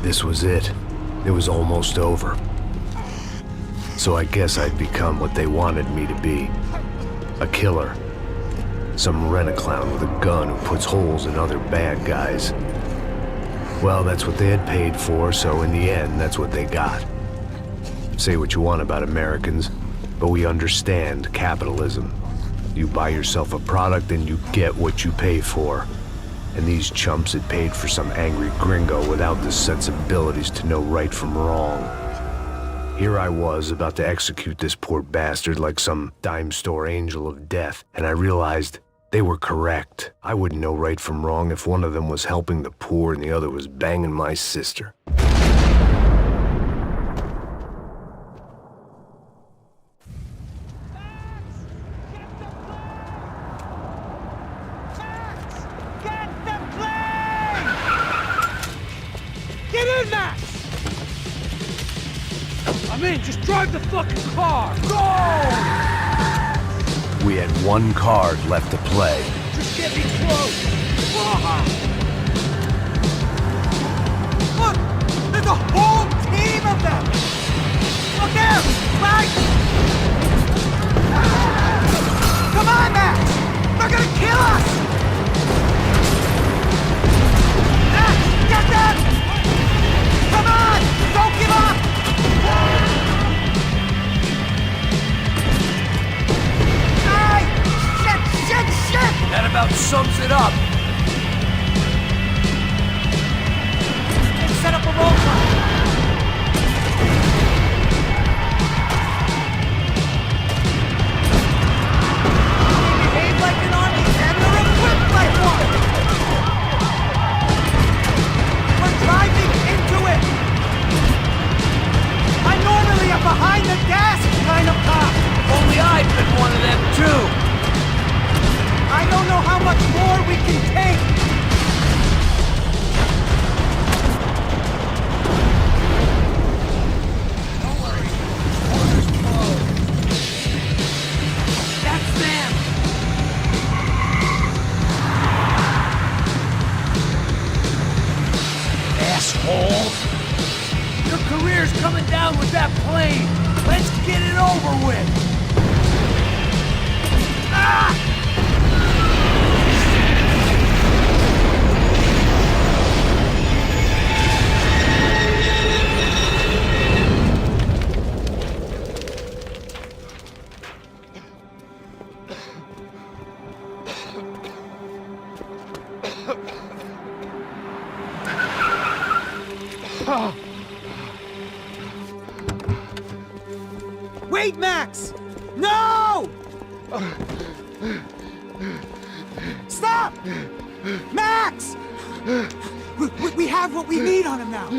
This was it. It was almost over. So I guess I'd become what they wanted me to be. A killer. Some rent-a-clown with a gun who puts holes in other bad guys. Well, that's what they had paid for, so in the end, that's what they got. Say what you want about Americans, but we understand capitalism. You buy yourself a product and you get what you pay for. And these chumps had paid for some angry gringo without the sensibilities to know right from wrong. Here I was, about to execute this poor bastard like some dime store angel of death, and I realized they were correct. I wouldn't know right from wrong if one of them was helping the poor and the other was banging my sister. Just drive the fucking car! Go! We had one card left to play. Just get me close! Look! There's a whole team of them! Look out! Right! Come on, Max! They're gonna kill us! Get them! Come on! Don't give up! That about sums it up. career's coming down with that plane. Let's get it over with. Ah! Wait, Max! No! Stop! Max! We have what we need on him now.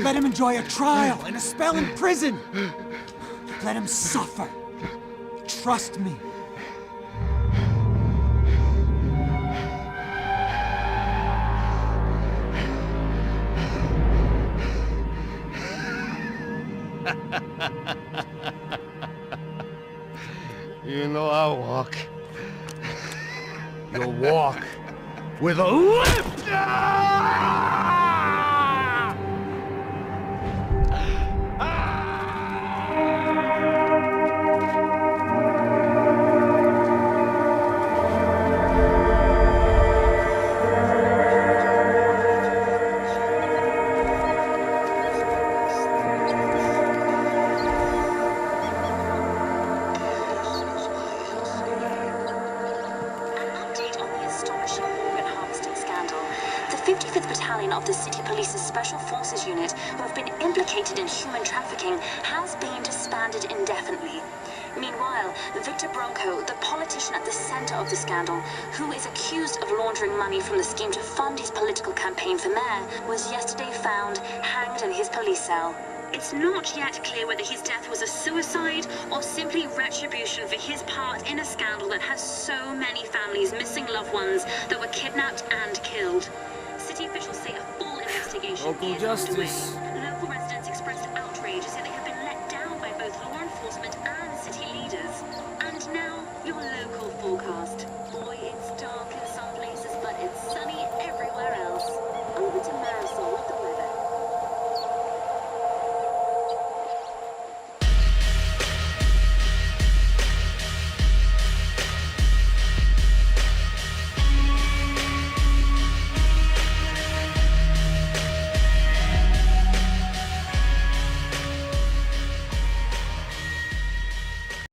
Let him enjoy a trial and a spell in prison. Let him suffer. Trust me. You know I'll walk. You'll walk with a limp! Of the City Police's Special Forces Unit, who have been implicated in human trafficking, has been disbanded indefinitely. Meanwhile, Victor Bronco, the politician at the center of the scandal, who is accused of laundering money from the scheme to fund his political campaign for mayor, was yesterday found hanged in his police cell. It's not yet clear whether his death was a suicide or simply retribution for his part in a scandal that has so many families missing loved ones that were kidnapped and killed. City officials say a full investigation Local is justice. underway. Local